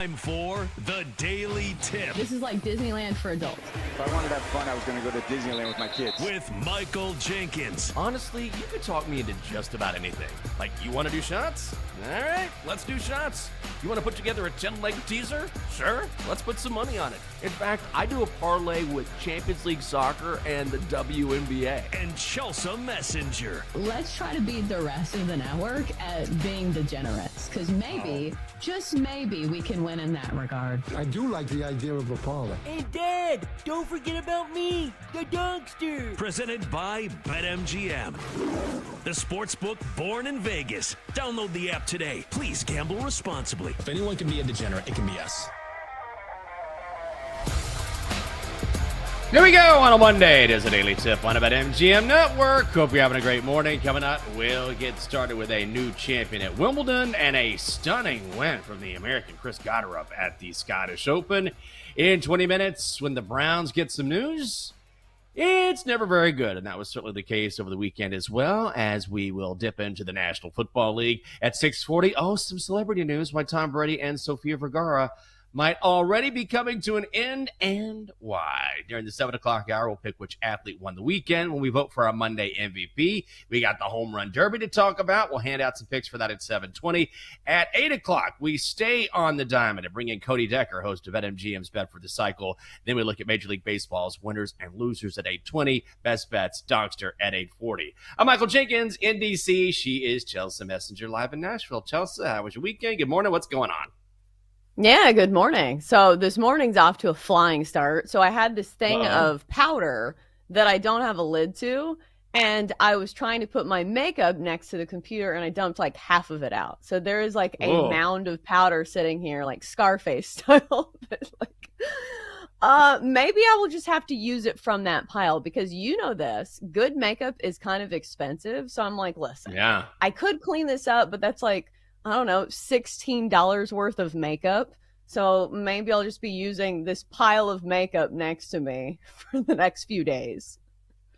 Time for the Daily Tip This is like Disneyland for adults. If I wanted to have fun, I was going to go to Disneyland with my kids. with Michael Jenkins. Honestly, you could talk me into just about anything. Like, you want to do shots? All right, let's do shots. You want to put together a 10-leg teaser? Sure, let's put some money on it. In fact, I do a parlay with Champions League soccer and the WNBA. And Chelsea Messenger. Let's try to beat the rest of the network at being degenerates, because maybe, just maybe, we can win in that regard. I do like the idea of a parlay. Hey, Dad, don't forget about me, the dogster. Presented by BetMGM. The sportsbook born in Vegas. Download the app today. Please gamble responsibly. If anyone can be a degenerate, it can be us. Here we go on a Monday. It is a Daily Tip on the BetMGM Network. Hope you're having a great morning. Coming up, we'll get started with a new champion at Wimbledon and a stunning win from the American Chris Gotterup at the Scottish Open. In 20 minutes, when the Browns get some news, it's never very good, and that was certainly the case over the weekend as well, as we will dip into the National Football League at 6:40. Oh, some celebrity news. Why Tom Brady and Sofia Vergara might already be coming to an end, and why. During the 7 o'clock hour, we'll pick which athlete won the weekend when we vote for our Monday MVP. We got the Home Run Derby to talk about. We'll hand out some picks for that at 7:20. At 8 o'clock, we stay on the diamond and bring in Cody Decker, host of BetMGM's Bet for the Cycle. Then we look at Major League Baseball's winners and losers at 8:20. Best Bets, Dogster at 8:40. I'm Michael Jenkins in D.C. She is Chelsea Messenger live in Nashville. Chelsea, how was your weekend? Good morning. What's going on? Yeah, good morning. So this morning's off to a flying start. So I had this thing of powder that I don't have a lid to, and I was trying to put my makeup next to the computer, and I dumped like half of it out. So there is like a mound of powder sitting here, like Scarface style. But maybe I will just have to use it from that pile, because you know this, good makeup is kind of expensive. So I'm like, listen, I could clean this up, but that's like, I don't know, $16 worth of makeup. So maybe I'll just be using this pile of makeup next to me for the next few days.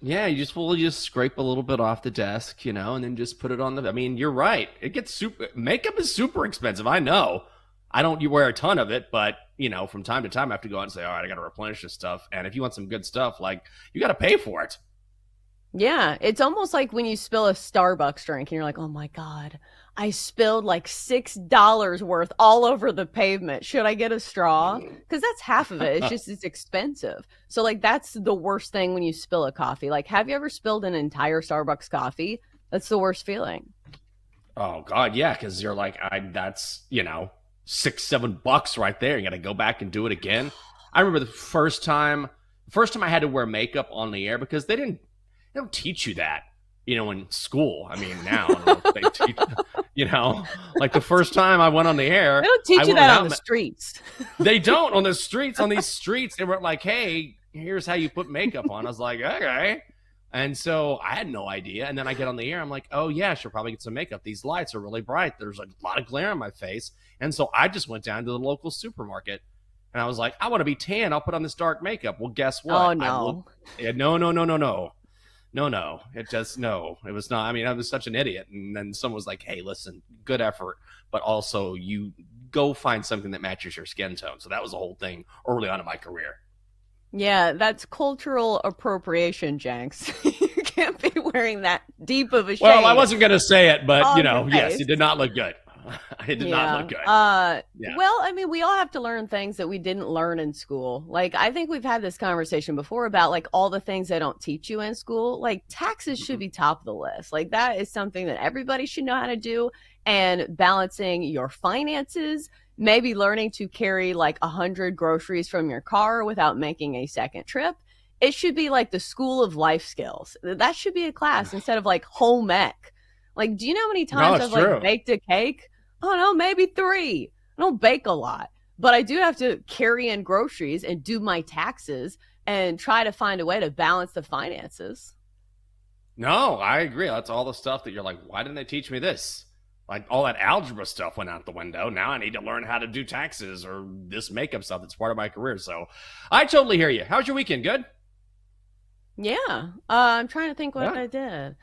Yeah, you just scrape a little bit off the desk, and then just put it on I mean, you're right. It gets makeup is super expensive. I know. You wear a ton of it, but, from time to time I have to go out and say, all right, I got to replenish this stuff. And if you want some good stuff, you got to pay for it. Yeah, it's almost like when you spill a Starbucks drink and you're like, oh my God, I spilled like $6 worth all over the pavement. Should I get a straw? Because that's half of it. It's expensive. So that's the worst thing when you spill a coffee. Have you ever spilled an entire Starbucks coffee? That's the worst feeling. Oh God, yeah, because you're like, that's $6-7 right there. You got to go back and do it again. I remember the first time I had to wear makeup on the air, because they don't teach you that, in school. I mean, now I don't know if they teach, the first time I went on the air. They don't teach you that on the streets. They don't on the streets. On these streets, they were like, hey, here's how you put makeup on. I was like, okay. And so I had no idea. And then I get on the air. I'm like, oh, yeah, I should probably get some makeup. These lights are really bright. There's a lot of glare on my face. And so I just went down to the local supermarket. And I was like, I want to be tan. I'll put on this dark makeup. Well, guess what? Oh, no. No. It was not. I mean, I was such an idiot. And then someone was like, hey, listen, good effort, but also you go find something that matches your skin tone. So that was the whole thing early on in my career. Yeah, that's cultural appropriation, Jenks. You can't be wearing that deep of a shade. Well, I wasn't going to say it, but, yes, face. it did not look good. It did not look good. Well, I mean, we all have to learn things that we didn't learn in school. I think we've had this conversation before about all the things they don't teach you in school. Taxes should be top of the list. That is something that everybody should know how to do. And balancing your finances, maybe learning to carry 100 groceries from your car without making a second trip. It should be the school of life skills. That should be a class instead of home ec. Do you know how many times I've baked a cake? Oh no, maybe 3. I don't bake a lot, but I do have to carry in groceries and do my taxes and try to find a way to balance the finances. No, I agree. That's all the stuff that you're like, why didn't they teach me this? All that algebra stuff went out the window. Now I need to learn how to do taxes or this makeup stuff that's part of my career. So I totally hear you. How's your weekend? Good? Yeah. I'm trying to think what I did.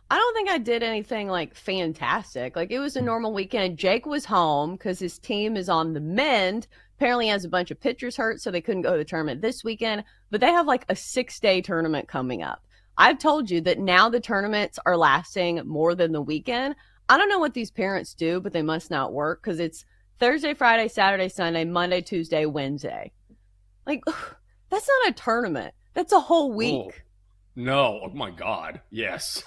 I don't think I did anything like fantastic. Like it was a normal weekend. Jake was home because his team is on the mend. Apparently he has a bunch of pitchers hurt, so they couldn't go to the tournament this weekend. But they have like a 6-day tournament coming up. I've told you that now the tournaments are lasting more than the weekend. I don't know what these parents do, but they must not work because it's Thursday, Friday, Saturday, Sunday, Monday, Tuesday, Wednesday. Like, that's not a tournament. That's a whole week. No, oh my God, yes.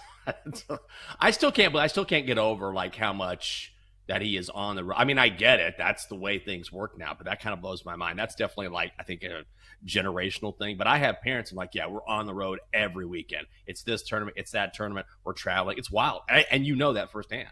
I still can't get over like how much that he is on the road. I mean, I get it. That's the way things work now, but that kind of blows my mind. That's definitely like, I think a generational thing, but I have parents. I'm like, yeah, we're on the road every weekend. It's this tournament. It's that tournament. We're traveling. It's wild. And you know that firsthand.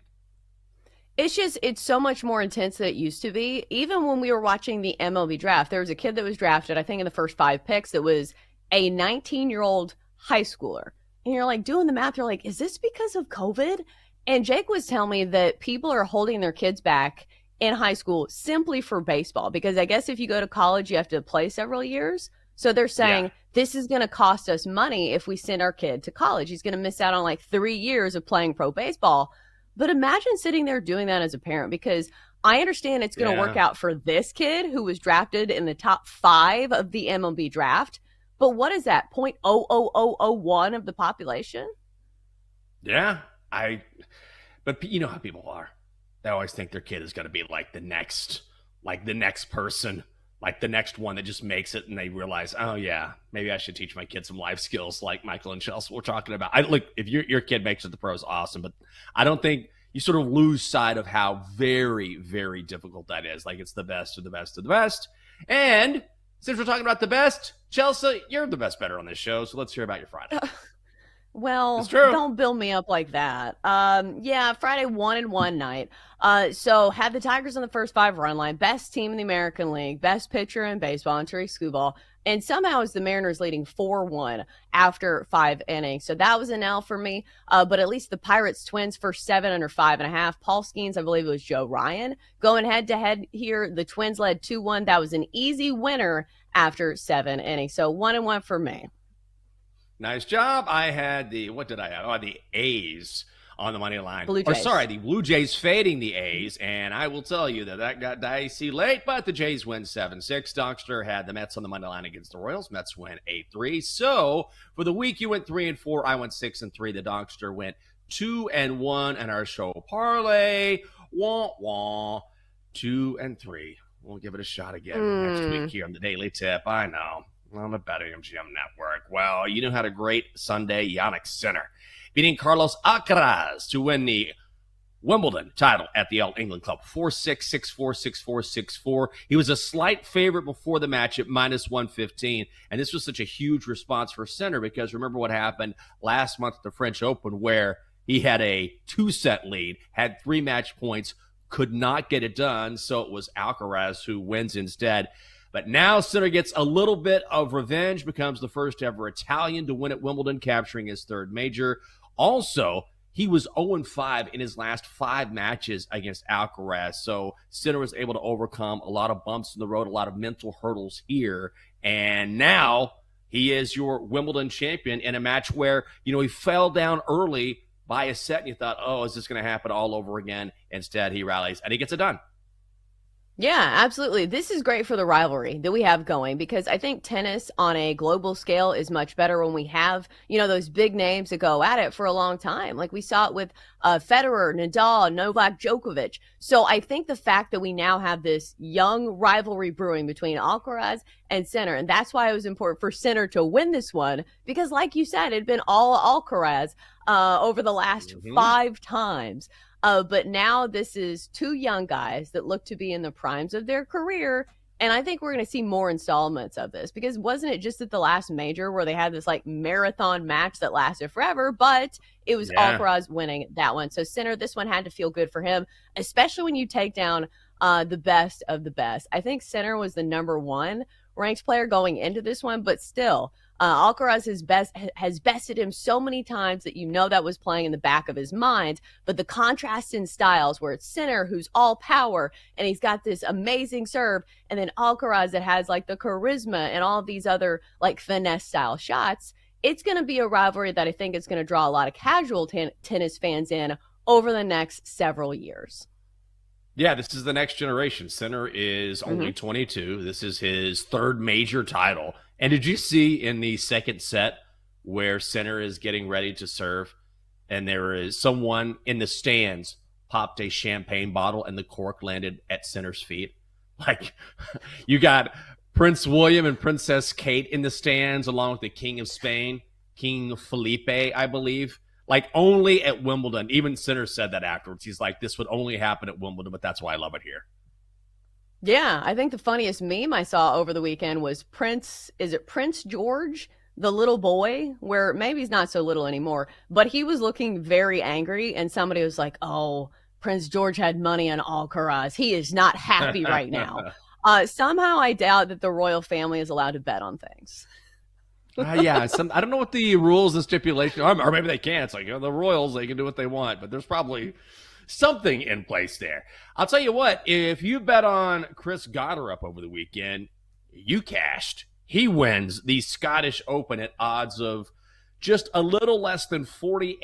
It's so much more intense than it used to be. Even when we were watching the MLB draft, there was a kid that was drafted, I think in the first 5 picks, that was a 19-year-old high schooler. And you're like doing the math. You're like, is this because of COVID? And Jake was telling me that people are holding their kids back in high school simply for baseball, because I guess if you go to college, you have to play several years. So they're saying this is going to cost us money if we send our kid to college. He's going to miss out on like 3 years of playing pro baseball. But imagine sitting there doing that as a parent, because I understand it's going to work out for this kid who was drafted in the top 5 of the MLB draft. But what is that? 0.00001 of the population? Yeah. But you know how people are. They always think their kid is going to be like the next person, like the next one that just makes it, and they realize, oh yeah, maybe I should teach my kid some life skills like Michael and Chelsea were talking about. Look, if your kid makes it to the pros, awesome, but I don't think you sort of lose sight of how very, very difficult that is. Like, it's the best of the best of the best. And since we're talking about the best, Chelsea, you're the best better on this show, so let's hear about your Friday. Well, don't build me up like that. Friday 1-1 night. So had the Tigers on the first 5 run line, best team in the American League, best pitcher in baseball, and Tariq Skubal. And somehow is the Mariners leading 4-1 after 5 innings. So that was an L for me. But at least the Pirates Twins first 7 under 5.5. Paul Skeens, I believe it was Joe Ryan. Going head to head here, the Twins led 2-1. That was an easy winner after 7 innings. So 1-1 for me. Nice job. I had what did I have? Oh, the A's on the money line. The Blue Jays fading the A's, and I will tell you that got dicey late, but the Jays win 7-6. Donkster had the Mets on the money line against the Royals. Mets win 8-3. So for the week, you went 3-4. I went 6-3. The Donkster went 2-1, and our show parlay, 2-3. We'll give it a shot again next week here on the Daily Tip. I know. On the BetMGM network. Well, you know how to great Sunday. Yannick Sinner beating Carlos Alcaraz to win the Wimbledon title at the All England Club. 4-6, 6-4, 6-4, 6-4. He was a slight favorite before the match at -115. And this was such a huge response for Sinner, because remember what happened last month at the French Open, where he had a 2-set lead, had 3 match points, could not get it done. So it was Alcaraz who wins instead. But now Sinner gets a little bit of revenge, becomes the first ever Italian to win at Wimbledon, capturing his 3rd major. Also, he was 0-5 in his last 5 matches against Alcaraz. So Sinner was able to overcome a lot of bumps in the road, a lot of mental hurdles here. And now he is your Wimbledon champion in a match where, he fell down early by a set, and you thought, oh, is this going to happen all over again? Instead, he rallies, and he gets it done. Yeah, absolutely. This is great for the rivalry that we have going, because I think tennis on a global scale is much better when we have, those big names that go at it for a long time. Like we saw it with Federer, Nadal, Novak Djokovic. So I think the fact that we now have this young rivalry brewing between Alcaraz and Sinner, and that's why it was important for Sinner to win this one, because like you said, it'd been all Alcaraz over the last 5 times. But now this is 2 young guys that look to be in the primes of their career. And I think we're going to see more installments of this, because wasn't it just at the last major where they had this like marathon match that lasted forever, but it was Alcaraz winning that one. So Sinner, this one had to feel good for him, especially when you take down the best of the best. I think Sinner was the number 1 ranked player going into this one, but still, Alcaraz has bested him so many times that that was playing in the back of his mind. But the contrast in styles, where it's Sinner who's all power and he's got this amazing serve, and then Alcaraz that has like the charisma and all of these other like finesse style shots, it's going to be a rivalry that I think is going to draw a lot of casual tennis fans in over the next several years. Yeah, this is the next generation. Sinner is only 22. This is his third major title. And did you see in the second set where Sinner is getting ready to serve, and there is someone in the stands popped a champagne bottle and the cork landed at Sinner's feet? Like, you got Prince William and Princess Kate in the stands, along with the King of Spain, King Felipe, I believe. Like, only at Wimbledon. Even Sinner said that afterwards. He's like, this would only happen at Wimbledon, but that's why I love it here. Yeah, I think the funniest meme I saw over the weekend was Prince George, the little boy, where maybe he's not so little anymore, but he was looking very angry, and somebody was like, oh, Prince George had money on Alcaraz. He is not happy right now. Somehow I doubt that the royal family is allowed to bet on things. Yeah, I don't know what the rules and stipulations are, or maybe they can. It's like, the Royals, they can do what they want, but there's probably something in place there. I'll tell you what, if you bet on Chris Gotterup over the weekend, you cashed. He wins the Scottish Open at odds of just a little less than 48-1.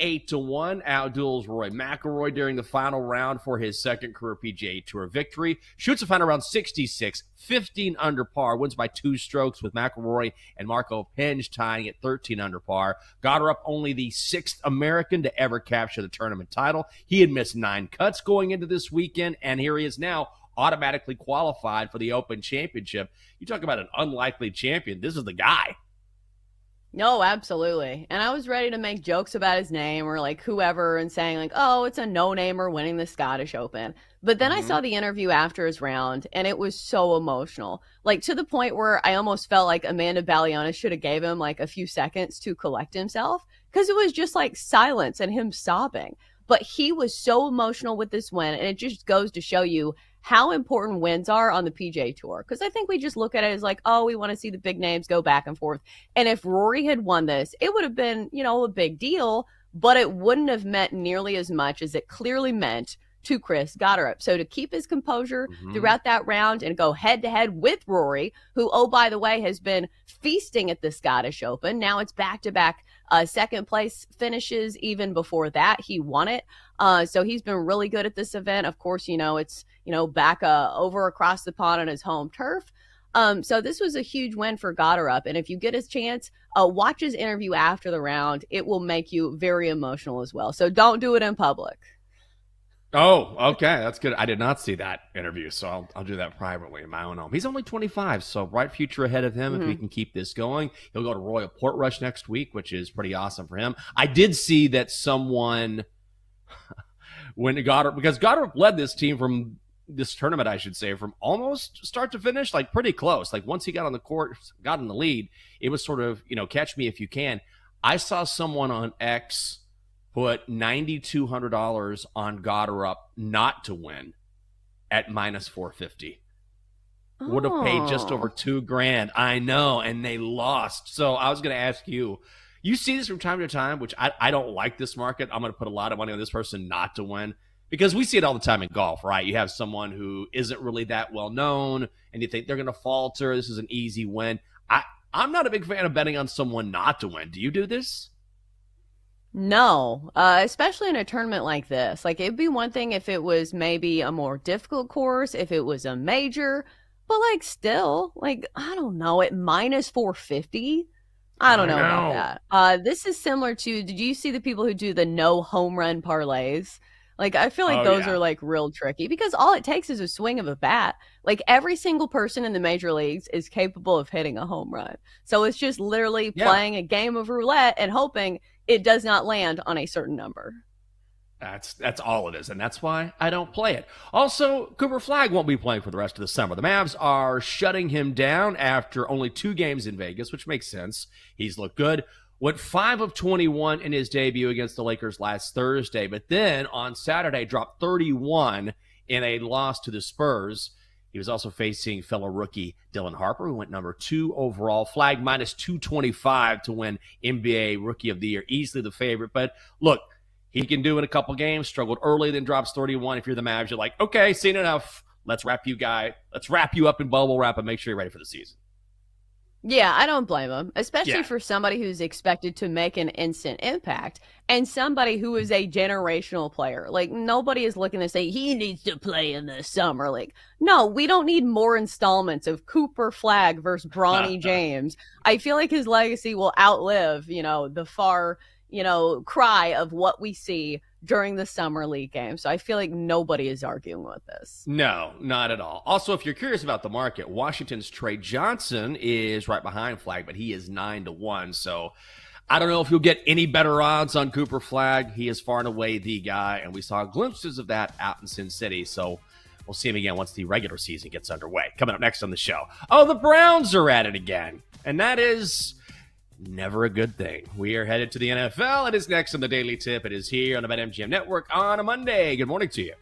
Outduels Roy McIlroy during the final round for his second career PGA Tour victory. Shoots a final round 66, 15 under par. Wins by 2 strokes with McIlroy and Marco Penge tying at 13 under par. Gotterup only the 6th American to ever capture the tournament title. He had missed 9 cuts going into this weekend, and here he is now automatically qualified for the Open Championship. You talk about an unlikely champion. This is the guy. No, absolutely. And I was ready to make jokes about his name or like whoever and saying like, oh, it's a no-namer winning the Scottish Open. But then I saw the interview after his round and it was so emotional. Like to the point where I almost felt like Amanda Balliona should have gave him like a few seconds to collect himself because it was just like silence and him sobbing. But he was so emotional with this win, and it just goes to show you how important wins are on the PGA Tour. Because I think we just look at it as like, oh, we want to see the big names go back and forth. And if Rory had won this, it would have been, a big deal, but it wouldn't have meant nearly as much as it clearly meant to Chris Gotterup. So to keep his composure throughout that round and go head-to-head with Rory, who, oh, by the way, has been feasting at the Scottish Open. Now it's back-to-back second place finishes. Even before that, he won it. So he's been really good at this event. Of course, it's, back over across the pond on his home turf. So this was a huge win for Gotterup. And if you get his chance, watch his interview after the round. It will make you very emotional as well. So don't do it in public. Oh, okay. That's good. I did not see that interview, so I'll do that privately in my own home. He's only 25, so bright future ahead of him if he can keep this going. He'll go to Royal Portrush next week, which is pretty awesome for him. I did see that someone, because Gotterup led this team from this tournament, I should say, from almost start to finish, like pretty close. Like once he got on the court, got in the lead, it was sort of, catch me if you can. I saw someone on X put $9,200 on Gotterup not to win at minus 450. Would have paid just over $2,000. I know, and they lost. So I was going to ask you, you see this from time to time, which I don't like this market. I'm going to put a lot of money on this person not to win because we see it all the time in golf, right? You have someone who isn't really that well known, and you think they're going to falter. This is an easy win. I'm not a big fan of betting on someone not to win. Do you do this? No, especially in a tournament like this. Like, it'd be one thing if it was maybe a more difficult course, if it was a major, but like still, like, I don't know, at minus 450, I don't know about that. This is similar to, did you see the people who do the no home run parlays? Like, I feel like those are like real tricky because all it takes is a swing of a bat. Like every single person in the major leagues is capable of hitting a home run. So it's just literally playing a game of roulette and hoping it does not land on a certain number. That's all it is, and that's why I don't play it. Also, Cooper Flagg won't be playing for the rest of the summer. The Mavs are shutting him down after only 2 games in Vegas, which makes sense. He's looked good. Went 5 of 21 in his debut against the Lakers last Thursday, but then on Saturday dropped 31 in a loss to the Spurs. He was also facing fellow rookie Dylan Harper, who went number 2 overall. Flagg minus 225 to win NBA Rookie of the Year. Easily the favorite. But look, he can do it in a couple games. Struggled early, then drops 31. If you're the Mavs, you're like, okay, seen enough. Let's wrap you up in bubble wrap and make sure you're ready for the season. Yeah, I don't blame him, especially Yeah. for somebody who's expected to make an instant impact and somebody who is a generational player. Like, nobody is looking to say he needs to play in the summer league. No, we don't need more installments of Cooper Flag versus Bronny James. I feel like his legacy will outlive, the far, cry of what we see during the summer league game. So I feel like nobody is arguing with this. No, not at all. Also, if you're curious about the market, Washington's Trey Johnson is right behind Flag, but he is 9-1. So I don't know if you'll get any better odds on Cooper Flag. He is far and away the guy, and we saw glimpses of that out in Sin City. So we'll see him again once the regular season gets underway. Coming up next on the show. Oh, the Browns are at it again. And that is never a good thing. We are headed to the NFL. It is next on the Daily Tip. It is here on the BetMGM Network on a Monday. Good morning to you.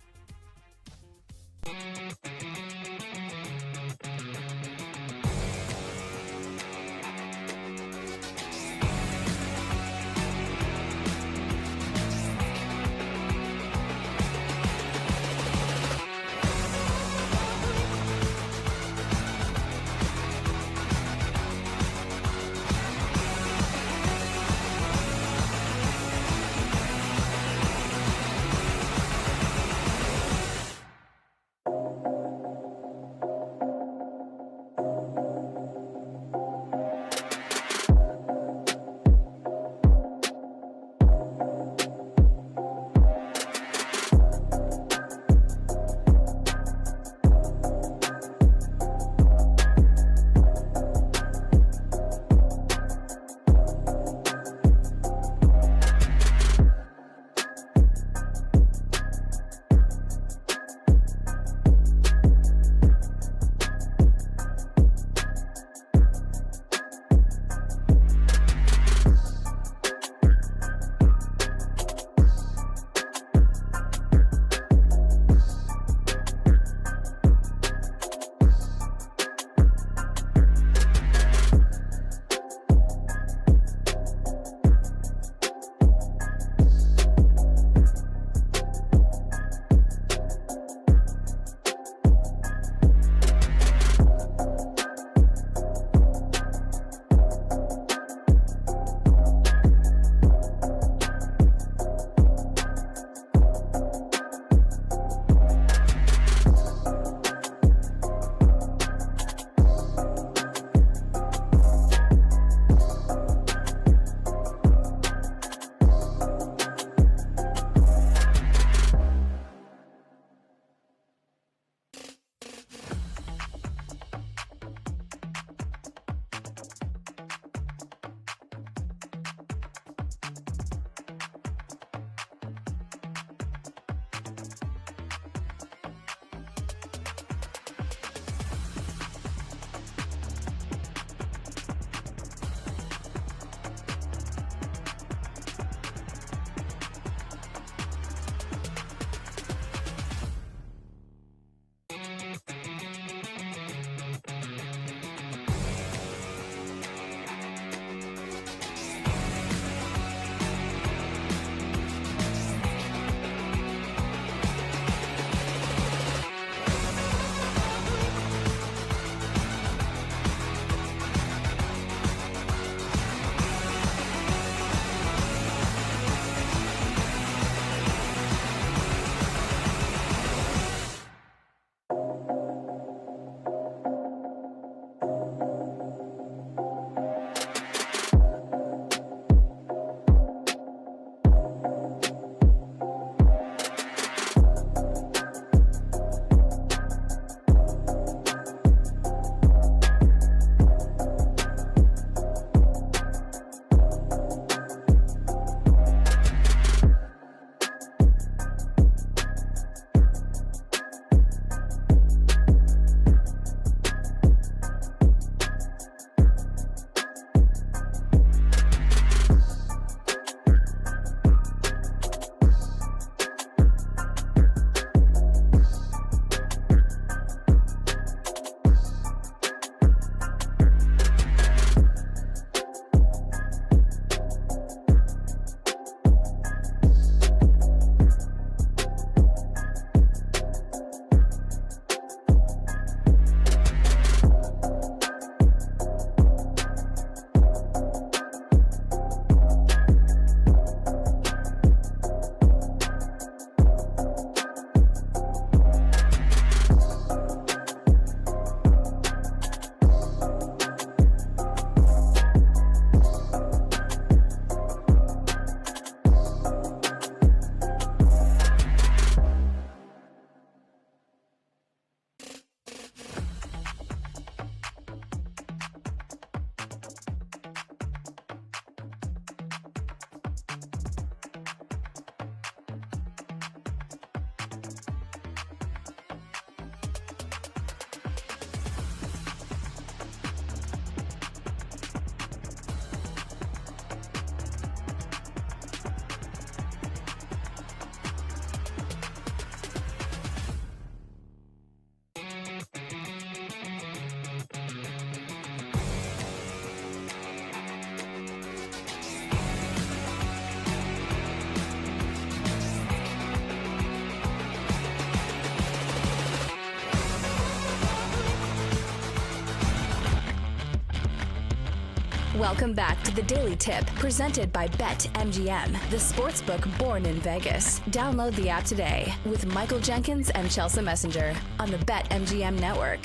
Welcome back to the Daily Tip, presented by BetMGM, the sportsbook born in Vegas. Download the app today with Michael Jenkins and Chelsea Messenger on the BetMGM network.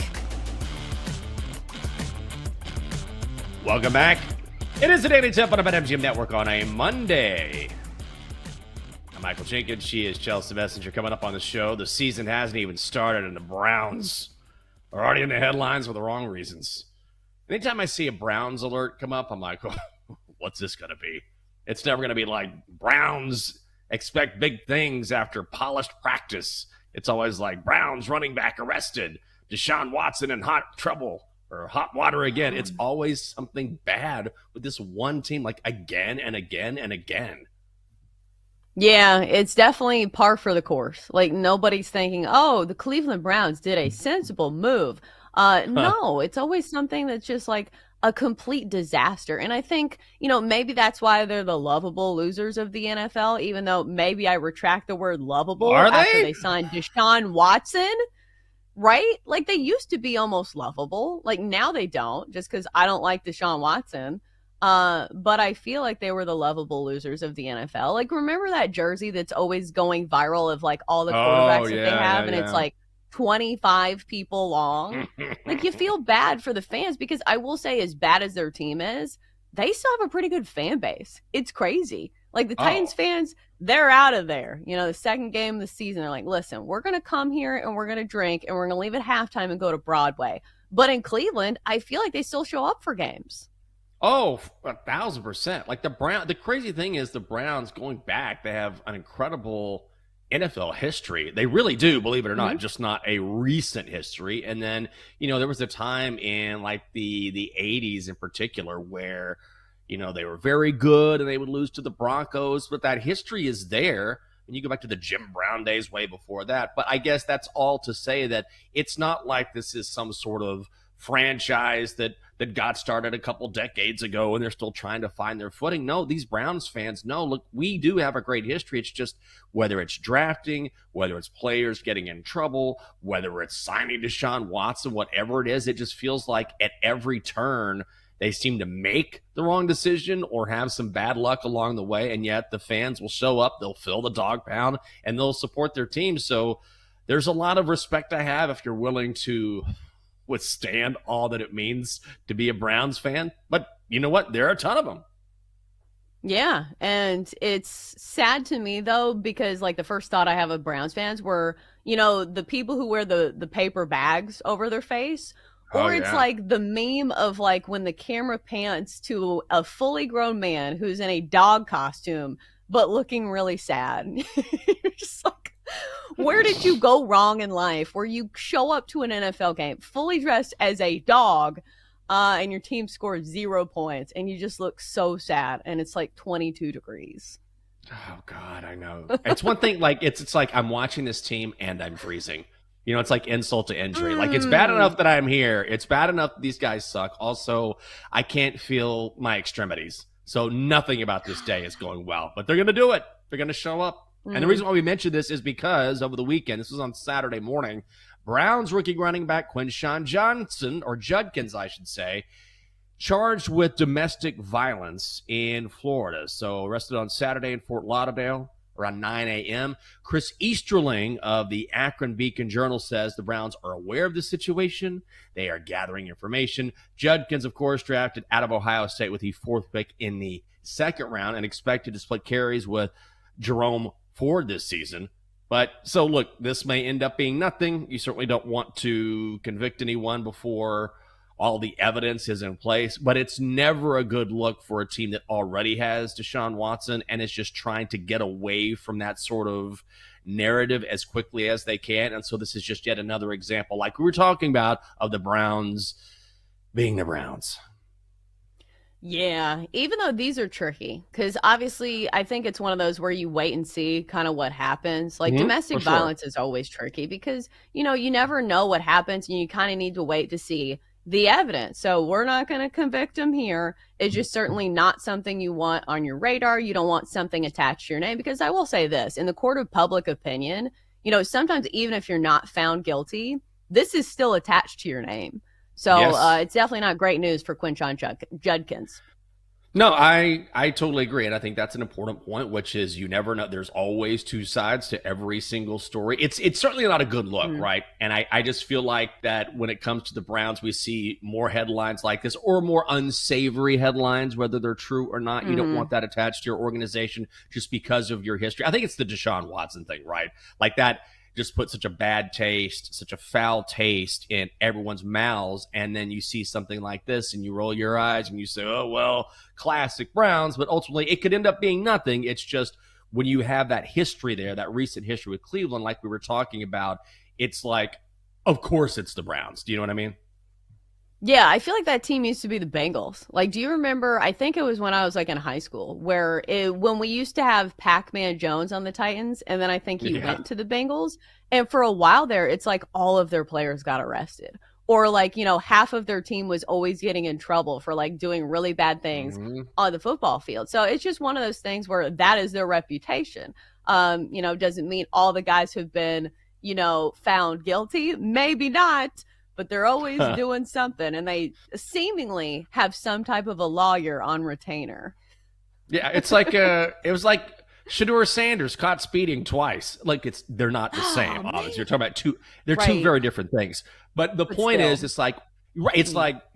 Welcome back. It is the Daily Tip on the BetMGM network on a Monday. I'm Michael Jenkins. She is Chelsea Messenger. Coming up on the show, the season hasn't even started, and the Browns are already in the headlines for the wrong reasons. Anytime I see a Browns alert come up, I'm like, oh, what's this going to be? It's never going to be like Browns expect big things after polished practice. It's always like Browns running back arrested, Deshaun Watson in hot trouble or hot water again. It's always something bad with this one team, like again and again and again. Yeah, it's definitely par for the course. Like nobody's thinking, oh, the Cleveland Browns did a sensible move. No, it's always something that's just like a complete disaster. And I think, maybe that's why they're the lovable losers of the NFL, even though maybe I retract the word lovable after they signed Deshaun Watson, right? Like they used to be almost lovable. Like now they don't, just because I don't like Deshaun Watson. But I feel like they were the lovable losers of the NFL. Like remember that jersey that's always going viral of like all the quarterbacks that they have, and it's like 25 people long. Like you feel bad for the fans because I will say, as bad as their team is, they still have a pretty good fan base. It's crazy. Like the Titans fans, they're out of there. The second game of the season, they're like, listen, we're going to come here and we're going to drink and we're going to leave at halftime and go to Broadway. But in Cleveland, I feel like they still show up for games. Oh, 1,000%. Like the crazy thing is the Browns going back, they have an incredible NFL history. They really do, believe it or not, just not a recent history. And then, there was a time in like the 80s in particular where, they were very good and they would lose to the Broncos, but that history is there. And you go back to the Jim Brown days way before that. But I guess that's all to say that it's not like this is some sort of franchise that got started a couple decades ago and they're still trying to find their footing. No, these Browns fans know, look, we do have a great history. It's just whether it's drafting, whether it's players getting in trouble, whether it's signing Deshaun Watson, whatever it is, it just feels like at every turn they seem to make the wrong decision or have some bad luck along the way, and yet the fans will show up, they'll fill the dog pound, and they'll support their team. So there's a lot of respect I have if you're willing to withstand all that it means to be a Browns fan. But you know what? There are a ton of them. Yeah, and it's sad to me though, because like the first thought I have of Browns fans were, the people who wear the paper bags over their face. Or it's like the meme of like when the camera pans to a fully grown man who's in a dog costume but looking really sad. You're just like, where did you go wrong in life where you show up to an NFL game fully dressed as a dog and your team scores 0 points and you just look so sad and it's like 22 degrees. Oh, God, I know. It's one thing, like it's like I'm watching this team and I'm freezing. It's like insult to injury. Like it's bad enough that I'm here. It's bad enough that these guys suck. Also, I can't feel my extremities. So nothing about this day is going well. But they're going to do it. They're going to show up. And the reason why we mentioned this is because over the weekend, this was on Saturday morning, Browns rookie running back Quinshon Johnson, or Judkins, I should say, charged with domestic violence in Florida. So arrested on Saturday in Fort Lauderdale around 9 a.m. Chris Easterling of the Akron Beacon Journal says the Browns are aware of the situation. They are gathering information. Judkins, of course, drafted out of Ohio State with the 4th pick in the 2nd round and expected to split carries with Jerome Ford this season. But so look, this may end up being nothing. You certainly don't want to convict anyone before all the evidence is in place, but it's never a good look for a team that already has Deshaun Watson and is just trying to get away from that sort of narrative as quickly as they can. And so this is just yet another example, like we were talking about, of the Browns being the Browns. Yeah, even though these are tricky, because obviously I think it's one of those where you wait and see kind of what happens. Like domestic violence is always tricky because, you never know what happens and you kind of need to wait to see the evidence. So we're not going to convict him here. It's just certainly not something you want on your radar. You don't want something attached to your name, because I will say this, in the court of public opinion, sometimes even if you're not found guilty, this is still attached to your name. So it's definitely not great news for Quinshon Judkins. No, I totally agree. And I think that's an important point, which is you never know. There's always two sides to every single story. It's certainly not a good look, right? And I just feel like that when it comes to the Browns, we see more headlines like this or more unsavory headlines, whether they're true or not. You don't want that attached to your organization just because of your history. I think it's the Deshaun Watson thing, right? Like that just put such a bad taste, such a foul taste in everyone's mouths. And then you see something like this and you roll your eyes and you say, oh, well, classic Browns. But ultimately, it could end up being nothing. It's just when you have that history there, that recent history with Cleveland, like we were talking about, it's like, of course it's the Browns. Do you know what I mean? Yeah, I feel like that team used to be the Bengals. Like, do you remember, I think it was when I was like in high school, where when we used to have Pac-Man Jones on the Titans, and then I think he went to the Bengals, and for a while there, it's like all of their players got arrested. Or like, half of their team was always getting in trouble for like doing really bad things on the football field. So it's just one of those things where that is their reputation. Doesn't mean all the guys have been, found guilty. Maybe not. But they're always doing something, and they seemingly have some type of a lawyer on retainer. Yeah, it's like it was like Shedeur Sanders caught speeding twice. Like they're not the same. Obviously, you're talking about two very different things. But the point is, it's like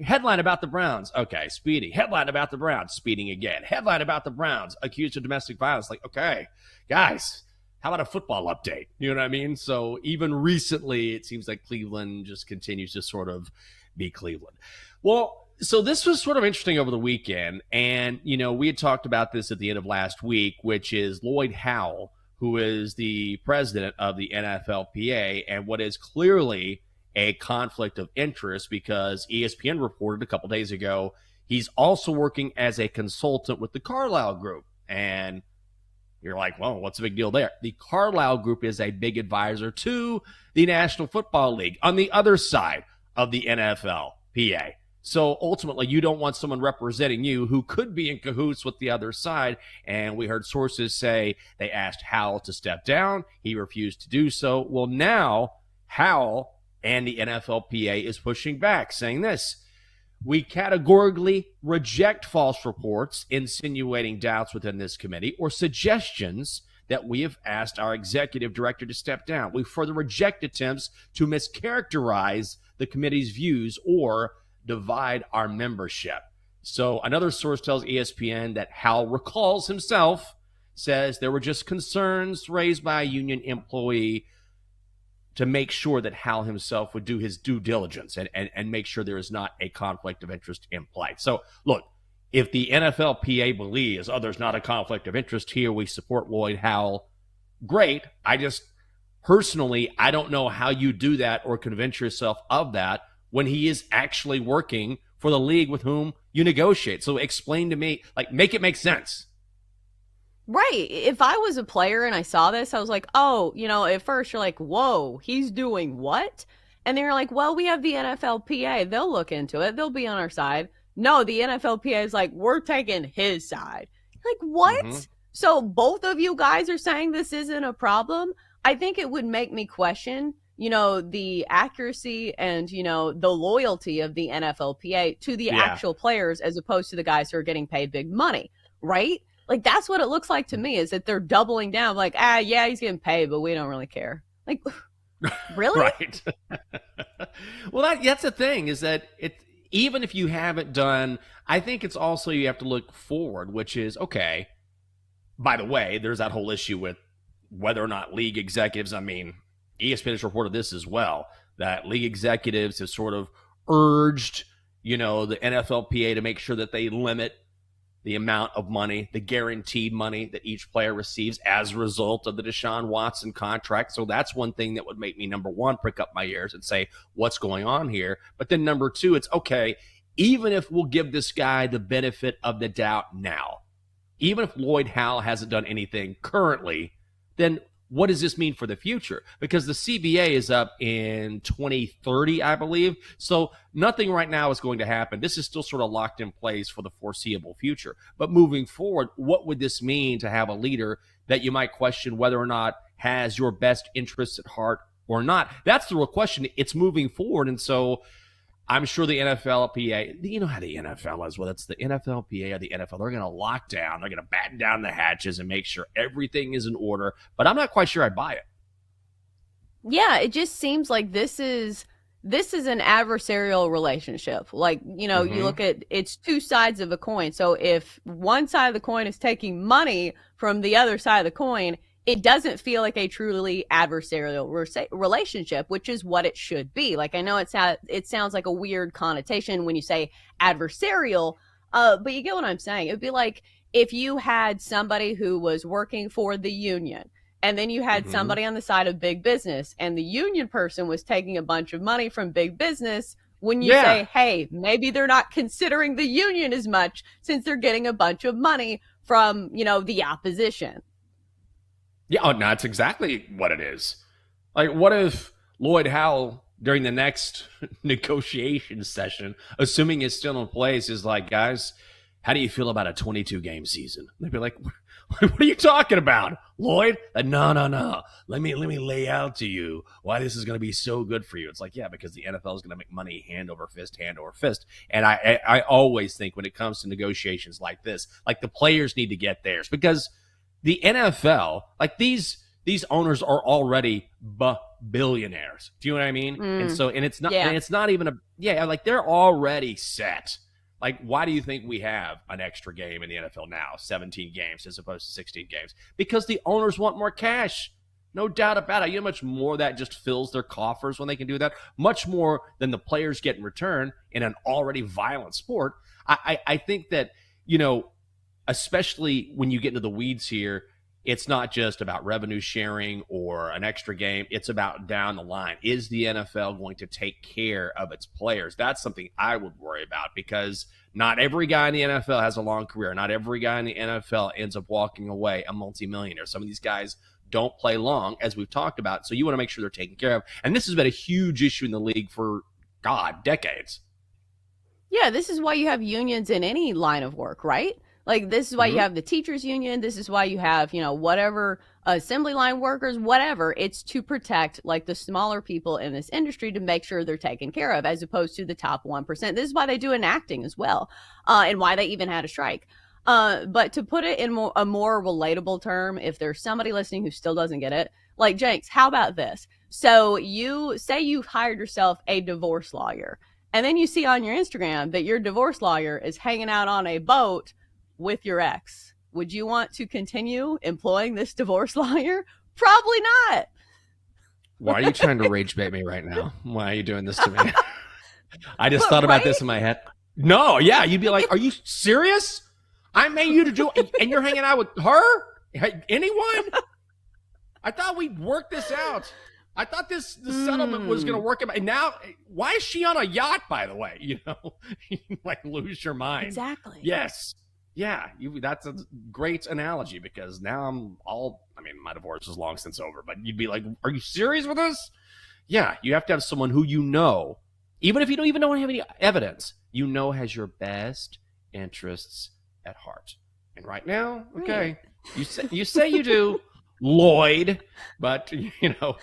headline about the Browns. Okay, speeding. Headline about the Browns. Speeding again. Headline about the Browns. Accused of domestic violence. Like, okay, guys. How about a football update? You know what I mean? So even recently, it seems like Cleveland just continues to sort of be Cleveland. Well, so this was sort of interesting over the weekend. And, we had talked about this at the end of last week, which is Lloyd Howell, who is the president of the NFLPA, and what is clearly a conflict of interest because ESPN reported a couple days ago he's also working as a consultant with the Carlyle Group. And you're like, well, what's the big deal there? The Carlyle Group is a big advisor to the National Football League on the other side of the NFLPA. So ultimately, you don't want someone representing you who could be in cahoots with the other side. And we heard sources say they asked Howell to step down. He refused to do so. Well, now Howell and the NFLPA is pushing back, saying this. We categorically reject false reports insinuating doubts within this committee or suggestions that we have asked our executive director to step down. We further reject attempts to mischaracterize the committee's views or divide our membership. So another source tells ESPN that Howell recalls himself, says there were just concerns raised by a union employee to make sure that Hal himself would do his due diligence and make sure there is not a conflict of interest in play. So, look, if the NFLPA believes, there's not a conflict of interest here, we support Lloyd Howell, great. I don't know how you do that or convince yourself of that when he is actually working for the league with whom you negotiate. So explain to me, make it make sense. Right. If I was a player and I saw this, I was like, at first you're like, whoa, he's doing what? And then you're like, well, we have the NFLPA. They'll look into it. They'll be on our side. No, the NFLPA is like, we're taking his side. Like, what? So both of you guys are saying this isn't a problem? I think it would make me question, the accuracy and, the loyalty of the NFLPA to the actual players as opposed to the guys who are getting paid big money, right? Like, that's what it looks like to me, is that they're doubling down. Like, yeah, he's getting paid, but we don't really care. Like, really? Right. Well, that's the thing, is that even if you haven't done, I think it's also you have to look forward, which is, okay, by the way, there's that whole issue with whether or not league executives, ESPN has reported this as well, that league executives have sort of urged, the NFLPA to make sure that they limit the amount of money, the guaranteed money that each player receives as a result of the Deshaun Watson contract. So that's one thing that would make me, number one, prick up my ears and say, what's going on here? But then number two, it's okay, even if we'll give this guy the benefit of the doubt now, even if Lloyd Howell hasn't done anything currently, then what does this mean for the future? Because the CBA is up in 2030, I believe. So nothing right now is going to happen. This is still sort of locked in place for the foreseeable future. But moving forward, what would this mean to have a leader that you might question whether or not has your best interests at heart or not? That's the real question. It's moving forward. And so I'm sure the NFLPA, you know how the NFL is, whether it's the NFLPA or the NFL, they're going to lock down, they're going to batten down the hatches and make sure everything is in order. But I'm not quite sure I'd buy it. Yeah, it just seems like this is an adversarial relationship. Like, you know, you look at it's two sides of a coin. So if one side of the coin is taking money from the other side of the coin, it doesn't feel like a truly adversarial relationship, which is what it should be. Like, I know it sounds like a weird connotation when you say adversarial, but you get what I'm saying. It would be like if you had somebody who was working for the union, and then you had somebody on the side of big business, and the union person was taking a bunch of money from big business. When you say, hey, maybe they're not considering the union as much since they're getting a bunch of money from, you know, the opposition. Yeah, oh, no, that's exactly what it is. Like, what if Lloyd Howell, during the next negotiation session, assuming it's still in place, is like, guys, how do you feel about a 22-game season? They'd be like, what are you talking about, Lloyd? No. Let me lay out to you why this is going to be so good for you. It's like, yeah, because the NFL is going to make money hand over fist. And I always think when it comes to negotiations like this, like the players need to get theirs because the NFL, like these owners are already billionaires. Do you know what I mean? And it's not even like they're already set. Like, why do you think we have an extra game in the NFL now, 17 games as opposed to 16 games? Because the owners want more cash. No doubt about it. You know how much more that just fills their coffers when they can do that? Much more than the players get in return in an already violent sport. I think that, you know, especially when you get into the weeds here, it's not just about revenue sharing or an extra game. It's about down the line. Is the NFL going to take care of its players? That's something I would worry about because not every guy in the NFL has a long career. Not every guy in the NFL ends up walking away a multimillionaire. Some of these guys don't play long, as we've talked about. So you want to make sure they're taken care of. And this has been a huge issue in the league for, decades. Yeah, this is why you have unions in any line of work, right? Like, this is why you have the teachers union. This is why you have, you know, whatever assembly line workers, whatever. It's to protect like the smaller people in this industry to make sure they're taken care of as opposed to the top 1%. This is why they do enacting as well, and why they even had a strike. But to put it in a more relatable term, if there's somebody listening who still doesn't get it, like, Jenks, how about this? So you say you've hired yourself a divorce lawyer, and then you see on your Instagram that your divorce lawyer is hanging out on a boat with your ex. Would you want to continue employing this divorce lawyer? Probably not. Why are you trying to rage bait me right now? Why are you doing this to me? I just thought about this in my head. No, yeah, you'd be like, are you serious? I made you to do it, and you're hanging out with her? Anyone? I thought we'd work this out. I thought the settlement was going to work out. And now, why is she on a yacht, by the way? You know, you like lose your mind. Exactly. Yes. Yeah, that's a great analogy because now my divorce is long since over, but you'd be like, are you serious with this? Yeah, you have to have someone who you know, even if you don't even have any evidence, you know has your best interests at heart. And right now, okay, you say you do, Lloyd, but, you know,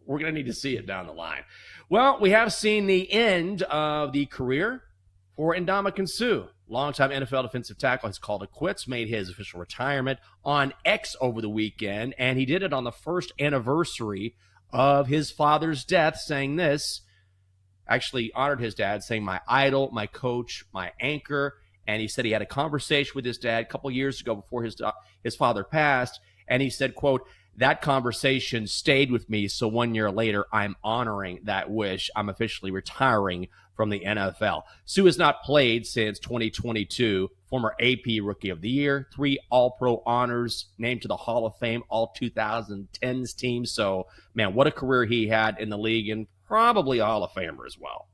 we're going to need to see it down the line. Well, we have seen the end of the career for Ndamukong Suh. Longtime NFL defensive tackle has called it quits, made his official retirement on X over the weekend, and he did it on the first anniversary of his father's death, saying this, actually honored his dad, saying, my idol, my coach, my anchor, and he said he had a conversation with his dad a couple years ago before his father passed, and he said, quote, that conversation stayed with me, so 1 year later, I'm honoring that wish. I'm officially retiring from the NFL. Suh has not played since 2022, former AP Rookie of the Year, 3 All-Pro honors, named to the Hall of Fame, all 2010s team. So, man, what a career he had in the league and probably a Hall of Famer as well.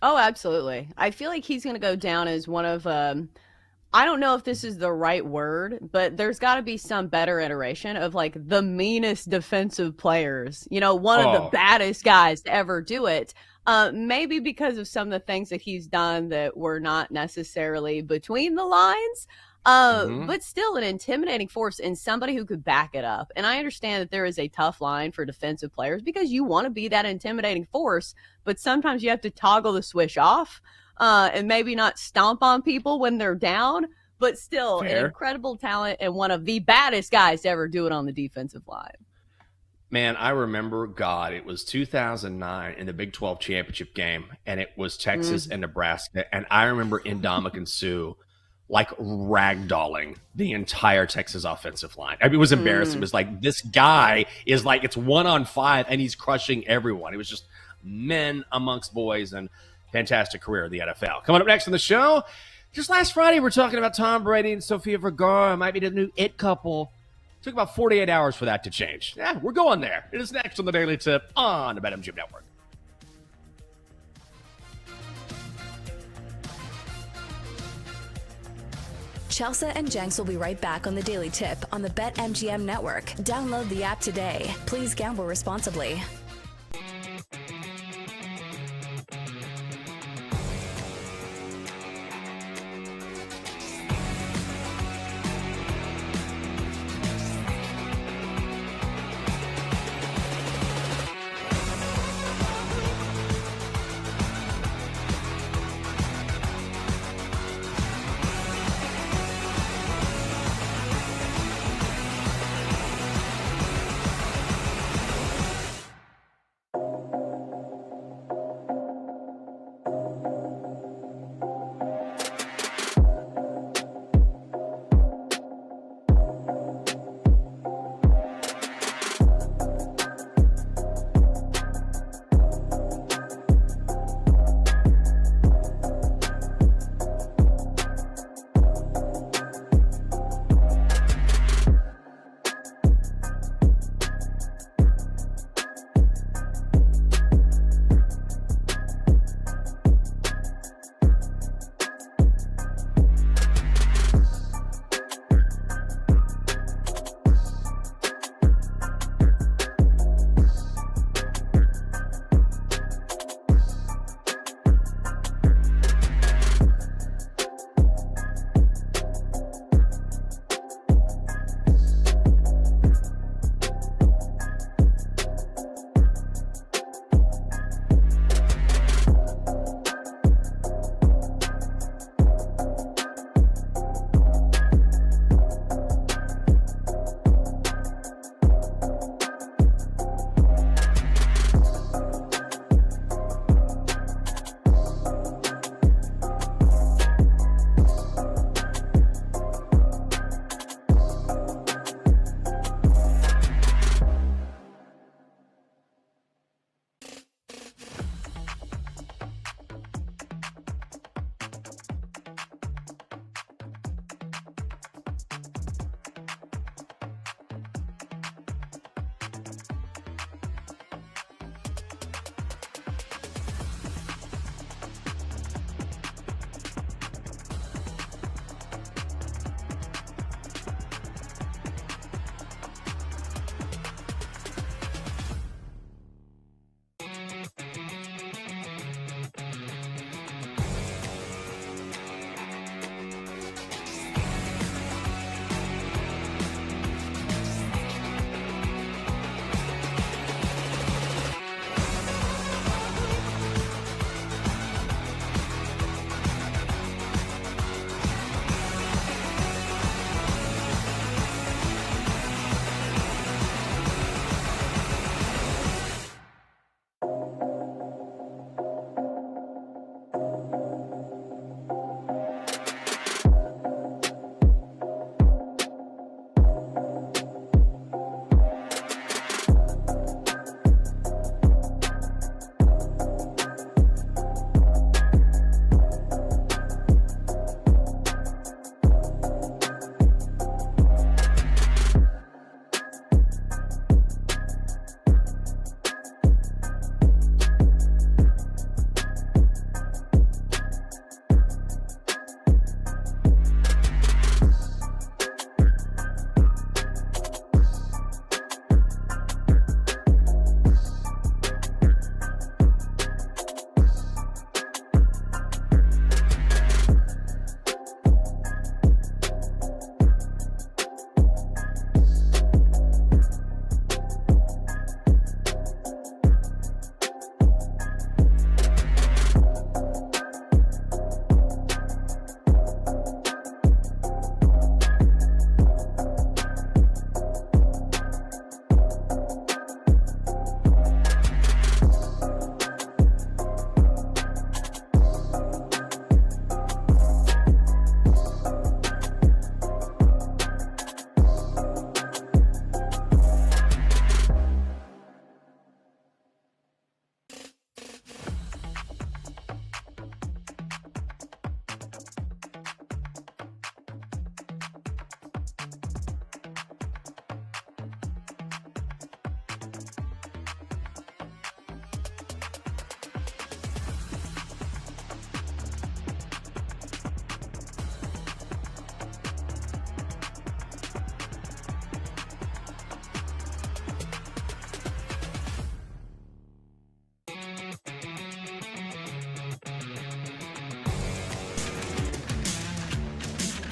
Oh, absolutely. I feel like he's going to go down as one of I don't know if this is the right word, but there's got to be some better iteration of like the meanest defensive players, you know, one of the baddest guys to ever do it. Maybe because of some of the things that he's done that were not necessarily between the lines. But still an intimidating force and somebody who could back it up. And I understand that there is a tough line for defensive players because you want to be that intimidating force, but sometimes you have to toggle the switch off and maybe not stomp on people when they're down, but still an incredible talent and one of the baddest guys to ever do it on the defensive line. Man, I remember, it was 2009 in the Big 12 championship game, and it was Texas and Nebraska. And I remember Ndamukong Suh like ragdolling the entire Texas offensive line. I mean, it was embarrassing. It was like, this guy is like, it's 1-on-5 and he's crushing everyone. It was just men amongst boys, and fantastic career in the NFL. Coming up next on the show, just last Friday, we're talking about Tom Brady and Sofia Vergara might be the new it couple. Took about 48 hours for that to change. Yeah, we're going there. It is next on the Daily Tip on the BetMGM Network. Chelsea and Jenks will be right back on the Daily Tip on the BetMGM Network. Download the app today. Please gamble responsibly.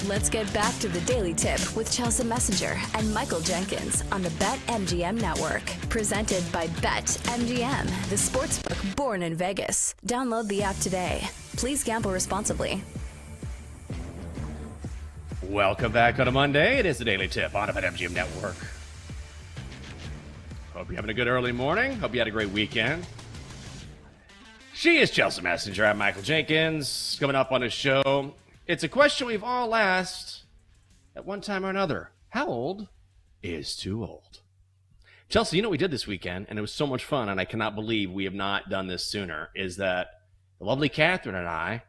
Let's get back to the Daily Tip with Chelsea Messenger and Michael Jenkins on the BetMGM Network. Presented by BetMGM, the sportsbook born in Vegas. Download the app today. Please gamble responsibly. Welcome back on a Monday. It is the Daily Tip on the BetMGM Network. Hope you're having a good early morning. Hope you had a great weekend. She is Chelsea Messenger. I'm Michael Jenkins. Coming up on the show, it's a question we've all asked at one time or another. How old is too old? Chelsea, you know what we did this weekend, and it was so much fun, and I cannot believe we have not done this sooner, is that the lovely Catherine and I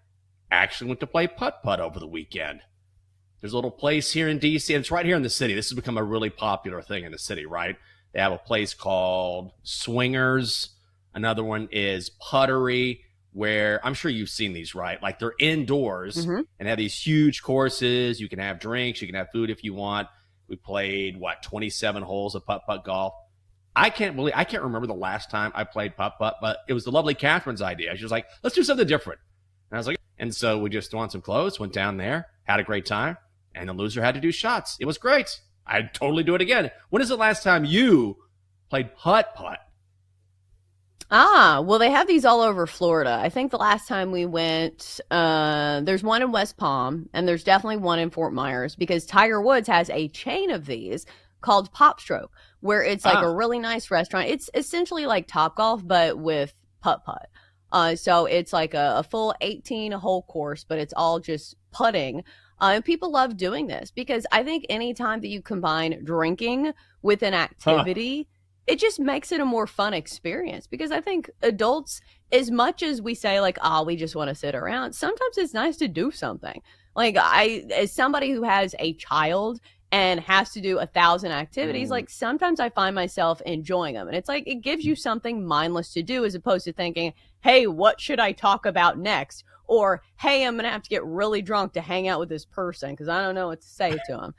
actually went to play putt-putt over the weekend. There's a little place here in D.C., and it's right here in the city. This has become a really popular thing in the city, right? They have a place called Swingers. Another one is Puttery, where I'm sure you've seen these, right? Like they're indoors and have these huge courses. You can have drinks. You can have food if you want. We played, 27 holes of putt-putt golf. I can't remember the last time I played putt-putt, but it was the lovely Catherine's idea. She was like, let's do something different. And I was like, and so we just threw on some clothes, went down there, had a great time, and the loser had to do shots. It was great. I'd totally do it again. When is the last time you played putt-putt? Well, they have these all over Florida. I think the last time we went, there's one in West Palm, and there's definitely one in Fort Myers, because Tiger Woods has a chain of these called Pop Stroke, where it's like a really nice restaurant. It's essentially like Topgolf, but with putt-putt. So it's like a full 18-hole course, but it's all just putting. And people love doing this because I think anytime that you combine drinking with an activity, it just makes it a more fun experience. Because I think adults, as much as we say like, we just want to sit around, sometimes it's nice to do something. Like as somebody who has a child and has to do 1,000 activities, like sometimes I find myself enjoying them. And it's like, it gives you something mindless to do as opposed to thinking, hey, what should I talk about next? Or, hey, I'm going to have to get really drunk to hang out with this person because I don't know what to say to him.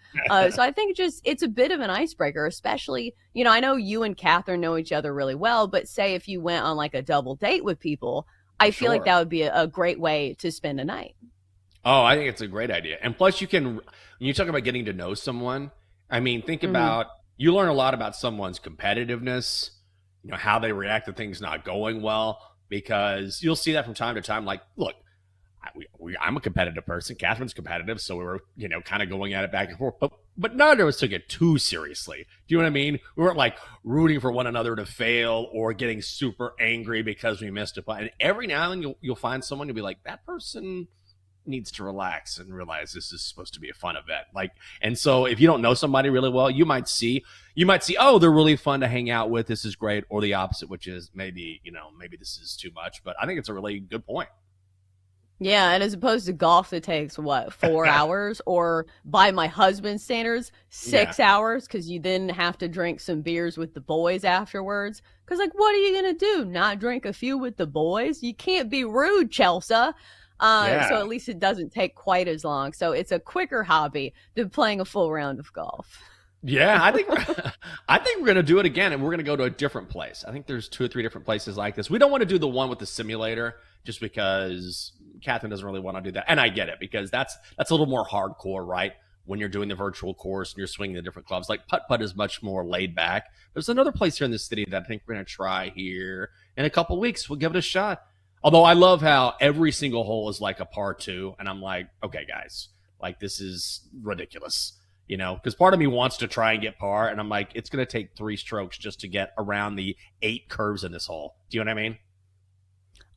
So I think it's a bit of an icebreaker, especially, I know you and Catherine know each other really well, but say if you went on like a double date with people, I feel like that would be a great way to spend a night. Oh, I think it's a great idea. And plus when you talk about getting to know someone, I mean, think about, you learn a lot about someone's competitiveness, how they react to things not going well, because you'll see that from time to time. Like, look, I'm a competitive person. Catherine's competitive. So we were, kind of going at it back and forth, but none of us took it too seriously. Do you know what I mean? We weren't like rooting for one another to fail or getting super angry because we missed a putt. And every now and then you'll find someone, you'll be like, that person needs to relax and realize this is supposed to be a fun event. And so if you don't know somebody really well, you might see, oh, they're really fun to hang out with. This is great. Or the opposite, which is maybe this is too much, but I think it's a really good point. Yeah, and as opposed to golf that takes, 4 hours? Or by my husband's standards, 6 hours, because you then have to drink some beers with the boys afterwards. Because, what are you going to do? Not drink a few with the boys? You can't be rude, Chelsea. So at least it doesn't take quite as long. So it's a quicker hobby than playing a full round of golf. Yeah, I think we're going to do it again, and we're going to go to a different place. I think there's 2 or 3 different places like this. We don't want to do the one with the simulator just because Catherine doesn't really want to do that. And I get it, because that's a little more hardcore, right? When you're doing the virtual course and you're swinging the different clubs. Like putt-putt is much more laid back. There's another place here in the city that I think we're going to try here in a couple weeks. We'll give it a shot. Although I love how every single hole is like a par 2. And I'm like, okay, guys, this is ridiculous. Because part of me wants to try and get par. And I'm like, it's going to take 3 strokes just to get around the 8 curves in this hole. Do you know what I mean?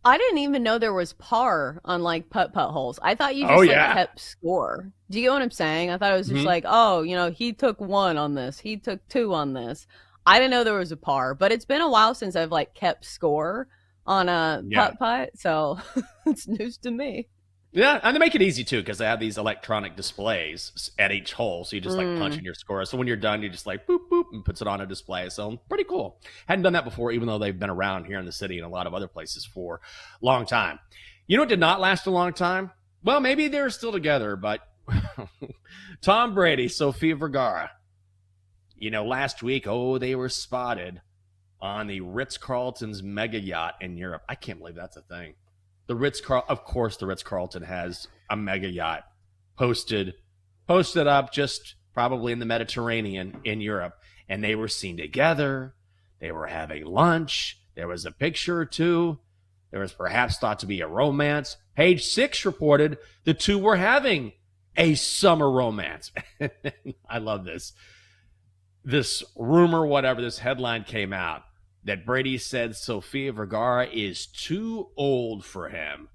I didn't even know there was par on putt-putt holes. I thought you just kept score. Do you know what I'm saying? I thought it was just he took 1 on this. He took 2 on this. I didn't know there was a par, but it's been a while since I've kept score on a putt-putt. So it's news to me. Yeah, and they make it easy, too, because they have these electronic displays at each hole. So you just, punch in your score. So when you're done, you just, boop, boop, and puts it on a display. So pretty cool. Hadn't done that before, even though they've been around here in the city and a lot of other places for a long time. You know what did not last a long time? Well, maybe they're still together, but Tom Brady, Sofia Vergara. Last week, they were spotted on the Ritz-Carlton's mega yacht in Europe. I can't believe that's a thing. Of course, the Ritz-Carlton has a mega yacht posted posted up just probably in the Mediterranean in Europe, and they were seen together. They were having lunch. There was a picture or two. There was perhaps thought to be a romance. Page 6 reported the two were having a summer romance. I love this. This rumor, whatever, this headline came out that Brady said Sofia Vergara is too old for him.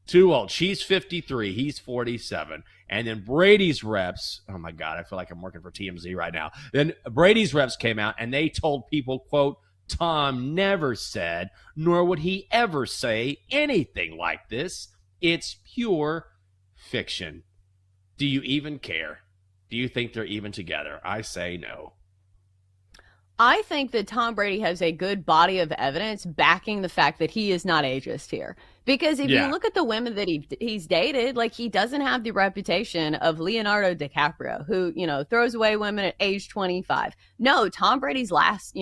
Too old. She's 53. He's 47. And then Brady's reps, oh my God, I feel like I'm working for TMZ right now. Then Brady's reps came out and they told people, quote, Tom never said, nor would he ever say anything like this. It's pure fiction. Do you even care? Do you think they're even together? I say no. I think that Tom Brady has a good body of evidence backing the fact that he is not ageist here. Because if you look at the women that he's dated, like, he doesn't have the reputation of Leonardo DiCaprio, who, throws away women at age 25. No, Tom Brady's last,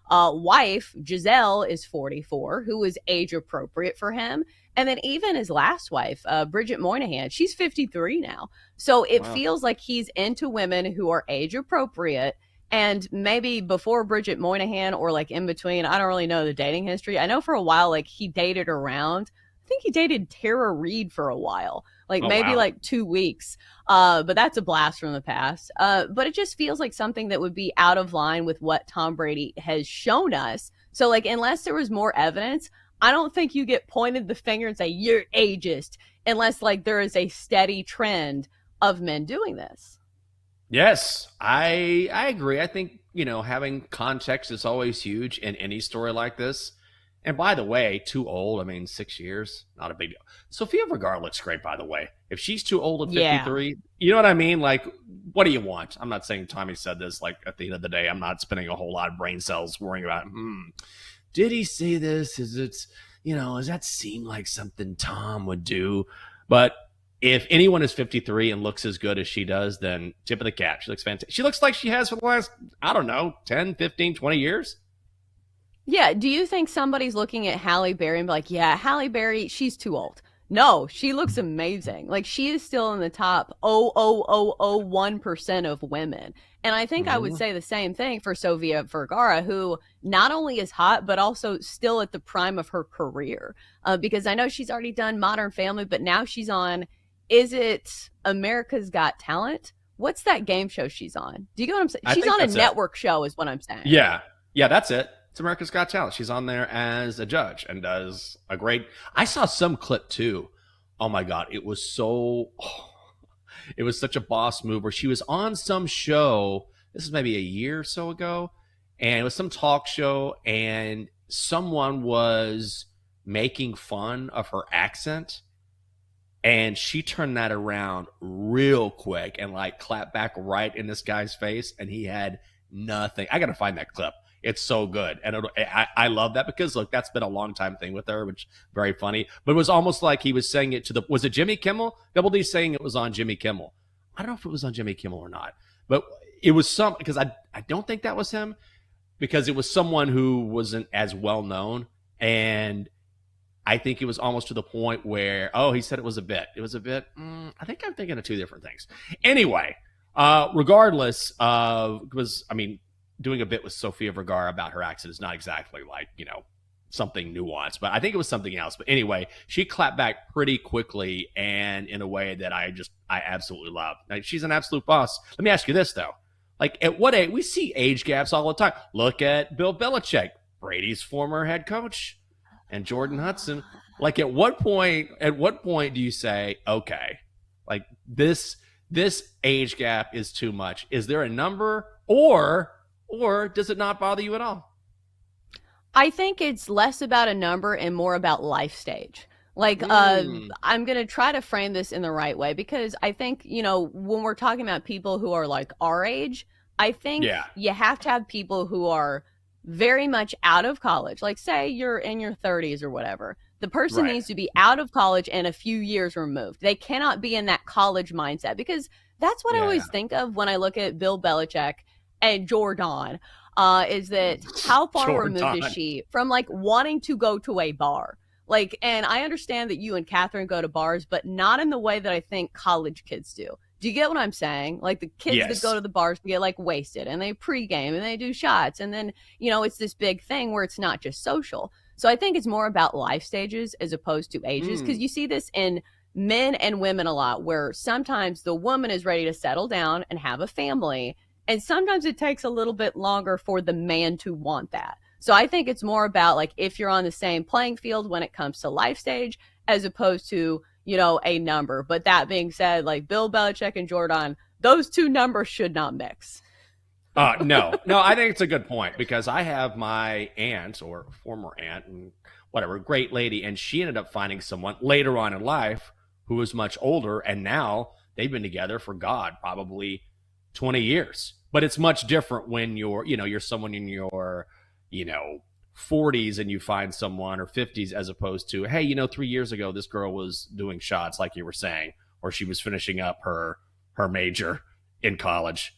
wife, Giselle, is 44, who was age appropriate for him. And then even his last wife, Bridget Moynihan, she's 53 now. So it feels like he's into women who are age appropriate. And maybe before Bridget Moynihan or like in between, I don't really know the dating history. I know for a while, like, he dated around, I think he dated Tara Reid for a while, like like 2 weeks. But that's a blast from the past. But it just feels like something that would be out of line with what Tom Brady has shown us. So, like, unless there was more evidence, I don't think you get pointed the finger and say you're ageist unless, like, there is a steady trend of men doing this. Yes, I agree. I think, having context is always huge in any story like this. And by the way, too old, 6 years, not a big deal. Sofia Vergara looks great, by the way. If she's too old at 53, you know what I mean? Like, what do you want? I'm not saying Tommy said this. Like, at the end of the day, I'm not spending a whole lot of brain cells worrying about, did he say this? Does that seem like something Tom would do? But if anyone is 53 and looks as good as she does, then tip of the cap. She looks fantastic. She looks like she has for the last, 10, 15, 20 years. Yeah. Do you think somebody's looking at Halle Berry and be like, yeah, Halle Berry, she's too old? No, she looks amazing. Like, she is still in the top 0.0001% of women. And I think I would say the same thing for Sofia Vergara, who not only is hot, but also still at the prime of her career. Because I know she's already done Modern Family, but now she's on, is it America's Got Talent? What's that game show she's on? Do you get what I'm saying? She's on a network show is what I'm saying. Yeah, that's it. It's America's Got Talent. She's on there as a judge and does a great... I saw some clip too. Oh my God. It was such a boss move where she was on some show. This is maybe a year or so ago. And it was some talk show and someone was making fun of her accent. And she turned that around real quick and like clapped back right in this guy's face. And he had nothing. I got to find that clip. It's so good. And I love that because, look, that's been a long time thing with her, which is very funny. But it was almost like he was saying it to was it Jimmy Kimmel? Double D saying it was on Jimmy Kimmel. I don't know if it was on Jimmy Kimmel or not. But it was because I don't think that was him because it was someone who wasn't as well known. And I think it was almost to the point where, he said it was a bit. It was a bit. I think I'm thinking of two different things. Anyway, regardless of, doing a bit with Sofia Vergara about her accent is not exactly like, something nuanced, but I think it was something else. But anyway, she clapped back pretty quickly and in a way that I absolutely love. Now, she's an absolute boss. Let me ask you this, though. Like, at what age? We see age gaps all the time. Look at Bill Belichick, Brady's former head coach, and Jordan Hudson. Like, at what point do you say, okay, like this age gap is too much? Is there a number or does it not bother you at all? I think it's less about a number and more about life stage. Like, I'm going to try to frame this in the right way because I think, when we're talking about people who are like our age, I think you have to have people who are very much out of college. Like, say you're in your 30s or whatever. The person needs to be out of college and a few years removed. They cannot be in that college mindset because that's what I always think of when I look at Bill Belichick and Jordan, is that how far removed is she from like wanting to go to a bar? Like, and I understand that you and Catherine go to bars, but not in the way that I think college kids do. Do you get what I'm saying? Like the kids that go to the bars get like wasted and they pregame and they do shots. And then, it's this big thing where it's not just social. So I think it's more about life stages as opposed to ages. Because you see this in men and women a lot, where sometimes the woman is ready to settle down and have a family. And sometimes it takes a little bit longer for the man to want that. So I think it's more about like if you're on the same playing field when it comes to life stage as opposed to, a number. But that being said, like Bill Belichick and Jordan, those two numbers should not mix. No, I think it's a good point because I have my aunt or former aunt and whatever, great lady, and she ended up finding someone later on in life who was much older, and now they've been together for probably 20 years. But it's much different when you're someone in your, 40s and you find someone or 50s as opposed to, hey, 3 years ago, this girl was doing shots like you were saying, or she was finishing up her major in college.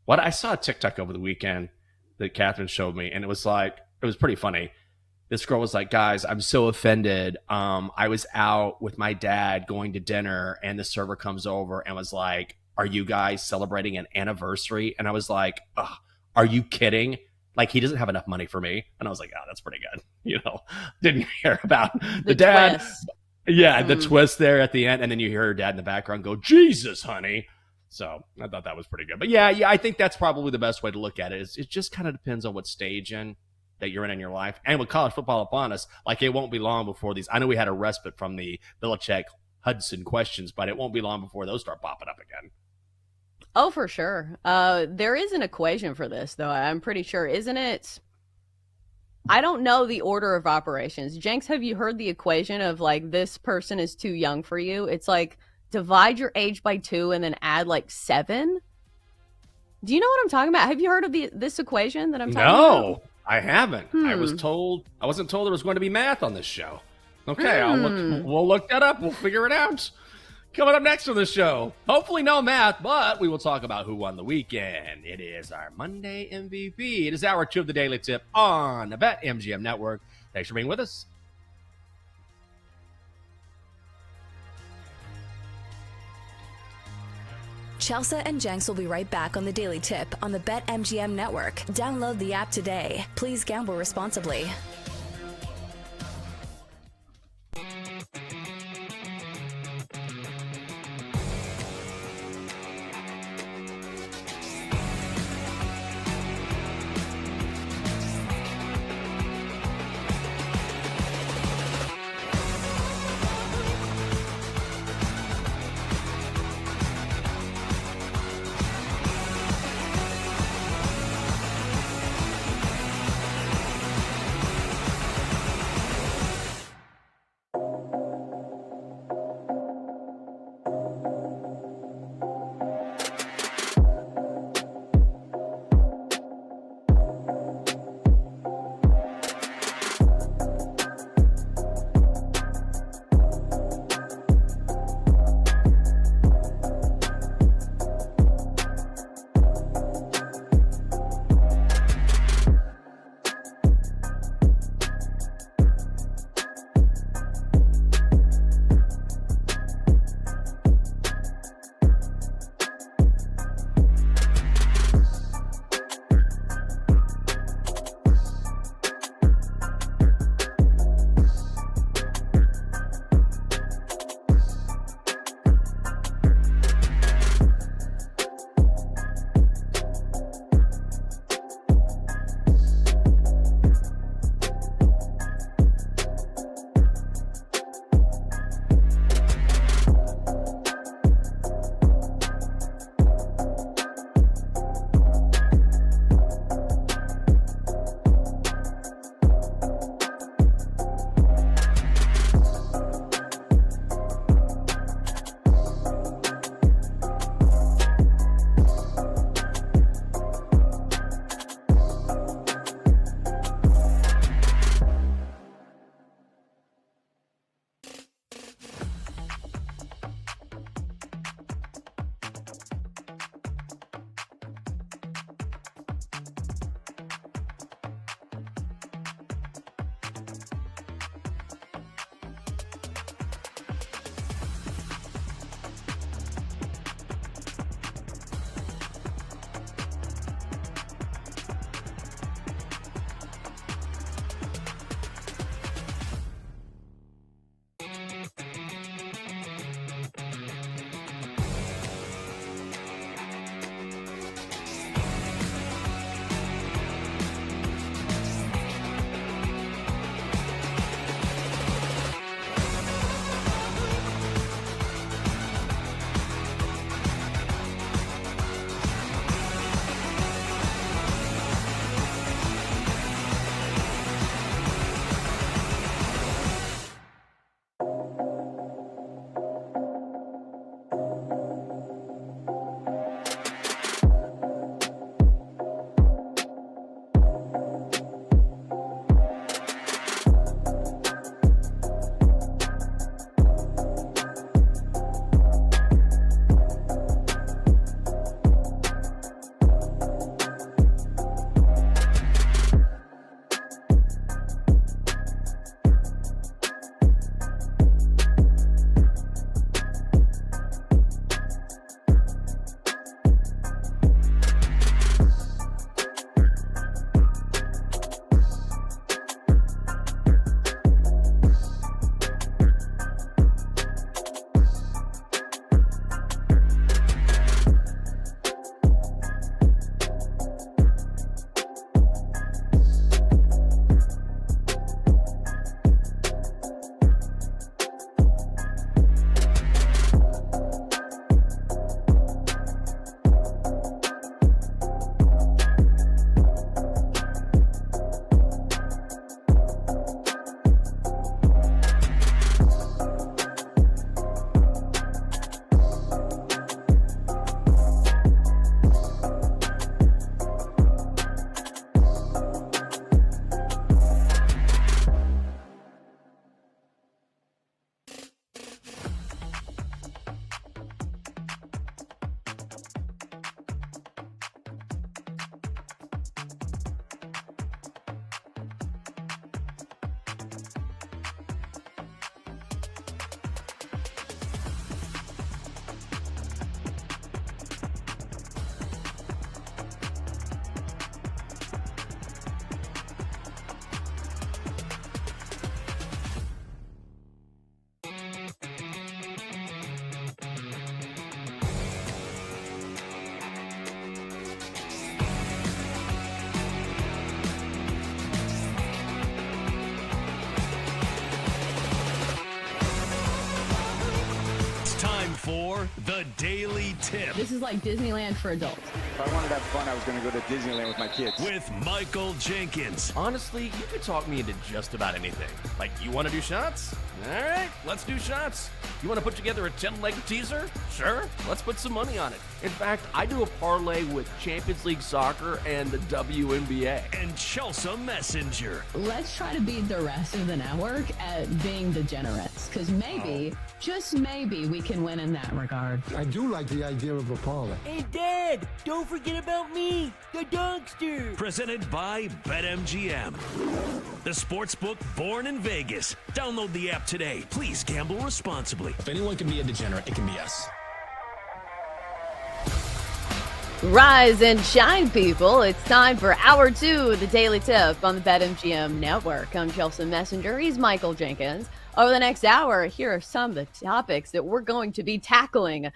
I saw a TikTok over the weekend that Catherine showed me, and it was pretty funny. This girl was like, guys, I'm so offended. I was out with my dad going to dinner, and the server comes over and was like, are you guys celebrating an anniversary? And I was like, are you kidding? Like, he doesn't have enough money for me. And I was like, that's pretty good. Didn't hear about the dad. Twist. Yeah, the twist there at the end. And then you hear her dad in the background go, Jesus, honey. So I thought that was pretty good. But yeah, I think that's probably the best way to look at it. Is it just kind of depends on what stage that you're in your life. And with college football upon us, like it won't be long before these. I know we had a respite from the Belichick Hudson questions, but it won't be long before those start popping up again. Oh, for sure. There is an equation for this, though. I'm pretty sure, isn't it? I don't know the order of operations. Jenks, have you heard the equation of like this person is too young for you? It's like divide your age by 2 and then add like 7. Do you know what I'm talking about? Have you heard of this equation that I'm talking about? No, I haven't. I wasn't told there was going to be math on this show. Okay, we'll look that up. We'll figure it out. Coming up next on the show, hopefully no math, but we will talk about who won the weekend. It is our Monday MVP. It is hour 2 of the Daily Tip on the BetMGM Network. Thanks for being with us. Chelsea and Jenks will be right back on the Daily Tip on the BetMGM Network. Download the app today. Please gamble responsibly. time for the Daily Tip This is like Disneyland for adults. If I wanted to have fun, I was going to go to Disneyland with my kids. with Michael Jenkins. Honestly, you could talk me into just about anything. Like, you want to do shots? All right, let's do shots. You want to put together a 10-leg teaser? Sure, let's put some money on it. In fact, I do a parlay with Champions League Soccer and the WNBA. And Chelsea Messenger. Let's try to beat the rest of the network at being degenerates, because maybe, just maybe, we can win in that regard. I do like the idea of a parlay. Hey, Dad, don't forget about me, the dogster. Presented by BetMGM. The sportsbook born in Vegas. Download the app today. Please gamble responsibly. If anyone can be a degenerate, it can be us. Rise and shine, people. It's time for Hour 2 of the Daily Tip on the BetMGM Network. I'm Chelsea Messenger. He's Michael Jenkins. Over the next hour, here are some of the topics that we're going to be tackling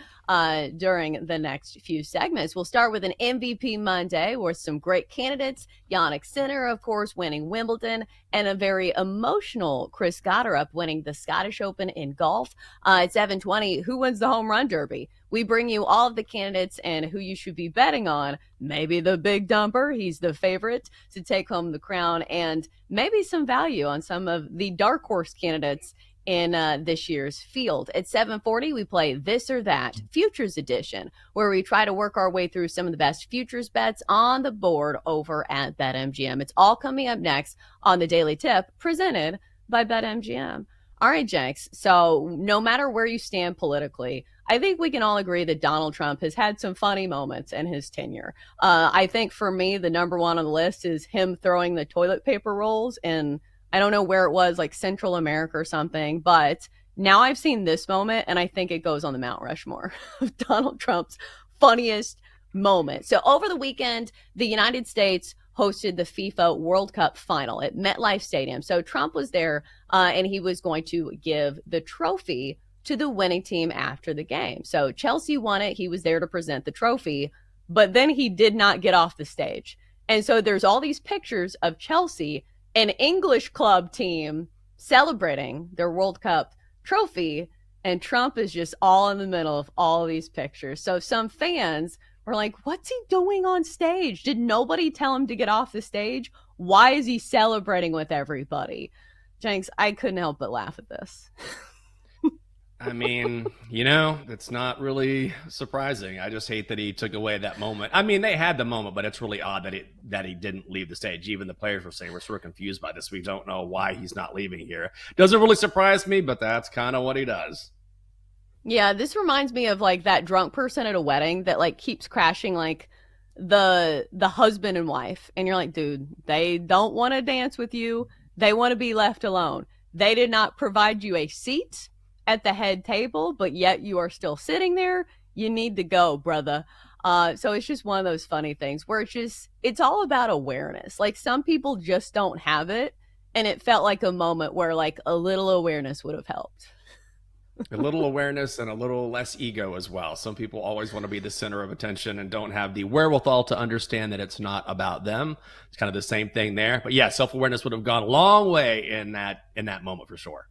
during the next few segments. We'll start with an MVP Monday with some great candidates. Yannick Sinner, of course, winning Wimbledon, and a very emotional Chris Gotterup winning the Scottish Open in golf. At 7:20, who wins the home run derby? We bring you all of the candidates and who you should be betting on. Maybe the big dumper, he's the favorite to take home the crown, and maybe some value on some of the dark horse candidates in this year's field. At 7:40, we play This or That Futures Edition, where we try to work our way through some of the best futures bets on the board over at BetMGM. It's all coming up next on the Daily Tip, presented by BetMGM. All right, Jenks, so no matter where you stand politically, I think we can all agree that Donald Trump has had some funny moments in his tenure. I think for me, the number one on the list is him throwing the toilet paper rolls in, I don't know where it was, like Central America or something, but now I've seen this moment and I think it goes on the Mount Rushmore of Donald Trump's funniest moment. So over the weekend, the United States hosted the FIFA World Cup final at MetLife Stadium. So Trump was there and he was going to give the trophy to the winning team after the game. So Chelsea won it. He was there to present the trophy, but then he did not get off the stage. And so there's all these pictures of Chelsea, an English club team, celebrating their World Cup trophy, and Trump is just all in the middle of all of these pictures. So some fans were like, what's he doing on stage? Did nobody tell him to get off the stage? Why is he celebrating with everybody? Jenks, I couldn't help but laugh at this. I mean, it's not really surprising. I just hate that he took away that moment. I mean, they had the moment, but it's really odd that he didn't leave the stage. Even the players were saying we're sort of confused by this. We don't know why he's not leaving here. Doesn't really surprise me, but that's kind of what he does. Yeah, this reminds me of like that drunk person at a wedding that like keeps crashing like the husband and wife. And you're like, dude, they don't want to dance with you. They want to be left alone. They did not provide you a seat at the head table, but yet you are still sitting there. You need to go, brother. So it's just one of those funny things where it's all about awareness. Like some people just don't have it. And it felt like a moment where like a little awareness would have helped. A little awareness and a little less ego as well. Some people always want to be the center of attention and don't have the wherewithal to understand that it's not about them. It's kind of the same thing there. But yeah, self-awareness would have gone a long way in that moment for sure.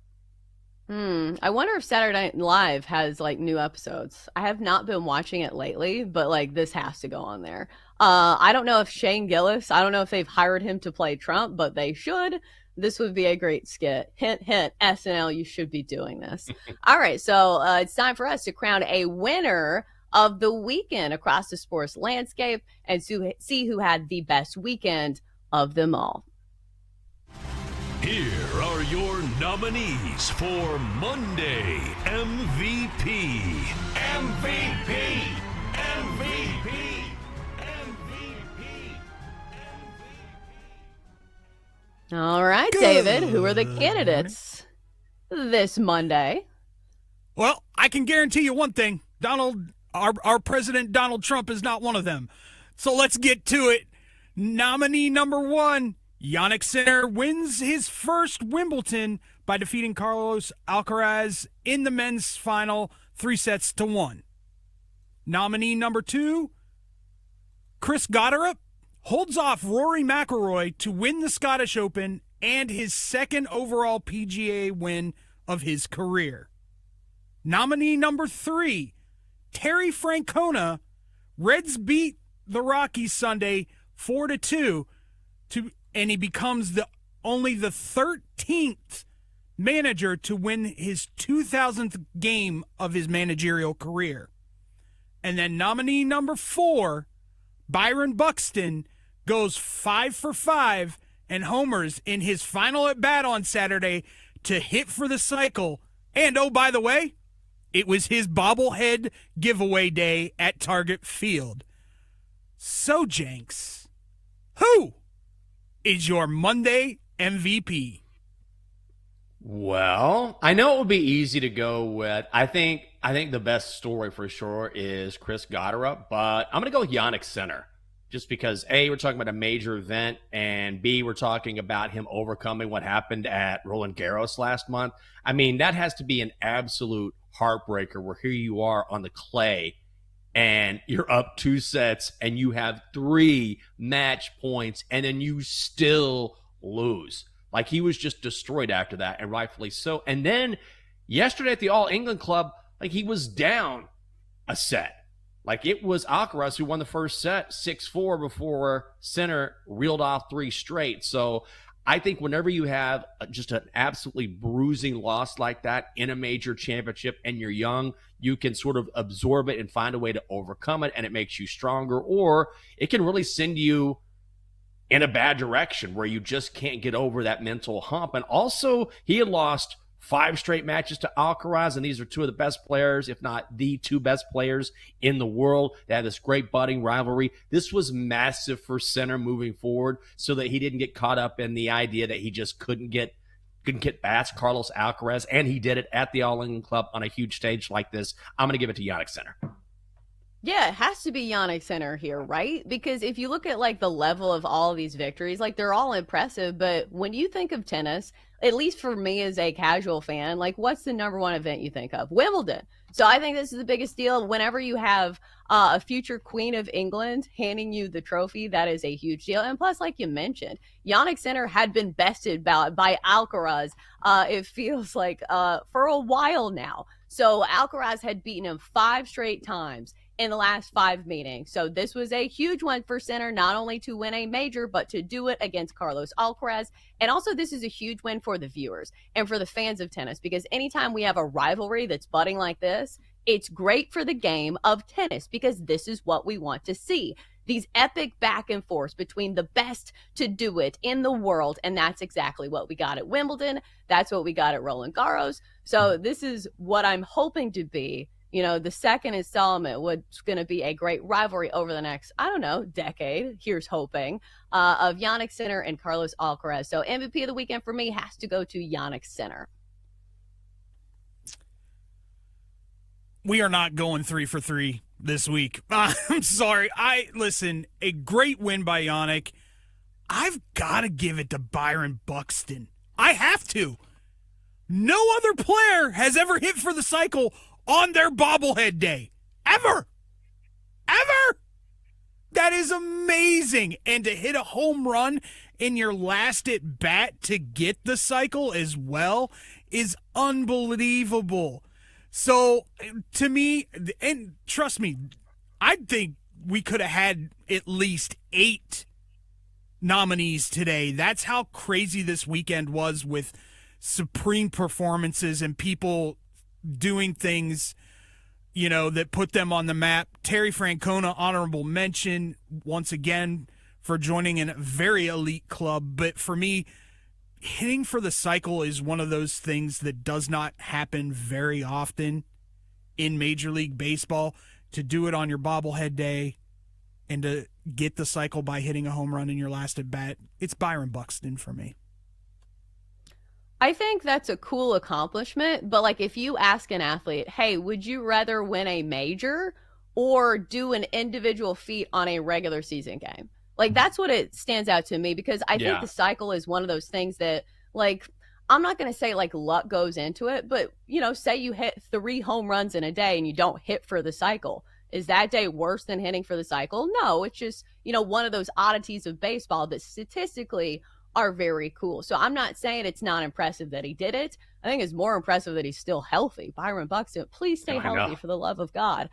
I wonder if Saturday Night Live has like new episodes. I have not been watching it lately, but like this has to go on there. I don't know if Shane Gillis, I don't know if they've hired him to play Trump, but they should. This would be a great skit. Hint, hint, SNL, you should be doing this. All right, so it's time for us to crown a winner of the weekend across the sports landscape and see who had the best weekend of them all. Here are your nominees for Monday MVP. MVP. MVP. All right, David, who are the candidates this Monday? Well, I can guarantee you one thing. Our president, Donald Trump, is not one of them. So let's get to it. Nominee number one, Yannick Sinner wins his first Wimbledon by defeating Carlos Alcaraz in the men's final 3-1. Nominee number two, Chris Gotterup holds off Rory McIlroy to win the Scottish Open and his second overall PGA win of his career. Nominee number 3, Terry Francona. Reds beat the Rockies Sunday 4-2, and he becomes only the 13th manager to win his 2000th game of his managerial career. And then nominee number 4, Byron Buxton, goes 5 for 5 and homers in his final at bat on Saturday to hit for the cycle. And oh, by the way, it was his bobblehead giveaway day at Target Field. So, Jenks, who is your Monday MVP? Well, I know it would be easy to go with. I think the best story for sure is Chris Goddard, but I'm going to go with Yannick Sinner. Just because, A, we're talking about a major event, and B, we're talking about him overcoming what happened at Roland Garros last month. I mean, that has to be an absolute heartbreaker where here you are on the clay, and you're up 2 sets, and you have 3 match points, and then you still lose. Like, he was just destroyed after that, and rightfully so. And then yesterday at the All England Club, like, he was down a set. Like, it was Alcaraz who won the first set 6-4 before Sinner reeled off 3 straight. So I think whenever you have just an absolutely bruising loss like that in a major championship and you're young, you can sort of absorb it and find a way to overcome it, and it makes you stronger. Or it can really send you in a bad direction where you just can't get over that mental hump. And also, he had lost 5 straight matches to Alcaraz, and these are 2 of the best players, if not the 2 best players in the world. They had this great budding rivalry. This was massive for Sinner moving forward so that he didn't get caught up in the idea that he just couldn't get past Carlos Alcaraz, and he did it at the All England Club on a huge stage like this. I'm going to give it to Yannick Sinner. Yeah, it has to be Yannick Sinner here, right? Because if you look at like the level of all of these victories, like they're all impressive. But when you think of tennis, at least for me as a casual fan, like what's the number 1 event you think of? Wimbledon. So I think this is the biggest deal. Whenever you have a future Queen of England handing you the trophy, that is a huge deal. And plus, like you mentioned, Yannick Sinner had been bested by Alcaraz, it feels like, for a while now. So Alcaraz had beaten him 5 straight times in the last 5 meetings. So this was a huge one for Sinner, not only to win a major, but to do it against Carlos Alcaraz. And also, this is a huge win for the viewers and for the fans of tennis, because anytime we have a rivalry that's budding like this, it's great for the game of tennis, because this is what we want to see. These epic back and forths between the best to do it in the world. And that's exactly what we got at Wimbledon. That's what we got at Roland Garros. So this is what I'm hoping to be, the second installment, what's going to be a great rivalry over the next, decade. Here's hoping, of Yannick Sinner and Carlos Alcaraz. So MVP of the weekend for me has to go to Yannick Sinner. We are not going 3 for 3 this week. I'm sorry. Listen, a great win by Yannick. I've got to give it to Byron Buxton. I have to. No other player has ever hit for the cycle on their bobblehead day. Ever. That is amazing. And to hit a home run in your last at bat to get the cycle as well is unbelievable. So to me, and trust me, I think we could have had at least 8 nominees today. That's how crazy this weekend was, with supreme performances and people doing things, that put them on the map. Terry Francona, honorable mention once again for joining in a very elite club. But for me, hitting for the cycle is one of those things that does not happen very often in Major League Baseball. To do it on your bobblehead day and to get the cycle by hitting a home run in your last at bat, it's Byron Buxton for me. I think that's a cool accomplishment, but like if you ask an athlete, hey, would you rather win a major or do an individual feat on a regular season game? Like that's what it stands out to me, because I think the cycle is one of those things that, like, I'm not going to say like luck goes into it, but say you hit 3 home runs in a day and you don't hit for the cycle. Is that day worse than hitting for the cycle? No, it's just, one of those oddities of baseball that statistically are very cool. So I'm not saying it's not impressive that he did it, I think it's more impressive that he's still healthy. Byron Buxton, please stay healthy for the love of God.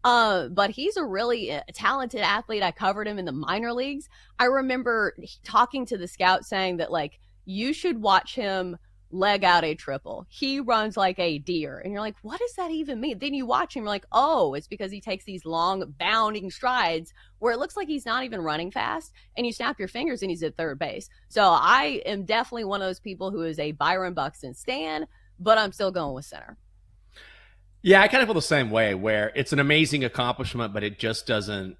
But he's a really talented athlete. I covered him in the minor leagues. I remember talking to the scout saying that, like, you should watch him leg out a triple. He runs like a deer. And you're like, what does that even mean? Then you watch him, you're like, oh, it's because he takes these long bounding strides where it looks like he's not even running fast. And you snap your fingers and he's at third base. So I am definitely one of those people who is a Byron Buxton stan, but I'm still going with center. Yeah, I kind of feel the same way, where it's an amazing accomplishment, but it doesn't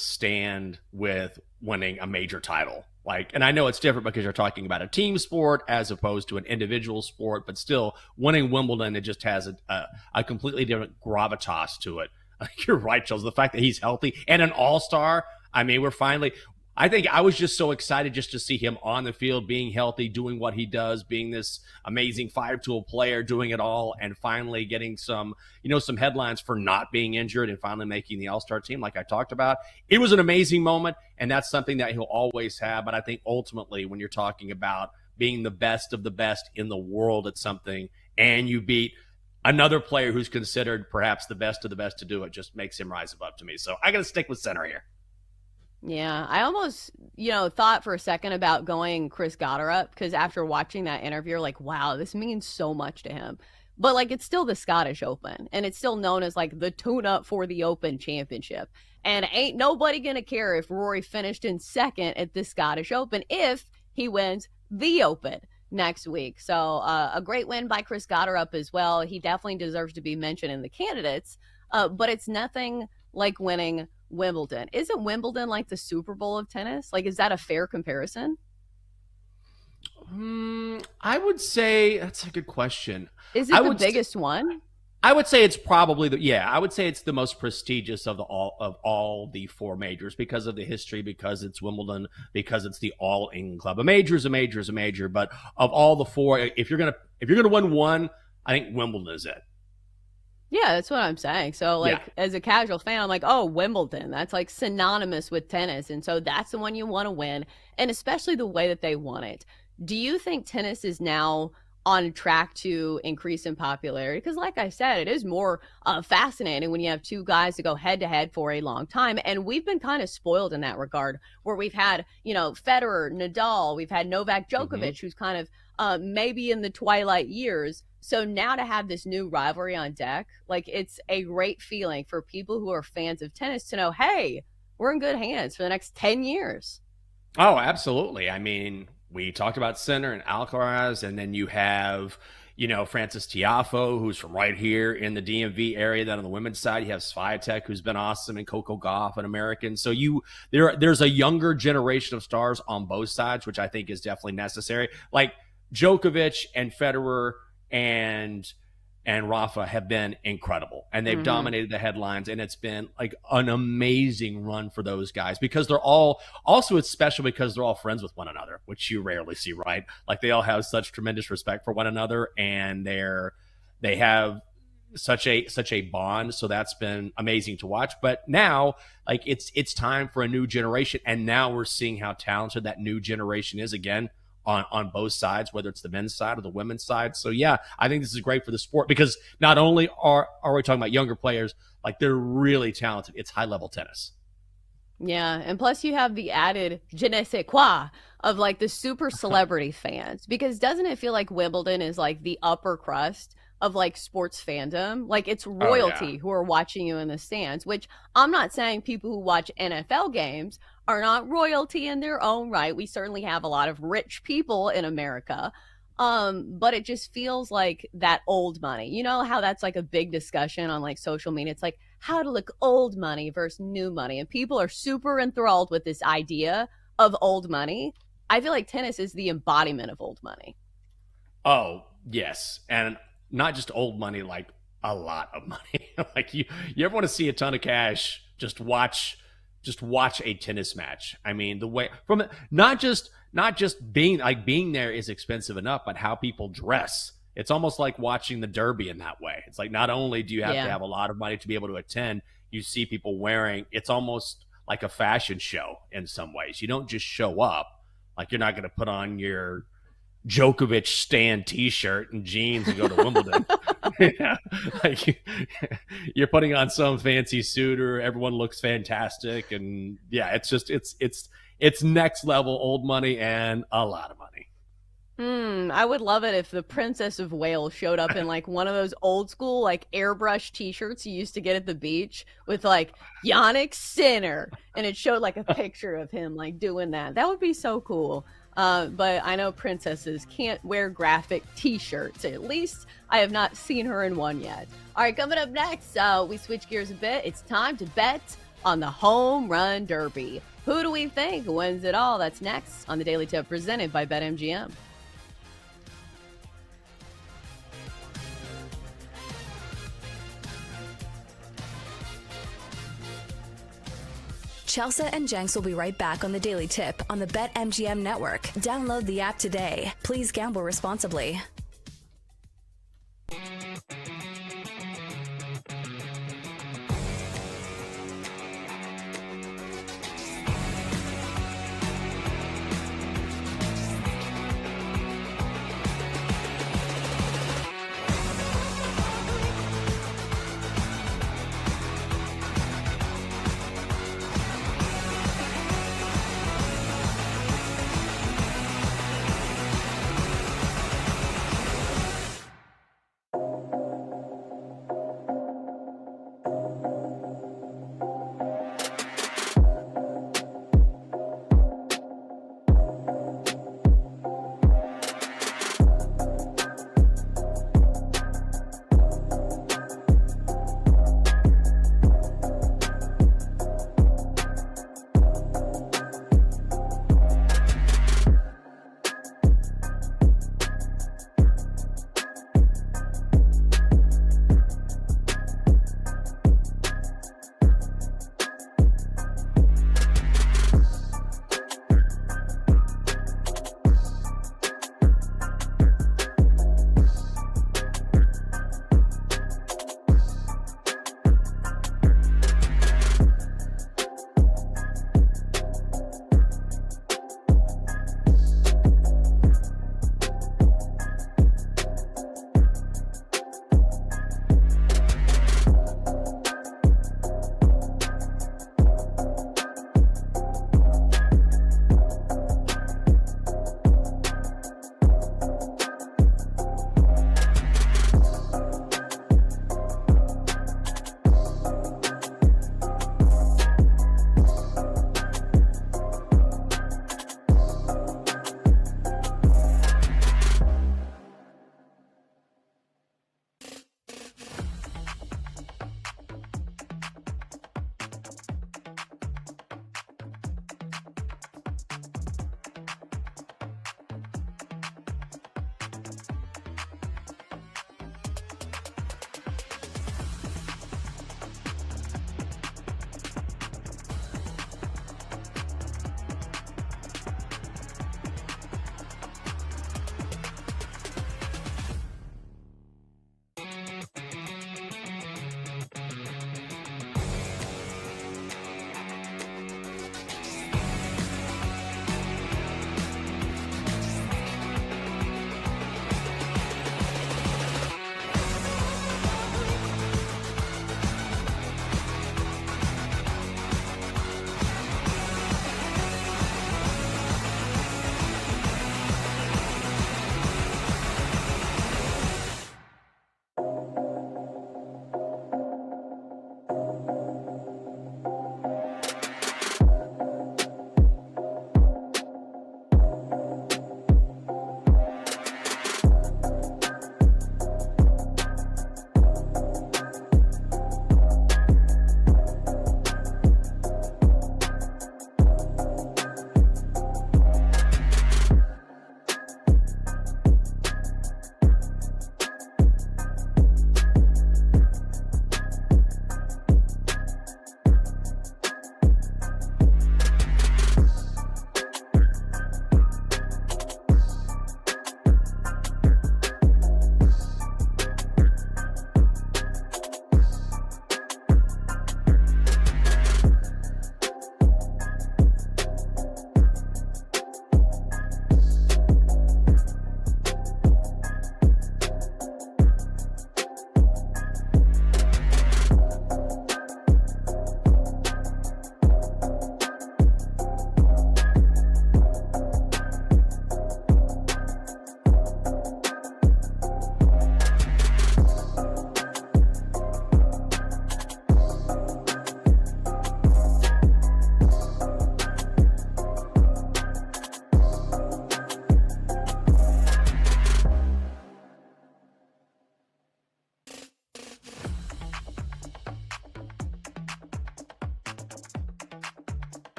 stand with winning a major title. Like, and I know it's different because you're talking about a team sport as opposed to an individual sport, but still winning Wimbledon, it just has a completely different gravitas to it. You're right, Charles. The fact that he's healthy and an all-star. I mean, I think I was just so excited just to see him on the field, being healthy, doing what he does, being this amazing five-tool player, doing it all, and finally getting some headlines for not being injured and finally making the All-Star team like I talked about. It was an amazing moment, and that's something that he'll always have. But I think ultimately when you're talking about being the best of the best in the world at something and you beat another player who's considered perhaps the best of the best to do it, just makes him rise above to me. So I got to stick with center here. Yeah, I almost, thought for a second about going Chris Gotterup because after watching that interview, you're like, wow, this means so much to him. But, like, it's still the Scottish Open, and it's still known as, like, the tune-up for the Open Championship. And ain't nobody going to care if Rory finished in second at the Scottish Open if he wins the Open next week. So a great win by Chris Gotterup as well. He definitely deserves to be mentioned in the candidates, but it's nothing like winning Wimbledon. Isn't Wimbledon like the Super Bowl of tennis? Like, is that a fair comparison? I would say that's a good question. Is it the biggest one? I would say it's probably I would say it's the most prestigious of all the four majors because of the history, because it's Wimbledon, because it's the All England Club. A major is a major is a major, but of all the four, if you're gonna win one, I think Wimbledon is it. Yeah, that's what I'm saying. So, as a casual fan, I'm like, oh, Wimbledon, that's like synonymous with tennis. And so that's the one you want to win, and especially the way that they won it. Do you think tennis is now on track to increase in popularity? Because like I said, it is more fascinating when you have two guys to go head to head for a long time. And we've been kind of spoiled in that regard, where we've had, Federer, Nadal, we've had Novak Djokovic, who's kind of maybe in the twilight years. So now to have this new rivalry on deck, like, it's a great feeling for people who are fans of tennis to know, hey, we're in good hands for the next 10 years. Oh, absolutely. I mean, we talked about Sinner and Alcaraz, and then you have, Francis Tiafoe, who's from right here in the DMV area. Then on the women's side, you have Swiatek, who's been awesome, and Coco Gauff, an American. So there's a younger generation of stars on both sides, which I think is definitely necessary. Like Djokovic and Federer and Rafa have been incredible, and they've dominated the headlines, and it's been like an amazing run for those guys because they're all also, it's special because they're all friends with one another, which you rarely see, right? Like, they all have such tremendous respect for one another, and they have such a bond. So that's been amazing to watch. But now, like, it's time for a new generation, and now we're seeing how talented that new generation is again on both sides, whether it's the men's side or the women's side. So yeah, I think this is great for the sport because not only are we talking about younger players, like, they're really talented. It's high level tennis. Yeah, and plus you have the added je ne sais quoi of, like, the super celebrity fans, because doesn't it feel like Wimbledon is like the upper crust of, like, sports fandom? Like, it's royalty who are watching you in the stands, which I'm not saying people who watch NFL games are not royalty in their own right. We certainly have a lot of rich people in America. But it just feels like that old money. You know how that's like a big discussion on, like, social media? It's like how to look old money versus new money. And people are super enthralled with this idea of old money. I feel like tennis is the embodiment of old money. Oh, yes. And not just old money, like a lot of money. Like, you ever want to see a ton of cash, just watch a tennis match. I mean, the way from not just being there is expensive enough, but how people dress. It's almost like watching the Derby in that way. It's like, not only do you have to have a lot of money to be able to attend, you see people wearing, it's almost like a fashion show in some ways. You don't just show up. Like, you're not going to put on your Djokovic Stan T-shirt and jeans and go to Wimbledon. Yeah, like you're putting on some fancy suit, or everyone looks fantastic, and yeah, it's just it's next level old money and a lot of money. I would love it if the Princess of Wales showed up in like one of those old school like airbrush t-shirts you used to get at the beach with like Yannick Sinner, and it showed like a picture of him like doing that. That would be so cool. But I know princesses can't wear graphic t-shirts. At least I have not seen her in one yet. All right, coming up next, we switch gears a bit. It's time to bet on the Home Run Derby. Who do we think wins it all? That's next on the Daily Tip presented by BetMGM. Chelsea and Jenks will be right back on the Daily Tip on the BetMGM network. Download the app today. Please gamble responsibly.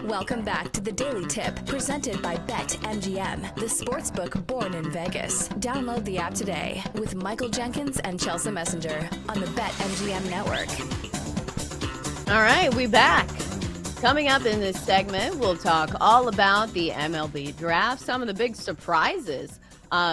Welcome back to the Daily Tip, presented by BetMGM, the sportsbook born in Vegas. Download the app today with Michael Jenkins and Chelsea Messenger on the BetMGM network. All right, we back. Coming up in this segment, we'll talk all about the MLB draft, some of the big surprises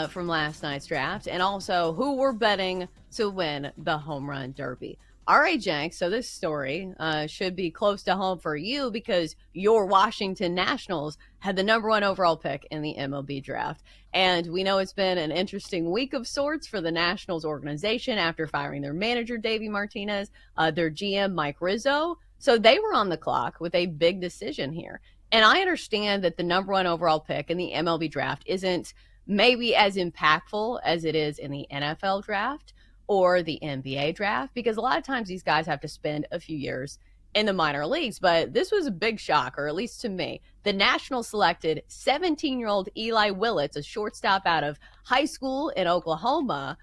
from last night's draft, and also who we're betting to win the home run derby. All right, Jenks, so this story should be close to home for you because your Washington Nationals had the number 1 overall pick in the MLB draft. And we know it's been an interesting week of sorts for the Nationals organization after firing their manager, Davey Martinez, their GM, Mike Rizzo. So they were on the clock with a big decision here. And I understand that the number 1 overall pick in the MLB draft isn't maybe as impactful as it is in the NFL draft or the NBA draft, because a lot of times these guys have to spend a few years in the minor leagues. But this was a big shock, or at least to me. The Nationals selected 17-year-old Eli Willits, a shortstop out of high school in Oklahoma,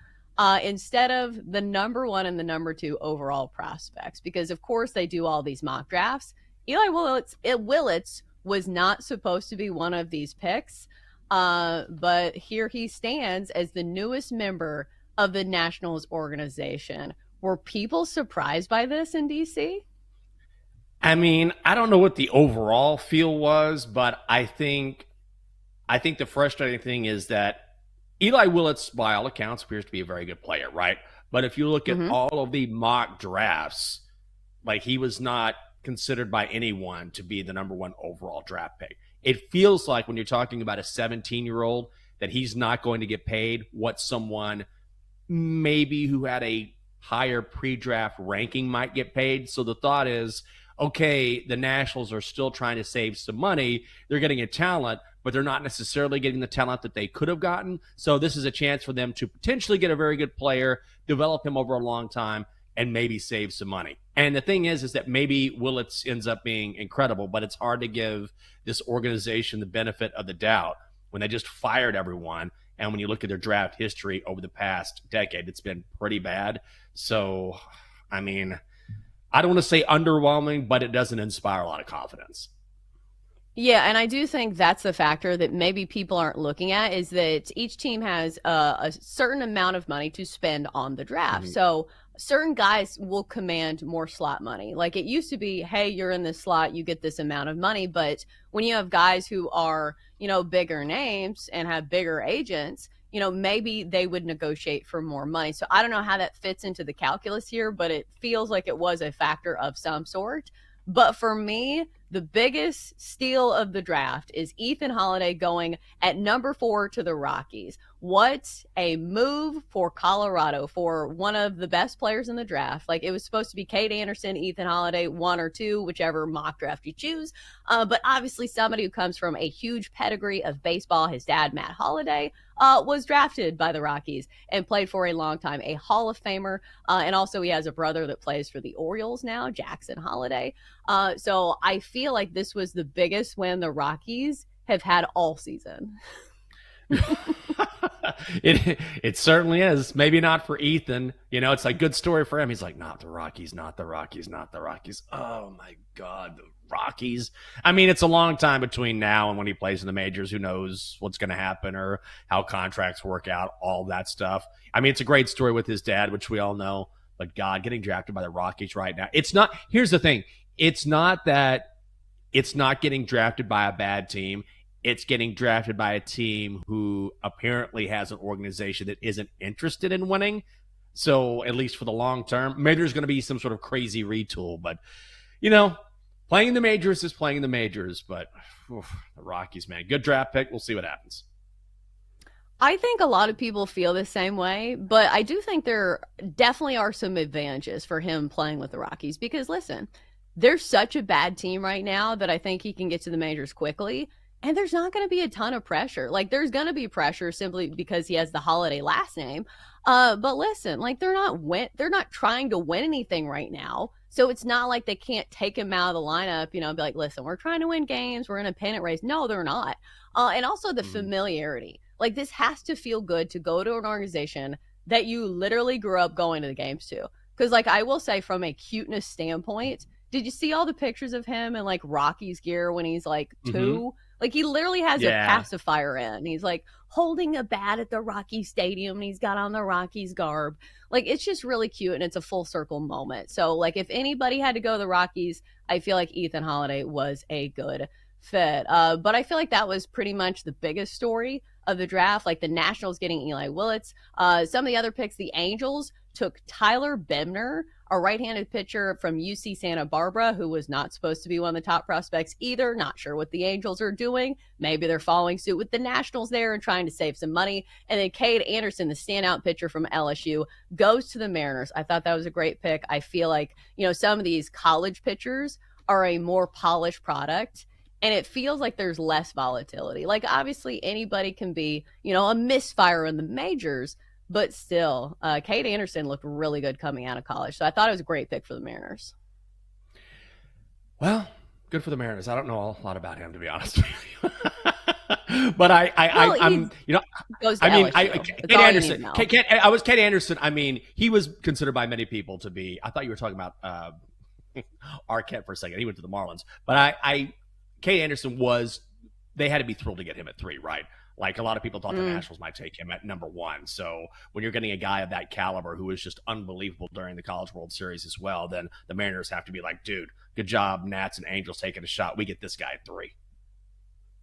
instead of the number 1 and the number 2 overall prospects, because of course they do all these mock drafts. Eli Willits was not supposed to be one of these picks, but here he stands as the newest member of the Nationals organization. Were people surprised by this in DC? I mean, I don't know what the overall feel was, but I think the frustrating thing is that Eli Willits, by all accounts, appears to be a very good player, right? But if you look at all of the mock drafts, like, he was not considered by anyone to be the number 1 overall draft pick. It feels like when you're talking about a 17-year-old that he's not going to get paid what someone maybe who had a higher pre-draft ranking might get paid. So the thought is, okay, the Nationals are still trying to save some money. They're getting a talent, but they're not necessarily getting the talent that they could have gotten. So this is a chance for them to potentially get a very good player, develop him over a long time, and maybe save some money. And the thing is that maybe Willits ends up being incredible, but it's hard to give this organization the benefit of the doubt when they just fired everyone. And when you look at their draft history over the past decade, it's been pretty bad. So, I mean, I don't want to say underwhelming, but it doesn't inspire a lot of confidence. Yeah, and I do think that's the factor that maybe people aren't looking at, is that each team has a certain amount of money to spend on the draft. So certain guys will command more slot money. Like, it used to be, hey, you're in this slot, you get this amount of money. But when you have guys who are, bigger names and have bigger agents, maybe they would negotiate for more money. So I don't know how that fits into the calculus here, but it feels like it was a factor of some sort. But for me, the biggest steal of the draft is Ethan Holiday going at number 4 to the Rockies. What a move for Colorado, for one of the best players in the draft. Like, it was supposed to be Cade Anderson, Ethan Holiday, 1 or 2, whichever mock draft you choose. But obviously somebody who comes from a huge pedigree of baseball. His dad, Matt Holliday, was drafted by the Rockies and played for a long time, a Hall of Famer. And also he has a brother that plays for the Orioles now, Jackson Holliday. So I feel like this was the biggest win the Rockies have had all season. It certainly is. Maybe not for Ethan. It's a good story for him. He's like, not the Rockies, not the Rockies, not the Rockies. Oh my God, the Rockies. I mean, it's a long time between now and when he plays in the majors. Who knows what's going to happen or how contracts work out, all that stuff. I mean, it's a great story with his dad, which we all know. But God, getting drafted by the Rockies right now. It's not, here's the thing. It's not that it's not getting drafted by a bad team. It's getting drafted by a team who apparently has an organization that isn't interested in winning. So at least for the long term, maybe there's going to be some sort of crazy retool. But, playing the majors is playing the majors. But the Rockies, man, good draft pick. We'll see what happens. I think a lot of people feel the same way, but I do think there definitely are some advantages for him playing with the Rockies because, listen, they're such a bad team right now that I think he can get to the majors quickly. And there's not going to be a ton of pressure. Like, there's going to be pressure simply because he has the Holiday last name. But listen, like, they're not trying to win anything right now. So it's not like they can't take him out of the lineup, be like, listen, we're trying to win games. We're in a pennant race. No, they're not. And also the familiarity. Like, this has to feel good to go to an organization that you literally grew up going to the games to. Because, like, I will say from a cuteness standpoint, did you see all the pictures of him in like Rocky's gear when he's like 2? Mhm. Like he literally has a Yeah. pacifier in. He's like holding a bat at the Rocky Stadium and he's got on the Rockies garb. Like it's just really cute and it's a full circle moment. So like if anybody had to go to the Rockies, I feel like Ethan Holiday was a good fit. But I feel like that was pretty much the biggest story of the draft. Like the Nationals getting Eli Willits. Some of the other picks, the Angels took Tyler Bemner, a right-handed pitcher from UC Santa Barbara, who was not supposed to be one of the top prospects either. Not sure what the Angels are doing. Maybe they're following suit with the Nationals there and trying to save some money. And then Cade Anderson, the standout pitcher from LSU, goes to the Mariners. I thought that was a great pick. I feel like, some of these college pitchers are a more polished product. And it feels like there's less volatility. Like, obviously, anybody can be, a misfire in the majors. But still, Cade Anderson looked really good coming out of college. So I thought it was a great pick for the Mariners. Well, good for the Mariners. I don't know a lot about him, to be honest with you. But Cade Anderson. I mean, he was considered by many people to be. I thought you were talking about Arquette for a second. He went to the Marlins, but Cade Anderson was. They had to be thrilled to get him at 3, right? Like a lot of people thought the Nationals might take him at number 1. So when you're getting a guy of that caliber who was just unbelievable during the College World Series as well, then the Mariners have to be like, dude, good job, Nats and Angels taking a shot. We get this guy at 3.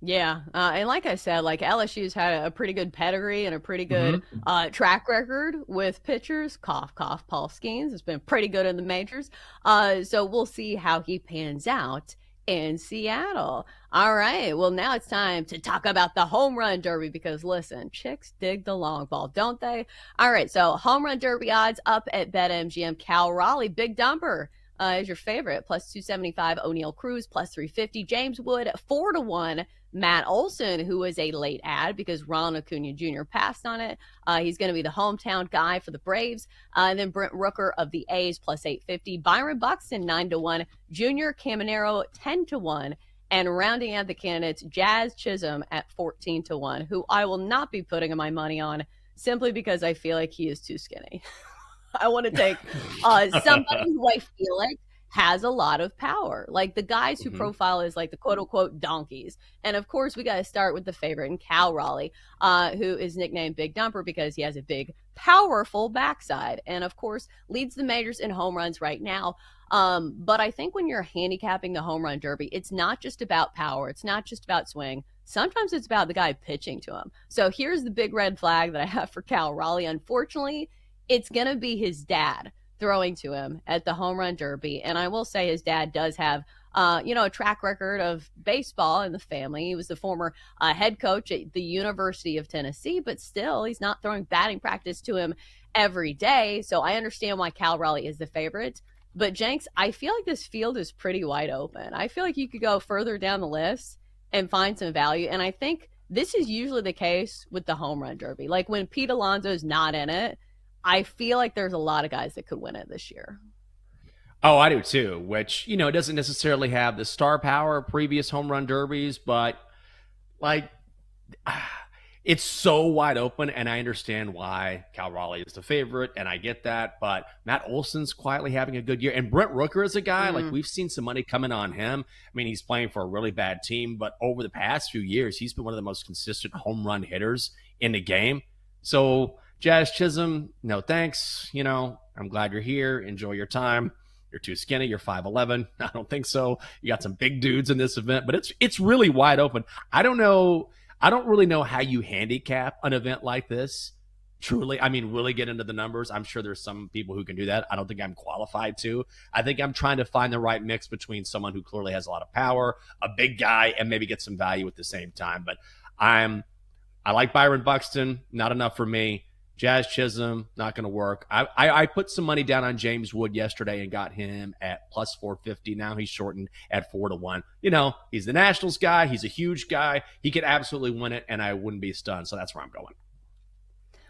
Yeah. And like I said, like LSU's had a pretty good pedigree and a pretty good track record with pitchers. Cough, cough, Paul Skeens has been pretty good in the majors. So we'll see how he pans out in Seattle. All right. Well, now it's time to talk about the home run derby because listen, chicks dig the long ball, don't they? All right. So home run derby odds up at BetMGM. Cal Raleigh, big dumper, is your favorite. Plus 275. O'Neal Cruz plus 350. James Wood 4-1. Matt Olson, who was a late ad because Ronald Acuna Jr. passed on it. He's going to be the hometown guy for the Braves. And then Brent Rooker of the A's plus 850. Byron Buxton 9-1. Junior Caminero 10-1. And rounding out the candidates, Jazz Chisholm at 14-1, who I will not be putting my money on simply because I feel like he is too skinny. I want to take somebody who I feel like has a lot of power, like the guys who profile as like the quote unquote donkeys. And of course, we got to start with the favorite in Cal Raleigh, who is nicknamed Big Dumper because he has a big, powerful backside. And of course, leads the majors in home runs right now. But I think when you're handicapping the home run derby, it's not just about power. It's not just about swing. Sometimes it's about the guy pitching to him. So here's the big red flag that I have for Cal Raleigh. Unfortunately, it's going to be his dad throwing to him at the home run derby. And I will say his dad does have, a track record of baseball in the family. He was the former head coach at the University of Tennessee, but still he's not throwing batting practice to him every day. So I understand why Cal Raleigh is the favorite. But Jenks, I feel like this field is pretty wide open. I feel like you could go further down the list and find some value. And I think this is usually the case with the home run derby. Like when Pete Alonso's not in it, I feel like there's a lot of guys that could win it this year. Oh, I do too, which, doesn't necessarily have the star power of previous home run derbies, but like it's so wide open, and I understand why Cal Raleigh is the favorite, and I get that, but Matt Olson's quietly having a good year, and Brent Rooker is a guy, like we've seen some money coming on him. I mean, he's playing for a really bad team, but over the past few years, he's been one of the most consistent home run hitters in the game. So Jazz Chisholm, no thanks. I'm glad you're here. Enjoy your time. You're too skinny. You're 5'11". I don't think so. You got some big dudes in this event, but it's really wide open. I don't know. I don't really know how you handicap an event like this. Truly, I mean, really get into the numbers. I'm sure there's some people who can do that. I don't think I'm qualified to. I think I'm trying to find the right mix between someone who clearly has a lot of power, a big guy, and maybe get some value at the same time. But I like Byron Buxton. Not enough for me. Jazz Chisholm, not going to work. I put some money down on James Wood yesterday and got him at plus 450. Now he's shortened at 4-1. He's the Nationals guy. He's a huge guy. He could absolutely win it, and I wouldn't be stunned. So that's where I'm going.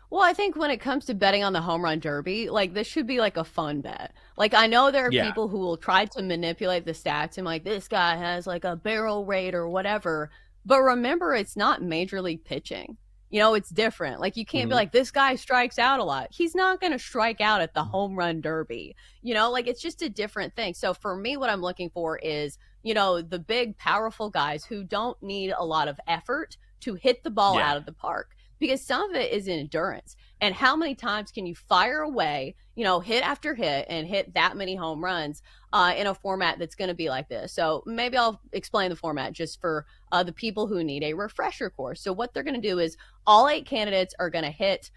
Well, I think when it comes to betting on the home run derby, like this should be like a fun bet. Like I know there are people who will try to manipulate the stats and like this guy has like a barrel rate or whatever. But remember, it's not major league pitching. It's different. Like, you can't be like, this guy strikes out a lot. He's not going to strike out at the home run derby. Like, it's just a different thing. So for me, what I'm looking for is, the big, powerful guys who don't need a lot of effort to hit the ball out of the park, because some of it is endurance. And how many times can you fire away, hit after hit and hit that many home runs in a format that's going to be like this? So maybe I'll explain the format just for the people who need a refresher course. So what they're going to do is all 8 candidates are going to hit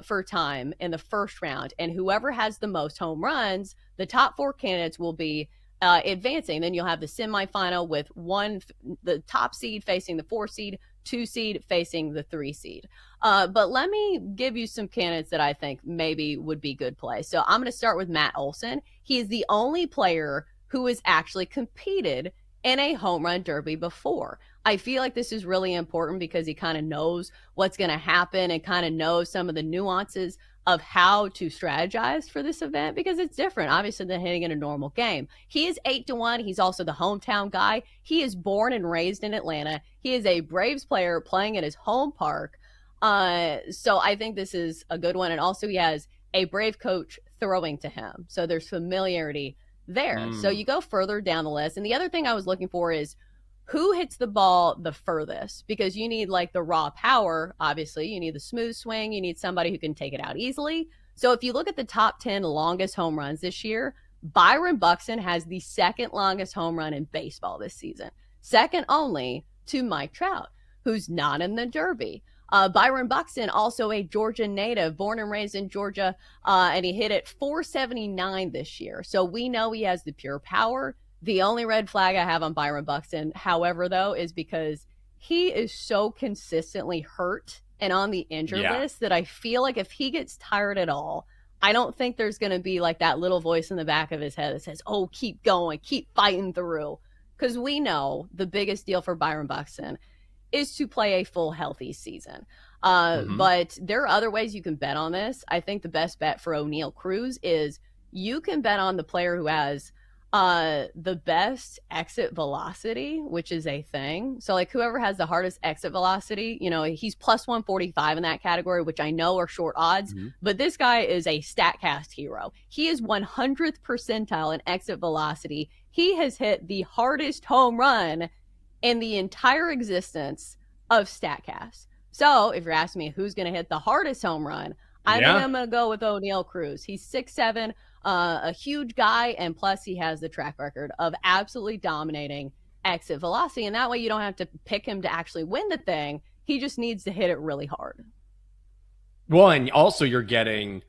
for time in the first round. And whoever has the most home runs, the top 4 candidates will be advancing. Then you'll have the semifinal with the top seed facing the 4 seed, 2 seed facing the 3 seed. But let me give you some candidates that I think maybe would be good play. So I'm going to start with Matt Olson. He is the only player who has actually competed in a home run derby before. I feel like this is really important because he kind of knows what's going to happen and kind of knows some of the nuances of how to strategize for this event, because it's different, obviously, than hitting in a normal game. He is 8-1. He's also the hometown guy. He is born and raised in Atlanta. He is a Braves player playing at his home park. So I think this is a good one. And also he has a Brave coach throwing to him. So there's familiarity there. So you go further down the list. And the other thing I was looking for is who hits the ball the furthest, because you need like the raw power. Obviously, you need the smooth swing. You need somebody who can take it out easily. So if you look at the top 10 longest home runs this year, Byron Buxton has the second longest home run in baseball this season, second only to Mike Trout, who's not in the Derby. Byron Buxton, also a Georgia native, born and raised in Georgia, and he hit it 479 this year. So we know he has the pure power. The only red flag I have on Byron Buxton, however, though, is because he is so consistently hurt and on the injured list that I feel like if he gets tired at all, I don't think there's going to be like that little voice in the back of his head that says, oh, keep going, keep fighting through. Because we know the biggest deal for Byron Buxton is to play a full healthy season. But there are other ways you can bet on this. I think the best bet for O'Neal Cruz is you can bet on the player who has the best exit velocity, which is a thing. So like whoever has the hardest exit velocity, he's plus 145 in that category, which I know are short odds, but this guy is a StatCast hero. He is 100th percentile in exit velocity. He has hit the hardest home run in the entire existence of StatCast. So if you're asking me who's going to hit the hardest home run, I think I'm going to go with O'Neal Cruz. He's 6'7", a huge guy, and plus he has the track record of absolutely dominating exit velocity, and that way you don't have to pick him to actually win the thing. He just needs to hit it really hard. Well, and also you're getting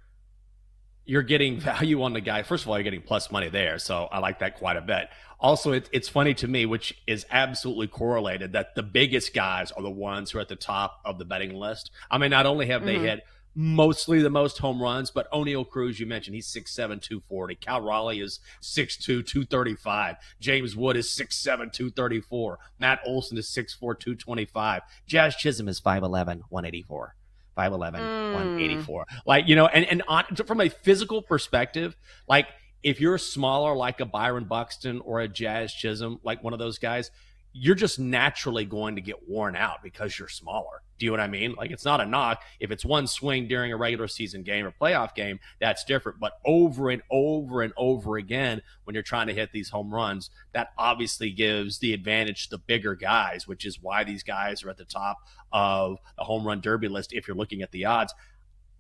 value on the guy. First of all, you're getting plus money there, so I like that quite a bit. Also, it's funny to me, which is absolutely correlated, that the biggest guys are the ones who are at the top of the betting list. I mean, not only have they hit mostly the most home runs, but O'Neal Cruz, you mentioned, he's 6'7", 240. Cal Raleigh is 6'2", 235. James Wood is 6'7", 234. Matt Olson is 6'4", 225. Jazz Chisholm is 5'11", 184. 5'11", 184. Like, and from a physical perspective, like if you're smaller like a Byron Buxton or a Jazz Chisholm, like one of those guys, you're just naturally going to get worn out because you're smaller. Do you know what I mean? Like, it's not a knock. If it's one swing during a regular season game or playoff game, that's different. But over and over and over again, when you're trying to hit these home runs, that obviously gives the advantage to the bigger guys, which is why these guys are at the top of the home run derby list if you're looking at the odds.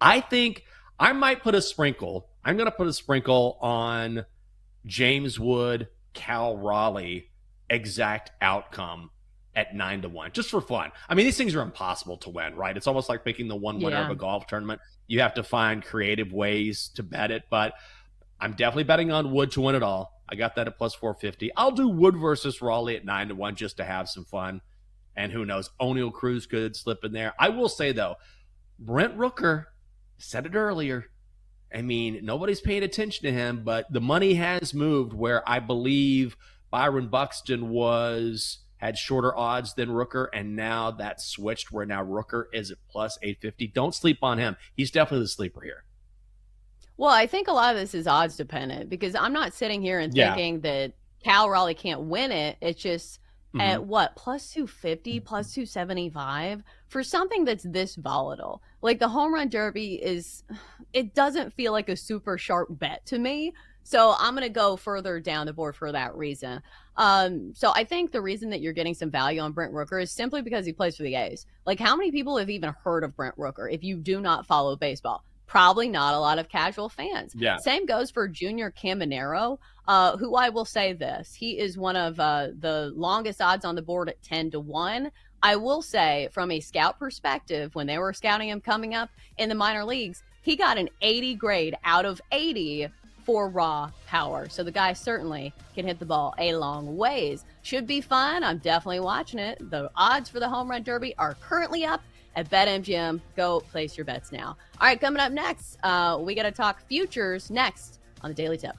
I think I might put a sprinkle. I'm going to put a sprinkle on James Wood, Cal Raleigh, exact outcome at 9-1, just for fun. I mean, these things are impossible to win, right? It's almost like picking the one winner of a golf tournament. You have to find creative ways to bet it, but I'm definitely betting on Wood to win it all. I got that at plus 450. I'll do Wood versus Raleigh at 9-1 just to have some fun. And who knows, O'Neal Cruz could slip in there. I will say, though, Brent Rooker, said it earlier, I mean, nobody's paying attention to him, but the money has moved where I believe Byron Buxton had shorter odds than Rooker, and now that's switched where now Rooker is at plus 850. Don't sleep on him. He's definitely the sleeper here. Well, I think a lot of this is odds dependent because I'm not sitting here and thinking that Cal Raleigh can't win it. It's just at what, plus 250, plus 275 for something that's this volatile. Like the home run derby it doesn't feel like a super sharp bet to me. So I'm going to go further down the board for that reason. So I think the reason that you're getting some value on Brent Rooker is simply because he plays for the A's. Like, how many people have even heard of Brent Rooker if you do not follow baseball? Probably not a lot of casual fans. Yeah. Same goes for Junior Caminero, who I will say this. He is one of the longest odds on the board at 10-1. I will say, from a scout perspective, when they were scouting him coming up in the minor leagues, he got an 80 grade out of 80 for raw power. So the guy certainly can hit the ball a long ways. Should be fun. I'm definitely watching it. The odds for the home run derby are currently up at BetMGM. Go place your bets now. All right, coming up next, we got to talk futures next on the Daily Tip.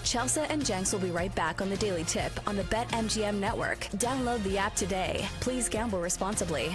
Chelsea and Jenks will be right back on the Daily Tip on the BetMGM network. Download the app today. Please gamble responsibly.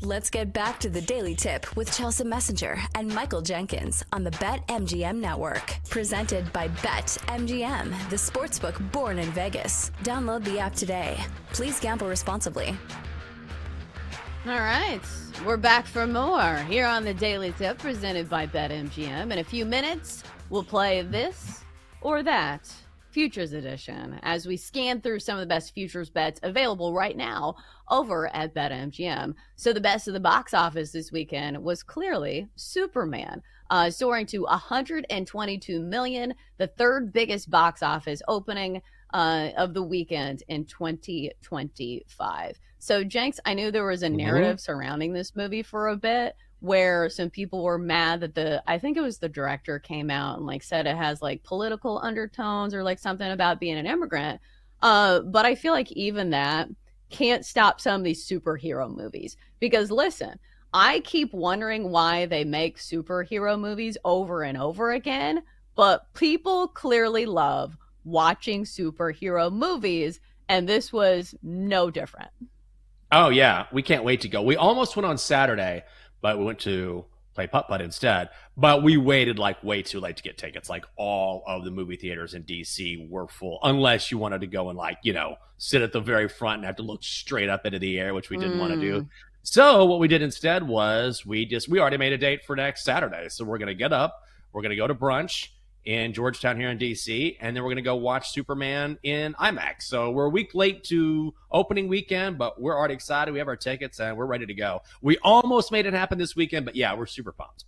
Let's get back to the Daily Tip with Chelsea Messenger and Michael Jenkins on the BetMGM Network. Presented by BetMGM, the sportsbook born in Vegas. Download the app today. Please gamble responsibly. All right, we're back for more here on the Daily Tip presented by BetMGM. In a few minutes, we'll play this or that Futures Edition as we scan through some of the best futures bets available right now over at BetMGM. So the best of the box office this weekend was clearly Superman, soaring to $122 million, the third biggest box office opening of the weekend in 2025. So, Jenks, I knew there was a narrative surrounding this movie for a bit where some people were mad that I think it was the director came out and like said it has like political undertones or like something about being an immigrant. But I feel like even that can't stop some of these superhero movies because listen, I keep wondering why they make superhero movies over and over again, but people clearly love watching superhero movies, and this was no different. Oh, yeah. We can't wait to go. We almost went on Saturday, but we went to play putt-putt instead. But we waited like way too late to get tickets. Like all of the movie theaters in D.C. were full, unless you wanted to go and like, sit at the very front and have to look straight up into the air, which we didn't want to do. So what we did instead was we already made a date for next Saturday. So we're going to get up. We're going to go to brunch in Georgetown here in D.C., and then we're going to go watch Superman in IMAX. So we're a week late to opening weekend, but we're already excited. We have our tickets, and we're ready to go. We almost made it happen this weekend, but yeah, we're super pumped.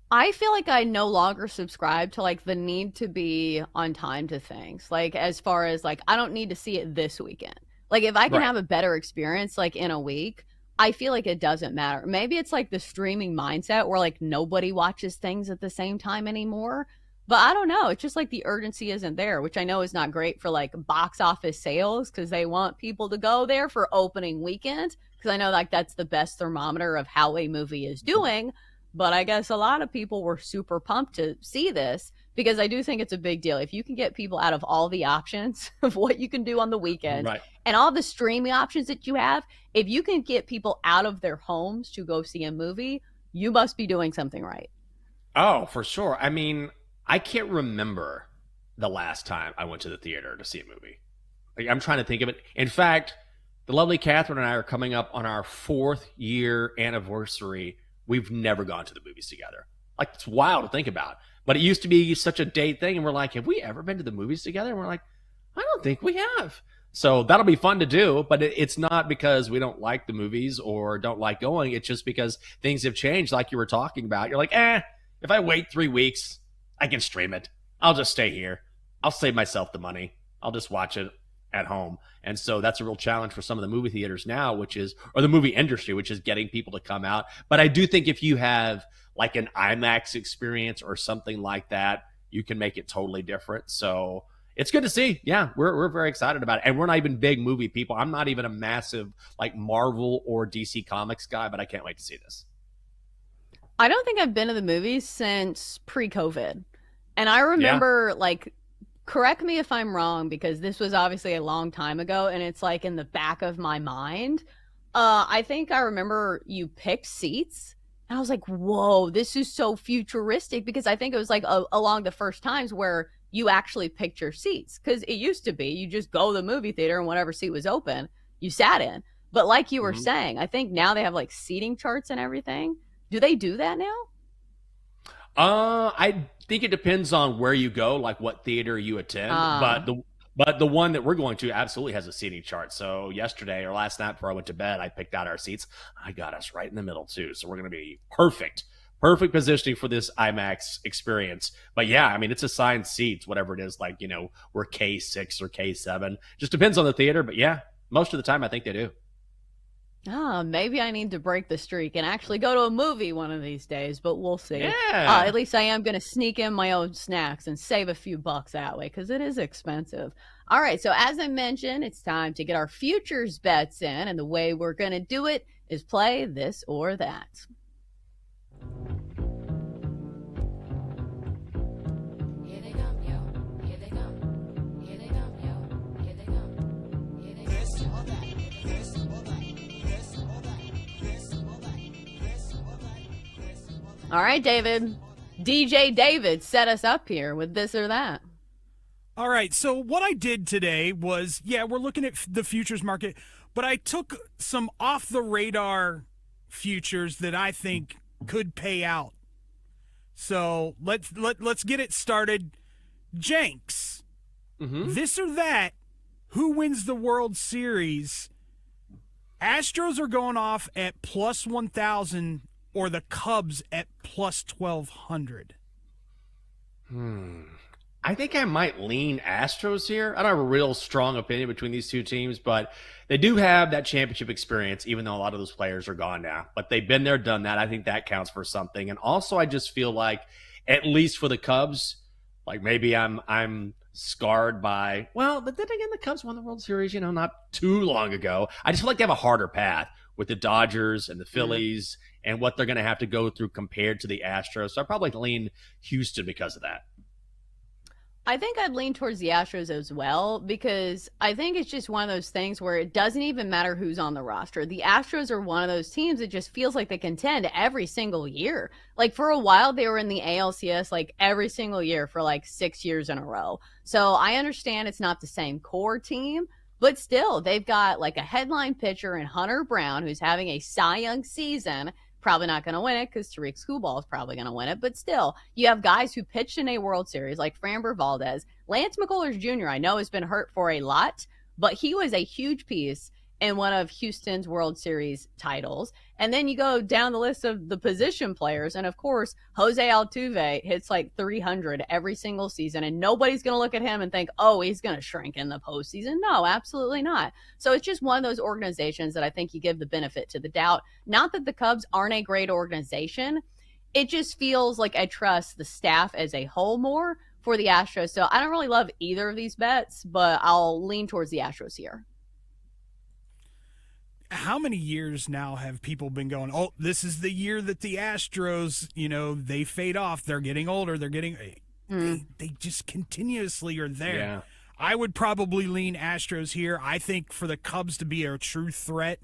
I feel like I no longer subscribe to like the need to be on time to things. Like as far as like, I don't need to see it this weekend. Like if I can have a better experience like in a week, I feel like it doesn't matter. Maybe it's like the streaming mindset where like nobody watches things at the same time anymore. But I don't know. It's just like the urgency isn't there, which I know is not great for like box office sales because they want people to go there for opening weekend. Because I know like that's the best thermometer of how a movie is doing. But I guess a lot of people were super pumped to see this because I do think it's a big deal. If you can get people out of all the options of what you can do on the weekend and all the streaming options that you have, if you can get people out of their homes to go see a movie, you must be doing something right. Oh, for sure. I mean, I can't remember the last time I went to the theater to see a movie. Like, I'm trying to think of it. In fact, the lovely Catherine and I are coming up on our 4th year anniversary. We've never gone to the movies together. Like, it's wild to think about. But it used to be such a date thing, and we're like, have we ever been to the movies together? And we're like, I don't think we have. So that'll be fun to do, but it's not because we don't like the movies or don't like going. It's just because things have changed, like you were talking about. You're like, if I wait 3 weeks, I can stream it. I'll just stay here. I'll save myself the money. I'll just watch it at home. And so that's a real challenge for some of the movie theaters now, or the movie industry, which is getting people to come out. But I do think if you have like an IMAX experience or something like that, you can make it totally different. So it's good to see. Yeah, we're very excited about it. And we're not even big movie people. I'm not even a massive like Marvel or DC Comics guy, but I can't wait to see this. I don't think I've been to the movies since pre-COVID. And I remember like, correct me if I'm wrong, because this was obviously a long time ago and it's like in the back of my mind. I think I remember you picked seats and I was like, whoa, this is so futuristic, because I think it was like along the first times where you actually picked your seats, because it used to be you just go to the movie theater and whatever seat was open, you sat in. But like you were saying, I think now they have like seating charts and everything. Do they do that now? I think it depends on where you go, like what theater you attend. But the one that we're going to absolutely has a seating chart. So yesterday or last night before I went to bed, I picked out our seats. I got us right in the middle too. So we're going to be perfect positioning for this IMAX experience. But yeah, I mean, it's assigned seats, whatever it is, like, we're K6 or K7. Just depends on the theater. But yeah, most of the time I think they do. Maybe I need to break the streak and actually go to a movie one of these days, but we'll see. Yeah. At least I am going to sneak in my own snacks and save a few bucks that way, because it is expensive. All right, so as I mentioned, it's time to get our futures bets in, and the way we're going to do it is play this or that. All right, David. DJ David set us up here with this or that. All right, so what I did today was, we're looking at the futures market, but I took some off-the-radar futures that I think could pay out. So let's get it started. Jenks, this or that, who wins the World Series? Astros are going off at plus 1,000 or the Cubs at plus 1,200. I think I might lean Astros here. I don't have a real strong opinion between these two teams, but they do have that championship experience, even though a lot of those players are gone now. But they've been there, done that. I think that counts for something. And also, I just feel like, at least for the Cubs, like maybe I'm scarred by, but then again, the Cubs won the World Series, not too long ago. I just feel like they have a harder path with the Dodgers and the Phillies and what they're going to have to go through compared to the Astros. So I probably lean Houston because of that. I think I'd lean towards the Astros as well, because I think it's just one of those things where it doesn't even matter who's on the roster. The Astros are one of those teams that just feels like they contend every single year. Like for a while, they were in the ALCS like every single year for like 6 years in a row. So I understand it's not the same core team, but still, they've got like a headline pitcher in Hunter Brown, who's having a Cy Young season. Probably not going to win it because Tariq Skubal is probably going to win it. But still, you have guys who pitched in a World Series like Framber Valdez. Lance McCullers Jr., I know, has been hurt for a lot, but he was a huge piece in one of Houston's World Series titles. And then you go down the list of the position players. And of course, Jose Altuve hits like 300 every single season. And nobody's going to look at him and think, oh, he's going to shrink in the postseason. No, absolutely not. So it's just one of those organizations that I think you give the benefit to the doubt. Not that the Cubs aren't a great organization. It just feels like I trust the staff as a whole more for the Astros. So I don't really love either of these bets, but I'll lean towards the Astros here. How many years now have people been going, oh, this is the year that the Astros, they fade off. They're getting older. They're getting they just continuously are there. Yeah. I would probably lean Astros here. I think for the Cubs to be a true threat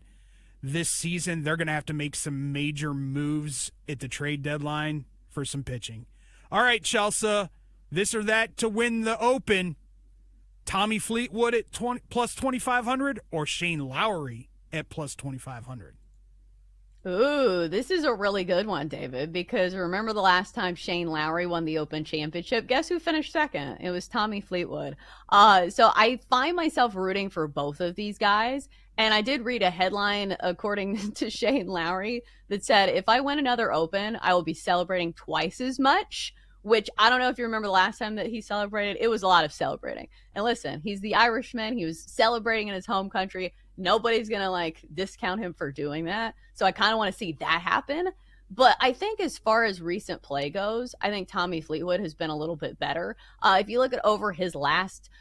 this season, they're going to have to make some major moves at the trade deadline for some pitching. All right, Chelsea, this or that to win the Open. Tommy Fleetwood at plus 2,500 or Shane Lowry at plus 2,500. Ooh, this is a really good one, David, because remember the last time Shane Lowry won the Open Championship? Guess who finished second? It was Tommy Fleetwood. So I find myself rooting for both of these guys. And I did read a headline, according to Shane Lowry, that said, if I win another Open, I will be celebrating twice as much, which I don't know if you remember the last time that he celebrated. It was a lot of celebrating. And listen, he's the Irishman. He was celebrating in his home country. Nobody's going to discount him for doing that. So I kind of want to see that happen. But I think as far as recent play goes, I think Tommy Fleetwood has been a little bit better. If you look at over his last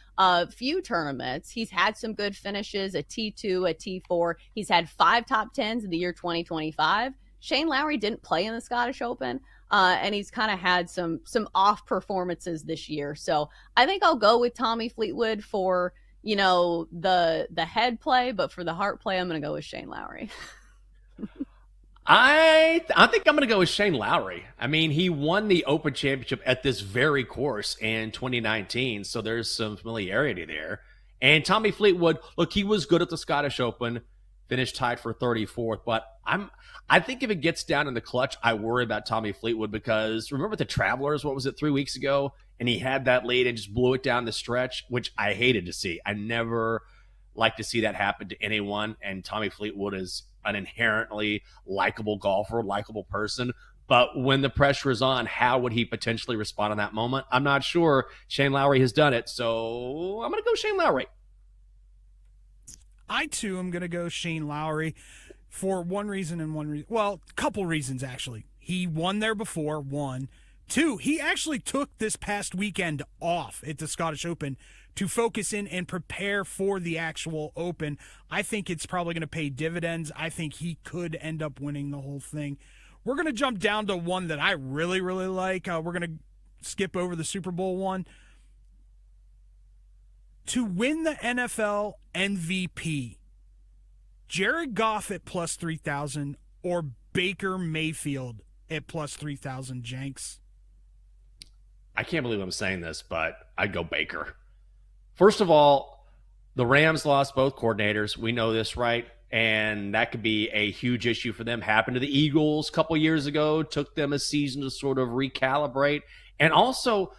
few tournaments, he's had some good finishes, a T2, a T4. He's had 5 top 10s in the year 2025. Shane Lowry didn't play in the Scottish Open, and he's kind of had some off performances this year. So I think I'll go with Tommy Fleetwood for the head play, but for the heart play, I'm going to go with Shane Lowry. I think I'm going to go with Shane Lowry. I mean, he won the Open Championship at this very course in 2019, so there's some familiarity there. And Tommy Fleetwood, look, he was good at the Scottish Open, finished tied for 34th, but I think if it gets down in the clutch, I worry about Tommy Fleetwood because remember the Travelers, what was it, 3 weeks ago? And he had that lead and just blew it down the stretch, which I hated to see. I never like to see that happen to anyone, and Tommy Fleetwood is an inherently likable golfer, likable person. But when the pressure is on, how would he potentially respond in that moment? I'm not sure. Shane Lowry has done it, so I'm going to go Shane Lowry. I, too, am going to go Shane Lowry for one reason and one reason. Well, a couple reasons, actually. He won there before, one. Two, he actually took this past weekend off at the Scottish Open to focus in and prepare for the actual Open. I think it's probably going to pay dividends. I think he could end up winning the whole thing. We're going to jump down to one that I really, really like. We're going to skip over the Super Bowl one. To win the NFL MVP, Jared Goff at plus 3,000 or Baker Mayfield at plus 3,000 Jenks. I can't believe I'm saying this, but I'd go Baker. First of all, the Rams lost both coordinators. We know this, right? And that could be a huge issue for them. Happened to the Eagles a couple years ago. Took them a season to sort of recalibrate. And also,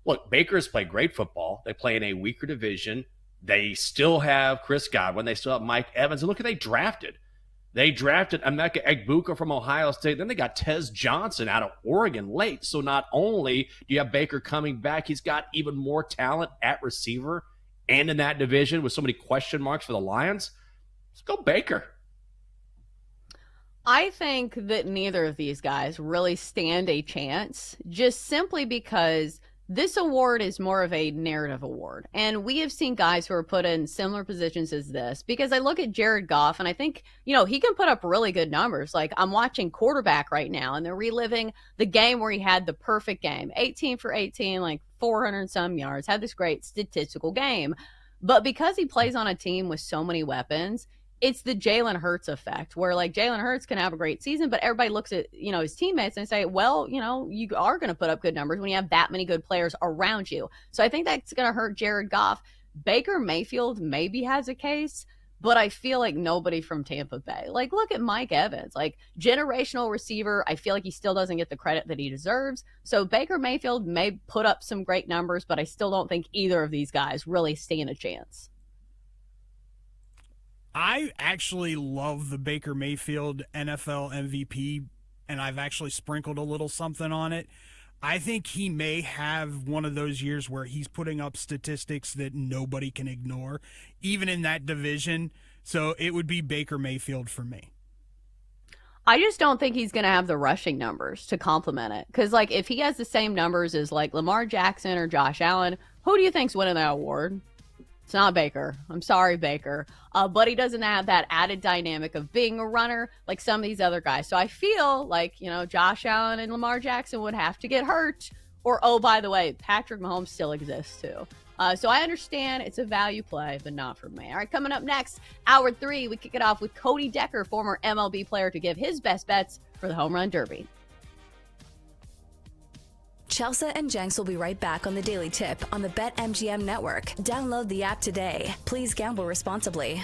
look, Baker has played great football. They play in a weaker division. They still have Chris Godwin. They still have Mike Evans. And look who they drafted. They drafted Emeka Egbuka from Ohio State. Then they got Tez Johnson out of Oregon late. So not only do you have Baker coming back, he's got even more talent at receiver and in that division with so many question marks for the Lions. Let's go Baker. I think that neither of these guys really stand a chance, just simply because this award is more of a narrative award. And we have seen guys who are put in similar positions as this, because I look at Jared Goff and I think, he can put up really good numbers. Like, I'm watching quarterback right now and they're reliving the game where he had the perfect game, 18 for 18, like 400 some yards, had this great statistical game. But because he plays on a team with so many weapons, it's the Jalen Hurts effect, where like Jalen Hurts can have a great season, but everybody looks at, his teammates and say, well, you are going to put up good numbers when you have that many good players around you. So I think that's going to hurt Jared Goff. Baker Mayfield maybe has a case, but I feel like nobody from Tampa Bay. Like, look at Mike Evans, like generational receiver. I feel like he still doesn't get the credit that he deserves. So Baker Mayfield may put up some great numbers, but I still don't think either of these guys really stand a chance. I actually love the Baker Mayfield NFL MVP, and I've actually sprinkled a little something on it. I think he may have one of those years where he's putting up statistics that nobody can ignore, even in that division. So it would be Baker Mayfield for me. I just don't think he's going to have the rushing numbers to complement it. Because, like, if he has the same numbers as, like, Lamar Jackson or Josh Allen, who do you think's winning that award? It's not Baker. I'm sorry, Baker. But he doesn't have that added dynamic of being a runner like some of these other guys. So I feel like, Josh Allen and Lamar Jackson would have to get hurt. Or, oh, by the way, Patrick Mahomes still exists too. So I understand it's a value play, but not for me. All right, coming up next, hour 3, we kick it off with Cody Decker, former MLB player, to give his best bets for the Home Run Derby. Chelsea and Jenks will be right back on the Daily Tip on the BetMGM network. Download the app today. Please gamble responsibly.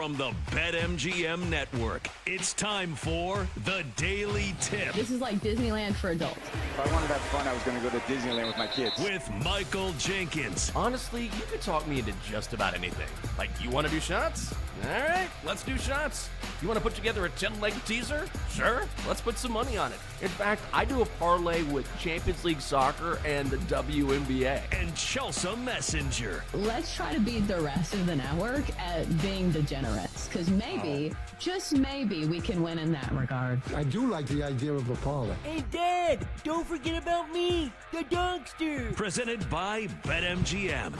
from the BetMGM Network. It's time for the Daily Tip This is like Disneyland for adults. If I wanted to have fun, I was going to go to Disneyland with my kids. with Michael Jenkins. Honestly, you could talk me into just about anything. Like, you want to do shots? All right, let's do shots. You want to put together a 10-leg teaser? Sure, let's put some money on it. In fact, I do a parlay with Champions League soccer and the WNBA. And Chelsea Messenger. Let's try to beat the rest of the network at being degenerates, because maybe, just maybe, we can win in that regard. I do like the idea of a parlay. Hey, Dad, don't forget about me, the dogster. Presented by BetMGM.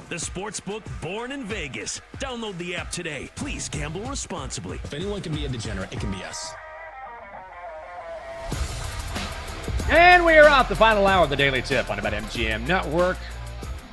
The sportsbook born in Vegas. Download the app today. Please gamble responsibly. If anyone can be a degenerate, it can be us. And we are off the final hour of the Daily Tip on the BetMGM Network.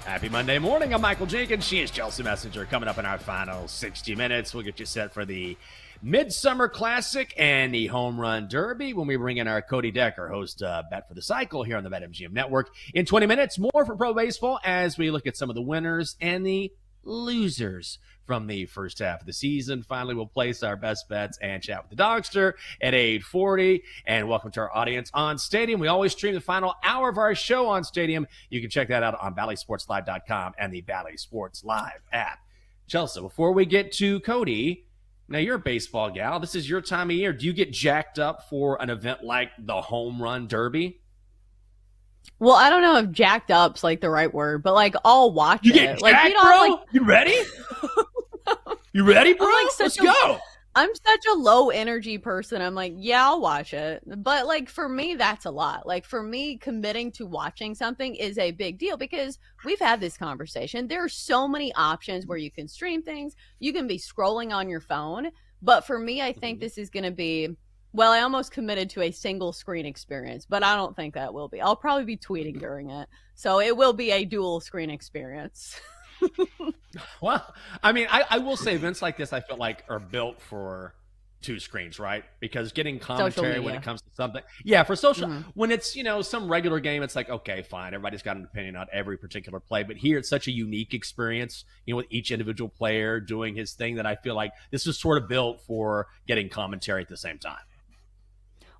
Happy Monday morning. I'm Michael Jenkins. She is Chelsea Messenger. Coming up in our final 60 minutes, we'll get you set for the Midsummer Classic and the Home Run Derby when we bring in our Cody Decker, host Bet for the Cycle here on the BetMGM Network. In 20 minutes, more for pro baseball as we look at some of the winners and the losers from the first half of the season. Finally, we'll place our best bets and chat with the Dogster at 8:40. And welcome to our audience on Stadium. We always stream the final hour of our show on Stadium. You can check that out on ValleySportsLive.com and the Valley Sports Live app. Chelsea, before we get to Cody, now you're a baseball gal. This is your time of year. Do you get jacked up for an event like the Home Run Derby? Well, I don't know if jacked up's like the right word, but like I'll watch You it. get Like jacked, know, bro? like You ready? You ready, bro? I'm like Let's such a- go. I'm such a low energy person. I'm like, yeah, I'll watch it. But like for me, that's a lot. Like for me, committing to watching something is a big deal because we've had this conversation. There are so many options where you can stream things. You can be scrolling on your phone. But for me, I think this is going to be, well, I almost committed to a single screen experience, but I don't think that will be. I'll probably be tweeting during it. So it will be a dual screen experience. Well, I mean, I will say events like this, I feel like are built for two screens, right? Because getting commentary when it comes to something. Yeah, for social, when it's, some regular game, it's like, okay, fine. Everybody's got an opinion on every particular play. But here it's such a unique experience, with each individual player doing his thing that I feel like this is sort of built for getting commentary at the same time.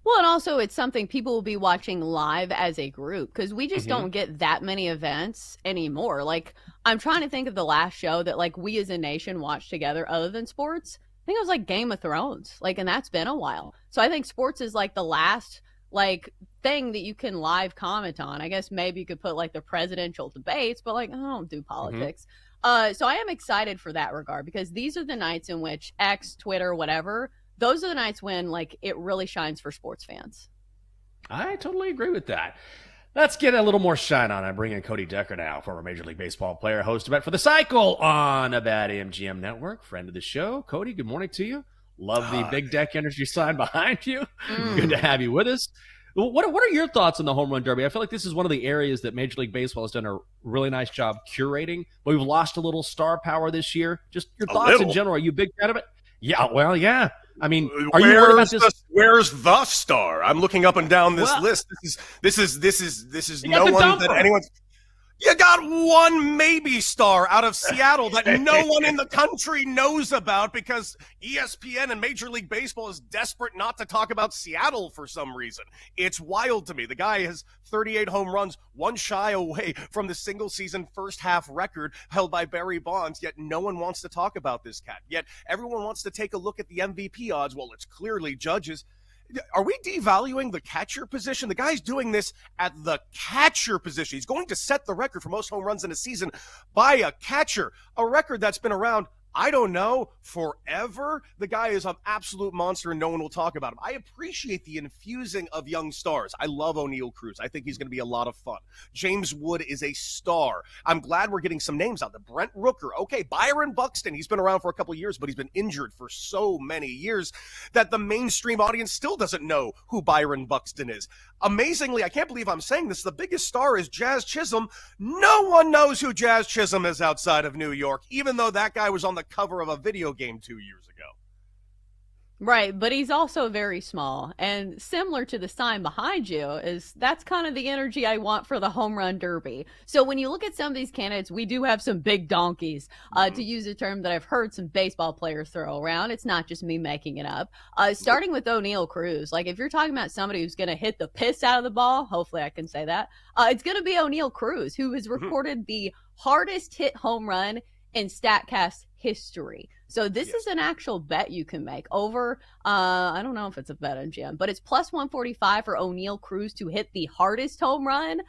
Well, and also it's something people will be watching live as a group because we just don't get that many events anymore. Like, I'm trying to think of the last show that, like, we as a nation watched together other than sports. I think it was, like, Game of Thrones. Like, and that's been a while. So I think sports is, like, the last, like, thing that you can live comment on. I guess maybe you could put, like, the presidential debates, but, like, I don't do politics. So I am excited for that regard because these are the nights in which X, Twitter, whatever, those are the nights when, like, it really shines for sports fans. I totally agree with that. Let's get a little more shine on it. I bring in Cody Decker now, former Major League Baseball player, host of Bet for the Cycle on the BetMGM Network, friend of the show. Cody, good morning to you. Love the Big Deck Energy sign behind you. Good to have you with us. What are your thoughts on the Home Run Derby? I feel like this is one of the areas that Major League Baseball has done a really nice job curating, but we've lost a little star power this year. Just your thoughts in general. Are you a big fan of it? Yeah, well, yeah. I mean, are you worried about this? Where's the star? I'm looking up and down this list. This is no one that anyone's. You got one maybe star out of Seattle that no one in the country knows about because ESPN and Major League Baseball is desperate not to talk about Seattle for some reason. It's wild to me. The guy has 38 home runs, one shy away from the single-season first-half record held by Barry Bonds, yet no one wants to talk about this cat. Yet everyone wants to take a look at the MVP odds. Well, it's clearly Judge's. Are we devaluing the catcher position? The guy's doing this at the catcher position. He's going to set the record for most home runs in a season by a catcher, a record that's been around, I don't know, forever. The guy is an absolute monster and no one will talk about him. I appreciate the infusing of young stars. I love O'Neal Cruz. I think he's going to be a lot of fun. James Wood is a star. I'm glad we're getting some names out there. Brent Rooker. Okay, Byron Buxton. He's been around for a couple of years, but he's been injured for so many years that the mainstream audience still doesn't know who Byron Buxton is. Amazingly, I can't believe I'm saying this, the biggest star is Jazz Chisholm. No one knows who Jazz Chisholm is outside of New York, even though that guy was on the cover of a video game 2 years ago. Right, but he's also very small. And similar to the sign behind you is that's kind of the energy I want for the home run derby. So when you look at some of these candidates, we do have some big donkeys, to use a term that I've heard some baseball players throw around. It's not just me making it up. Starting with O'Neal Cruz. Like if you're talking about somebody who's going to hit the piss out of the ball, hopefully I can say that, it's going to be O'Neal Cruz, who has recorded the hardest hit home run in StatCast history. So this is an actual bet you can make over, I don't know if it's a BetMGM, but it's plus 145 for O'Neal Cruz to hit the hardest home run.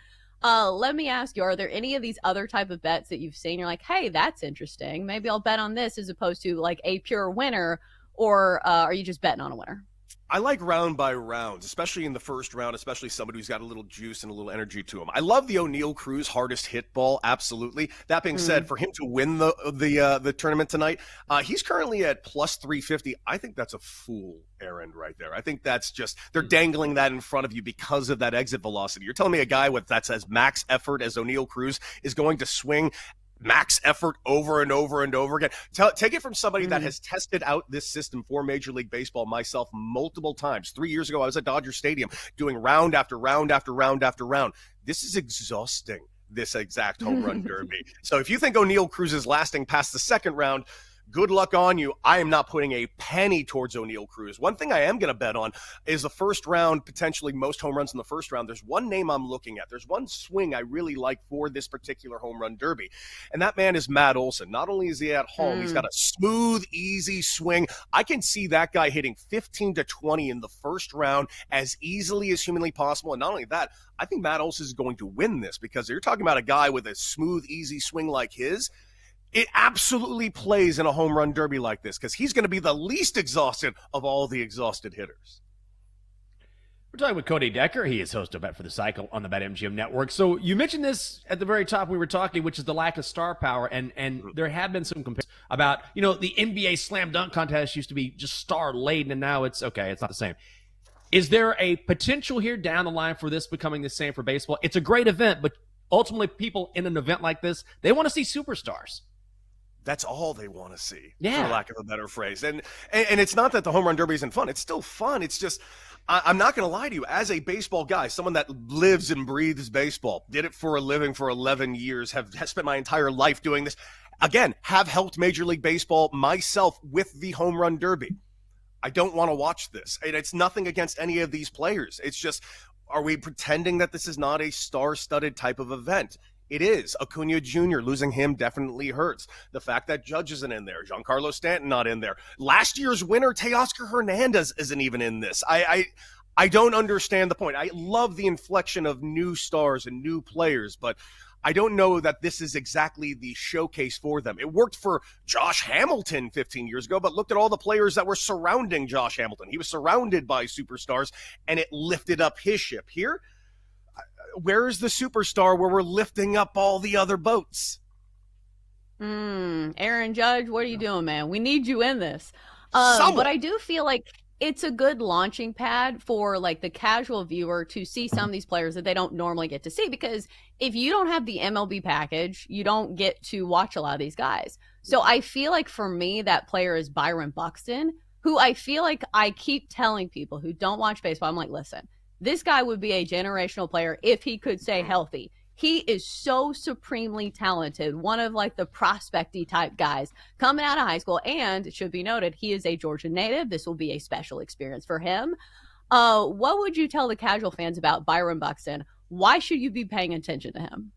Let me ask you, are there any of these other type of bets that you've seen? You're like, hey, that's interesting. Maybe I'll bet on this as opposed to like a pure winner, or are you just betting on a winner? I like round by rounds, especially in the first round, especially somebody who's got a little juice and a little energy to him. I love the O'Neal Cruz hardest hit ball, absolutely. That being said, for him to win the tournament tonight, he's currently at plus 350. I think that's a fool errand right there. I think that's just, they're dangling that in front of you because of that exit velocity. You're telling me a guy with that's as max effort as O'Neal Cruz is going to swing max effort over and over and over again. Take it from somebody that has tested out this system for Major League Baseball myself multiple times. 3 years ago, I was at Dodger Stadium doing round after round after round after round. This is exhausting, this exact home run derby. So if you think O'Neal Cruz is lasting past the second round, good luck on you. I am not putting a penny towards O'Neal Cruz. One thing I am going to bet on is the first round, potentially most home runs in the first round. There's one name I'm looking at. There's one swing I really like for this particular home run derby, and that man is Matt Olson. Not only is he at home, he's got a smooth, easy swing. I can see that guy hitting 15 to 20 in the first round as easily as humanly possible. And not only that, I think Matt Olson is going to win this because you're talking about a guy with a smooth, easy swing like his. It absolutely plays in a home run derby like this because he's going to be the least exhausted of all the exhausted hitters. We're talking with Cody Decker. He is host of Bet for the Cycle on the BetMGM network. So you mentioned this at the very top we were talking, which is the lack of star power. And there have been some comparisons about, the NBA slam dunk contest used to be just star laden, and now it's okay. It's not the same. Is there a potential here down the line for this becoming the same for baseball? It's a great event, but ultimately people in an event like this, they want to see superstars. That's all they want to see, for lack of a better phrase. And it's not that the home run derby isn't fun. It's still fun. It's just, I'm not going to lie to you. As a baseball guy, someone that lives and breathes baseball, did it for a living for 11 years, have spent my entire life doing this, again, have helped Major League Baseball myself with the home run derby. I don't want to watch this. And it's nothing against any of these players. It's just, are we pretending that this is not a star-studded type of event? It is. Acuna Jr., losing him definitely hurts. The fact that Judge isn't in there, Giancarlo Stanton not in there. Last year's winner, Teoscar Hernandez, isn't even in this. I don't understand the point. I love the inflection of new stars and new players, but I don't know that this is exactly the showcase for them. It worked for Josh Hamilton 15 years ago, but look at all the players that were surrounding Josh Hamilton. He was surrounded by superstars, and it lifted up his ship. Here, where is the superstar where we're lifting up all the other boats? Aaron Judge, what are you doing, man? We need you in this. But I do feel like it's a good launching pad for like the casual viewer to see some of these players that they don't normally get to see, because if you don't have the MLB package, you don't get to watch a lot of these guys. So I feel like for me, that player is Byron Buxton, who I feel like I keep telling people who don't watch baseball, I'm like, listen, this guy would be a generational player if he could stay healthy. He is so supremely talented, one of like the prospecty type guys coming out of high school. And it should be noted, he is a Georgia native. This will be a special experience for him. What would you tell the casual fans about Byron Buxton? Why should you be paying attention to him?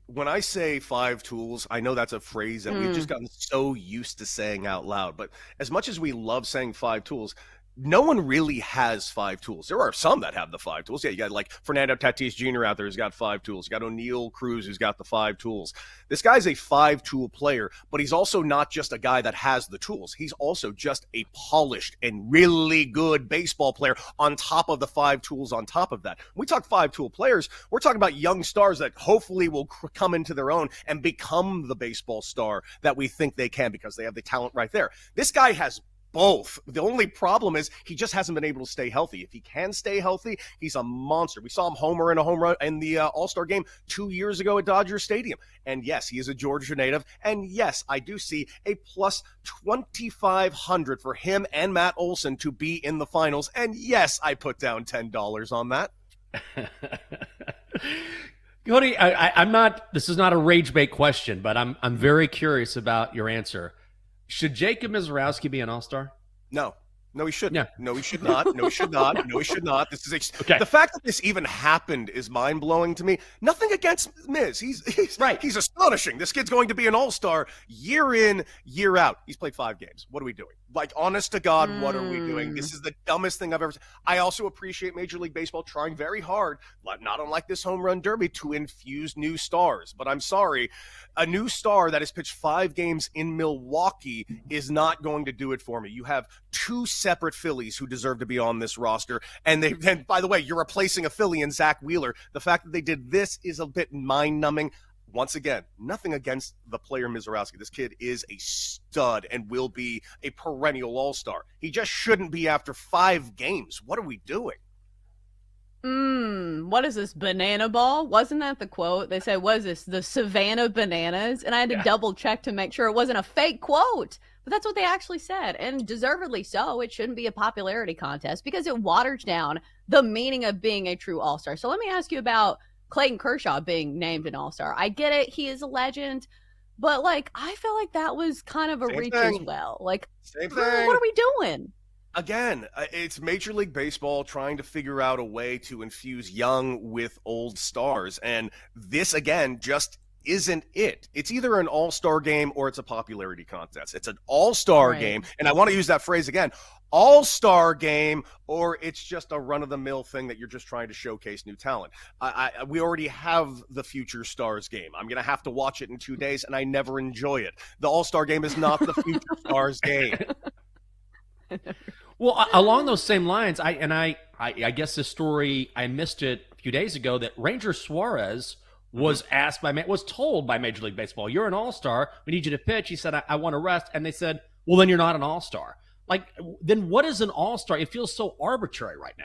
When I say five tools, I know that's a phrase that we've just gotten so used to saying out loud. But as much as we love saying five tools, no one really has five tools. There are some that have the five tools. Yeah, you got like Fernando Tatis Jr. out there who's got five tools. You got O'Neal Cruz who's got the five tools. This guy's a five-tool player, but he's also not just a guy that has the tools. He's also just a polished and really good baseball player on top of the five tools on top of that. When we talk five-tool players, we're talking about young stars that hopefully will come into their own and become the baseball star that we think they can because they have the talent right there. This guy has both. The only problem is he just hasn't been able to stay healthy. If he can stay healthy, he's a monster. We saw him homer in a home run in the All-Star game 2 years ago at Dodger Stadium. And yes, he is a Georgia native. And yes, I do see a plus 2,500 for him and Matt Olson to be in the finals. And yes, I put down $10 on that. Cody, I'm not. This is not a rage bait question, but I'm very curious about your answer. Should Jacob Mizorowski be an All-Star? No. No, he shouldn't. Yeah. No, he should not. No, he should not. No, he should not. This is okay. The fact that this even happened is mind-blowing to me. Nothing against Miz. He's right. He's astonishing. This kid's going to be an all-star year in, year out. He's played 5 games. What are we doing? Like, honest to God, what are we doing? This is the dumbest thing I've ever seen. I also appreciate Major League Baseball trying very hard, not unlike this home run derby, to infuse new stars. But I'm sorry, a new star that has pitched 5 games in Milwaukee is not going to do it for me. You have 2 separate Phillies who deserve to be on this roster. And by the way, you're replacing a Philly in Zach Wheeler. The fact that they did this is a bit mind-numbing. Once again, nothing against the player Mizorowski. This kid is a stud and will be a perennial all-star. He just shouldn't be after 5 games. What are we doing? What is this, banana ball? Wasn't that the quote? They said, what is this, the Savannah Bananas? And I had to double check to make sure it wasn't a fake quote. But that's what they actually said, and deservedly so. It shouldn't be a popularity contest because it waters down the meaning of being a true all-star. So let me ask you about Clayton Kershaw being named an all-star. I get it. He is a legend. But, like, I feel like that was kind of a reach as well. Like, Same thing. What are we doing? Again, it's Major League Baseball trying to figure out a way to infuse young with old stars. And this, again, just isn't it. It's either an all-star game or it's a popularity contest. It's an all-star game. And I want to use that phrase again. All-star game, or it's just a run-of-the-mill thing that you're just trying to showcase new talent. We already have the Future Stars game. I'm going to have to watch it in 2 days, and I never enjoy it. The All-Star game is not the Future Stars game. Well, along those same lines, I guess this story, I missed it a few days ago, that Ranger Suarez was told by Major League Baseball, you're an all-star, we need you to pitch. He said, I want to rest. And they said, well, then you're not an all-star. Like, then what is an all-star? It feels so arbitrary right now.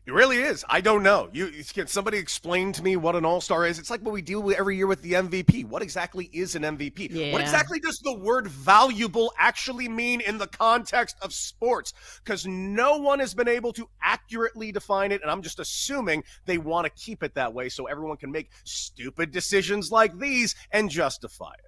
It really is. I don't know. Can somebody explain to me what an all-star is? It's like what we deal with every year with the MVP. What exactly is an MVP? Yeah. What exactly does the word valuable actually mean in the context of sports? Because no one has been able to accurately define it, and I'm just assuming they want to keep it that way so everyone can make stupid decisions like these and justify it.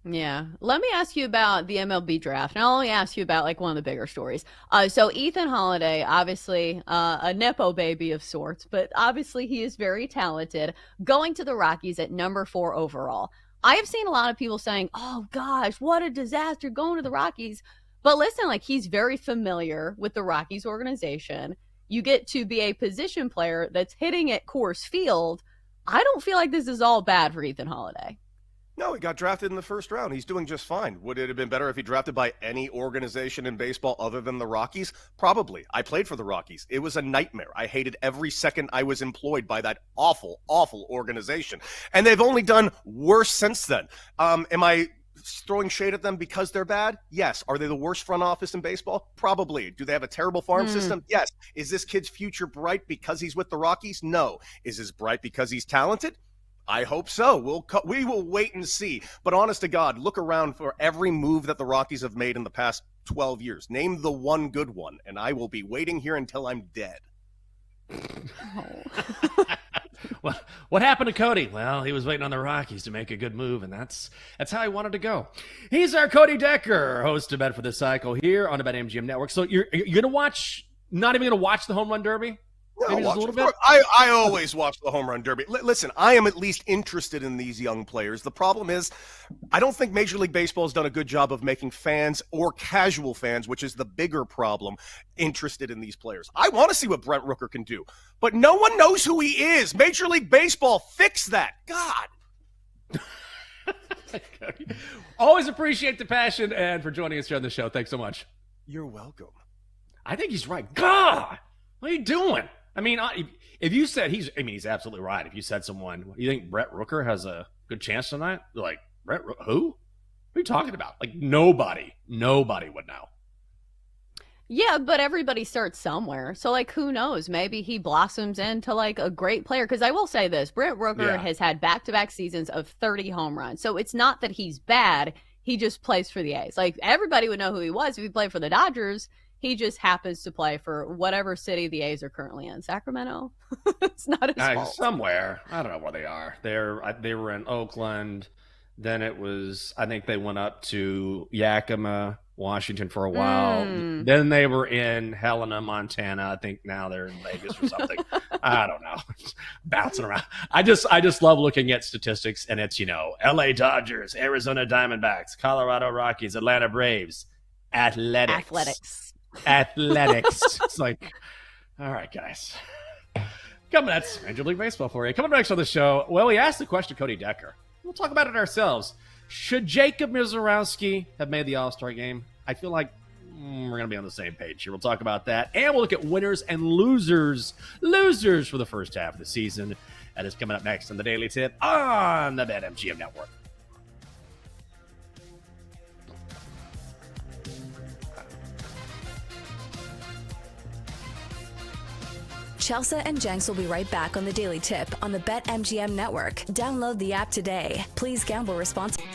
Yeah. Let me ask you about the MLB draft. And I'll only ask you about like one of the bigger stories. So Ethan Holiday, obviously a Nepo baby of sorts, but obviously he is very talented, going to the Rockies at number 4 overall. I have seen a lot of people saying, oh gosh, what a disaster going to the Rockies. But listen, like, he's very familiar with the Rockies organization. You get to be a position player that's hitting at Coors Field. I don't feel like this is all bad for Ethan Holiday. No, he got drafted in the first round. He's doing just fine. Would it have been better if he drafted by any organization in baseball other than the Rockies? Probably. I played for the Rockies. It was a nightmare. I hated every second I was employed by that awful, awful organization. And they've only done worse since then. Am I throwing shade at them because they're bad? Yes. Are they the worst front office in baseball? Probably. Do they have a terrible farm system? Yes. Is this kid's future bright because he's with the Rockies? No. Is his bright because he's talented? I hope so. We will wait and see. But honest to God, look around for every move that the Rockies have made in the past 12 years. Name the one good one, and I will be waiting here until I'm dead. Well, what happened to Cody? Well, he was waiting on the Rockies to make a good move, and that's how he wanted to go. He's our Cody Decker, host of Bet for the Cycle here on the BetMGM Network. So you're going to watch, not even going to watch the Home Run Derby? Maybe just a little bit? I always watch the Home Run Derby. Listen, I am at least interested in these young players. The problem is, I don't think Major League Baseball has done a good job of making fans or casual fans, which is the bigger problem, interested in these players. I want to see what Brent Rooker can do, but no one knows who he is. Major League Baseball, fix that. God. Always appreciate the passion and for joining us here on the show. Thanks so much. You're welcome. I think he's right. God, what are you doing? I mean, if you said he's absolutely right. If you said someone, you think Brett Rooker has a good chance tonight? You're like, who? What are you talking about? Like nobody would know. Yeah, but everybody starts somewhere. So, like, who knows? Maybe he blossoms into, like, a great player. Because I will say this, Brent Rooker has had back-to-back seasons of 30 home runs. So it's not that he's bad. He just plays for the A's. Like, everybody would know who he was if he played for the Dodgers. He just happens to play for whatever city the A's are currently in. Sacramento? It's not his fault. Somewhere. I don't know where they are. They were in Oakland. Then it was, I think they went up to Yakima, Washington for a while. Then they were in Helena, Montana. I think now they're in Vegas or something. I don't know. Bouncing around. I just love looking at statistics, and it's, LA Dodgers, Arizona Diamondbacks, Colorado Rockies, Atlanta Braves, Athletics. It's like, all right, guys. That's Major League Baseball for you. Coming next on the show, well, we asked the question to Cody Decker. We'll talk about it ourselves. Should Jacob Mizorowski have made the All-Star game? I feel like we're going to be on the same page here. We'll talk about that. And we'll look at winners and losers for the first half of the season. That is coming up next on the Daily Tip on the BetMGM Network. Chelsea and Jenks will be right back on the Daily Tip on the BetMGM Network. Download the app today. Please gamble responsibly.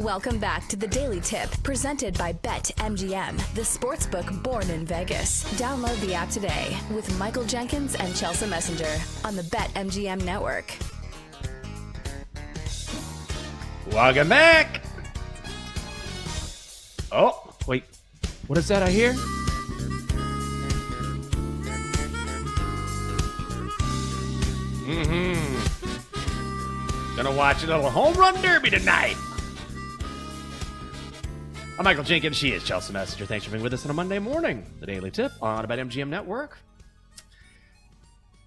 Welcome back to the Daily Tip, presented by BetMGM, the sportsbook born in Vegas. Download the app today with Michael Jenkins and Chelsea Messenger on the BetMGM network. Welcome back. Oh, wait. What is that I hear? Gonna watch a little home run derby tonight. I'm Michael Jenkins. She is Chelsea Messenger. Thanks for being with us on a Monday morning. The Daily Tip on BetMGM Network.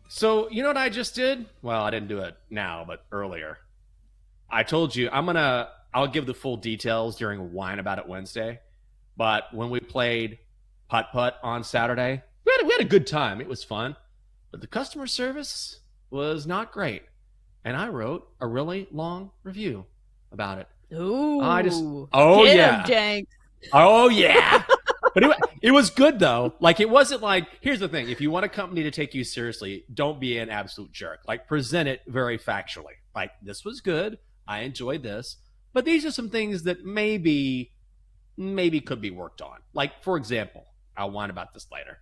So, you know what I just did? Well, I didn't do it now, but earlier. I told you I'll give the full details during Wine About It Wednesday. But when we played putt-putt on Saturday, we had a good time. It was fun. But the customer service was not great. And I wrote a really long review about it. Ooh. Get him, Jenks. Oh, yeah. But it was good, though. Like, it wasn't like, here's the thing. If you want a company to take you seriously, don't be an absolute jerk. Like, present it very factually. Like, this was good. I enjoyed this. But these are some things that maybe could be worked on. Like, for example, I'll whine about this later.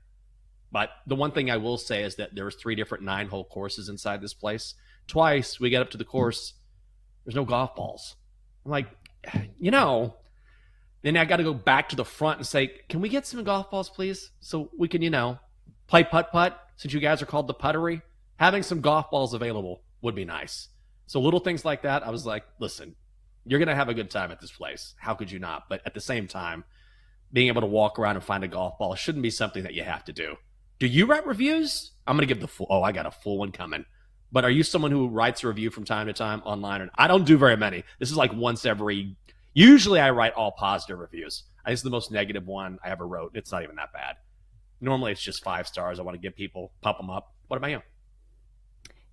But the one thing I will say is that there was 3 different 9-hole courses inside this place. Twice we get up to the course, there's no golf balls. I'm like, then I got to go back to the front and say, can we get some golf balls, please? So we can, play putt-putt, since you guys are called the Puttery. Having some golf balls available would be nice. So little things like that, I was like, listen, you're going to have a good time at this place. How could you not? But at the same time, being able to walk around and find a golf ball shouldn't be something that you have to do. Do you write reviews? I'm going to give the full, I got a full one coming. But are you someone who writes a review from time to time online? I don't do very many. This is like once every, usually I write all positive reviews. This is the most negative one I ever wrote. It's not even that bad. Normally it's just 5 stars. I want to give people, pump them up. What about you?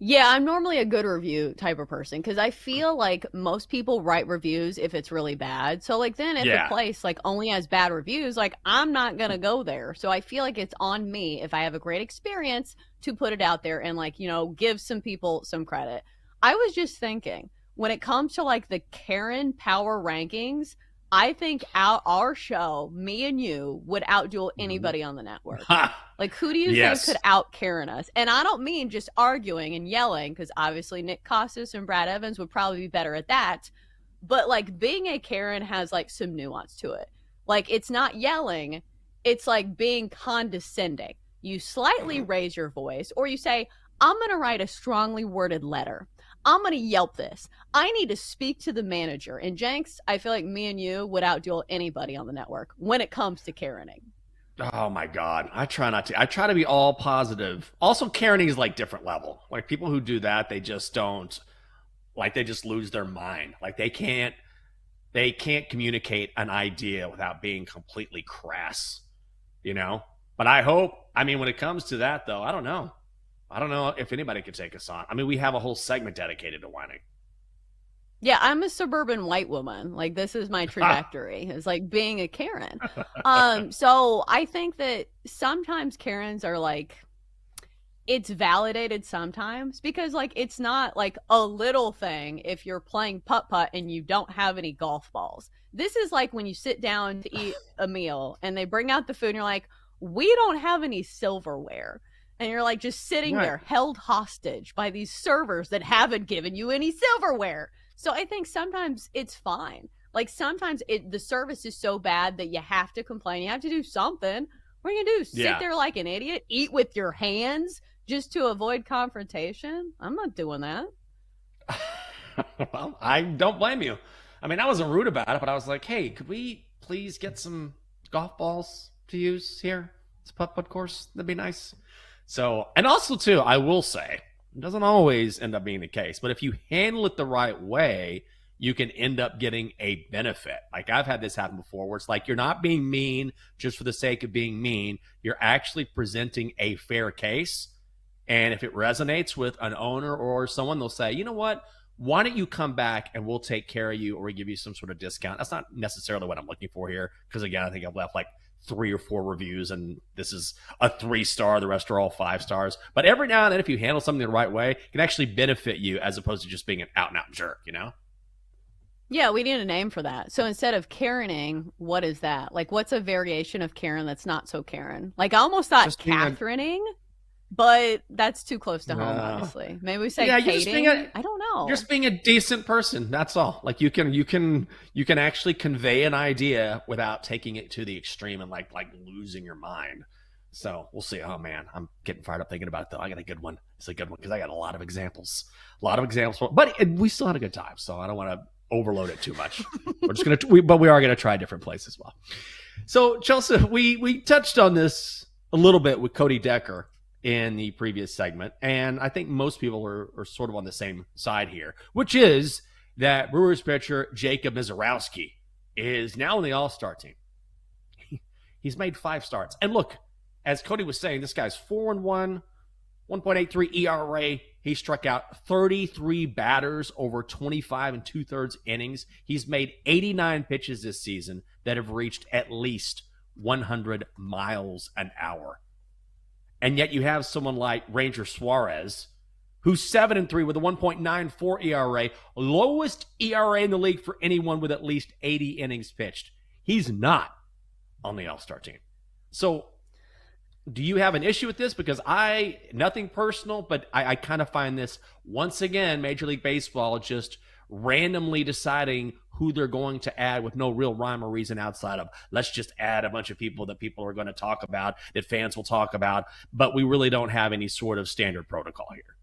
Yeah, I'm normally a good review type of person because I feel like most people write reviews if it's really bad. So like then if the place like only has bad reviews, like I'm not going to go there. So I feel like it's on me if I have a great experience to put it out there and like, give some people some credit. I was just thinking when it comes to like the Karen power rankings, I think our show, me and you, would outduel anybody on the network. Like, who do you think could out Karen us? And I don't mean just arguing and yelling, because obviously Nick Costas and Brad Evans would probably be better at that. But, like, being a Karen has, like, some nuance to it. Like, it's not yelling. It's, like, being condescending. You slightly raise your voice, or you say, I'm going to write a strongly worded letter. I'm going to Yelp this. I need to speak to the manager. And Jenks, I feel like me and you would outduel anybody on the network when it comes to Karening. Oh my God. I try not to. I try to be all positive. Also, Karening is like different level. Like people who do that, they just don't, like they just lose their mind. Like they can't communicate an idea without being completely crass, But when it comes to that though, I don't know if anybody could take us on. I mean, we have a whole segment dedicated to whining. Yeah, I'm a suburban white woman. Like, this is my trajectory. It's like being a Karen. So I think that sometimes Karens are like, it's validated sometimes because, like, it's not like a little thing if you're playing putt-putt and you don't have any golf balls. This is like when you sit down to eat a meal and they bring out the food and you're like, we don't have any silverware. And you're like just sitting there held hostage by these servers that haven't given you any silverware. So I think sometimes it's fine. Like sometimes the service is so bad that you have to complain. You have to do something. What are you going to do? Sit there like an idiot? Eat with your hands just to avoid confrontation? I'm not doing that. Well, I don't blame you. I mean, I wasn't rude about it, but I was like, hey, could we please get some golf balls to use here? It's a putt-putt course. That'd be nice. So, and also too, I will say, it doesn't always end up being the case, but if you handle it the right way, you can end up getting a benefit. Like I've had this happen before where it's like, you're not being mean just for the sake of being mean. You're actually presenting a fair case. And if it resonates with an owner or someone, they'll say, you know what? Why don't you come back and we'll take care of you or we give you some sort of discount. That's not necessarily what I'm looking for here. Because again, I think I've left like 3 or 4 reviews and this is a 3-star. The rest are all 5 stars. But every now and then, if you handle something the right way, it can actually benefit you as opposed to just being an out and out jerk, Yeah, we need a name for that. So instead of Karening, what is that? Like, what's a variation of Karen that's not so Karen? Like, I almost thought Catherineing, but that's too close to home, obviously. Maybe we say Kating. I don't know. Just being a decent person. That's all. Like, you can actually convey an idea without taking it to the extreme and like losing your mind. So we'll see. Oh man, I'm getting fired up thinking about it though. I got a good one. It's a good one because I got a lot of examples. But we still had a good time. So I don't want to overload it too much. But we are gonna try a different place as well. So Chelsea, we touched on this a little bit with Cody Decker in the previous segment, and I think most people are sort of on the same side here, which is that Brewers pitcher Jacob Misiorowski is now in the All-Star team. He's made 5 starts, and look, as Cody was saying, this guy's 4-1, 1.83 ERA. He struck out 33 batters over 25 2/3 innings. He's made 89 pitches this season that have reached at least 100 miles an hour. And yet you have someone like Ranger Suarez, who's 7-3 with a 1.94 ERA, lowest ERA in the league for anyone with at least 80 innings pitched. He's not on the All-Star team. So do you have an issue with this? Because nothing personal, but I kind of find this, once again, Major League Baseball just randomly deciding who they're going to add with no real rhyme or reason outside of, let's just add a bunch of people that people are going to talk about, that fans will talk about, but we really don't have any sort of standard protocol here.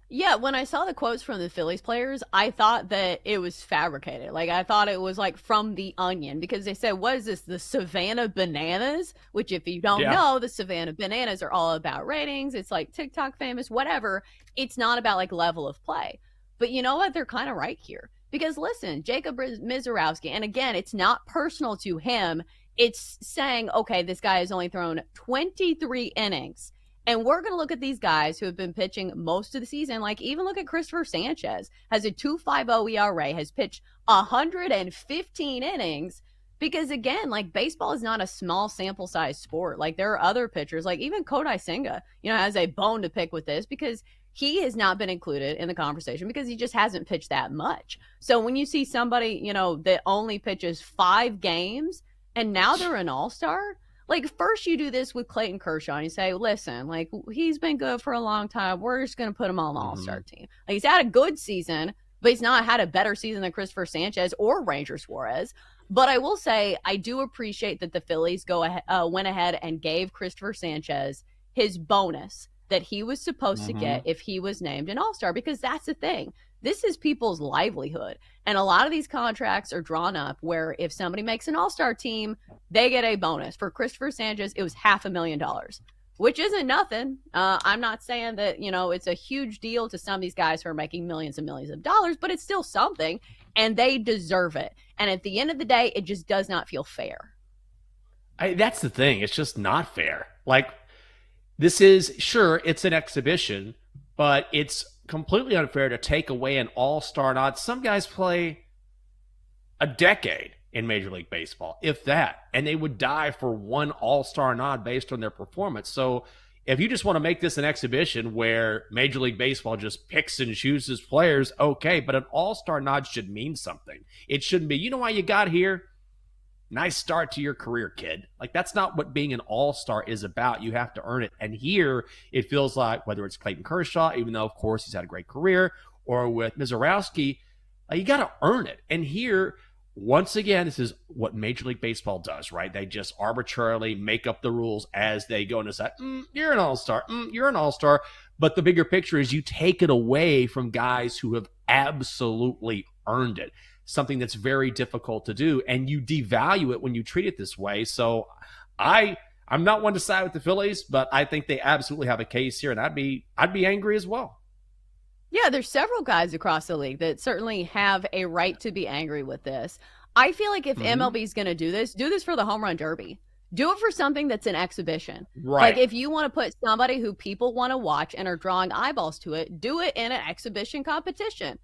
Yeah, when I saw the quotes from the Phillies players, I thought that it was fabricated. Like, I thought it was like from The Onion, because they said, what is this, the Savannah Bananas? Which, if you don't know, the Savannah Bananas are all about ratings. It's like TikTok famous, whatever. It's not about like level of play. But you know what? They're kind of right here. Because listen, Jacob Misiorowski, and again, it's not personal to him. It's saying, okay, this guy has only thrown 23 innings. And we're going to look at these guys who have been pitching most of the season. Like, even look at Christopher Sanchez, has a 2.50 ERA, has pitched 115 innings. Because, again, like, baseball is not a small sample size sport. Like, there are other pitchers, like even Kodai Senga, has a bone to pick with this, because he has not been included in the conversation because he just hasn't pitched that much. So when you see somebody, that only pitches 5 games and now they're an all-star, like, first you do this with Clayton Kershaw and you say, listen, like, he's been good for a long time. We're just going to put him on the all-star team. Like, he's had a good season, but he's not had a better season than Christopher Sanchez or Ranger Suarez. But I will say, I do appreciate that the Phillies went ahead and gave Christopher Sanchez his bonus that he was supposed to get if he was named an all-star, because that's the thing. This is people's livelihood. And a lot of these contracts are drawn up where if somebody makes an all-star team, they get a bonus. For Christopher Sanchez, it was $500,000, which isn't nothing. I'm not saying that, it's a huge deal to some of these guys who are making millions and millions of dollars, but it's still something, and they deserve it. And at the end of the day, it just does not feel fair. That's the thing. It's just not fair. Like, this is, sure, it's an exhibition, but it's completely unfair to take away an all-star nod. Some guys play a decade in Major League Baseball, if that, and they would die for one all-star nod based on their performance. So if you just want to make this an exhibition where Major League Baseball just picks and chooses players, okay, but an all-star nod should mean something. It shouldn't be, you know why you got here? Nice start to your career, kid. Like, that's not what being an all-star is about. You have to earn it. And here, it feels like, whether it's Clayton Kershaw, even though, of course, he's had a great career, or with Misiorowski, you got to earn it. And here, once again, this is what Major League Baseball does, right? They just arbitrarily make up the rules as they go and decide, you're an all-star, you're an all-star. But the bigger picture is you take it away from guys who have absolutely earned it. Something that's very difficult to do, and you devalue it when you treat it this way. So I'm not one to side with the Phillies, but I think they absolutely have a case here, and I'd be angry as well. Yeah, there's several guys across the league that certainly have a right to be angry with this. I feel like if MLB is going to do this for the home run derby. Do it for something that's an exhibition. Right. Like, if you want to put somebody who people want to watch and are drawing eyeballs to it, do it in an exhibition competition.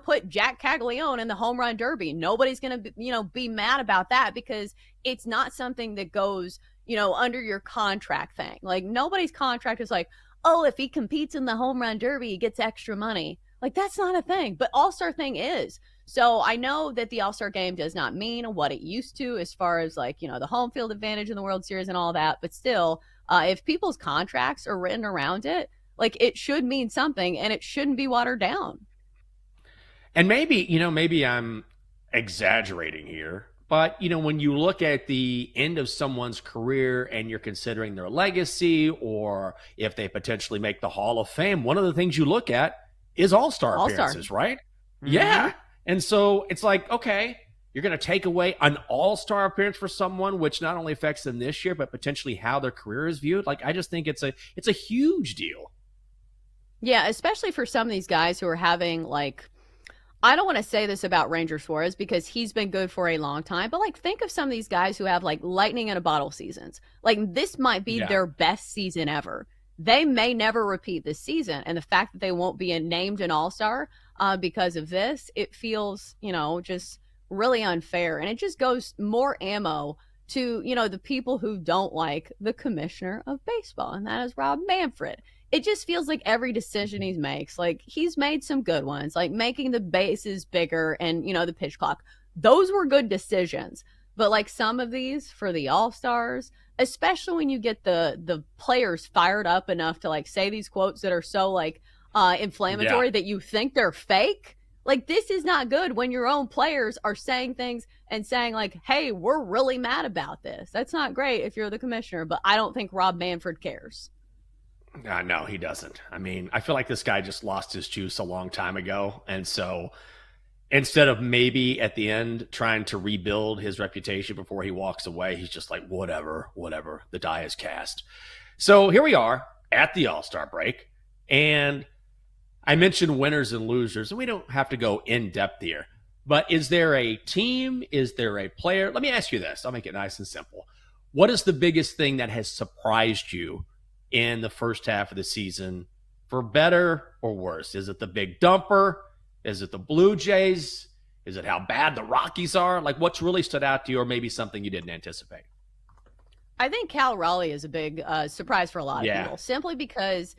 Put Jack Caglione in the home run derby. Nobody's going to, be mad about that, because it's not something that goes, under your contract thing. Like, nobody's contract is like, oh, if he competes in the home run derby, he gets extra money. Like, that's not a thing. But all-star thing is. So I know that the All-Star game does not mean what it used to as far as like, the home field advantage in the World Series and all that. But still, if people's contracts are written around it, like it should mean something and it shouldn't be watered down. And maybe I'm exaggerating here, but when you look at the end of someone's career and you're considering their legacy or if they potentially make the Hall of Fame, one of the things you look at is all-star appearances, right? Mm-hmm. Yeah. And so it's like, okay, you're going to take away an all-star appearance for someone, which not only affects them this year, but potentially how their career is viewed. Like, I just think it's a huge deal. Yeah, especially for some of these guys who are having like, I don't want to say this about Ranger Suarez because he's been good for a long time, but like think of some of these guys who have like lightning in a bottle seasons. Like this might be their best season ever. They may never repeat this season. And the fact that they won't be named an all-star because of this, it feels, just really unfair. And it just goes more ammo to, the people who don't like the commissioner of baseball. And that is Rob Manfred. It just feels like every decision he makes, like he's made some good ones, like making the bases bigger and, the pitch clock. Those were good decisions. But like some of these for the All-Stars, especially when you get the players fired up enough to like say these quotes that are so like inflammatory that you think they're fake. Like this is not good when your own players are saying things and saying like, hey, we're really mad about this. That's not great if you're the commissioner, but I don't think Rob Manfred cares. No, he doesn't. I mean, I feel like this guy just lost his juice a long time ago. And so instead of maybe at the end trying to rebuild his reputation before he walks away, he's just like, whatever, the die is cast. So here we are at the All-Star break. And I mentioned winners and losers, and we don't have to go in depth here. But is there a team? Is there a player? Let me ask you this. I'll make it nice and simple. What is the biggest thing that has surprised you in the first half of the season, for better or worse? Is it the big dumper? Is it the Blue Jays? Is it how bad the Rockies are? Like, what's really stood out to you, or maybe something you didn't anticipate? I think Cal Raleigh is a big surprise for a lot of people, simply because,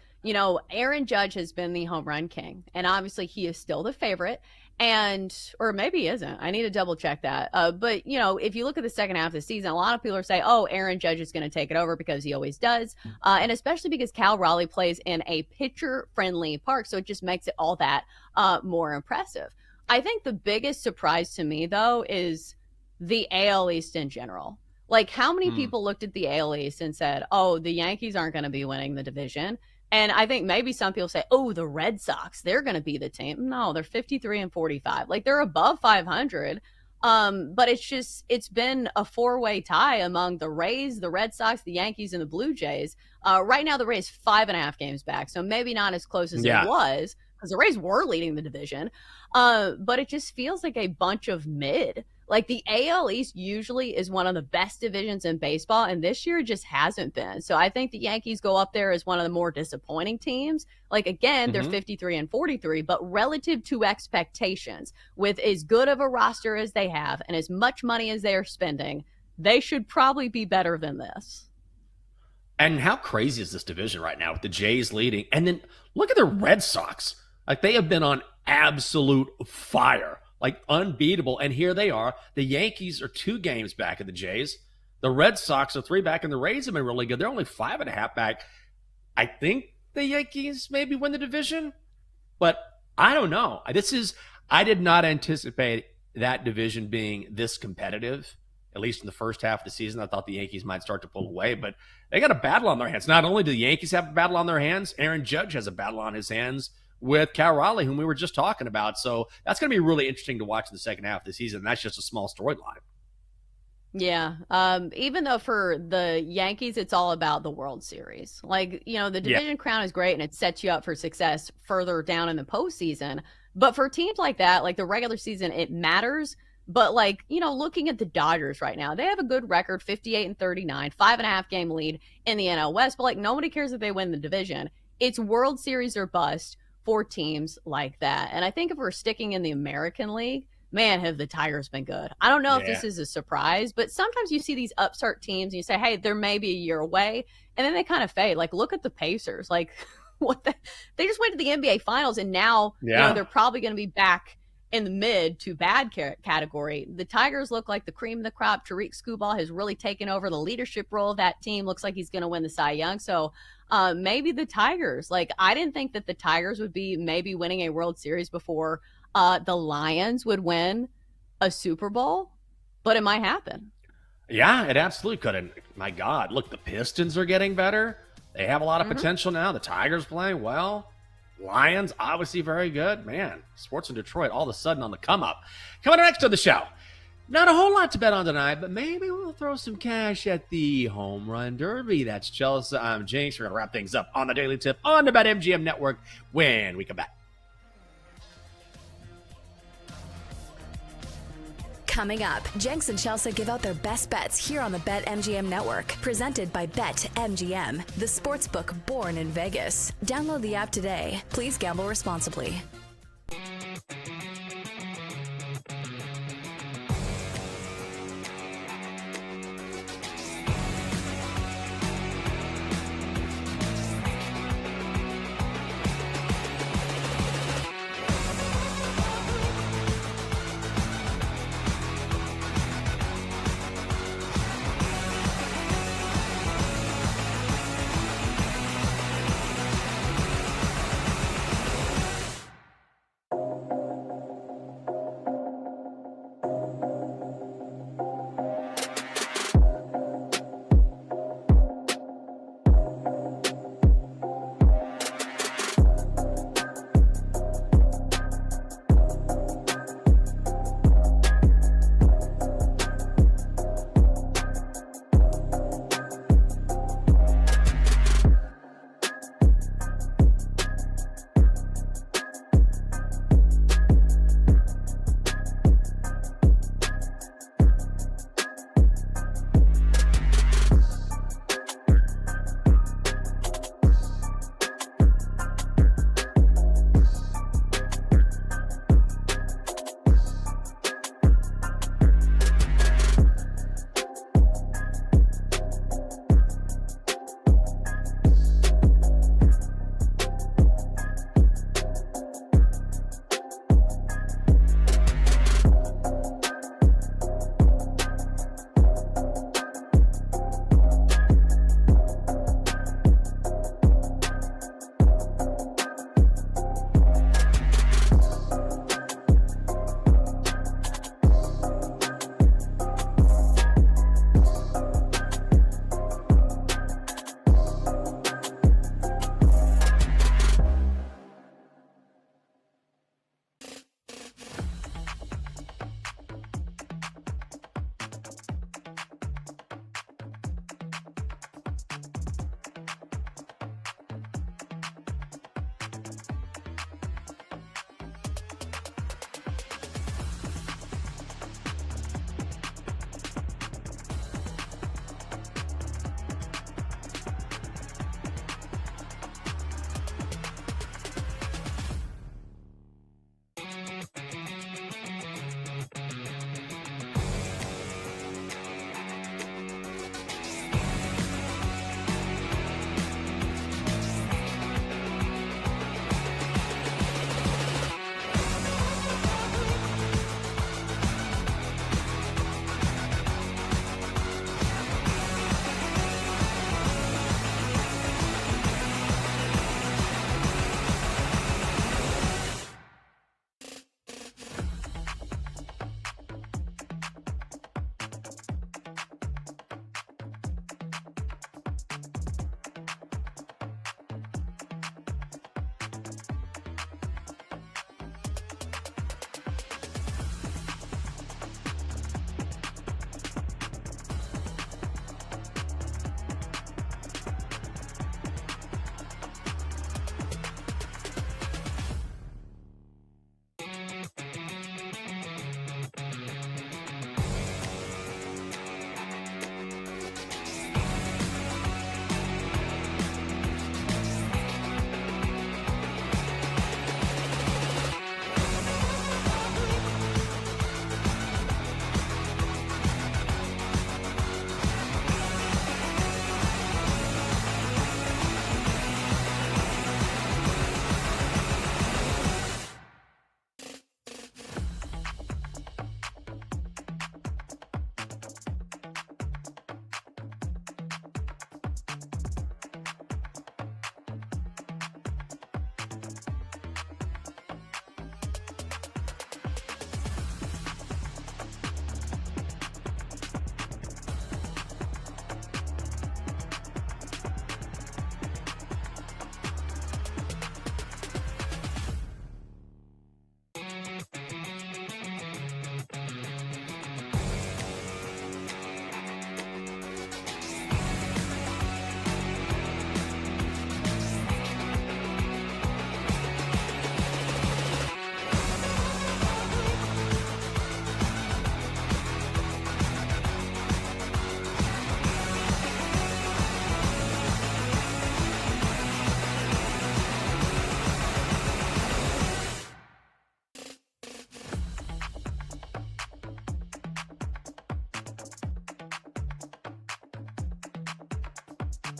Aaron Judge has been the home run king, and obviously he is still the favorite. Or maybe he isn't. I need to double check that. But, if you look at the second half of the season, a lot of people are saying, oh, Aaron Judge is going to take it over because he always does. And especially because Cal Raleigh plays in a pitcher-friendly park. So it just makes it all that more impressive. I think the biggest surprise to me, though, is the AL East in general. Like, how many people looked at the AL East and said, oh, the Yankees aren't going to be winning the division? And I think maybe some people say, oh, the Red Sox, they're going to be the team. No, they're 53-45. Like, they're above 500. But it's been a four-way tie among the Rays, the Red Sox, the Yankees, and the Blue Jays. Right now, the Rays 5.5 games back. So maybe not as close as it was, because the Rays were leading the division. But it just feels like a bunch of mid. Like, the AL East usually is one of the best divisions in baseball, and this year it just hasn't been. So I think the Yankees go up there as one of the more disappointing teams. Like, again, they're 53-43, but relative to expectations, with as good of a roster as they have and as much money as they are spending, they should probably be better than this. And how crazy is this division right now with the Jays leading? And then look at the Red Sox. Like, they have been on absolute fire. Like, unbeatable. And here they are. The Yankees are 2 games back of the Jays. The Red Sox are 3 back, and the Rays have been really good. They're only 5.5 back. I think the Yankees maybe win the division, but I don't know. I did not anticipate that division being this competitive, at least in the first half of the season. I thought the Yankees might start to pull away, but they got a battle on their hands. Not only do the Yankees have a battle on their hands, Aaron Judge has a battle on his hands with Cal Raleigh, whom we were just talking about. So that's going to be really interesting to watch in the second half of the season. That's just a small storyline. Yeah. Even though for the Yankees, it's all about the World Series. Like, the division crown is great and it sets you up for success further down in the postseason. But for teams like that, like the regular season, it matters. But like, looking at the Dodgers right now, they have a good record, 58-39, 5.5 game lead in the NL West. But like, nobody cares if they win the division. It's World Series or bust for teams like that. And I think if we're sticking in the American League, man, have the Tigers been good. I don't know if this is a surprise, but sometimes you see these upstart teams and you say, hey, they're maybe a year away, and then they kind of fade. Like, look at the Pacers. Like, they just went to the NBA Finals, and now they're probably going to be back in the mid to bad category. The Tigers look like the cream of the crop. Tariq Skubal has really taken over the leadership role of that team. Looks like he's going to win the Cy Young. So maybe the Tigers. Like, I didn't think that the Tigers would be maybe winning a World Series before the Lions would win a Super Bowl, but it might happen. Yeah, it absolutely could. And my God, look, the Pistons are getting better. They have a lot of potential now. The Tigers playing well. Lions, obviously very good. Man, sports in Detroit all of a sudden on the come up. Coming up next to the show. Not a whole lot to bet on tonight, but maybe we'll throw some cash at the Home Run Derby. That's Chelsea. I'm James. We're going to wrap things up on the Daily Tip on the BetMGM Network when we come back. Coming up, Jenks and Chelsea give out their best bets here on the BetMGM Network. Presented by BetMGM, the sportsbook born in Vegas. Download the app today. Please gamble responsibly.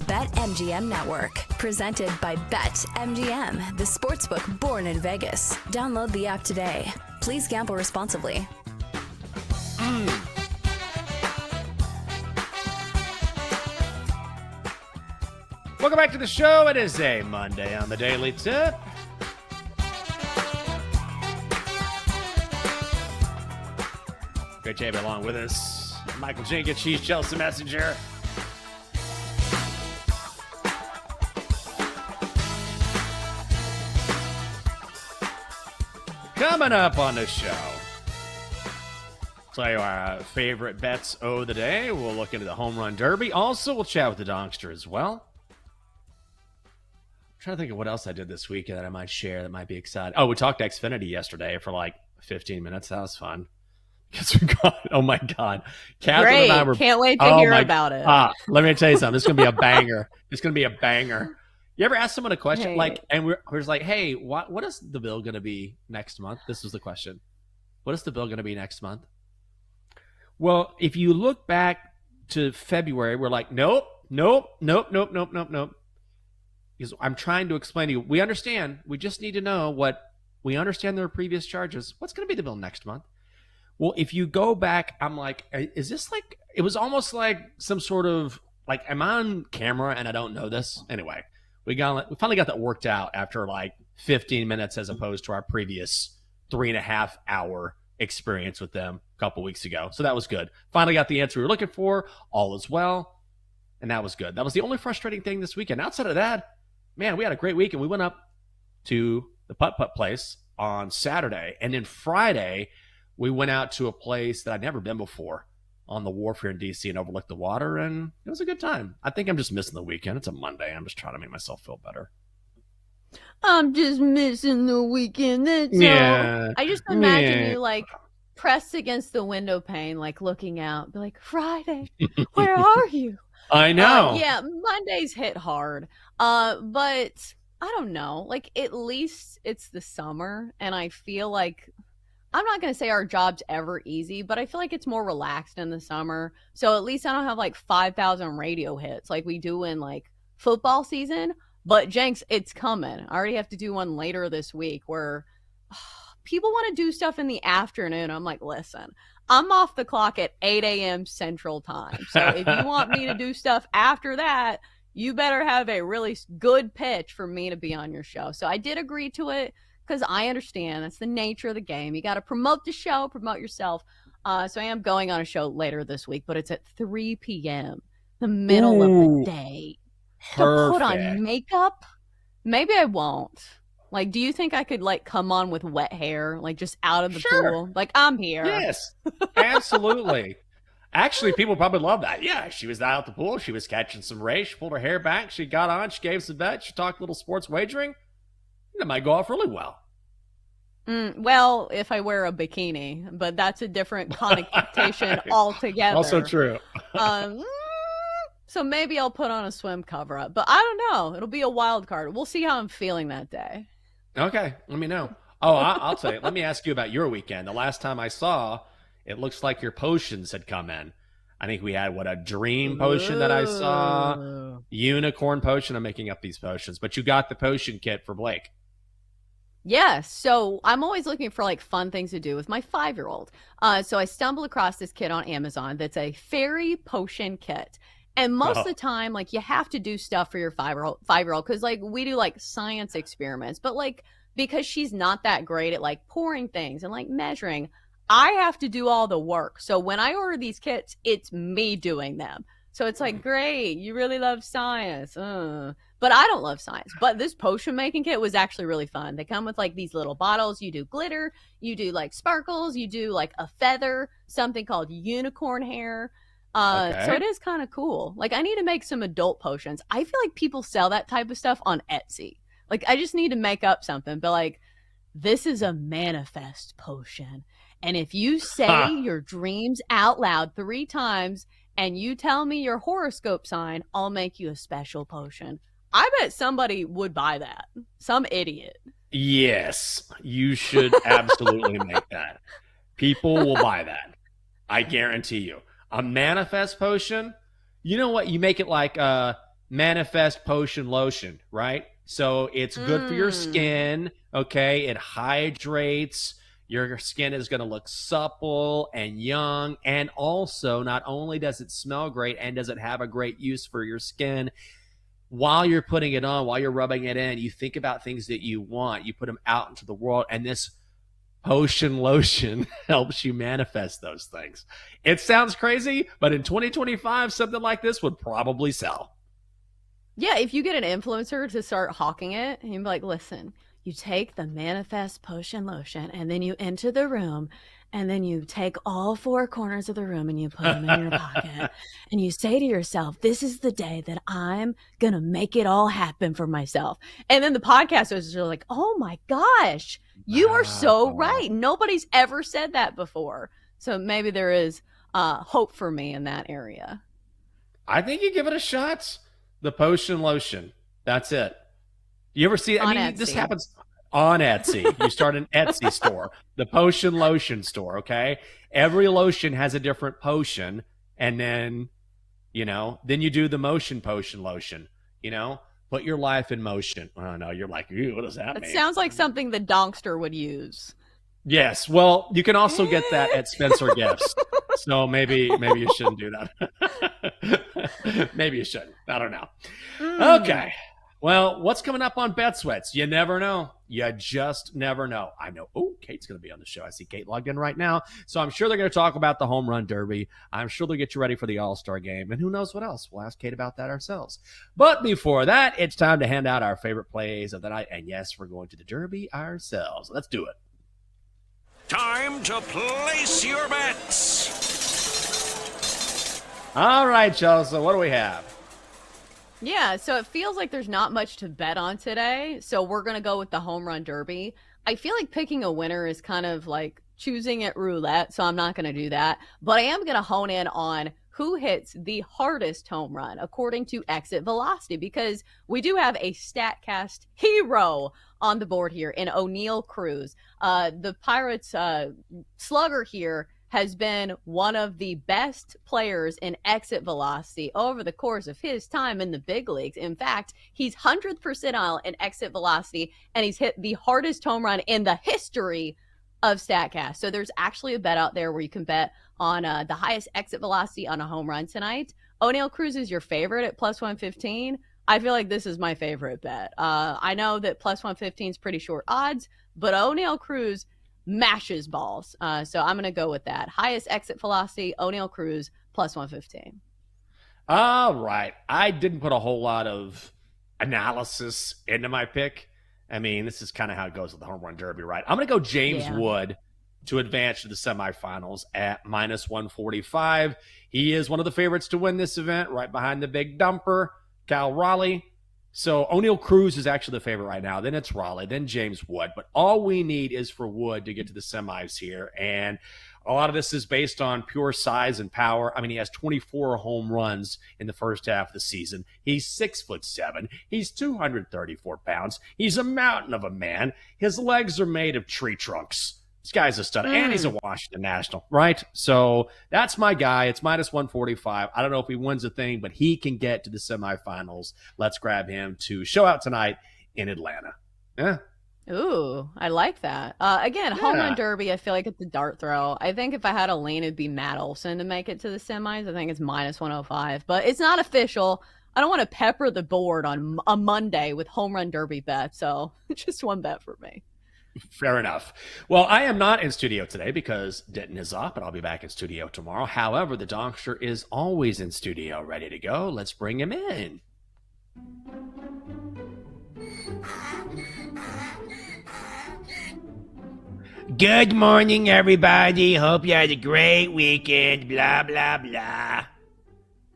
BetMGM Network. Presented by BetMGM, the sportsbook born in Vegas. Download the app today. Please gamble responsibly. Welcome back to the show. It is a Monday on the Daily Tip. Great to have you along with us. Michael Jenkins, she's Chelsea Messenger. Coming up on the show, tell you our favorite bets of the day. We'll look into the home run derby. Also, we'll chat with the Donkster as well. I'm trying to think of what else I did this weekend that I might share that might be exciting. Oh, we talked Xfinity yesterday for like 15 minutes. That was fun. Because we got, oh my God. Catherine Great. and I were, Can't wait to hear about it. Let me tell you something. This is going to be a banger. It's going to be a banger. You ever ask someone a question and we're just like, hey, what is the bill going to be next month? This was the question. What is the bill going to be next month? Well, if you look back to February, we're like, nope. Because I'm trying to explain to you, we understand. We just need to know we understand their previous charges. What's going to be the bill next month? Well, if you go back, I'm like, is this like, it was almost like some sort of, like, am I on camera and I don't know this? Anyway, we finally got that worked out after like 15 minutes as opposed to our previous 3.5 hour experience with them a couple weeks ago. So that was good. Finally got the answer we were looking for. All is well. And that was good. That was the only frustrating thing this weekend. Outside of that, man, we had a great week, and we went up to the putt-putt place on Saturday. And then Friday, we went out to a place that I'd never been before on the wharf here in D.C. and overlooked the water, and it was a good time. I think I'm just missing the weekend. It's a Monday. I'm just trying to make myself feel better. I'm just missing the weekend. That's all. I just imagine you, like, pressed against the window pane, like, looking out, be like, Friday, where are you? I know. Yeah, Mondays hit hard. But I don't know. Like, at least it's the summer, and I feel like I'm not going to say our job's ever easy, but I feel like it's more relaxed in the summer. So at least I don't have like 5,000 radio hits like we do in like football season. But Jenks, it's coming. I already have to do one later this week where people want to do stuff in the afternoon. I'm like, listen, I'm off the clock at 8 a.m. Central Time. So if you want me to do stuff after that, you better have a really good pitch for me to be on your show. So I did agree to it because I understand that's the nature of the game. You got to promote the show, promote yourself. So I am going on a show later this week, but it's at 3 p.m., the middle of the day. To put on makeup? Maybe I won't. Like, do you think I could, like, come on with wet hair, like, just out of the pool? Like, I'm here. Yes, absolutely. Actually, people probably love that. Yeah, she was out at the pool. She was catching some rays. She pulled her hair back. She got on. She gave some bets. She talked a little sports wagering. That might go off really well. Well, if I wear a bikini, but that's a different connotation altogether. Also true. So maybe I'll put on a swim cover-up. But I don't know. It'll be a wild card. We'll see how I'm feeling that day. Okay, let me know. Oh, I'll tell you. Let me ask you about your weekend. The last time I saw, it looks like your potions had come in. I think we had, a dream potion that I saw. Unicorn potion. I'm making up these potions. But you got the potion kit for Blake. Yes. So I'm always looking for like fun ththings to do with my 5-year-old. So I stumbled across this kit on Amazon that's a fairy potion kit. And most of the time, like, you have to do stuff for your 5-year-old because, like, we do, like, science experiments. But, like, because she's not that great at, like, pouring things and, like, measuring, I have to do all the work. So when I order these kits, it's me doing them. So it's like, great, you really love science. But I don't love science. But this potion making kit was actually really fun. They come with, like, these little bottles. You do glitter. You do, like, sparkles. You do, like, a feather, something called unicorn hair. So it is kind of cool. Like, I need to make some adult potions. I feel like people sell that type of stuff on Etsy. Like, I just need to make up something. But, like, this is a manifest potion. And if you say your dreams out loud 3 times and you tell me your horoscope sign, I'll make you a special potion. I bet somebody would buy that. Some idiot. Yes, you should absolutely make that. People will buy that. I guarantee you. A manifest potion, you know what? You make it like Manifest Potion Lotion, right? So it's good for your skin, okay? It hydrates. Your skin is going to look supple and young. And also, not only does it smell great and does it have a great use for your skin, while you're putting it on, while you're rubbing it in, you think about things that you want. You put them out into the world, and this potion lotion helps you manifest those things. It sounds crazy, but in 2025, something like this would probably sell. Yeah, if you get an influencer to start hawking it, and you're like, listen, you take the Manifest Potion Lotion, and then you enter the room, and then you take all four corners of the room and you put them in your pocket, and you say to yourself, this is the day that I'm going to make it all happen for myself. And then the podcasters are like, oh my gosh, you are so right. Nobody's ever said that before. So maybe there is hope for me in that area. I think you give it a shot. The potion lotion. That's it. You ever see? I mean, this happens on Etsy. You start an Etsy store, the potion lotion store. Okay, every lotion has a different potion, and then then you do the motion potion lotion. Put your life in motion. Oh no, you're like, ew, what does that mean? It sounds like something the Donkster would use. Yes. Well, you can also get that at Spencer Gifts. So maybe you shouldn't do that. Maybe you shouldn't. I don't know. Okay. Well, what's coming up on Bet Sweats? You never know. You just never know. I know. Oh, Kate's going to be on the show. I see Kate logged in right now. So I'm sure they're going to talk about the home run derby. I'm sure they'll get you ready for the All-Star game. And who knows what else? We'll ask Kate about that ourselves. But before that, it's time to hand out our favorite plays of the night. And yes, we're going to the derby ourselves. Let's do it. Time to place your bets. All right, Chelsea, what do we have? Yeah, so it feels like there's not much to bet on today. So we're going to go with the home run derby. I feel like picking a winner is kind of like choosing at roulette, so I'm not going to do that. But I am going to hone in on who hits the hardest home run according to exit velocity, because we do have a StatCast hero on the board here in O'Neal Cruz. The Pirates slugger here has been one of the best players in exit velocity over the course of his time in the big leagues. In fact, he's 100th percentile in exit velocity, and he's hit the hardest home run in the history of StatCast. So there's actually a bet out there where you can bet on the highest exit velocity on a home run tonight. O'Neal Cruz is your favorite at plus 115. I feel like this is my favorite bet. I know that plus 115 is pretty short odds, but O'Neal Cruz mashes balls. So I'm going to go with that. Highest exit velocity, O'Neal Cruz, plus 115. All right. I didn't put a whole lot of analysis into my pick. I mean, this is kind of how it goes with the home run derby, right? I'm going to go James Wood to advance to the semifinals at minus 145. He is one of the favorites to win this event, right behind the big dumper, Cal Raleigh. So O'Neal Cruz is actually the favorite right now. Then it's Raleigh, then James Wood. But all we need is for Wood to get to the semis here. And a lot of this is based on pure size and power. I mean, he has 24 home runs in the first half of the season. He's 6'7". He's 234 pounds. He's a mountain of a man. His legs are made of tree trunks. This guy's a stud, and he's a Washington National, right? So that's my guy. It's minus 145. I don't know if he wins a thing, but he can get to the semifinals. Let's grab him to show out tonight in Atlanta. Yeah. Ooh, I like that. Again, home run derby, I feel like it's a dart throw. I think if I had a lean, it'd be Matt Olson to make it to the semis. I think it's minus 105, but it's not official. I don't want to pepper the board on a Monday with home run derby bets, so just one bet for me. Fair enough. Well, I am not in studio today because Denton is off, but I'll be back in studio tomorrow. However, the Donkster is always in studio, ready to go. Let's bring him in. Good morning, everybody. Hope you had a great weekend. Blah, blah, blah.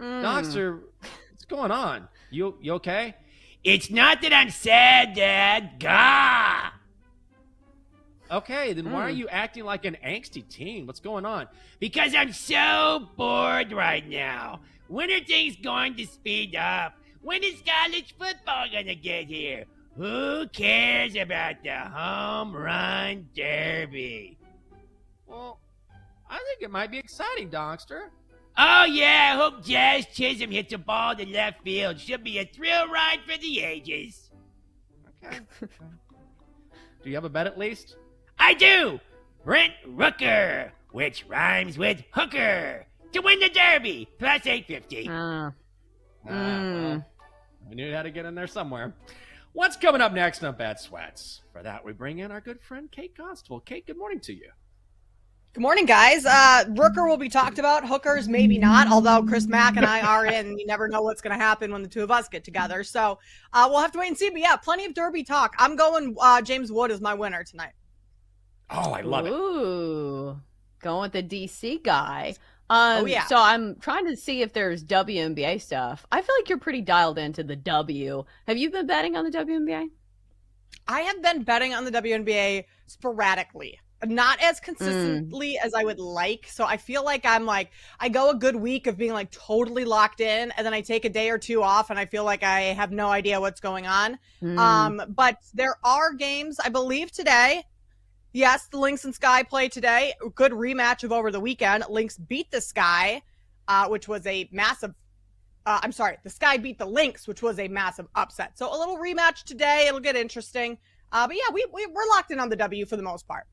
Donkster, what's going on? You okay? It's not that I'm sad, Dad. Gah! Okay, then why are you acting like an angsty teen? What's going on? Because I'm so bored right now. When are things going to speed up? When is college football going to get here? Who cares about the home run derby? Well, I think it might be exciting, Donkster. Oh, yeah, I hope Jazz Chisholm hits a ball to left field. Should be a thrill ride for the ages. Okay. Do you have a bet at least? I do! Brent Rooker, which rhymes with hooker, to win the Derby, plus 850. Well, I knew how to get in there somewhere. What's coming up next on Bad Sweats? For that, we bring in our good friend Kate Constable. Kate, good morning to you. Good morning, guys. Rooker will be talked about. Hookers, maybe not, although Chris Mack and I are in. You never know what's going to happen when the two of us get together. So we'll have to wait and see. But yeah, plenty of Derby talk. I'm going James Wood as my winner tonight. Oh, I love it. Ooh, going with the DC guy. Oh, yeah. So I'm trying to see if there's WNBA stuff. I feel like you're pretty dialed into the W. Have you been betting on the WNBA? I have been betting on the WNBA sporadically. Not as consistently as I would like. So I feel like I go a good week of being like totally locked in, and then I take a day or two off and I feel like I have no idea what's going on. But there are games, I believe today. Yes, the Lynx and Sky play today. Good rematch of over the weekend. Lynx beat the Sky, which was a massive the Sky beat the Lynx, which was a massive upset. So a little rematch today. It'll get interesting. But yeah, we're locked in on the W for the most part.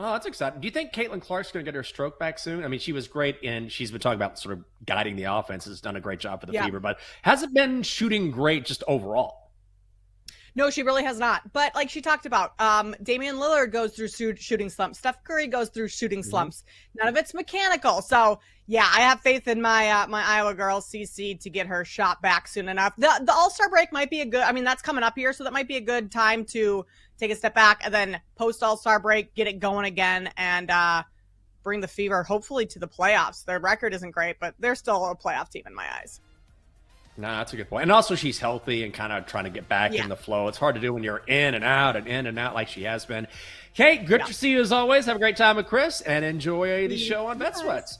Oh, that's exciting. Do you think Caitlin Clark's going to get her stroke back soon? I mean, she was great, and she's been talking about sort of guiding the offense. Has done a great job for the Fever, but hasn't been shooting great just overall. No, she really has not. But like she talked about, Damian Lillard goes through shooting slumps. Steph Curry goes through shooting slumps. None of it's mechanical. So yeah, I have faith in my my Iowa girl CC to get her shot back soon enough. The All-Star break might be that's coming up here, so that might be a good time to take a step back and then post All-Star break, get it going again, and bring the Fever hopefully to the playoffs. Their record isn't great, but they're still a playoff team in my eyes. No, that's a good point. And also she's healthy and kind of trying to get back in the flow. It's hard to do when you're in and out like she has been. Kate, good to see you as always. Have a great time with Chris and enjoy the show on Bet Sweats.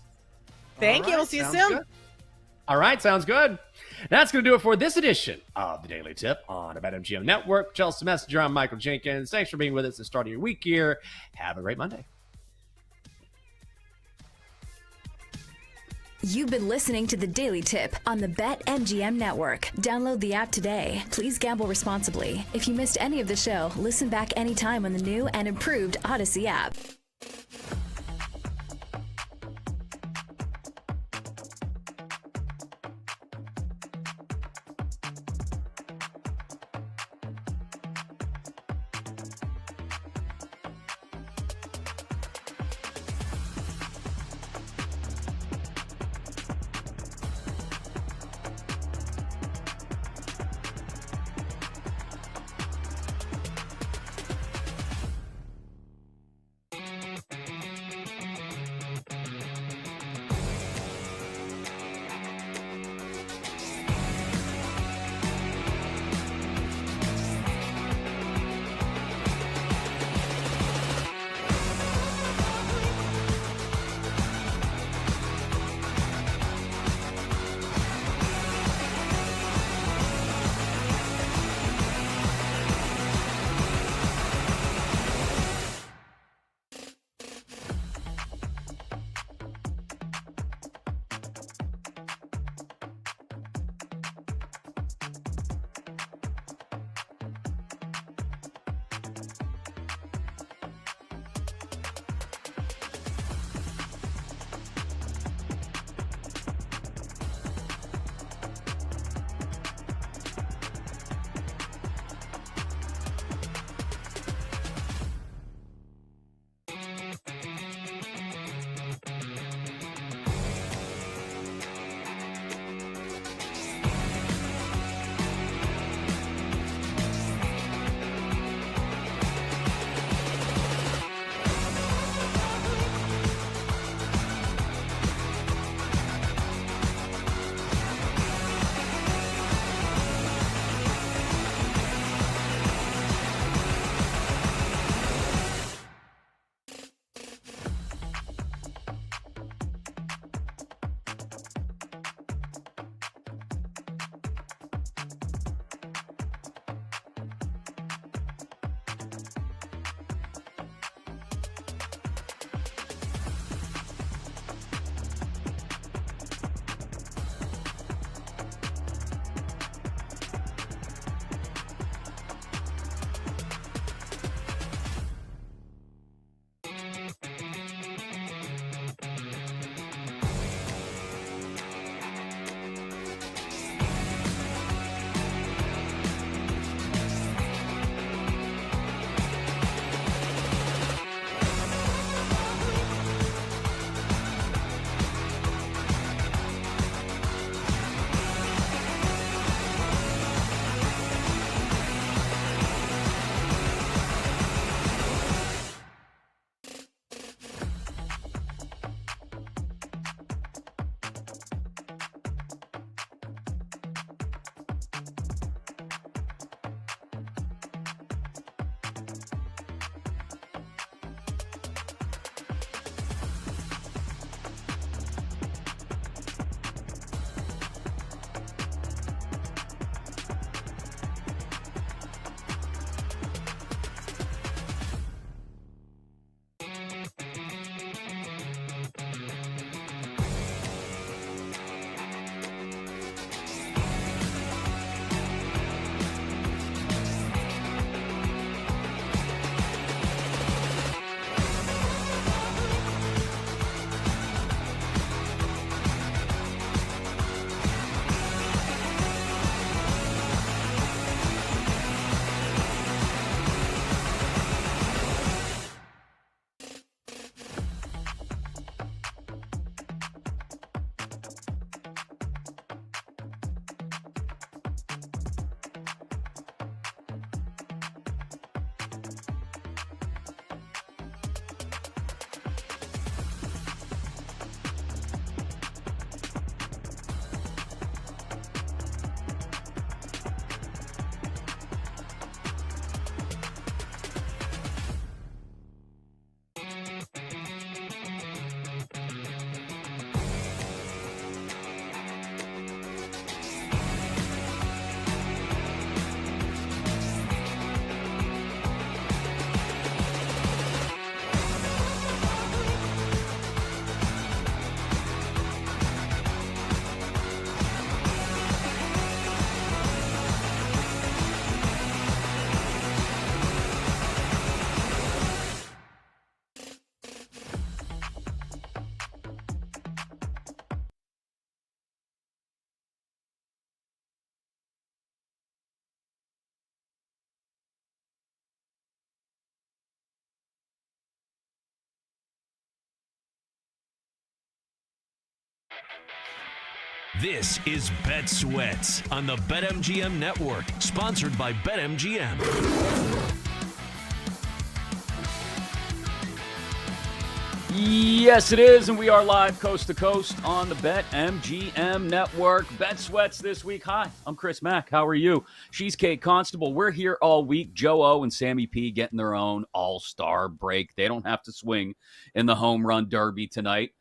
Thank you. We'll see you soon. Good. All right, sounds good. That's going to do it for this edition of the Daily Tip on the BetMGM Network. Chelsea Messenger, I'm Michael Jenkins. Thanks for being with us and starting your week here. Have a great Monday. You've been listening to the Daily Tip on the BetMGM Network. Download the app today. Please gamble responsibly. If you missed any of the show, listen back anytime on the new and improved Odyssey app. This is Bet Sweats on the BetMGM Network, sponsored by BetMGM. Yes, it is, and we are live coast to coast on the BetMGM Network. Bet Sweats this week. Hi, I'm Chris Mack. How are you? She's Kate Constable. We're here all week. Joe O and Sammy P getting their own all-star break. They don't have to swing in the home run derby tonight.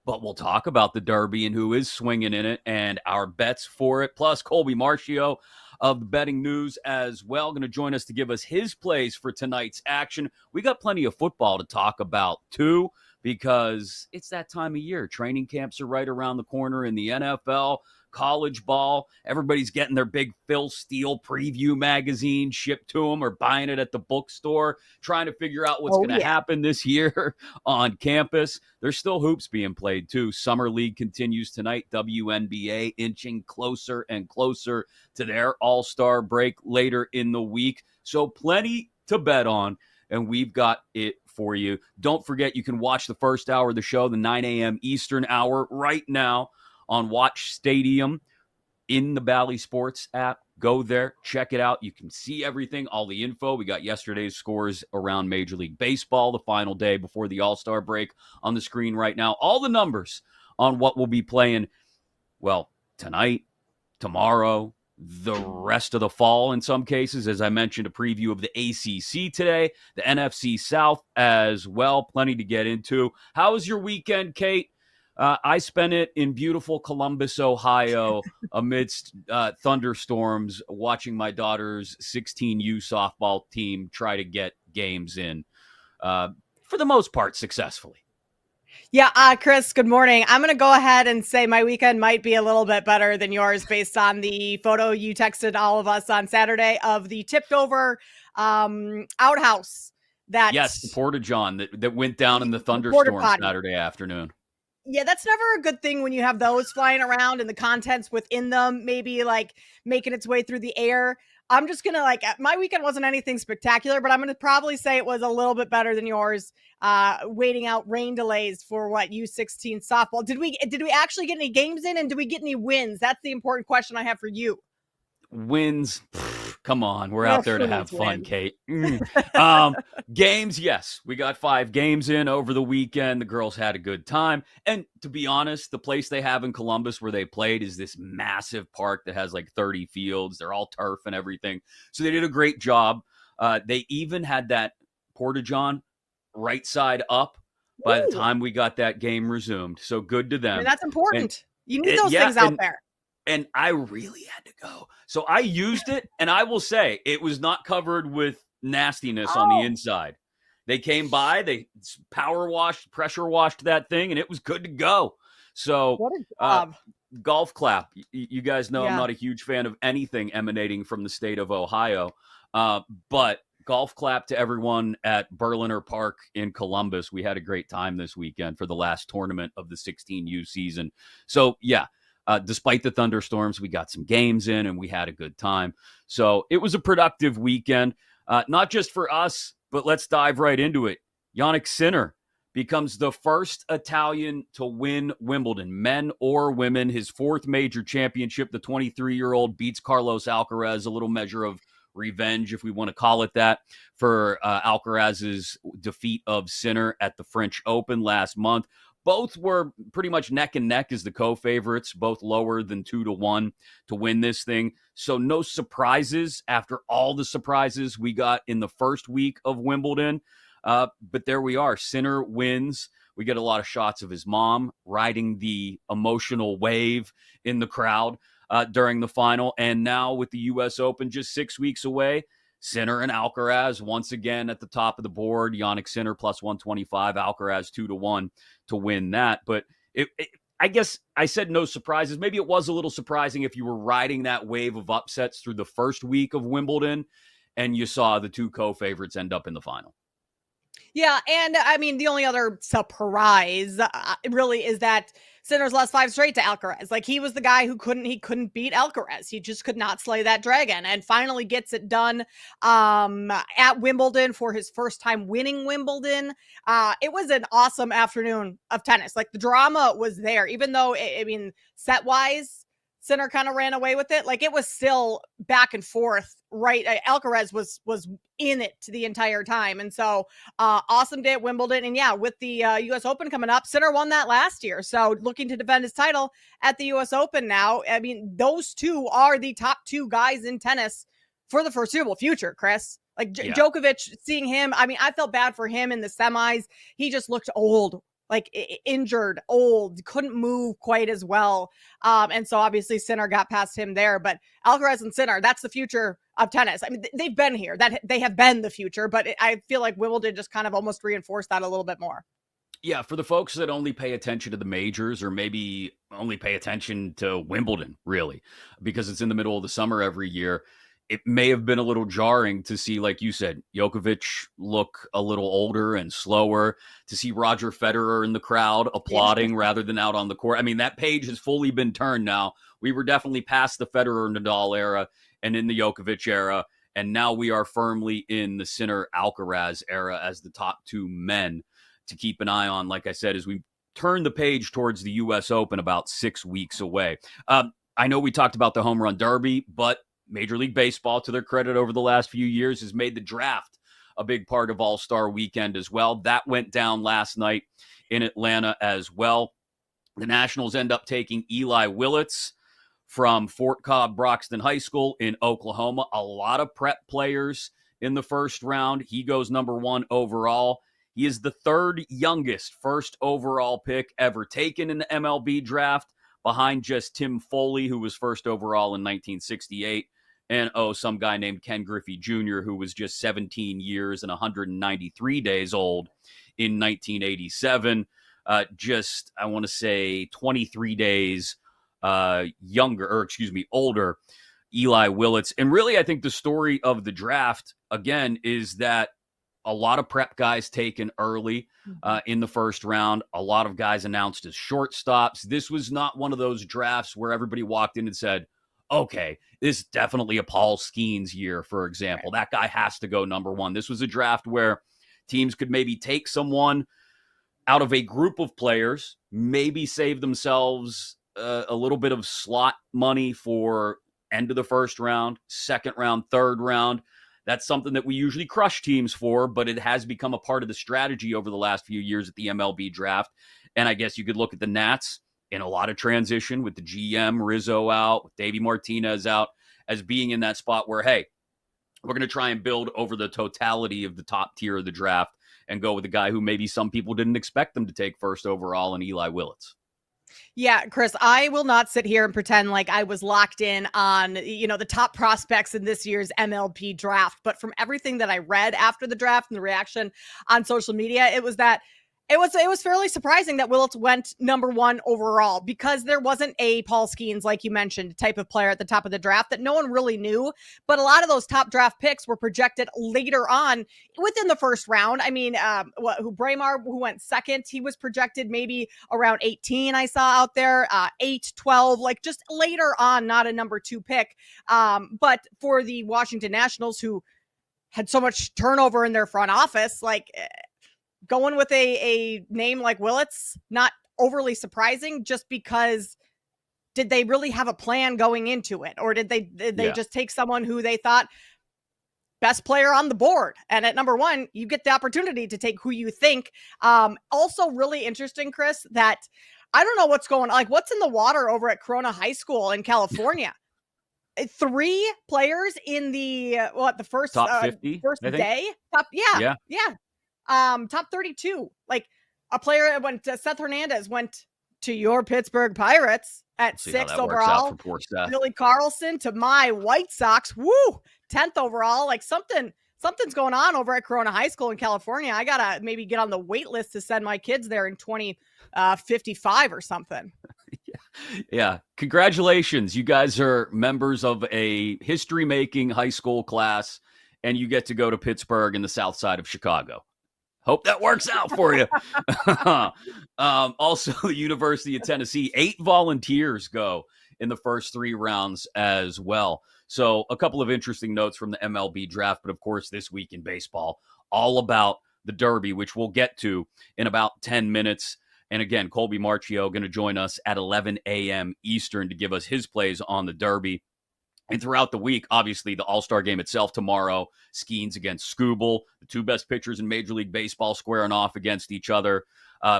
But we'll talk about the Derby and who is swinging in it and our bets for it. Plus, Colby Marchio of the Betting News as well, going to join us to give us his plays for tonight's action. We got plenty of football to talk about, too, because it's that time of year. Training camps are right around the corner in the NFL, college ball. Everybody's getting their big Phil Steele preview magazine shipped to them or buying it at the bookstore, trying to figure out what's going to happen this year on campus. There's still hoops being played, too. Summer League continues tonight. WNBA inching closer and closer to their all-star break later in the week. So plenty to bet on, and we've got it for you. Don't forget, you can watch the first hour of the show, the 9 a.m. Eastern hour, right now on Watch Stadium in the Bally Sports app. Go there, check it out. You can see everything, all the info. We got yesterday's scores around Major League Baseball, the final day before the All-Star break on the screen right now. All the numbers on what we'll be playing, well, tonight, tomorrow, the rest of the fall in some cases. As I mentioned, a preview of the ACC today, the NFC South as well. Plenty to get into. How was your weekend, Kate? I spent it in beautiful Columbus, Ohio, amidst thunderstorms, watching my daughter's 16U softball team try to get games in, for the most part, successfully. Yeah, Chris, good morning. I'm going to go ahead and say my weekend might be a little bit better than yours based on the photo you texted all of us on Saturday of the tipped over outhouse. Yes, the Porta-John that went down in the thunderstorm Saturday afternoon. Yeah, that's never a good thing when you have those flying around and the contents within them maybe like making its way through the air. I'm just going to my weekend wasn't anything spectacular, but I'm going to probably say it was a little bit better than yours. Waiting out rain delays for U16 softball. Did we actually get any games in, and did we get any wins? That's the important question I have for you. Wins. Come on, we're out there to have fun, Kate. Games, yes. We got 5 games in over the weekend. The girls had a good time. And to be honest, the place they have in Columbus where they played is this massive park that has like 30 fields. They're all turf and everything. So they did a great job. They even had that Porta-John right side up by the time we got that game resumed. So good to them. I mean, that's important. You need those things out there. And I really had to go. So I used it, and I will say it was not covered with nastiness on the inside. They came by, they power washed, pressure washed that thing, and it was good to go. So what a job. Golf clap. You guys know I'm not a huge fan of anything emanating from the state of Ohio, but golf clap to everyone at Berliner Park in Columbus. We had a great time this weekend for the last tournament of the 16U season. So, yeah. Despite the thunderstorms, we got some games in and we had a good time. So it was a productive weekend, not just for us, but let's dive right into it. Jannik Sinner becomes the first Italian to win Wimbledon, men or women, his 4th major championship. The 23-year-old beats Carlos Alcaraz, a little measure of revenge, if we want to call it that, for Alcaraz's defeat of Sinner at the French Open last month. Both were pretty much neck and neck as the co-favorites, both lower than 2-1 to win this thing. So no surprises after all the surprises we got in the first week of Wimbledon. But there we are. Sinner wins. We get a lot of shots of his mom riding the emotional wave in the crowd during the final. And now with the U.S. Open just 6 weeks away, Sinner and Alcaraz once again at the top of the board. Jannik Sinner plus 125, Alcaraz 2-1 to win that. But I guess I said no surprises. Maybe it was a little surprising if you were riding that wave of upsets through the first week of Wimbledon and you saw the 2 co-favorites end up in the final. Yeah, and I mean, the only other surprise really is that Sinner's lost 5 straight to Alcaraz. Like, he was the guy who couldn't beat Alcaraz. He just could not slay that dragon, and finally gets it done at Wimbledon for his first time winning Wimbledon. It was an awesome afternoon of tennis. Like, the drama was there, even though, set wise, Sinner kind of ran away with it. Like, it was still back and forth, right? Alcaraz was in it the entire time. And so awesome day at Wimbledon. And yeah, with the US Open coming up, Sinner won that last year. So looking to defend his title at the US Open now. I mean, those two are the top 2 guys in tennis for the foreseeable future, Chris. Like Djokovic, seeing him, I mean, I felt bad for him in the semis. He just looked old. Like injured, old, couldn't move quite as well. And so obviously Sinner got past him there, but Alcaraz and Sinner, that's the future of tennis. I mean, they've been here, that they have been the future, but I feel like Wimbledon just kind of almost reinforced that a little bit more. Yeah, for the folks that only pay attention to the majors or maybe only pay attention to Wimbledon, really, because it's in the middle of the summer every year, it may have been a little jarring to see, like you said, Djokovic look a little older and slower, to see Roger Federer in the crowd applauding rather than out on the court. I mean, that page has fully been turned now. We were definitely past the Federer-Nadal era and in the Djokovic era, and now we are firmly in the Sinner-Alcaraz era as the top 2 men to keep an eye on, like I said, as we turn the page towards the U.S. Open about 6 weeks away. I know we talked about the Home Run Derby, but Major League Baseball, to their credit over the last few years, has made the draft a big part of All-Star Weekend as well. That went down last night in Atlanta as well. The Nationals end up taking Eli Willits from Fort Cobb Broxton High School in Oklahoma. A lot of prep players in the first round. He goes number 1 overall. He is the 3rd youngest first overall pick ever taken in the MLB draft, behind just Tim Foley, who was first overall in 1968. And, some guy named Ken Griffey Jr., who was just 17 years and 193 days old in 1987. I want to say 23 days older, Eli Willits. And really, I think the story of the draft, again, is that a lot of prep guys taken early in the first round. A lot of guys announced as shortstops. This was not one of those drafts where everybody walked in and said, okay, this is definitely a Paul Skeens year, for example. That guy has to go number 1. This was a draft where teams could maybe take someone out of a group of players, maybe save themselves a little bit of slot money for end of the first round, second round, third round. That's something that we usually crush teams for, but it has become a part of the strategy over the last few years at the MLB draft. And I guess you could look at the Nats in a lot of transition with the GM Rizzo out, with Davey Martinez out, as being in that spot where, hey, we're going to try and build over the totality of the top tier of the draft and go with a guy who maybe some people didn't expect them to take first overall in Eli Willits. Yeah, Chris, I will not sit here and pretend like I was locked in on, the top prospects in this year's MLB draft. But from everything that I read after the draft and the reaction on social media, it was fairly surprising that Willits went number 1 overall, because there wasn't a Paul Skeens, like you mentioned, type of player at the top of the draft that no one really knew. But a lot of those top draft picks were projected later on within the first round. I mean, Braemar, who went second, he was projected maybe around 18, I saw out there, 8, 12, like just later on, not a number 2 pick. But for the Washington Nationals, who had so much turnover in their front office, like going with a name like Willits, not overly surprising, just because did they really have a plan going into it? Or did they just take someone who they thought best player on the board? And at number 1, you get the opportunity to take who you think. Also really interesting, Chris, that I don't know what's going on. Like, what's in the water over at Corona High School in California? 3 players in the first top 50 day? Top 32. Like, a player that went to Seth Hernandez went to your Pittsburgh Pirates at 6th overall. Billy Carlson to my White Sox. Woo! 10th overall. Like, something's going on over at Corona High School in California. I gotta maybe get on the wait list to send my kids there in 2055 or something. Yeah. Congratulations. You guys are members of a history-making high school class, and you get to go to Pittsburgh in the south side of Chicago. Hope that works out for you. Also, the University of Tennessee, 8 volunteers go in the first 3 rounds as well. So a couple of interesting notes from the MLB draft, but of course this week in baseball, all about the Derby, which we'll get to in about 10 minutes. And again, Colby Marchio going to join us at 11 a.m. Eastern to give us his plays on the Derby. And throughout the week, obviously, the All-Star game itself tomorrow, Skeens against Skubal, the 2 best pitchers in Major League Baseball squaring off against each other.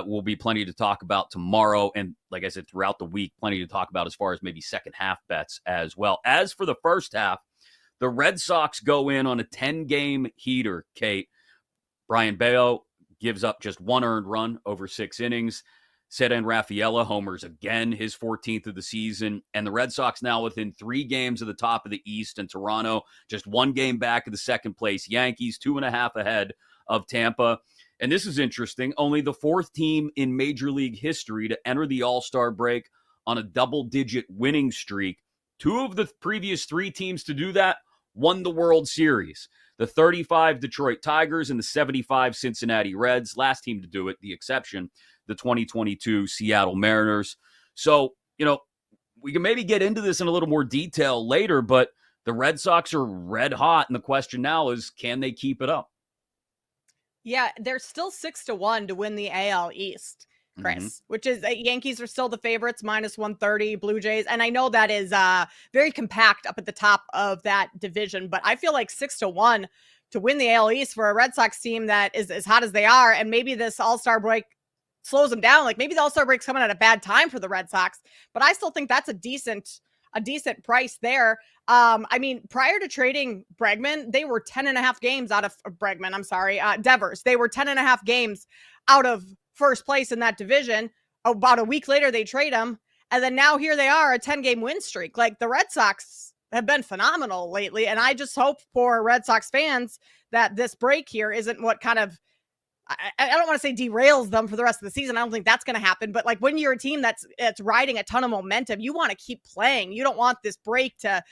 Will be plenty to talk about tomorrow. And like I said, throughout the week, plenty to talk about as far as maybe second half bets as well. As for the first half, the Red Sox go in on a 10-game heater, Kate. Brian Bayo gives up just 1 earned run over 6 innings. Cedric Rafaela homers again, his 14th of the season. And the Red Sox now within 3 games of the top of the East, and Toronto just 1 game back of the second place Yankees, 2.5 ahead of Tampa. And this is interesting. Only the 4th team in Major League history to enter the All-Star break on a double-digit winning streak. 2 of the previous 3 teams to do that won the World Series. The 35 Detroit Tigers and the 75 Cincinnati Reds. Last team to do it, the exception, the 2022 Seattle Mariners. So, we can maybe get into this in a little more detail later, but the Red Sox are red hot, and the question now is, can they keep it up? Yeah, they're still 6-1 to win the AL East, Chris, which is Yankees are still the favorites, -130, Blue Jays. And I know that is very compact up at the top of that division, but I feel like 6-1 to win the AL East for a Red Sox team that is as hot as they are. And maybe this All-Star break slows them down. Like maybe the All-Star break's coming at a bad time for the Red Sox, but I still think that's a decent price there. I mean, prior to trading Bregman, they were 10.5 games out of Bregman. I'm sorry, Devers. They were 10.5 games out of first place in that division. About a week later, they trade him. And then now here they are, a 10-game win streak. Like the Red Sox have been phenomenal lately. And I just hope for Red Sox fans that this break here isn't what kind of, I don't want to say derails them for the rest of the season. I don't think that's going to happen. But like when you're a team that's riding a ton of momentum, you want to keep playing. You don't want this break to,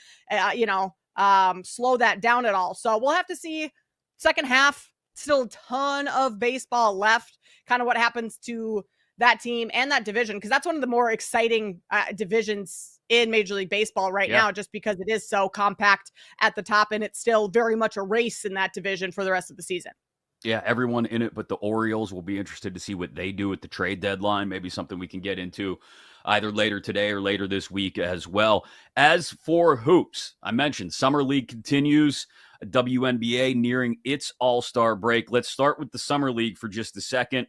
slow that down at all. So we'll have to see. Second half, still a ton of baseball left. Kind of what happens to that team and that division, because that's one of the more exciting divisions in Major League Baseball right now, just because it is so compact at the top, and it's still very much a race in that division for the rest of the season. Yeah, everyone in it but the Orioles. Will be interested to see what they do at the trade deadline. Maybe something we can get into either later today or later this week as well. As for hoops, I mentioned Summer League continues. WNBA nearing its All-Star break. Let's start with the Summer League for just a second.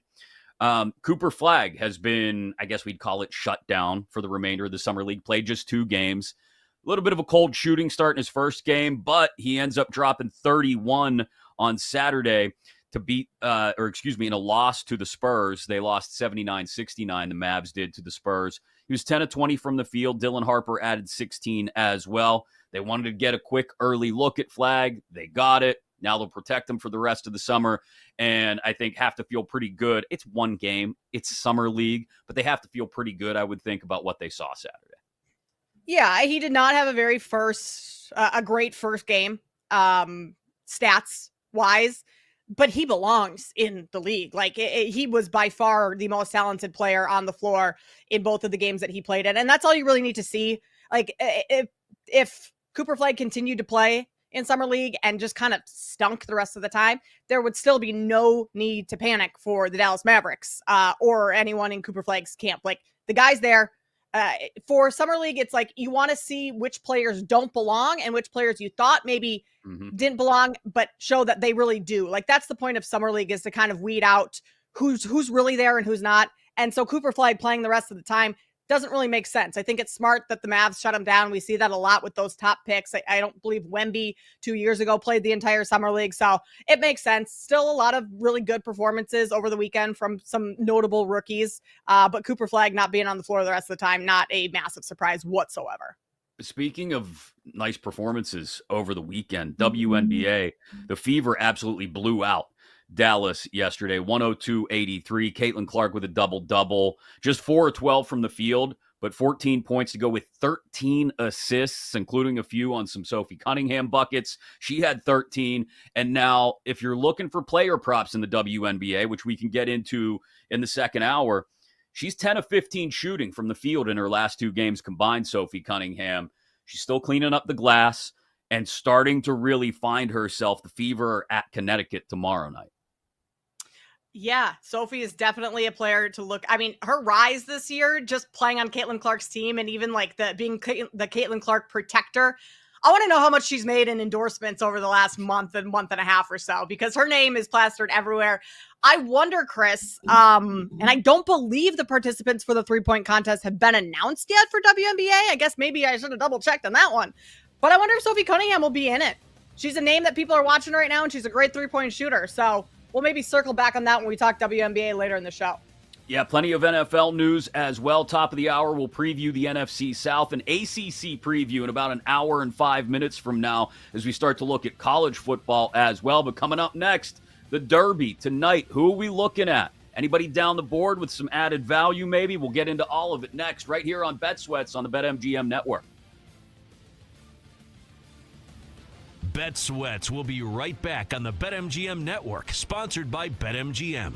Cooper Flagg has been, I guess we'd call it, shut down for the remainder of the Summer League. Played just 2 games. A little bit of a cold shooting start in his first game, but he ends up dropping 31 on Saturday to beat, in a loss to the Spurs. They lost 79-69, the Mavs did, to the Spurs. He was 10 of 20 from the field. Dylan Harper added 16 as well. They wanted to get a quick early look at Flagg. They got it. Now they'll protect him for the rest of the summer, and I think have to feel pretty good. It's 1 game. It's Summer League, but they have to feel pretty good, I would think, about what they saw Saturday. Yeah, he did not have a great first game, stats-wise, but he belongs in the league. Like he was by far the most talented player on the floor in both of the games that he played in. And that's all you really need to see. Like if Cooper Flagg continued to play in Summer League and just kind of stunk the rest of the time, there would still be no need to panic for the Dallas Mavericks or anyone in Cooper Flagg's camp. Like the guys there, for Summer League, it's like you want to see which players don't belong and which players you thought maybe didn't belong, but show that they really do. Like that's the point of Summer League, is to kind of weed out who's really there and who's not. And so Cooper Flagg playing the rest of the time doesn't really make sense. I think it's smart that the Mavs shut him down. We see that a lot with those top picks. I don't believe Wemby 2 years ago played the entire Summer League, so it makes sense. Still a lot of really good performances over the weekend from some notable rookies, but Cooper Flagg not being on the floor the rest of the time, not a massive surprise whatsoever. Speaking of nice performances over the weekend, WNBA, the Fever absolutely blew out Dallas yesterday, 102-83. Caitlin Clark with a double-double. Just 4 of 12 from the field, but 14 points to go with 13 assists, including a few on some Sophie Cunningham buckets. She had 13. And now, if you're looking for player props in the WNBA, which we can get into in the second hour, she's 10 of 15 shooting from the field in her last 2 games combined, Sophie Cunningham. She's still cleaning up the glass and starting to really find herself. The Fever at Connecticut tomorrow night. Yeah, Sophie is definitely a player to look. I mean, her rise this year, just playing on Caitlin Clark's team and even like being the Caitlin Clark protector. I want to know how much she's made in endorsements over the last month and a half or so, because her name is plastered everywhere. I wonder, Chris, and I don't believe the participants for the 3-point contest have been announced yet for WNBA. I guess maybe I should have double checked on that one. But I wonder if Sophie Cunningham will be in it. She's a name that people are watching right now, and she's a great 3-point shooter. So we'll maybe circle back on that when we talk WNBA later in the show. Yeah, plenty of NFL news as well. Top of the hour, we'll preview the NFC South, an ACC preview in about an hour and 5 minutes from now as we start to look at college football as well. But coming up next, the Derby tonight. Who are we looking at? Anybody down the board with some added value maybe? We'll get into all of it next right here on BetSweats on the BetMGM Network. BetSweats will be right back on the BetMGM Network, sponsored by BetMGM.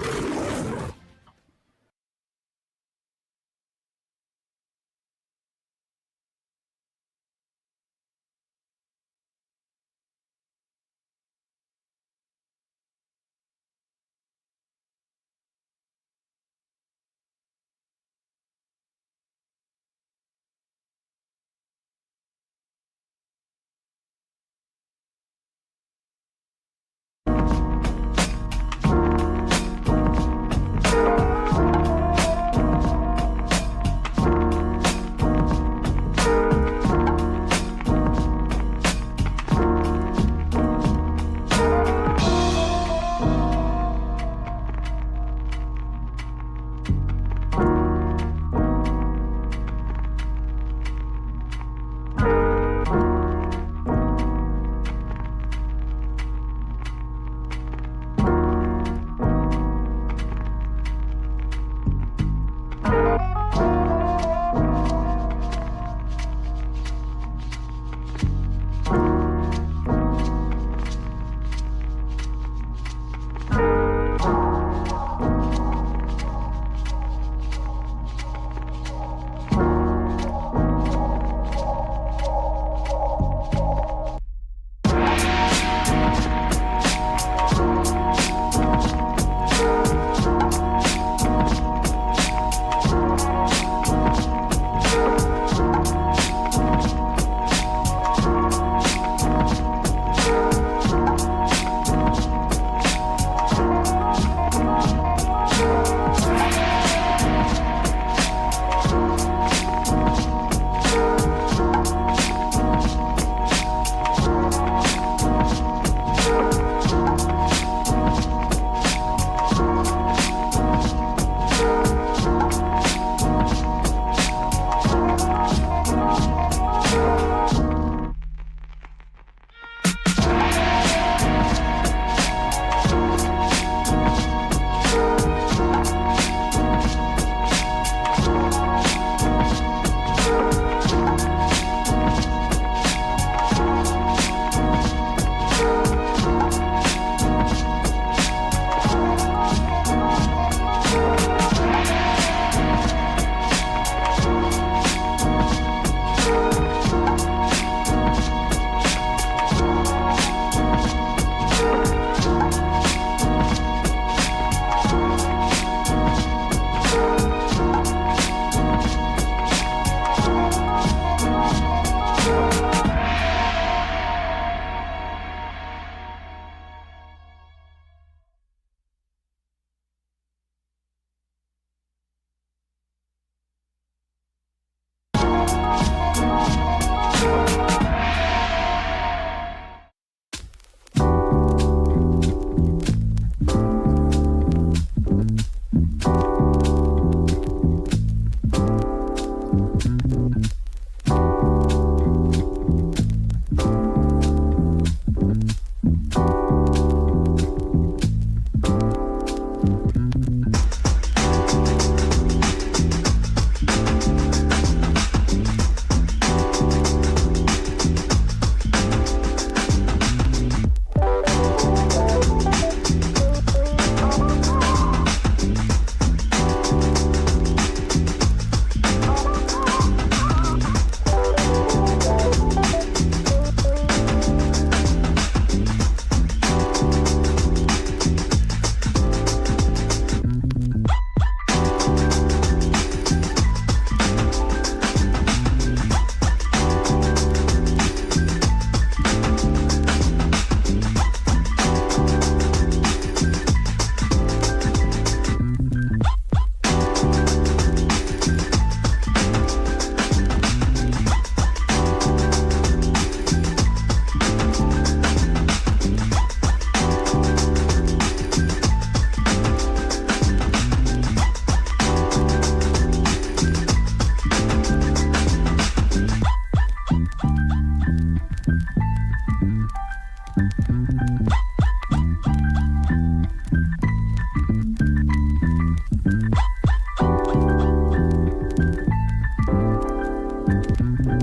Whole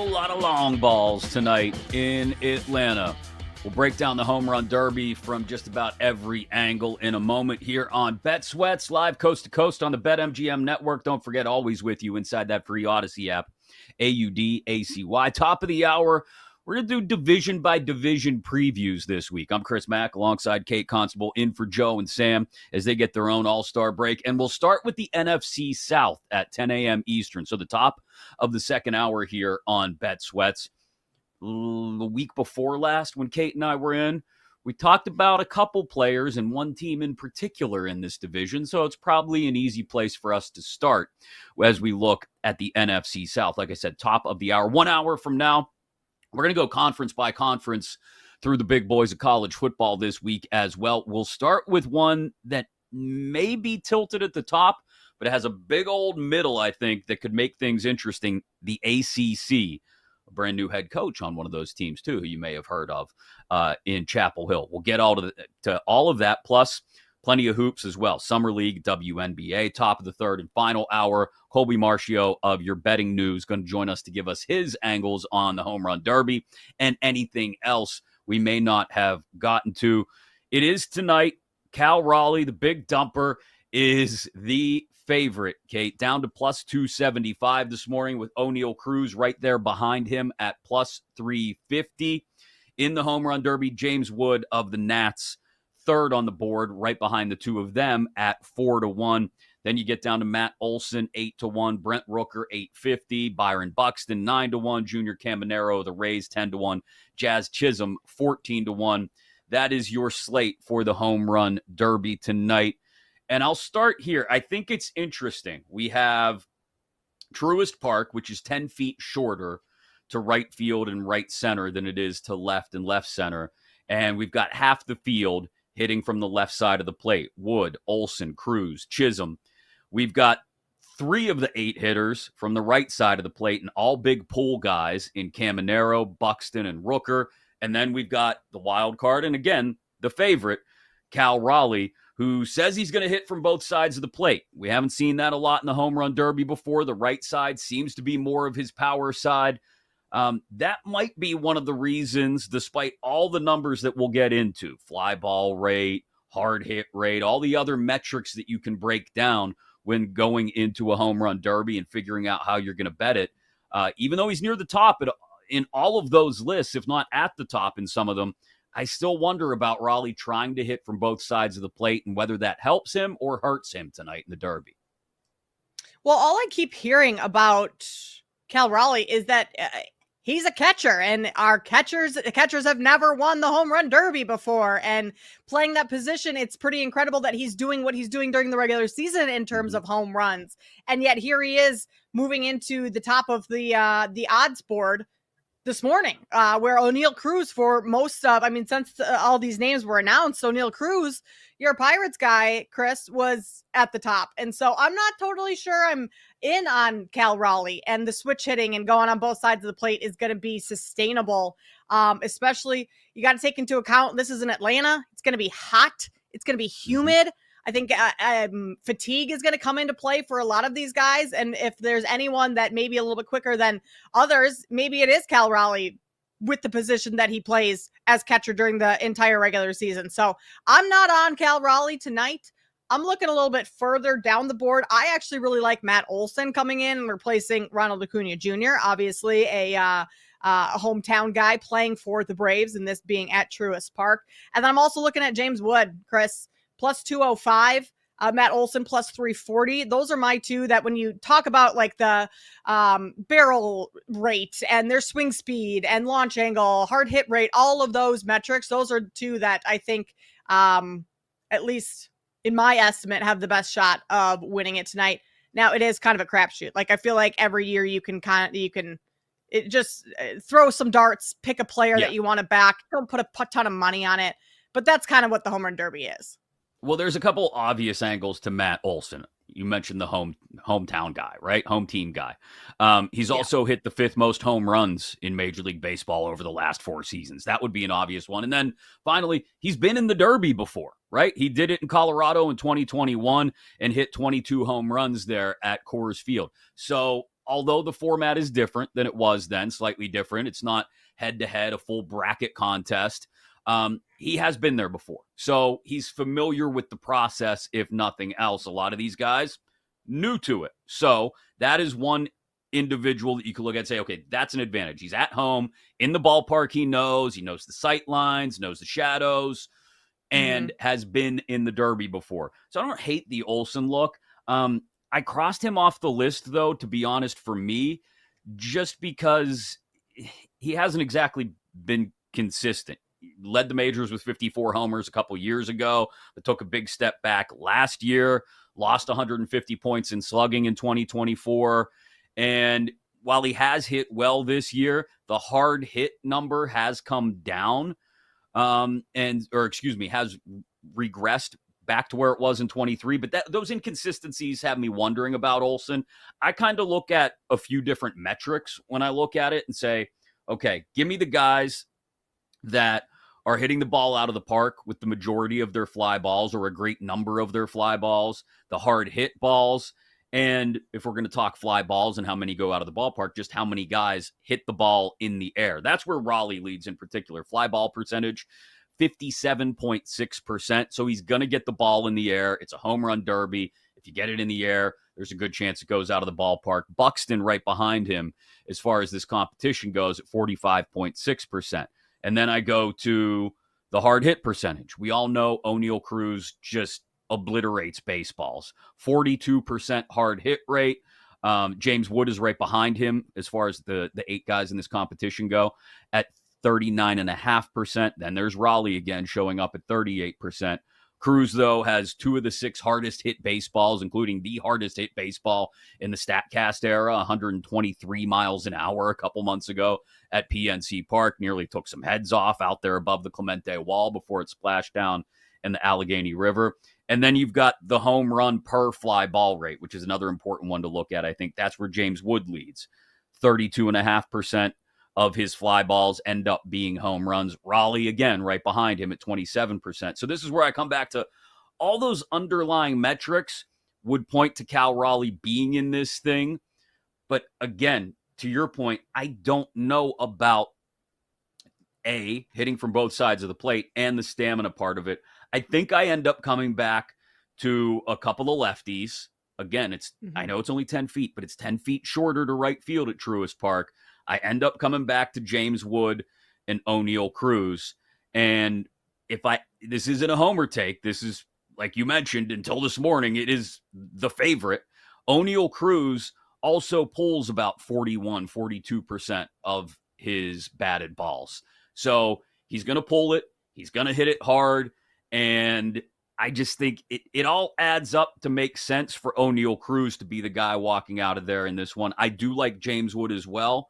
lot of long balls tonight in Atlanta. We'll break down the home run derby from just about every angle in a moment here on Bet Sweats, live coast to coast on the BetMGM network. Don't forget, always with you inside that free Odyssey app, AUDACY. Top of the hour, we're going to do division by division previews this week. I'm Chris Mack alongside Kate Constable, in for Joe and Sam as they get their own all-star break. And we'll start with the NFC South at 10 a.m. Eastern. So the top of the second hour here on Bet Sweats. The week before last, when Kate and I were in, we talked about a couple players and one team in particular in this division, so it's probably an easy place for us to start as we look at the NFC South. Like I said, top of the hour. 1 hour from now, we're going to go conference by conference through the big boys of college football this week as well. We'll start with one that may be tilted at the top, but it has a big old middle, I think, that could make things interesting, the ACC. A brand new head coach on one of those teams, too, who you may have heard of in Chapel Hill. We'll get to all of that, plus plenty of hoops as well. Summer League, WNBA, top of the third and final hour. Colby Marcio of Your Betting News going to join us to give us his angles on the home run derby and anything else we may not have gotten to. It is tonight. Cal Raleigh, the big dumper, is the favorite, Kate, down to plus 275 this morning with O'Neal Cruz right there behind him at plus 350. In the home run derby, James Wood of the Nats, third on the board, right behind the two of them at 4-1. Then you get down to Matt Olson, 8-1, Brent Rooker, 850, Byron Buxton, 9-1, Junior Caminero, the Rays, 10-1, Jazz Chisholm, 14-1. That is your slate for the home run derby tonight. And I'll start here. I think it's interesting. We have Truist Park, which is 10 feet shorter to right field and right center than it is to left and left center. And we've got half the field hitting from the left side of the plate. Wood, Olson, Cruz, Chisholm. We've got 3 of the 8 hitters from the right side of the plate and all big pull guys in Caminero, Buxton, and Rooker. And then we've got the wild card, and again, the favorite, Cal Raleigh, who says he's going to hit from both sides of the plate. We haven't seen that a lot in the home run derby before. The right side seems to be more of his power side. That might be one of the reasons, despite all the numbers that we'll get into, fly ball rate, hard hit rate, all the other metrics that you can break down when going into a home run derby and figuring out how you're going to bet it. Even though he's near the top in all of those lists, if not at the top in some of them, I still wonder about Raleigh trying to hit from both sides of the plate and whether that helps him or hurts him tonight in the derby. Well, all I keep hearing about Cal Raleigh is that he's a catcher, and catchers have never won the home run derby before. And playing that position, it's pretty incredible that he's doing what he's doing during the regular season in terms of home runs. And yet here he is moving into the top of the odds board this morning, where O'Neal Cruz for most of, since all these names were announced, O'Neal Cruz, your Pirates guy, Chris, was at the top. And so I'm not totally sure I'm in on Cal Raleigh, and the switch hitting and going on both sides of the plate is going to be sustainable. Especially, you got to take into account, this is in Atlanta. It's going to be hot. It's going to be humid. I think fatigue is going to come into play for a lot of these guys. And if there's anyone that may be a little bit quicker than others, maybe it is Cal Raleigh with the position that he plays as catcher during the entire regular season. So I'm not on Cal Raleigh tonight. I'm looking a little bit further down the board. I actually really like Matt Olson coming in and replacing Ronald Acuna Jr., obviously a hometown guy playing for the Braves, and this being at Truist Park. And then I'm also looking at James Wood, Chris, plus 205, Matt Olson plus 340. Those are my two that when you talk about like the barrel rate and their swing speed and launch angle, hard hit rate, all of those metrics, those are two that I think, at least in my estimate, have the best shot of winning it tonight. Now it is kind of a crapshoot. Like I feel like every year you can just throw some darts, pick a player that you want to back. Don't put a ton of money on it, but that's kind of what the home run derby is. Well, there's a couple obvious angles to Matt Olson. You mentioned the hometown guy, right? Home team guy. He's also hit the 5th most home runs in Major League Baseball over the last 4 seasons. That would be an obvious one. And then finally, he's been in the Derby before, right? He did it in Colorado in 2021 and hit 22 home runs there at Coors Field. So although the format is different than it was then, slightly different, it's not head-to-head, a full bracket contest. He has been there before. So he's familiar with the process, if nothing else. A lot of these guys, new to it. So that is one individual that you can look at and say, okay, that's an advantage. He's at home, in the ballpark he knows the sight lines, knows the shadows, and has been in the Derby before. So I don't hate the Olson look. I crossed him off the list, though, to be honest, for me, just because he hasn't exactly been consistent. He led the majors with 54 homers a couple years ago, but took a big step back last year, lost 150 points in slugging in 2024. And while he has hit well this year, the hard hit number has come down has regressed back to where it was in 23. But those inconsistencies have me wondering about Olson. I kind of look at a few different metrics when I look at it and say, okay, give me the guys that are hitting the ball out of the park with the majority of their fly balls or a great number of their fly balls, the hard hit balls. And if we're going to talk fly balls and how many go out of the ballpark, just how many guys hit the ball in the air. That's where Raleigh leads in particular. Fly ball percentage, 57.6%. So he's going to get the ball in the air. It's a home run derby. If you get it in the air, there's a good chance it goes out of the ballpark. Buxton right behind him as far as this competition goes at 45.6%. And then I go to the hard hit percentage. We all know O'Neal Cruz just obliterates baseballs. 42% hard hit rate. James Wood is right behind him as far as the 8 guys in this competition go at 39.5%. Then there's Raleigh again showing up at 38%. Cruz, though, has 2 of the 6 hardest hit baseballs, including the hardest hit baseball in the StatCast era, 123 miles an hour a couple months ago at PNC Park. Nearly took some heads off out there above the Clemente wall before it splashed down in the Allegheny River. And then you've got the home run per fly ball rate, which is another important one to look at. I think that's where James Wood leads. 32.5% of his fly balls end up being home runs. Raleigh, again, right behind him at 27%. So this is where I come back to all those underlying metrics would point to Cal Raleigh being in this thing. But again, to your point, I don't know about hitting from both sides of the plate and the stamina part of it. I think I end up coming back to a couple of lefties. Again, I know it's only 10 feet, but it's 10 feet shorter to right field at Truist Park. I end up coming back to James Wood and O'Neal Cruz. And this isn't a homer take. This is, like you mentioned, until this morning, it is the favorite. O'Neal Cruz also pulls about 42% of his batted balls. So he's going to pull it. He's going to hit it hard. And I just think it all adds up to make sense for O'Neal Cruz to be the guy walking out of there in this one. I do like James Wood as well.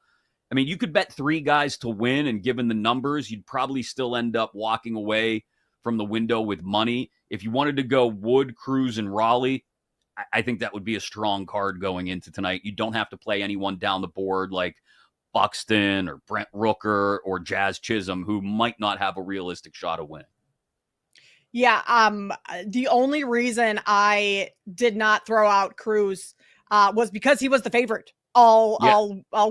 I mean, you could bet 3 guys to win, and given the numbers, you'd probably still end up walking away from the window with money. If you wanted to go Wood, Cruz, and Raleigh, I think that would be a strong card going into tonight. You don't have to play anyone down the board like Buxton or Brent Rooker or Jazz Chisholm, who might not have a realistic shot of winning. Yeah, the only reason I did not throw out Cruz was because he was the favorite all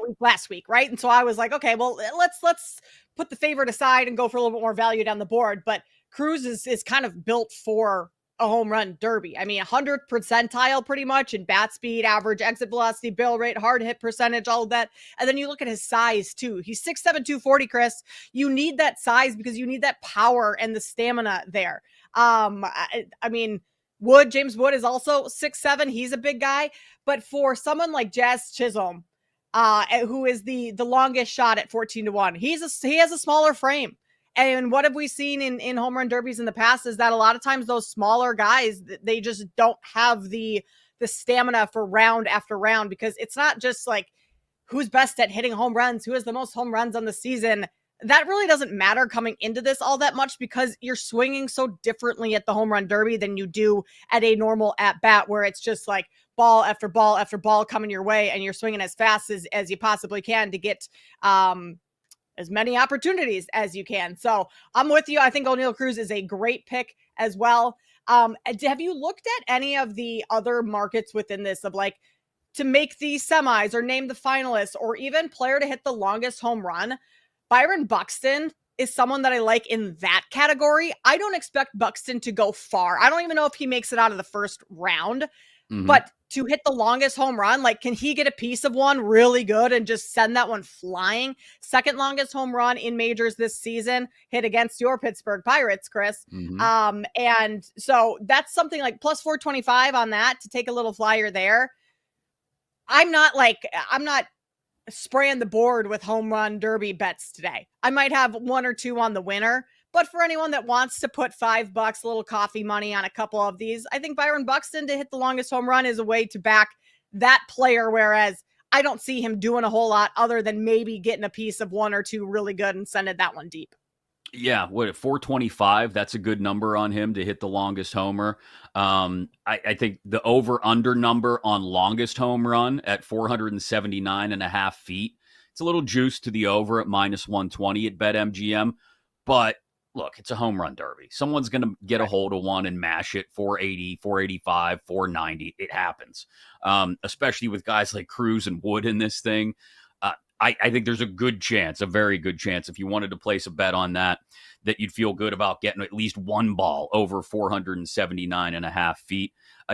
week last week, right? And so I was like, okay, well, let's put the favorite aside and go for a little bit more value down the board. But Cruz is kind of built for a home run derby. I mean, 100th percentile pretty much in bat speed, average exit velocity, barrel rate, hard hit percentage, all of that. And then you look at his size too. He's 6'7", 240, Chris. You need that size because you need that power and the stamina there. I mean, James Wood is also 6'7". He's a big guy. But for someone like Jazz Chisholm, who is the longest shot at 14-1, he has a smaller frame. And what have we seen in home run derbies in the past is that a lot of times those smaller guys, they just don't have the stamina for round after round, because it's not just like who's best at hitting home runs, who has the most home runs on the season. that really doesn't matter coming into this all that much because you're swinging so differently at the home run derby than you do at a normal at bat where it's just like ball after ball after ball coming your way and you're swinging as fast as you possibly can to get as many opportunities as you can. So I'm with you. I think O'Neal Cruz is a great pick as well. Have you looked at any of the other markets within this of like to make the semis or name the finalists or even player to hit the longest home run? Byron Buxton is someone that I like in that category. I don't expect Buxton to go far. I don't even know if he makes it out of the first round, but to hit the longest home run, like, can he get a piece of one really good and just send that one flying? Second longest home run in majors this season, hit against your Pittsburgh Pirates, Chris. And so that's something like plus 425 on that to take a little flyer there. I'm not spraying the board with home run derby bets today. I might have one or two on the winner, but for anyone that wants to put $5, a little coffee money on a couple of these, I think Byron Buxton to hit the longest home run is a way to back that player. Whereas I don't see him doing a whole lot other than maybe getting a piece of one or two really good and sending that one deep. Yeah, what, 425? That's a good number on him to hit the longest homer. I think the over-under number on longest home run at 479.5 feet. It's a little juice to the over at minus 120 at BetMGM. But look, it's a home run derby. Someone's going to get a hold of one and mash it 480, 485, 490. It happens, especially with guys like Cruz and Wood in this thing. I think there's a good chance, a very good chance, if you wanted to place a bet on that you'd feel good about getting at least one ball over 479.5 feet.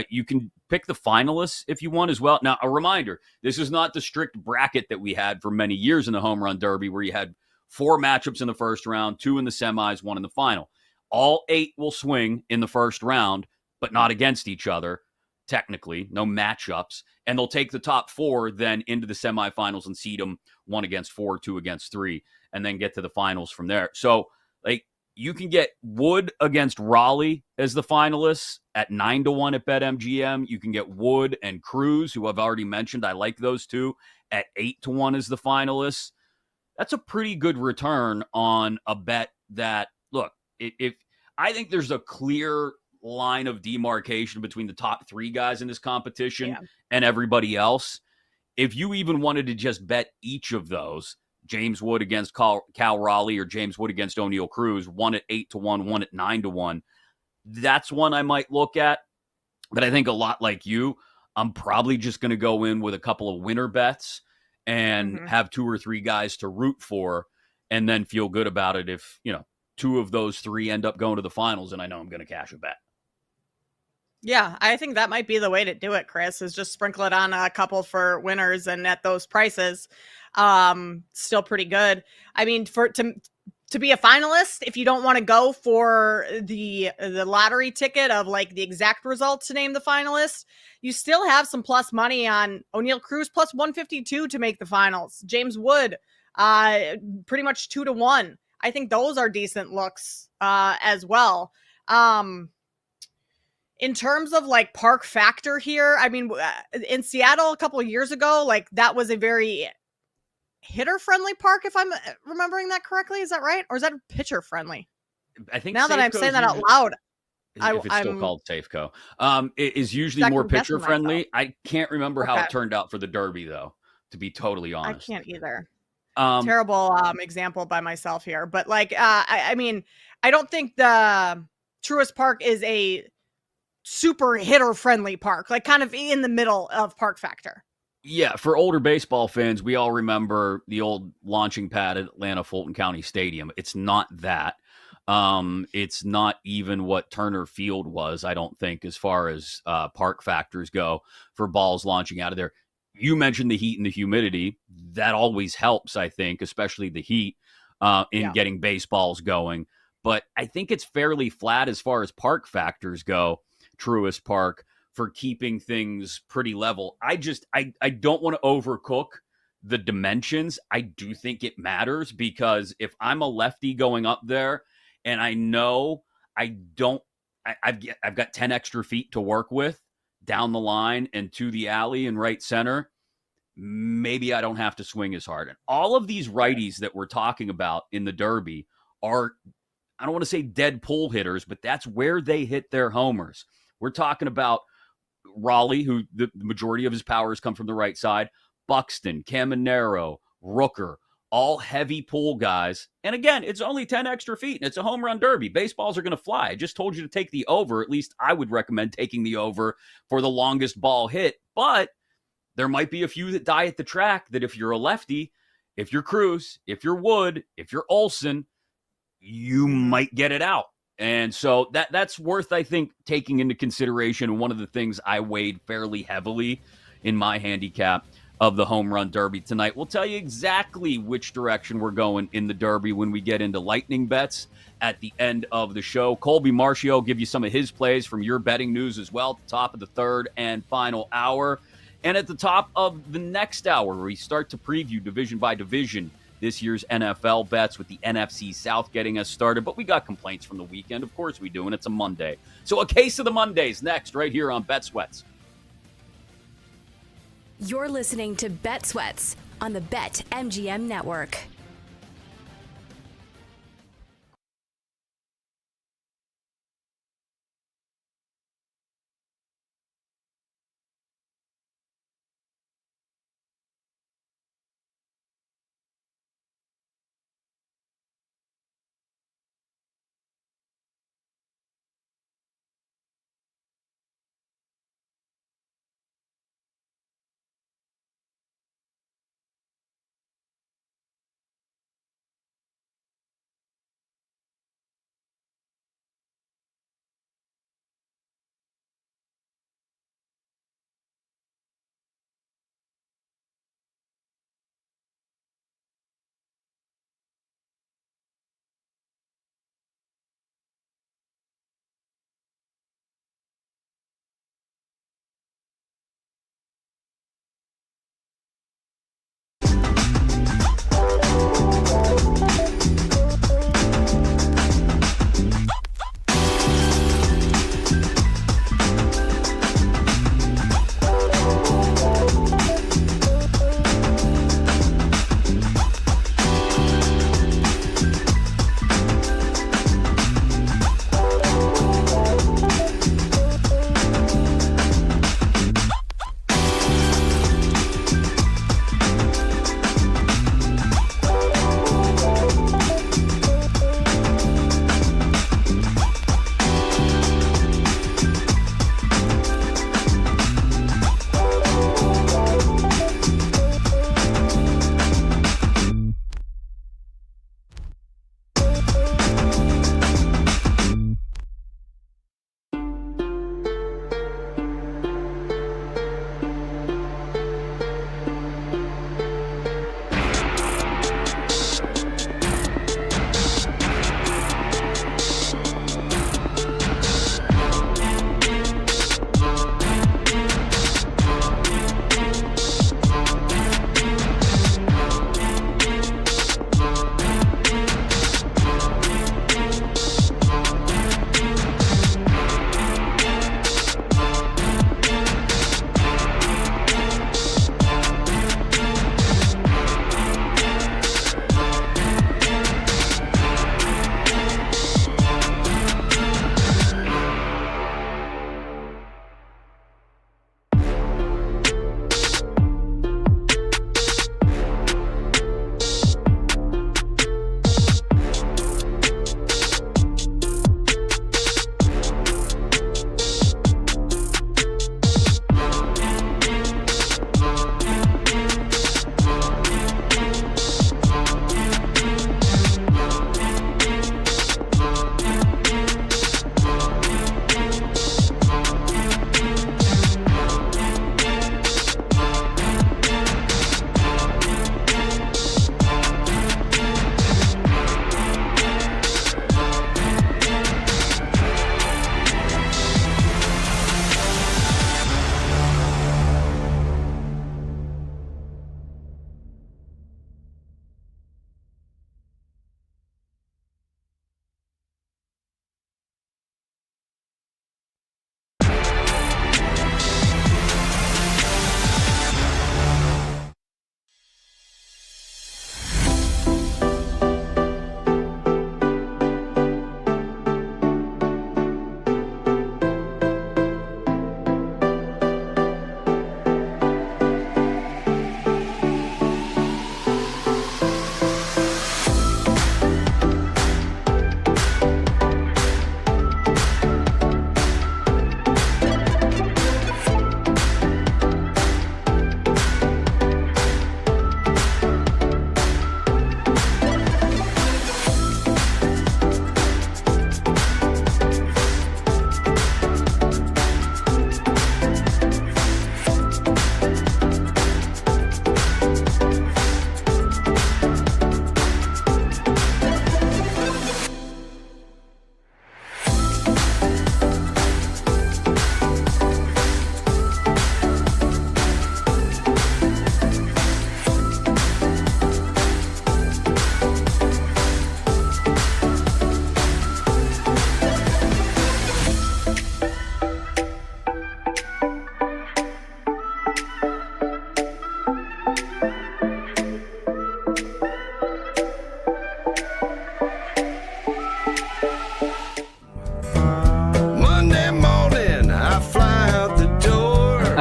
You can pick the finalists if you want as well. Now, a reminder, this is not the strict bracket that we had for many years in the home run derby where you had 4 matchups in the first round, 2 in the semis, 1 in the final. All 8 will swing in the first round, but not against each other. Technically, no matchups, and they'll take the top 4 then into the semifinals and seed them 1 against 4, 2 against 3, and then get to the finals from there. So, like, you can get Wood against Raleigh as the finalists at 9-1 at BetMGM. You can get Wood and Cruz, who I've already mentioned. I like those two, at 8-1 as the finalists. That's a pretty good return on a bet that, look, if I think there's a clear line of demarcation between the top 3 guys in this competition and everybody else. If you even wanted to just bet each of those, James Wood against Cal Raleigh or James Wood against O'Neal Cruz, one at 8-1, one at 9-1, that's one I might look at. But I think a lot like you, I'm probably just going to go in with a couple of winner bets and have 2 or 3 guys to root for and then feel good about it if, 2 of those 3 end up going to the finals and I know I'm going to cash a bet. Yeah, I think that might be the way to do it, Chris, is just sprinkle it on a couple for winners and at those prices. Still pretty good. I mean, to be a finalist, if you don't want to go for the lottery ticket of like the exact results to name the finalists, you still have some plus money on O'Neal Cruz plus 152 to make the finals. James Wood, pretty much 2-1. I think those are decent looks as well. In terms of like park factor here, I mean, in Seattle a couple of years ago, like that was a very hitter friendly park, if I'm remembering that correctly. Is that right? Or is that pitcher friendly? I think now that I'm saying that out loud, if it's still called Safeco, it is usually more pitcher friendly. I can't remember how it turned out for the Derby, though, to be totally honest. I can't either. Terrible example by myself here, but like, I mean, I don't think the Truist Park is a super hitter friendly park, like kind of in the middle of park factor. Yeah, for older baseball fans, we all remember the old launching pad at Atlanta Fulton County Stadium. It's not that. It's not even what Turner Field was, I don't think, as far as park factors go for balls launching out of there. You mentioned the heat and the humidity. That always helps, I think, especially the heat in getting baseballs going. But I think it's fairly flat as far as park factors go, Truist Park, for keeping things pretty level. I don't want to overcook the dimensions. I do think it matters because if I'm a lefty going up there and I know I've got 10 extra feet to work with down the line and to the alley and right center, maybe I don't have to swing as hard. And all of these righties that we're talking about in the Derby are, I don't want to say dead pull hitters, but that's where they hit their homers. We're talking about Raleigh, who the majority of his powers come from the right side, Buxton, Caminero, Rooker, all heavy pull guys. And again, it's only 10 extra feet, and it's a home run derby. Baseballs are going to fly. I just told you to take the over. At least I would recommend taking the over for the longest ball hit. But there might be a few that die at the track that if you're a lefty, if you're Cruz, if you're Wood, if you're Olson, you might get it out. And so that's worth, I think, taking into consideration. And one of the things I weighed fairly heavily in my handicap of the home run derby tonight. We'll tell you exactly which direction we're going in the derby when we get into lightning bets at the end of the show. Colby Marchio will give you some of his plays from your betting news as well at the top of the third and final hour. And at the top of the next hour, we start to preview division by division this year's NFL bets with the NFC South getting us started. But we got complaints from the weekend. Of course we do, and it's a Monday. So a case of the Mondays next right here on Bet Sweats. You're listening to Bet Sweats on the BetMGM Network.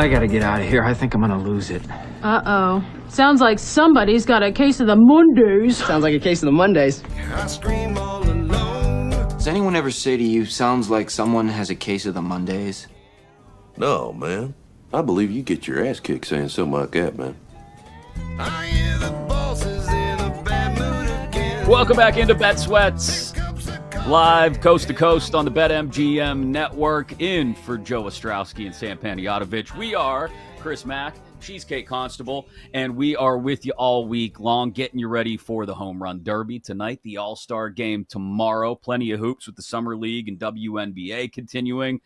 I gotta get out of here. I think I'm gonna lose it. Uh-oh. Sounds like somebody's got a case of the Mondays. Sounds like a case of the Mondays. Does anyone ever say to you, sounds like someone has a case of the Mondays? No, man. I believe you get your ass kicked saying something like that, man. Welcome back into Bet Sweats. Live coast to coast on the BetMGM network. In for Joe Ostrowski and Sam Panayotowicz. We are Chris Mack. She's Kate Constable. And we are with you all week long, getting you ready for the Home Run Derby tonight, the All-Star Game tomorrow. Plenty of hoops with the Summer League and WNBA continuing.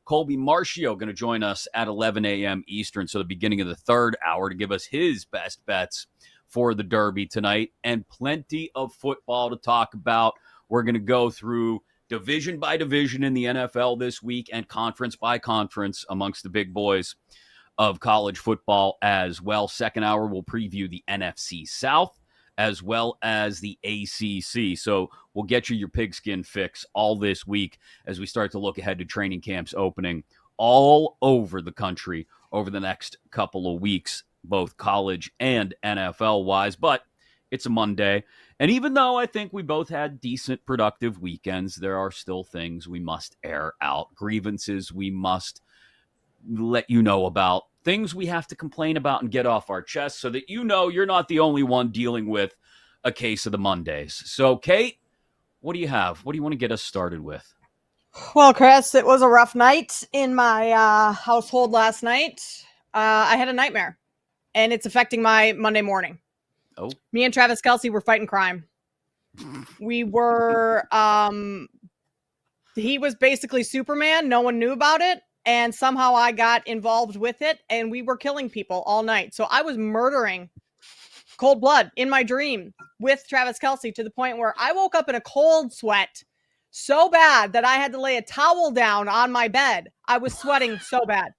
Colby Marchio going to join us at 11 a.m. Eastern, so the beginning of the third hour, to give us his best bets for the Derby tonight. And plenty of football to talk about. We're going to go through division by division in the NFL this week and conference by conference amongst the big boys of college football as well. Second hour, we'll preview the NFC South as well as the ACC. So we'll get you your pigskin fix all this week as we start to look ahead to training camps opening all over the country over the next couple of weeks, both college and NFL-wise. But it's a Monday. And even though I think we both had decent, productive weekends, there are still things we must air out, grievances we must let you know about, things we have to complain about and get off our chest so that you know you're not the only one dealing with a case of the Mondays. So, Kate, what do you have? What do you want to get us started with? Well, Chris, it was a rough night in my household last night. I had a nightmare, and it's affecting my Monday morning. Oh. Me and Travis Kelce were fighting crime. We were, he was basically Superman. No one knew about it. And somehow I got involved with it, and we were killing people all night. So I was murdering cold blood in my dream with Travis Kelce to the point where I woke up in a cold sweat so bad that I had to lay a towel down on my bed. I was sweating so bad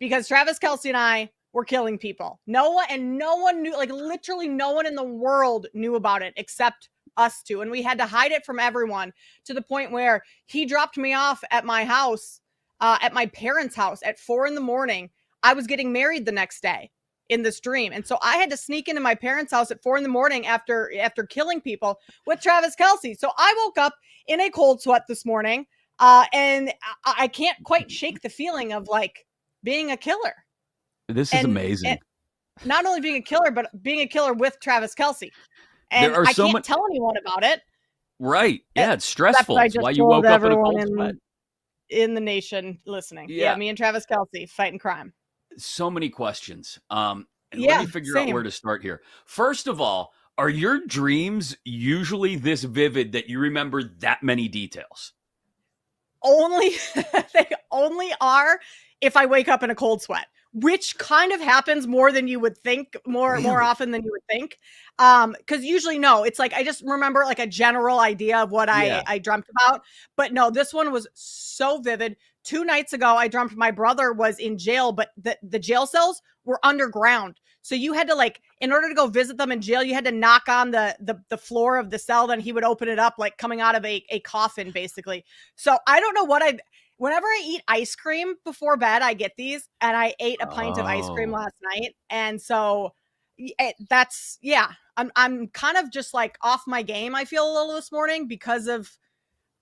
because Travis Kelce and I were killing people. No one knew, like literally no one in the world knew about it except us two. And we had to hide it from everyone to the point where he dropped me off at my house, at my parents' house at 4 a.m. I was getting married the next day in this dream. And so I had to sneak into my parents' house at 4 a.m. after killing people with Travis Kelce. So I woke up in a cold sweat this morning. And I can't quite shake the feeling of like being a killer. This is amazing. And not only being a killer, but being a killer with Travis Kelce. And I can't tell anyone about it. Right. Yeah, it's stressful. That's why you woke up in a cold sweat. In the nation listening. Yeah, me and Travis Kelce fighting crime. So many questions. Let me figure out where to start here. First of all, are your dreams usually this vivid that you remember that many details? They only are if I wake up in a cold sweat, which kind of happens more than you would think, more often than you would think. Because usually, no, it's like I just remember like a general idea of what I dreamt about. But no, this one was so vivid. 2 nights ago, I dreamt my brother was in jail, but the jail cells were underground. So you had to like, in order to go visit them in jail, you had to knock on the floor of the cell. Then he would open it up, like coming out of a coffin, basically. So I don't know whenever I eat ice cream before bed, I get these, and I ate a pint of ice cream last night. And so I'm kind of just like off my game. I feel a little this morning because of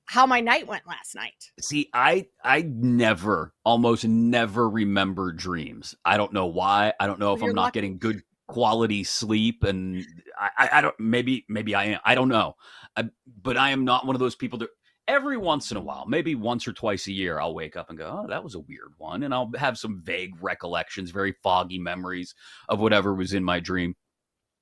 how my night went last night. See, I almost never remember dreams. I don't know why. I don't know if I'm not getting good quality sleep, and I don't, maybe I am. I don't know. But I am not one of those people that every once in a while, maybe once or twice a year, I'll wake up and go, oh, that was a weird one. And I'll have some vague recollections, very foggy memories of whatever was in my dream.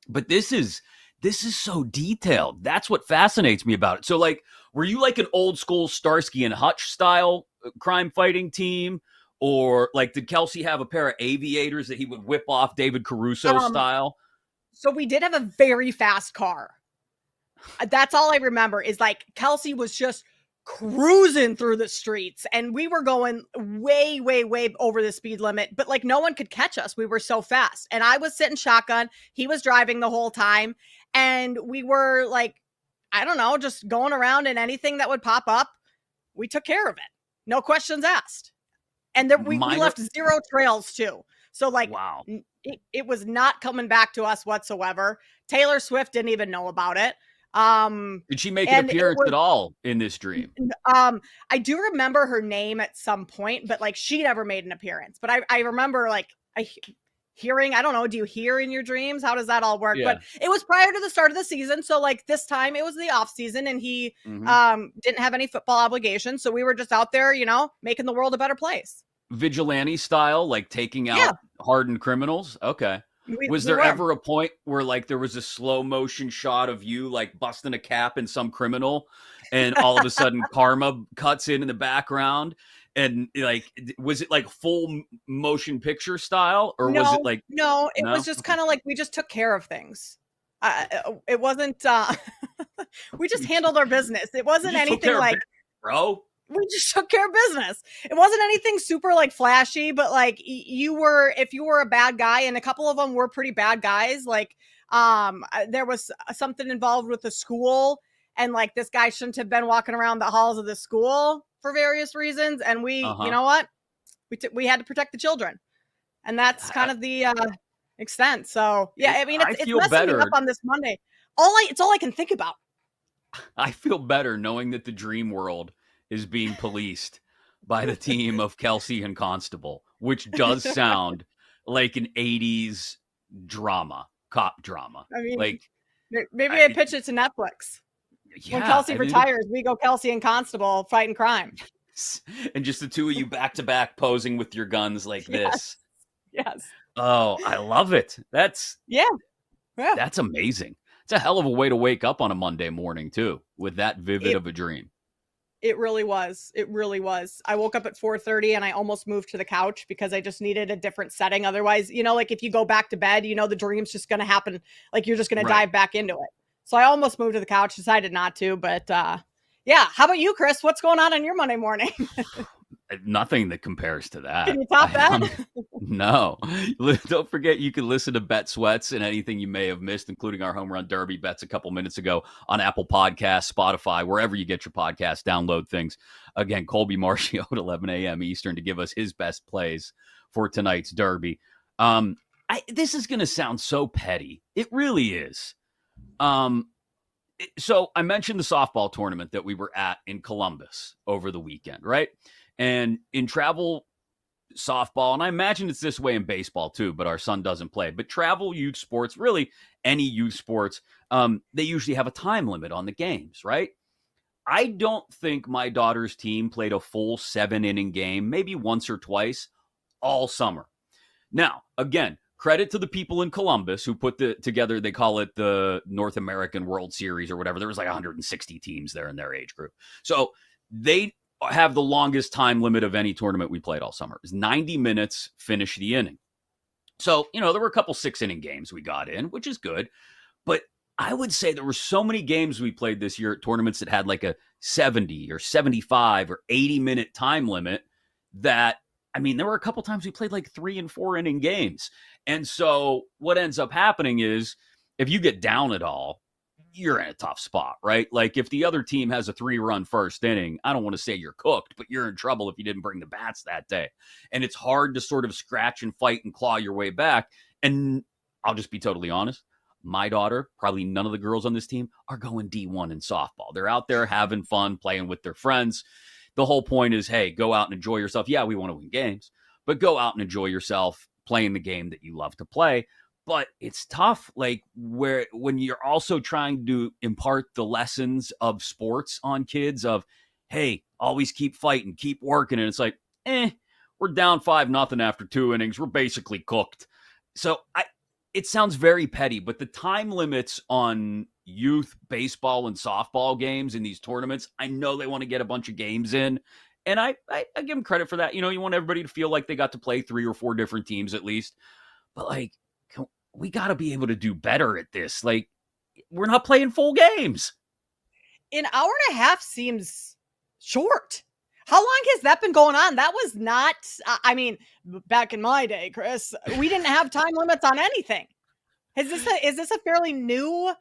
But this is so detailed. That's what fascinates me about it. So like, were you like an old school Starsky and Hutch style crime fighting team? Or like, did Kelce have a pair of aviators that he would whip off David Caruso style? So we did have a very fast car. That's all I remember is like Kelce was just cruising through the streets and we were going way, way, way over the speed limit, but like no one could catch us. We were so fast. And I was sitting shotgun. He was driving the whole time. And we were like, I don't know, just going around and anything that would pop up, we took care of it. No questions asked. And there, we left 0 trails too. So like, wow, it was not coming back to us whatsoever. Taylor Swift didn't even know about it. Did she make an appearance at all in this dream? I do remember her name at some point, but like she never made an appearance. But I remember like hearing, I don't know, do you hear in your dreams? How does that all work? Yeah. But it was prior to the start of the season. So like this time it was the off season and he didn't have any football obligations. So we were just out there, making the world a better place. Vigilante style, like taking out hardened criminals. Okay. Was there ever a point where like there was a slow motion shot of you like busting a cap in some criminal and all of a sudden karma cuts in the background? And like, was it like full motion picture style or was it like, no, it was just kind of like, we just took care of things. It wasn't, we just handled our business. It wasn't anything like, bro, we just took care of business. It wasn't anything super like flashy, but like if you were a bad guy, and a couple of them were pretty bad guys, like, there was something involved with the school and like this guy shouldn't have been walking around the halls of the school for various reasons. And we, you know what? We had to protect the children. And that's kind of the extent. So yeah, I mean, it's messing me up on this Monday. It's all I can think about. I feel better knowing that the dream world is being policed by the team of Kelsey and Constable, which does sound like an 80s drama, cop drama. I mean, like maybe I pitch it to Netflix. Yeah, when Kelsey retires, we go Kelsey and Constable fighting crime. And just the two of you back to back posing with your guns like this. Yes. Oh, I love it. That's yeah. That's amazing. It's a hell of a way to wake up on a Monday morning too, with that vivid of a dream. It really was. It really was. I woke up at 4:30 and I almost moved to the couch because I just needed a different setting. Otherwise, like if you go back to bed, the dream's just going to happen. Like you're just going to dive back into it. So I almost moved to the couch, decided not to, but yeah. How about you, Chris? What's going on your Monday morning? Nothing that compares to that. Can you top that? No. Don't forget you can listen to Bet Sweats and anything you may have missed, including our home run derby bets a couple minutes ago on Apple Podcasts, Spotify, wherever you get your podcasts, download things. Again, Colby Marcio at 11 a.m. Eastern to give us his best plays for tonight's derby. This is going to sound so petty. It really is. So I mentioned the softball tournament that we were at in Columbus over the weekend, right? And in travel softball, and I imagine it's this way in baseball too, but our son doesn't play. But travel youth sports, really any youth sports, they usually have a time limit on the games, right? I don't think my daughter's team played a full 7-inning game, maybe once or twice all summer. Now, again, credit to the people in Columbus who put together, they call it the North American World Series or whatever. There was like 160 teams there in their age group. So they have the longest time limit of any tournament we played all summer. It was 90 minutes, finish the inning. So, there were a couple 6-inning games we got in, which is good. But I would say there were so many games we played this year at tournaments that had like a 70 or 75 or 80-minute time limit that, there were a couple times we played like 3 and 4 inning games. And so what ends up happening is if you get down at all, you're in a tough spot, right? Like if the other team has a 3-run first inning, I don't want to say you're cooked, but you're in trouble if you didn't bring the bats that day. And it's hard to sort of scratch and fight and claw your way back. And I'll just be totally honest. My daughter, probably none of the girls on this team are going D1 in softball. They're out there having fun, playing with their friends. The whole point is, hey, go out and enjoy yourself. Yeah, we want to win games, but go out and enjoy yourself playing the game that you love to play. But it's tough, like when you're also trying to impart the lessons of sports on kids of, hey, always keep fighting, keep working. And it's like, we're down 5-0 after 2 innings. We're basically cooked. So it sounds very petty, but the time limits on youth baseball and softball games in these tournaments, I know they want to get a bunch of games in. And I give them credit for that. You want everybody to feel like they got to play 3 or 4 different teams at least. But like, we got to be able to do better at this. Like, we're not playing full games. An hour and a half seems short. How long has that been going on? That was not, back in my day, Chris, we didn't have time limits on anything. Is this a fairly new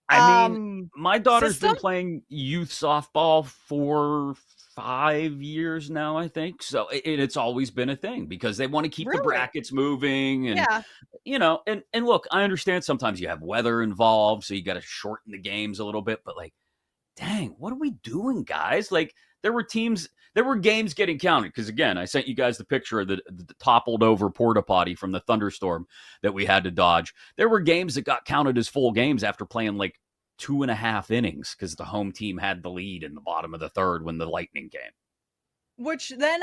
my daughter's been playing youth softball for 5 years now, I think. So it's always been a thing because they want to keep the brackets moving. And, and look, I understand sometimes you have weather involved, so you got to shorten the games a little bit. But like, dang, what are we doing, guys? Like, there were games getting counted. Because again, I sent you guys the picture of the toppled over porta potty from the thunderstorm that we had to dodge. There were games that got counted as full games after playing like 2.5 innings because the home team had the lead in the bottom of the third when the Lightning came. Which then,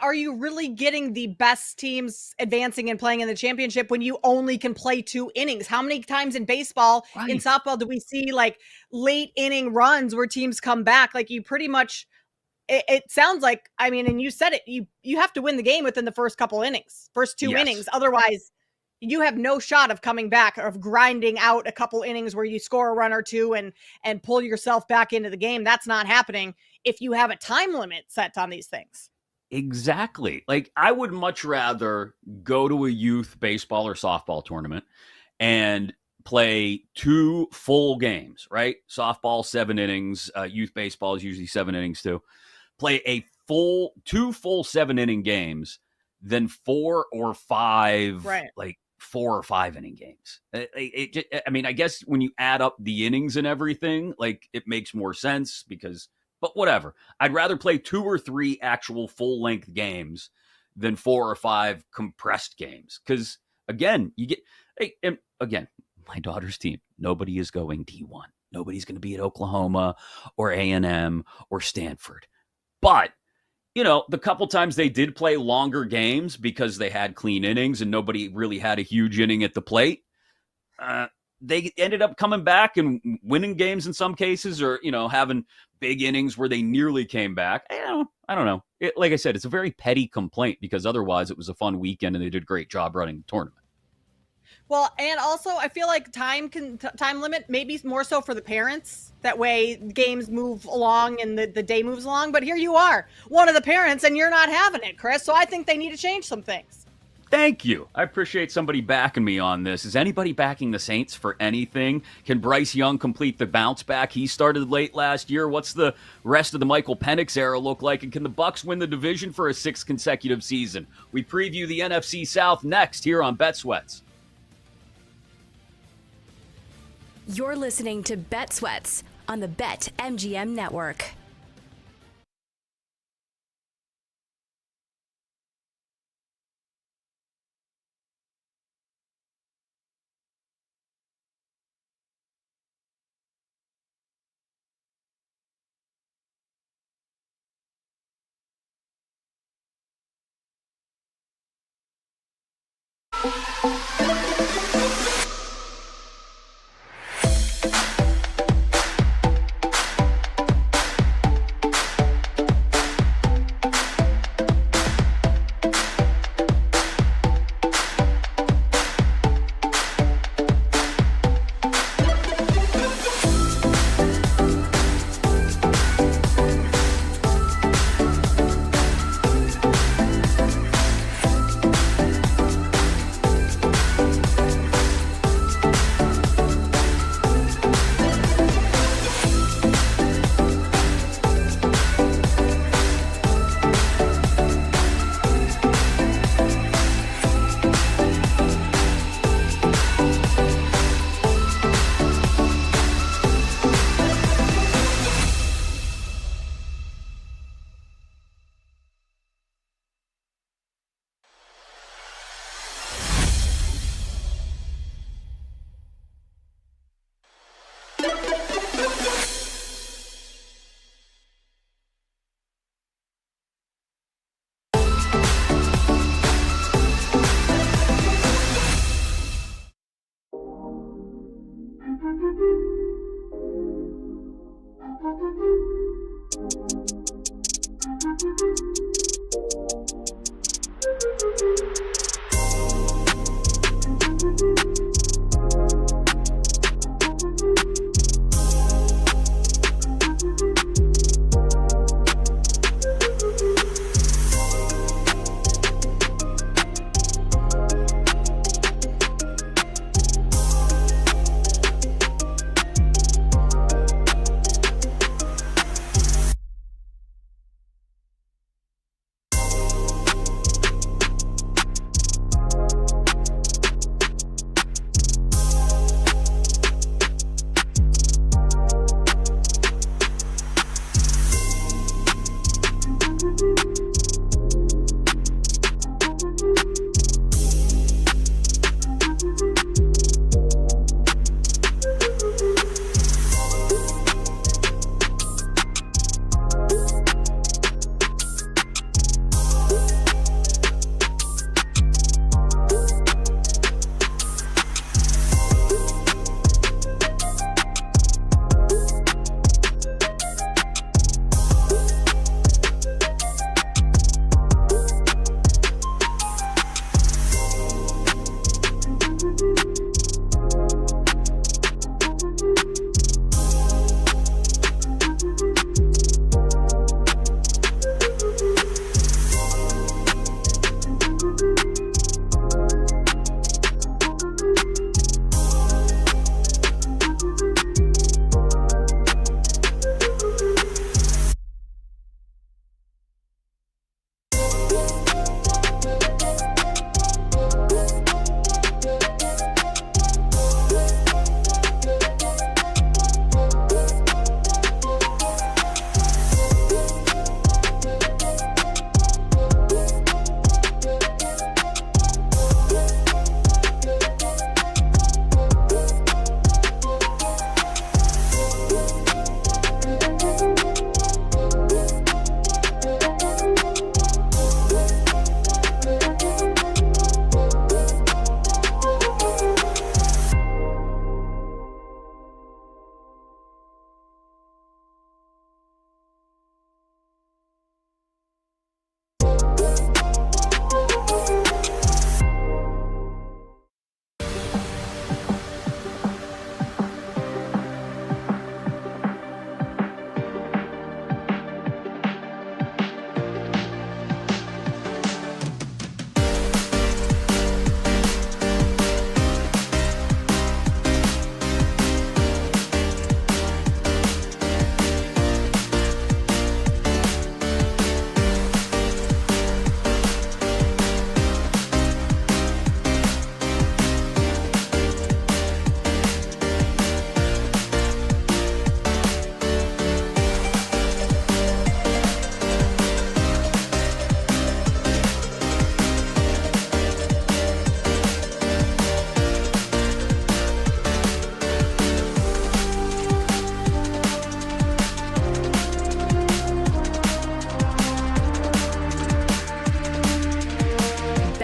are you really getting the best teams advancing and playing in the championship when you only can play 2 innings? How many times in baseball, in softball, do we see like late inning runs where teams come back? Like, you pretty much, it sounds like, and you said it, you have to win the game within the first couple innings, first 2 innings. Otherwise, you have no shot of coming back, or of grinding out a couple innings where you score a run or two and pull yourself back into the game. That's not happening if you have a time limit set on these things. Exactly. Like, I would much rather go to a youth baseball or softball tournament and play 2 full games, right? Softball, 7 innings. Youth baseball is usually 7 innings too. Play 2 full 7-inning games than 4 or 5, like 4 or 5 inning games. I guess when you add up the innings and everything, like, it makes more sense but whatever. I'd rather play 2 or 3 actual full length games than 4 or 5 compressed games. Because again, my daughter's team, nobody is going D1. Nobody's going to be at Oklahoma or A&M or Stanford. But the couple times they did play longer games because they had clean innings and nobody really had a huge inning at the plate, they ended up coming back and winning games in some cases, or, having big innings where they nearly came back. I don't know. Like I said, it's a very petty complaint because otherwise it was a fun weekend and they did a great job running the tournament. Well, and also I feel like time limit, maybe more so for the parents. That way games move along and the day moves along. But here you are, one of the parents, and you're not having it, Chris. So I think they need to change some things. Thank you. I appreciate somebody backing me on this. Is anybody backing the Saints for anything? Can Bryce Young complete the bounce back he started late last year? What's the rest of the Michael Penix era look like? And can the Bucs win the division for a 6th consecutive season? We preview the NFC South next here on Bet Sweats. You're listening to Bet Sweats on the BetMGM Network.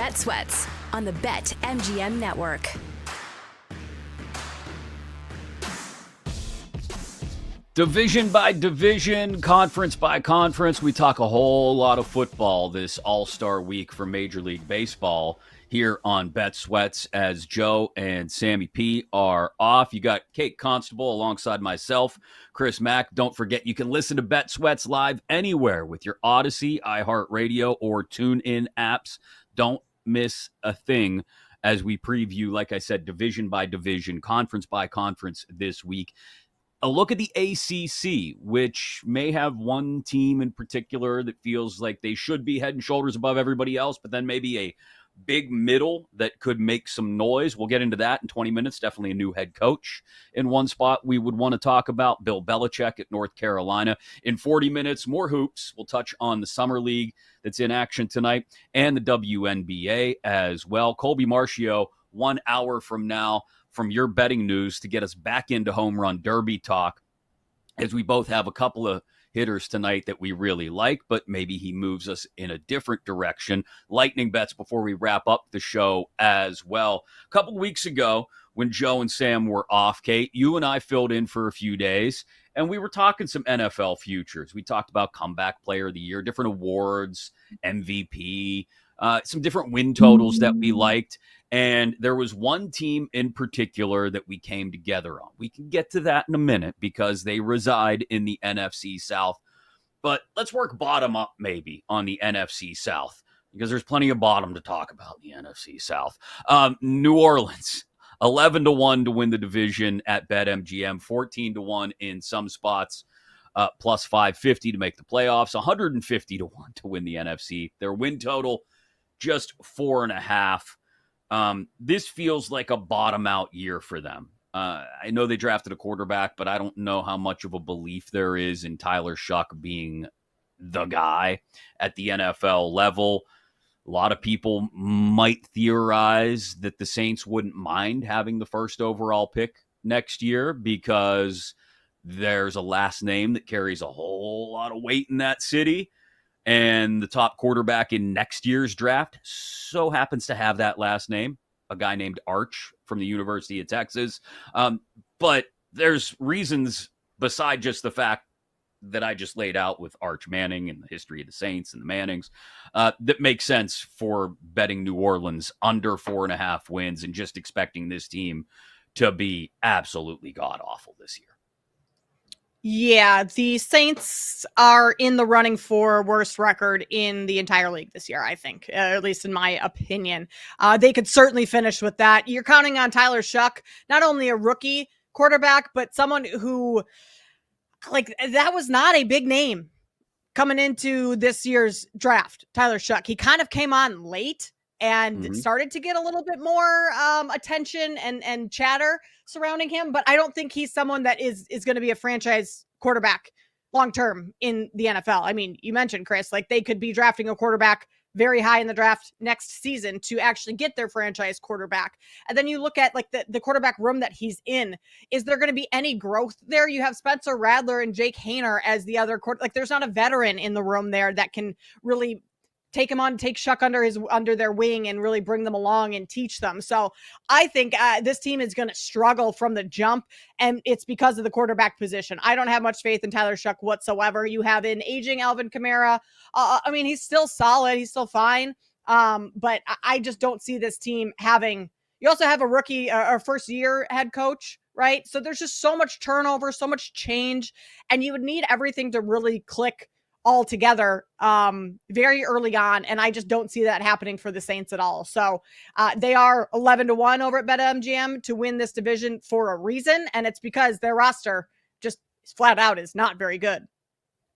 Bet Sweats on the BetMGM Network. Division by division, conference by conference, we talk a whole lot of football this All-Star week for Major League Baseball here on Bet Sweats as Joe and Sammy P are off. You got Kate Constable alongside myself, Chris Mack. Don't forget you can listen to Bet Sweats live anywhere with your Odyssey, iHeartRadio, or TuneIn apps. Don't miss a thing as we preview, like I said, division by division, conference by conference this week. A look at the ACC, which may have one team in particular that feels like they should be head and shoulders above everybody else, but then maybe a big middle that could make some noise. We'll get into that in 20 minutes. Definitely a new head coach in one spot we would want to talk about, Bill Belichick at North Carolina. In 40 minutes, more hoops. We'll touch on the Summer League that's in action tonight and the WNBA as well. Colby Marchio, 1 hour from now, from your betting news to get us back into Home Run Derby talk, as we both have a couple of hitters tonight that we really like, but maybe he moves us in a different direction. Lightning bets before we wrap up the show as well. A couple of weeks ago, when Joe and Sam were off, Kate, you and I filled in for a few days, and we were talking some NFL futures. We talked about comeback player of the year, different awards, MVP, some different win totals that we liked. And there was one team in particular that we came together on. We can get to that in a minute because they reside in the NFC South. But let's work bottom up maybe on the NFC South because there's plenty of bottom to talk about in the NFC South. New Orleans, 11-1 to win the division at BetMGM, 14-1 in some spots, plus 550 to make the playoffs, 150-1 to win the NFC. Their win total, just 4.5. This feels like a bottom out year for them. I know they drafted a quarterback, but I don't know how much of a belief there is in Tyler Shuck being the guy at the NFL level. A lot of people might theorize that the Saints wouldn't mind having the first overall pick next year because there's a last name that carries a whole lot of weight in that city. And the top quarterback in next year's draft so happens to have that last name, a guy named Arch from the University of Texas. But there's reasons beside just the fact that I just laid out with Arch Manning and the history of the Saints and the Mannings that make sense for betting New Orleans under 4.5 wins and just expecting this team to be absolutely god-awful this year. Yeah, the Saints are in the running for worst record in the entire league this year, I think, at least in my opinion. They could certainly finish with that. You're counting on Tyler Shuck, not only a rookie quarterback, but someone who, like, that was not a big name coming into this year's draft, Tyler Shuck. He kind of came on late and started to get a little bit more attention and chatter surrounding him. But I don't think he's someone that is going to be a franchise quarterback long-term in the NFL. I mean, you mentioned, Chris, like they could be drafting a quarterback very high in the draft next season to actually get their franchise quarterback. And then you look at like the quarterback room that he's in. Is there going to be any growth there? You have Spencer Radler and Jake Haener as the other like there's not a veteran in the room there that can really take him on, take Shuck under their wing and really bring them along and teach them. So I think this team is going to struggle from the jump, and it's because of the quarterback position. I don't have much faith in Tyler Shuck whatsoever. You have an aging Alvin Kamara. I mean, he's still solid. He's still fine. But I just don't see this team having, you also have a rookie or first year head coach, right? So there's just so much turnover, so much change, and you would need everything to really click all together very early on, and I just don't see that happening for the Saints at all. So they are 11-1 over at BetMGM to win this division for a reason, and it's because their roster just flat out is not very good.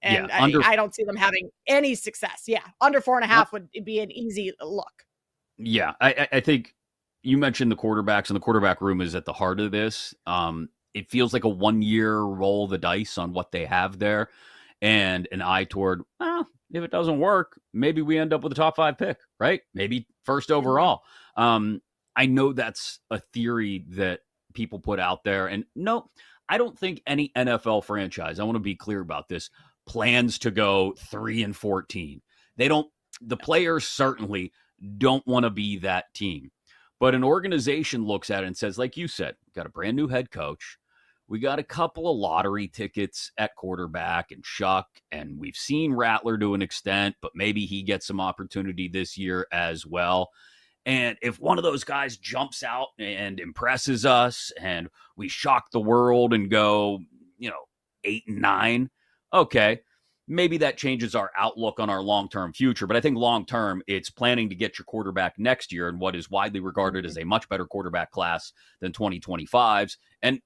And yeah, I don't see them having any success. Yeah, under 4.5 would be an easy look. Yeah, I think you mentioned the quarterbacks, and the quarterback room is at the heart of this. It feels like a 1 year roll the dice on what they have there. And an eye toward, well, if it doesn't work, maybe we end up with a top 5 pick, right? Maybe first overall. I know that's a theory that people put out there. And no, I don't think any NFL franchise, I want to be clear about this, plans to go 3-14. They don't, the players certainly don't want to be that team. But an organization looks at it and says, like you said, got a brand new head coach. We got a couple of lottery tickets at quarterback and Shuck, and we've seen Rattler to an extent, but maybe he gets some opportunity this year as well. And if one of those guys jumps out and impresses us and we shock the world and go, 8-9, okay, maybe that changes our outlook on our long-term future. But I think long-term, it's planning to get your quarterback next year in what is widely regarded as a much better quarterback class than 2025's. And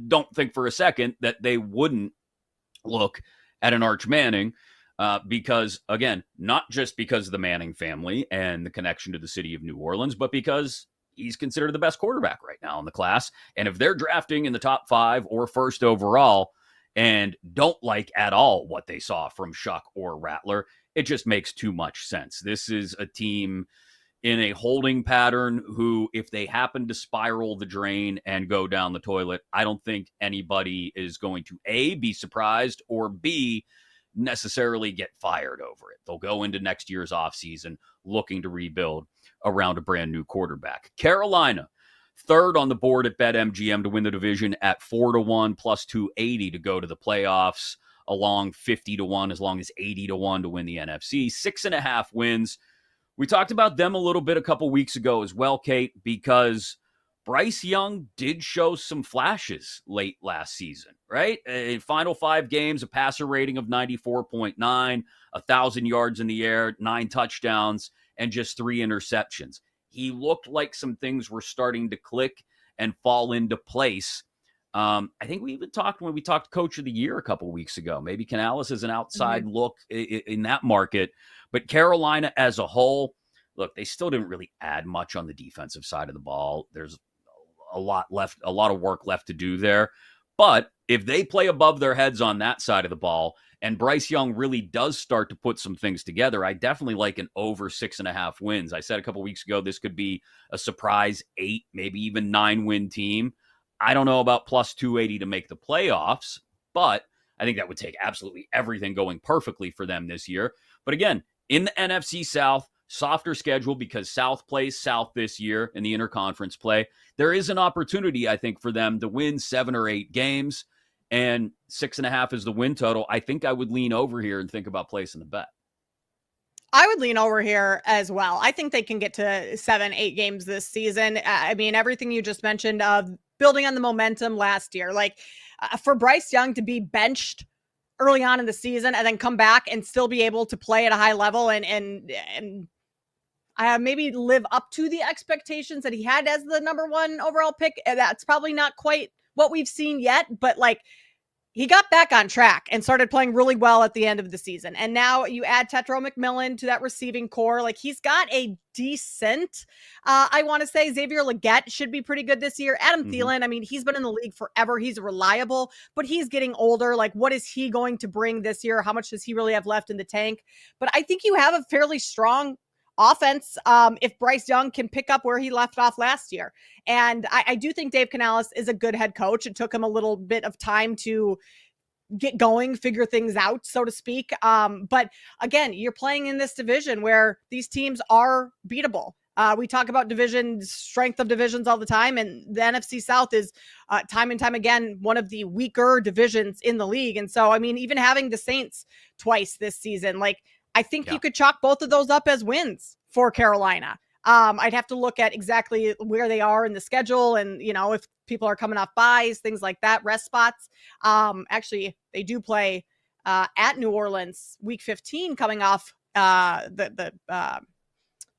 don't think for a second that they wouldn't look at an Arch Manning because, again, not just because of the Manning family and the connection to the city of New Orleans, but because he's considered the best quarterback right now in the class. And if they're drafting in the top 5 or first overall and don't like at all what they saw from Shuck or Rattler, it just makes too much sense. This is a team in a holding pattern who, if they happen to spiral the drain and go down the toilet, I don't think anybody is going to A, be surprised, or B, necessarily get fired over it. They'll go into next year's offseason looking to rebuild around a brand new quarterback. Carolina, third on the board at BetMGM to win the division at 4-1 plus 280 to go to the playoffs, along 50-1, as long as 80-1 to win the NFC. 6.5 wins. We talked about them a little bit a couple weeks ago as well, Kate, because Bryce Young did show some flashes late last season, right? In final 5 games, a passer rating of 94.9, 1,000 yards in the air, 9 touchdowns, and just 3 interceptions. He looked like some things were starting to click and fall into place. I think we even talked when we talked Coach of the Year a couple weeks ago. Maybe Canales is an outside look in that market. But Carolina as a whole, look, they still didn't really add much on the defensive side of the ball. There's a lot of work left to do there. But if they play above their heads on that side of the ball, and Bryce Young really does start to put some things together, I definitely like an over 6.5 wins. I said a couple weeks ago this could be a surprise 8, maybe even 9-win team. I don't know about plus 280 to make the playoffs, but I think that would take absolutely everything going perfectly for them this year. But again, in the NFC South, softer schedule because South plays South this year in the interconference play. There is an opportunity, I think, for them to win 7 or 8 games, and 6.5 is the win total. I think I would lean over here and think about placing the bet. I would lean over here as well. I think they can get to 7, 8 games this season. I mean, everything you just mentioned of building on the momentum last year, like for Bryce Young to be benched early on in the season and then come back and still be able to play at a high level and maybe live up to the expectations that he had as the number 1 overall pick. That's probably not quite what we've seen yet, but like he got back on track and started playing really well at the end of the season. And now you add Tetro McMillan to that receiving core. Like he's got a decent, I want to say Xavier Legette should be pretty good this year. Adam Thielen, I mean, he's been in the league forever. He's reliable, but he's getting older. Like what is he going to bring this year? How much does he really have left in the tank? But I think you have a fairly strong offense if Bryce Young can pick up where he left off last year. And I do think Dave Canales is a good head coach. It took him a little bit of time to get going, figure things out, so to speak. But again, you're playing in this division where these teams are beatable. We talk about strength of divisions all the time, and the NFC South is time and time again one of the weaker divisions in the league. And so, I mean, even having the Saints twice this season, like I think you could chalk both of those up as wins for Carolina. I'd have to look at exactly where they are in the schedule and, if people are coming off buys, things like that, rest spots. Actually, they do play at New Orleans week 15 coming off the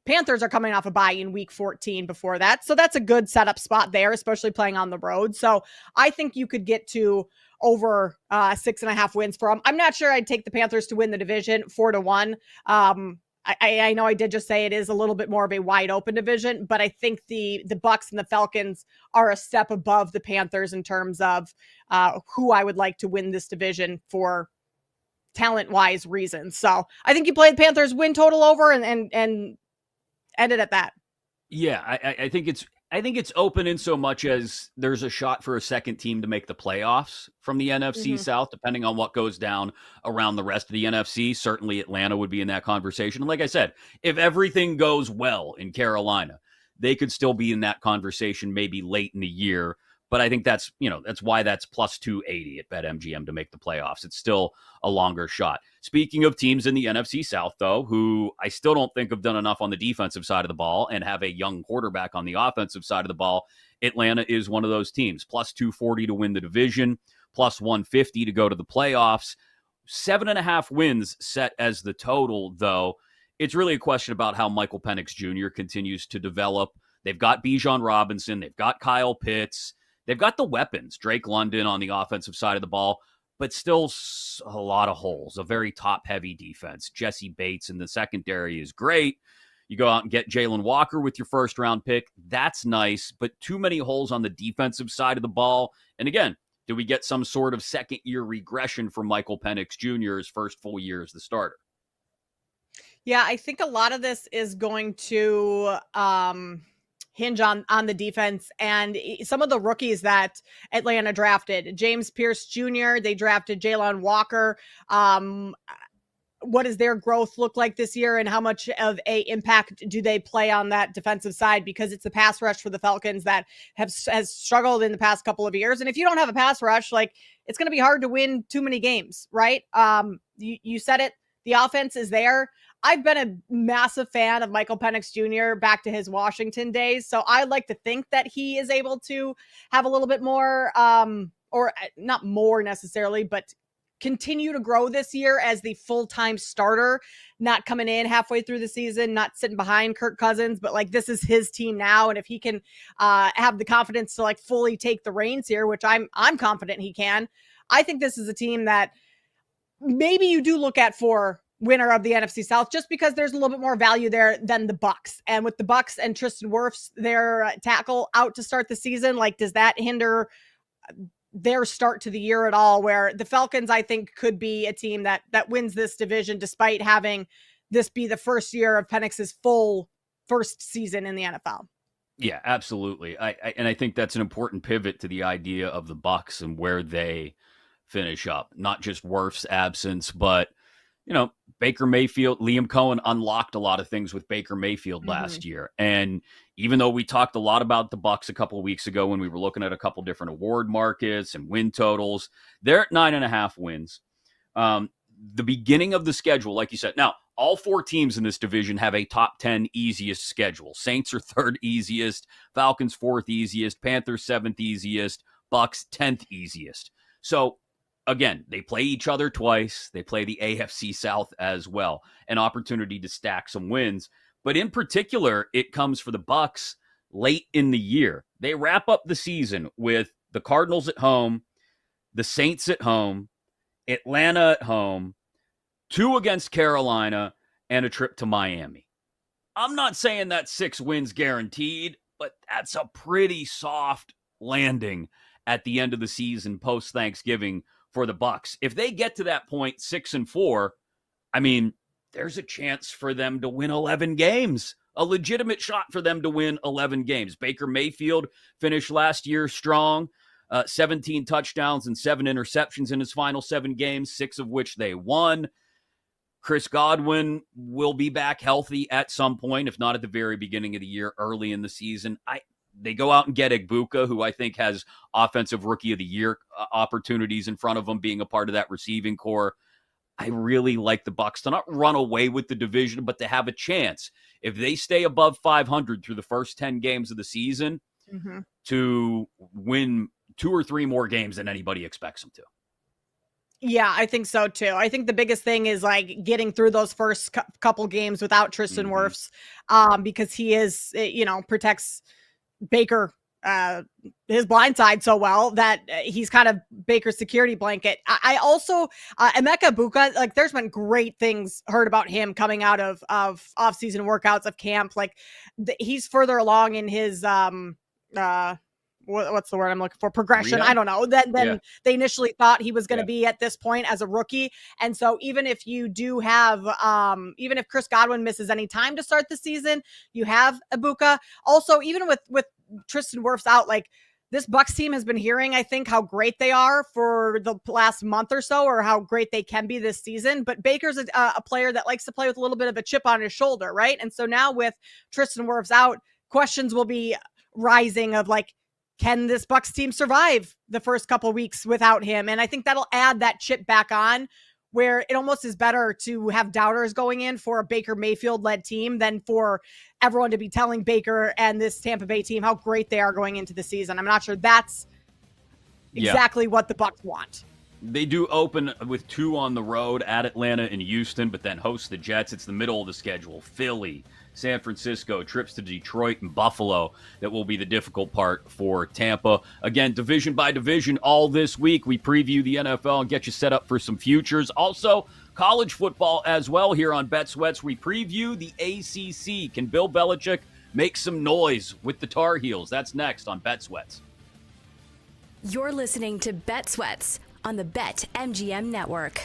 Panthers are coming off a bye in week 14 before that. So that's a good setup spot there, especially playing on the road. So I think you could get to over 6.5 wins for them. I'm not sure I'd take the Panthers to win the division 4-1. I know I did just say it is a little bit more of a wide open division, but I think the Bucs and the Falcons are a step above the Panthers in terms of who I would like to win this division for talent-wise reasons. So I think you play the Panthers win total over and end it at that. Yeah, I think it's I think it's open in so much as there's a shot for a second team to make the playoffs from the NFC South, depending on what goes down around the rest of the NFC. Certainly Atlanta would be in that conversation. And like I said, if everything goes well in Carolina, they could still be in that conversation maybe late in the year. But I think that's why that's plus 280 at BetMGM to make the playoffs. It's still a longer shot. Speaking of teams in the NFC South, though, who I still don't think have done enough on the defensive side of the ball and have a young quarterback on the offensive side of the ball, Atlanta is one of those teams. Plus 240 to win the division, plus 150 to go to the playoffs. 7.5 wins set as the total, though. It's really a question about how Michael Penix Jr. continues to develop. They've got Bijan Robinson. They've got Kyle Pitts. They've got the weapons, Drake London on the offensive side of the ball, but still a lot of holes, a very top-heavy defense. Jesse Bates in the secondary is great. You go out and get Jalen Walker with your first-round pick. That's nice, but too many holes on the defensive side of the ball. And again, do we get some sort of second-year regression for Michael Penix Jr.'s first full year as the starter? Yeah, I think a lot of this is going to hinge on the defense and some of the rookies that Atlanta drafted. James Pierce Jr., they drafted Jalen Walker. What does their growth look like this year, and how much of a impact do they play on that defensive side? Because it's the pass rush for the Falcons that has struggled in the past couple of years. And if you don't have a pass rush, like, it's going to be hard to win too many games, right? You said it. The offense is there. I've been a massive fan of Michael Penix Jr. back to his Washington days. So I like to think that he is able to have a little bit more, or not more necessarily, but continue to grow this year as the full-time starter, not coming in halfway through the season, not sitting behind Kirk Cousins, but like, this is his team now. And if he can have the confidence to like fully take the reins here, which I'm confident he can, I think this is a team that maybe you do look at for winner of the NFC South, just because there's a little bit more value there than the Bucs. And with the Bucs and Tristan Wirfs, their tackle out to start the season, like, does that hinder their start to the year at all? Where the Falcons, I think, could be a team that wins this division, despite having this be the first year of Penix's full first season in the NFL. Yeah, absolutely. I think that's an important pivot to the idea of the Bucs and where they finish up. Not just Wirf's absence, but Baker Mayfield, Liam Cohen unlocked a lot of things with Baker Mayfield last year. And even though we talked a lot about the Bucs a couple of weeks ago when we were looking at a couple different award markets and win totals, they're at 9.5 wins. The beginning of the schedule, like you said, now all 4 teams in this division have a top 10 easiest schedule. Saints are 3rd easiest, Falcons 4th easiest, Panthers 7th easiest, Bucs 10th easiest. So again, they play each other twice. They play the AFC South as well. An opportunity to stack some wins. But in particular, it comes for the Bucs late in the year. They wrap up the season with the Cardinals at home, the Saints at home, Atlanta at home, 2 against Carolina, and a trip to Miami. I'm not saying that 6 wins guaranteed, but that's a pretty soft landing at the end of the season post-Thanksgiving for the Bucs. If they get to that point 6-4, I mean, there's a chance for them to win 11 games. A legitimate shot for them to win 11 games. Baker Mayfield finished last year strong, 17 touchdowns and 7 interceptions in his final 7 games, 6 of which they won. Chris Godwin will be back healthy at some point, if not at the very beginning of the year, early in the season. They go out and get Egbuka, who I think has offensive rookie of the year opportunities in front of him, being a part of that receiving core. I really like the Bucs to not run away with the division, but to have a chance, if they stay above 500 through the first 10 games of the season, to win 2 or 3 more games than anybody expects them to. Yeah, I think so too. I think the biggest thing is like getting through those first couple games without Tristan Wirfs, because he is, protects Baker, his blind side so well that he's kind of Baker's security blanket. I also, Emeka Egbuka, like, there's been great things heard about him coming out of off-season workouts of camp. Like, he's further along in his what's the word I'm looking for? Progression. Rehab? I don't know. Then they initially thought he was going to be at this point as a rookie. And so even if you do have, even if Chris Godwin misses any time to start the season, you have Ibuka. Also, even with Tristan Wirfs out, like this Bucs team has been hearing, I think, how great they are for the last month or so, or how great they can be this season. But Baker's a player that likes to play with a little bit of a chip on his shoulder, right? And so now with Tristan Wirfs out, questions will be rising of like, can this Bucs team survive the first couple of weeks without him? And I think that'll add that chip back on, where it almost is better to have doubters going in for a Baker Mayfield-led team than for everyone to be telling Baker and this Tampa Bay team how great they are going into the season. I'm not sure that's exactly what the Bucs want. They do open with 2 on the road at Atlanta and Houston, but then host the Jets. It's the middle of the schedule. Philly, San Francisco, trips to Detroit and Buffalo. That will be the difficult part for Tampa. Again, division by division all this week. We preview the NFL and get you set up for some futures. Also, college football as well here on Bet Sweats. We preview the ACC. Can Bill Belichick make some noise with the Tar Heels? That's next on Bet Sweats. You're listening to Bet Sweats on the BetMGM Network.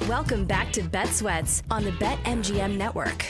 Welcome back to Bet Sweats on the BetMGM Network.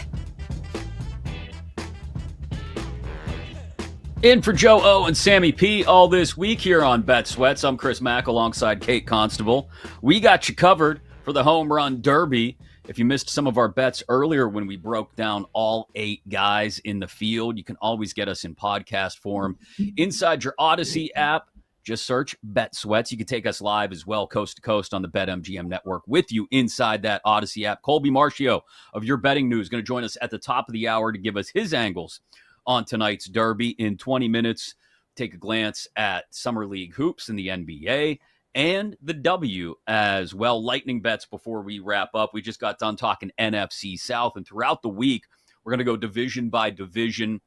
In for Joe O and Sammy P all this week here on Bet Sweats. I'm Chris Mack alongside Kate Constable. We got you covered for the Home Run Derby. If you missed some of our bets earlier when we broke down all 8 guys in the field, you can always get us in podcast form inside your Odyssey app. Just search Bet Sweats. You can take us live as well, coast to coast on the BetMGM network with you inside that Odyssey app. Colby Marchio of Your Betting News going to join us at the top of the hour to give us his angles on tonight's Derby. In 20 minutes, take a glance at Summer League hoops in the NBA and the W as well. Lightning bets before we wrap up. We just got done talking NFC South, and throughout the week, we're going to go division by division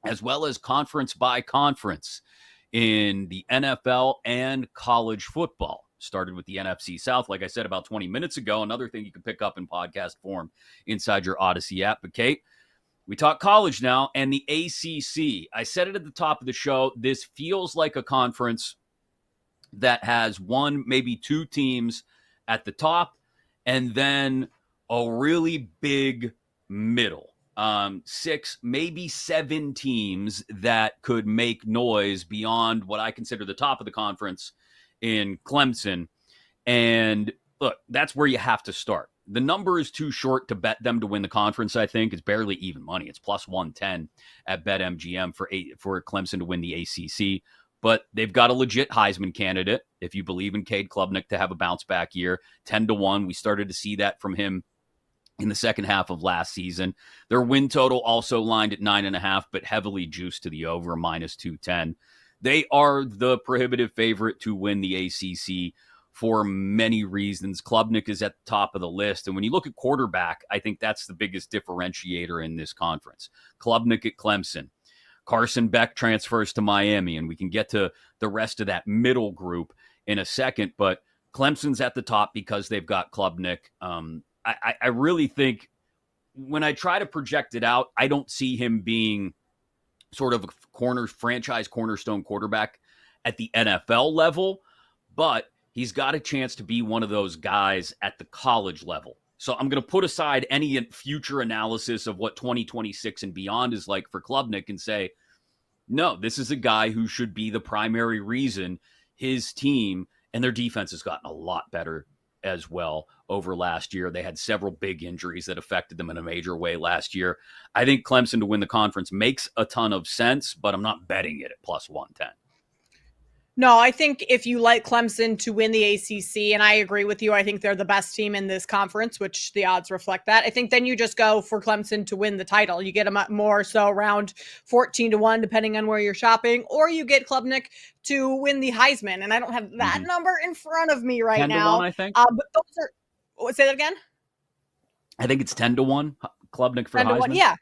as well as conference by conference in the NFL and college football. Started with the NFC South, like I said, about 20 minutes ago. Another thing you can pick up in podcast form inside your Odyssey app. But Kate, we talk college now and the ACC. I said it at the top of the show. This feels like a conference that has one, maybe 2 teams at the top and then a really big middle. 6, maybe 7 teams that could make noise beyond what I consider the top of the conference in Clemson. And look, that's where you have to start. The number is too short to bet them to win the conference, I think. It's barely even money. It's plus 110 at BetMGM for Clemson to win the ACC. But they've got a legit Heisman candidate, if you believe in Cade Klubnik to have a bounce-back year. 10-1. We started to see that from him in the second half of last season. Their win total also lined at 9.5, but heavily juiced to the over, minus 210. They are the prohibitive favorite to win the ACC for many reasons. Klubnik is at the top of the list. And when you look at quarterback, I think that's the biggest differentiator in this conference. Klubnik at Clemson. Carson Beck transfers to Miami, and we can get to the rest of that middle group in a second. But Clemson's at the top because they've got Klubnik. I really think when I try to project it out, I don't see him being sort of a franchise cornerstone quarterback at the NFL level, but he's got a chance to be one of those guys at the college level. So I'm going to put aside any future analysis of what 2026 and beyond is like for Klubnik and say, no, this is a guy who should be the primary reason his team and their defense has gotten a lot better as well over last year. They had several big injuries that affected them in a major way last year. I think Clemson to win the conference makes a ton of sense, but I'm not betting it at plus 110. No, I think if you like Clemson to win the ACC, and I agree with you, I think they're the best team in this conference, which the odds reflect that. I think then you just go for Clemson to win the title. You get them more so around 14-1, depending on where you're shopping, or you get Klubnik to win the Heisman. And I don't have that number in front of me right now. 10-1, I think. But those are, say that again? I think it's 10-1, Klubnik for 10-1, Heisman. yeah.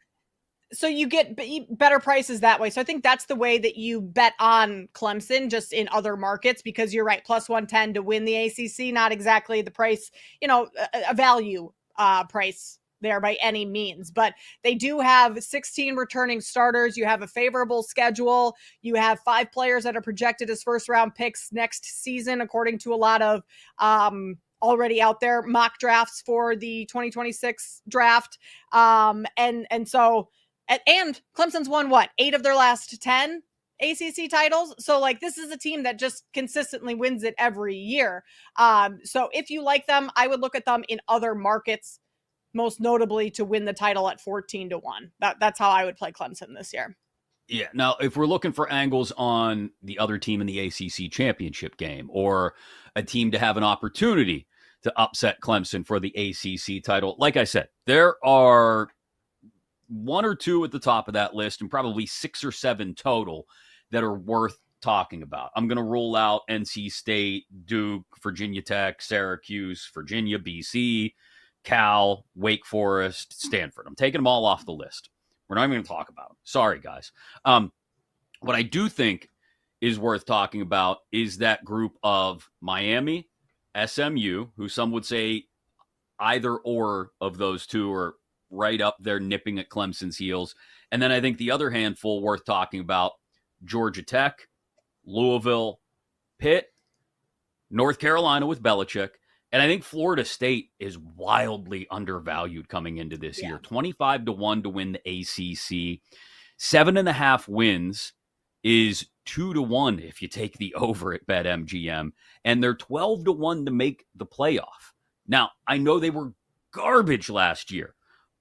So you get better prices that way. So I think that's the way that you bet on Clemson, just in other markets, because you're right. Plus 110 to win the ACC, not exactly the price, a value price there by any means, but they do have 16 returning starters. You have a favorable schedule. You have 5 players that are projected as first round picks next season, according to a lot of, already out there mock drafts for the 2026 draft. And Clemson's won 8 of their last 10 ACC titles. So this is a team that just consistently wins it every year. So if you like them, I would look at them in other markets, most notably to win the title at 14-1. That's how I would play Clemson this year. Yeah. Now, if we're looking for angles on the other team in the ACC championship game, or a team to have an opportunity to upset Clemson for the ACC title, like I said, there are 1 or 2 at the top of that list and probably 6 or 7 total that are worth talking about. I'm going to rule out NC State, Duke, Virginia Tech, Syracuse, Virginia, BC, Cal, Wake Forest, Stanford. I'm taking them all off the list. We're not even going to talk about them. Sorry, guys. What I do think is worth talking about is that group of Miami, SMU, who some would say either or of those two are right up there nipping at Clemson's heels. And then I think the other handful worth talking about, Georgia Tech, Louisville, Pitt, North Carolina with Belichick, And I think Florida State is wildly undervalued coming into this year. 25-1 to win the ACC. 7.5 wins is 2-1 if you take the over at BetMGM. And they're 12-1 to make the playoff. Now, I know they were garbage last year,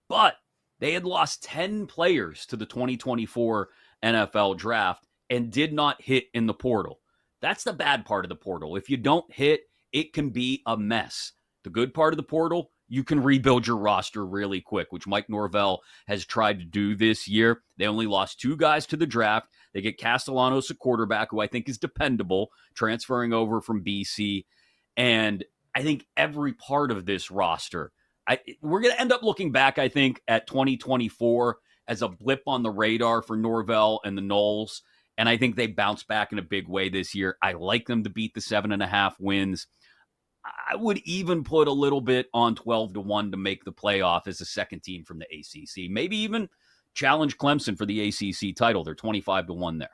but they had lost 10 players to the 2024 NFL draft and did not hit in the portal. That's the bad part of the portal. If you don't hit, it can be a mess. The good part of the portal, you can rebuild your roster really quick, which Mike Norvell has tried to do this year. They only lost 2 guys to the draft. They get Castellanos, a quarterback who I think is dependable, transferring over from BC. And I think every part of this roster, we're going to end up looking back, I think, at 2024 as a blip on the radar for Norvell and the Noles. And I think they bounce back in a big way this year. I like them to beat the 7.5 wins. I would even put a little bit on 12-1 to make the playoff as a second team from the ACC. Maybe even challenge Clemson for the ACC title. They're 25-1 there.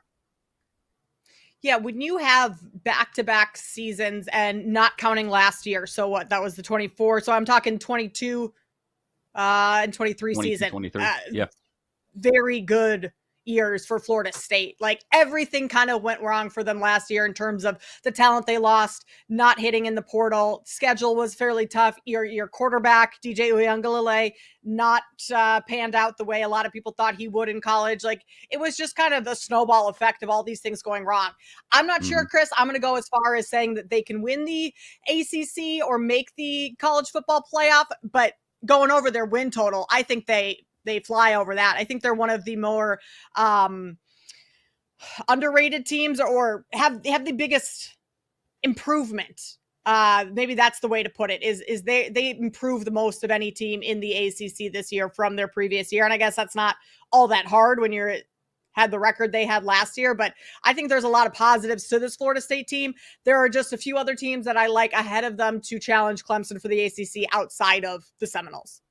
Yeah, when you have back-to-back seasons and not counting last year, so what? That was the 24. So I'm talking 22 and 23 season. 23. Yeah. Very good years for Florida State. Like everything kind of went wrong for them last year in terms of the talent they lost, not hitting in the portal. Schedule was fairly tough. Your quarterback, DJ Uiagalelei, not panned out the way a lot of people thought he would in college. Like it was just kind of the snowball effect of all these things going wrong. I'm not sure, Chris, I'm going to go as far as saying that they can win the ACC or make the college football playoff, but going over their win total, I think they fly over that. I think they're one of the more underrated teams, or have the biggest improvement. Maybe that's the way to put it, is they improve the most of any team in the ACC this year from their previous year. And I guess that's not all that hard when you're had the record they had last year, but I think there's a lot of positives to this Florida State team. There are just a few other teams that I like ahead of them to challenge Clemson for the ACC outside of the Seminoles.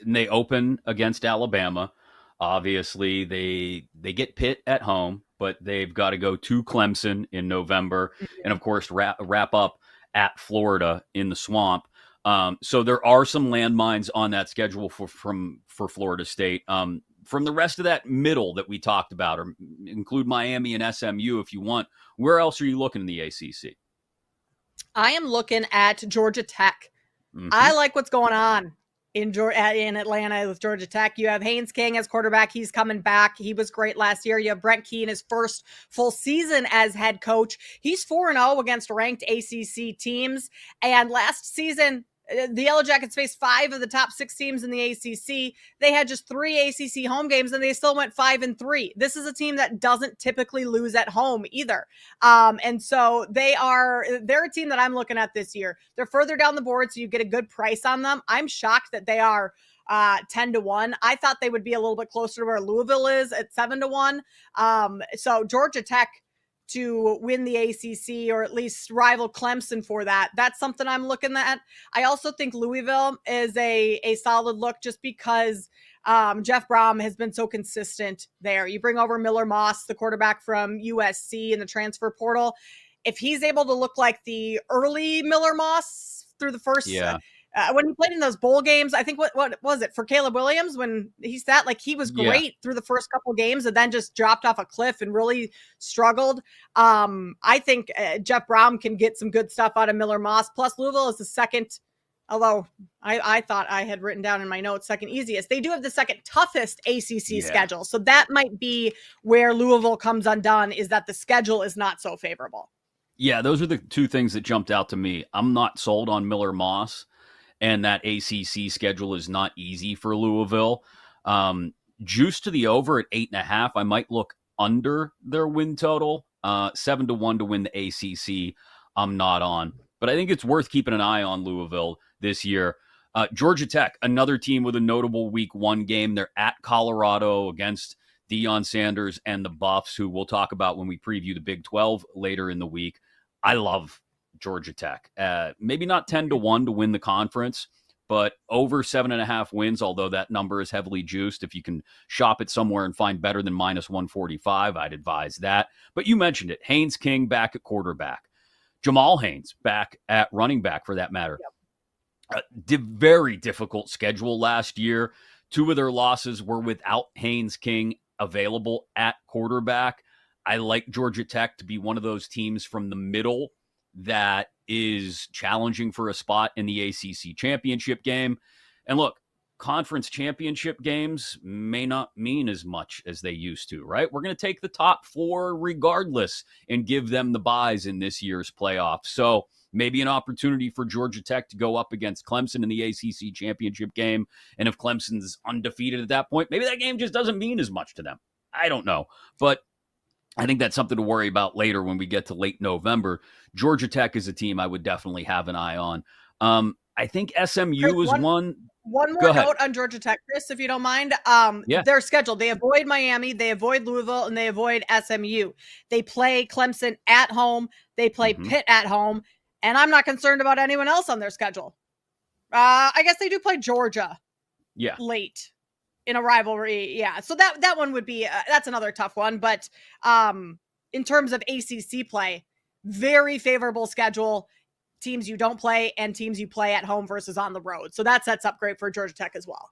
And they open against Alabama. Obviously, they get Pitt at home, but they've got to go to Clemson in November, and of course wrap up at Florida in the Swamp. So there are some landmines on that schedule for Florida State. From the rest of that middle that we talked about, or include Miami and SMU if you want, where else are you looking in the ACC? I am looking at Georgia Tech. I like what's going on in Atlanta with Georgia Tech. You have Haynes King as quarterback. He's coming back. He was great last year. You have Brent Key in his first full season as head coach. He's 4-0 against ranked ACC teams. And last season, the Yellow Jackets faced 5 of the top 6 teams in the ACC. They had just 3 ACC home games, and they still went 5-3. This is a team that doesn't typically lose at home either. And so they're a team that I'm looking at this year. They're further down the board, so you get a good price on them. I'm shocked that they are 10-1. I thought they would be a little bit closer to where Louisville is at 7-1. So Georgia Tech to win the ACC, or at least rival Clemson for that. That's something I'm looking at. I also think Louisville is a solid look just because Jeff Brom has been so consistent there. You bring over Miller Moss, the quarterback from USC in the transfer portal. If he's able to look like the early Miller Moss through the first when he played in those bowl games, I think what was it for Caleb Williams when he sat, like he was great through the first couple games and then just dropped off a cliff and really struggled. I think Jeff Brom can get some good stuff out of Miller Moss. Plus Louisville is the second, although I thought I had written down in my notes second easiest. They do have the second toughest ACC schedule. So that might be where Louisville comes undone, is that the schedule is not so favorable. Yeah, those are the two things that jumped out to me. I'm not sold on Miller Moss. And that ACC schedule is not easy for Louisville. Juice to the over at 8.5. I might look under their win total. 7-1 to win the ACC. I'm not on. But I think it's worth keeping an eye on Louisville this year. Georgia Tech, another team with a notable week 1 game. They're at Colorado against Deion Sanders and the Buffs, who we'll talk about when we preview the Big 12 later in the week. I love Georgia Tech. Maybe not 10-1 to win the conference, but over 7.5 wins, although that number is heavily juiced. If you can shop it somewhere and find better than -145, I'd advise that. But you mentioned it. Haynes King back at quarterback. Jamal Haynes back at running back for that matter. Very difficult schedule last year. 2 of their losses were without Haynes King available at quarterback. I like Georgia Tech to be one of those teams from the middle that is challenging for a spot in the ACC championship game. And look, conference championship games may not mean as much as they used to, right? We're going to take the top 4 regardless and give them the buys in this year's playoffs. So maybe an opportunity for Georgia Tech to go up against Clemson in the ACC championship game. And if Clemson's undefeated at that point, maybe that game just doesn't mean as much to them. I don't know. But I think that's something to worry about later when we get to late November. Georgia Tech is a team I would definitely have an eye on. I think SMU Chris, is one. One more note on Georgia Tech, Chris, if you don't mind. They're scheduled. They avoid Miami, they avoid Louisville, and they avoid SMU. They play Clemson at home. They play Pitt at home. And I'm not concerned about anyone else on their schedule. I guess they do play Georgia late in a rivalry. Yeah. So that one would be, that's another tough one. But in terms of ACC play, very favorable schedule. Teams you don't play and teams you play at home versus on the road. So that sets up great for Georgia Tech as well.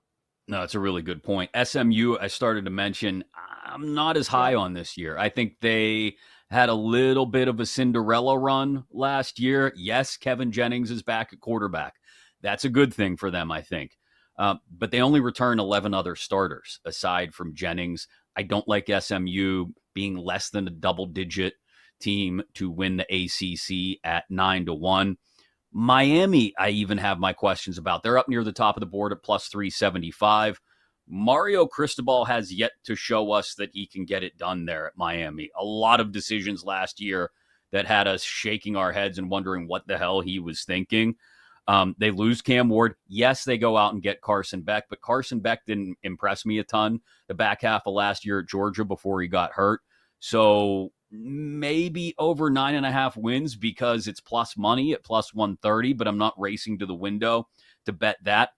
No, it's a really good point. SMU, I started to mention, I'm not as high on this year. I think they had a little bit of a Cinderella run last year. Yes, Kevin Jennings is back at quarterback. That's a good thing for them, I think. But they only return 11 other starters aside from Jennings. I don't like SMU being less than a double-digit team to win the ACC at 9-1. Miami, I even have my questions about. They're up near the top of the board at plus 375. Mario Cristobal has yet to show us that he can get it done there at Miami. A lot of decisions last year that had us shaking our heads and wondering what the hell he was thinking. They lose Cam Ward. Yes, they go out and get Carson Beck, but Carson Beck didn't impress me a ton the back half of last year at Georgia before he got hurt. So maybe over 9.5 wins because it's plus money at plus 130, but I'm not racing to the window to bet that.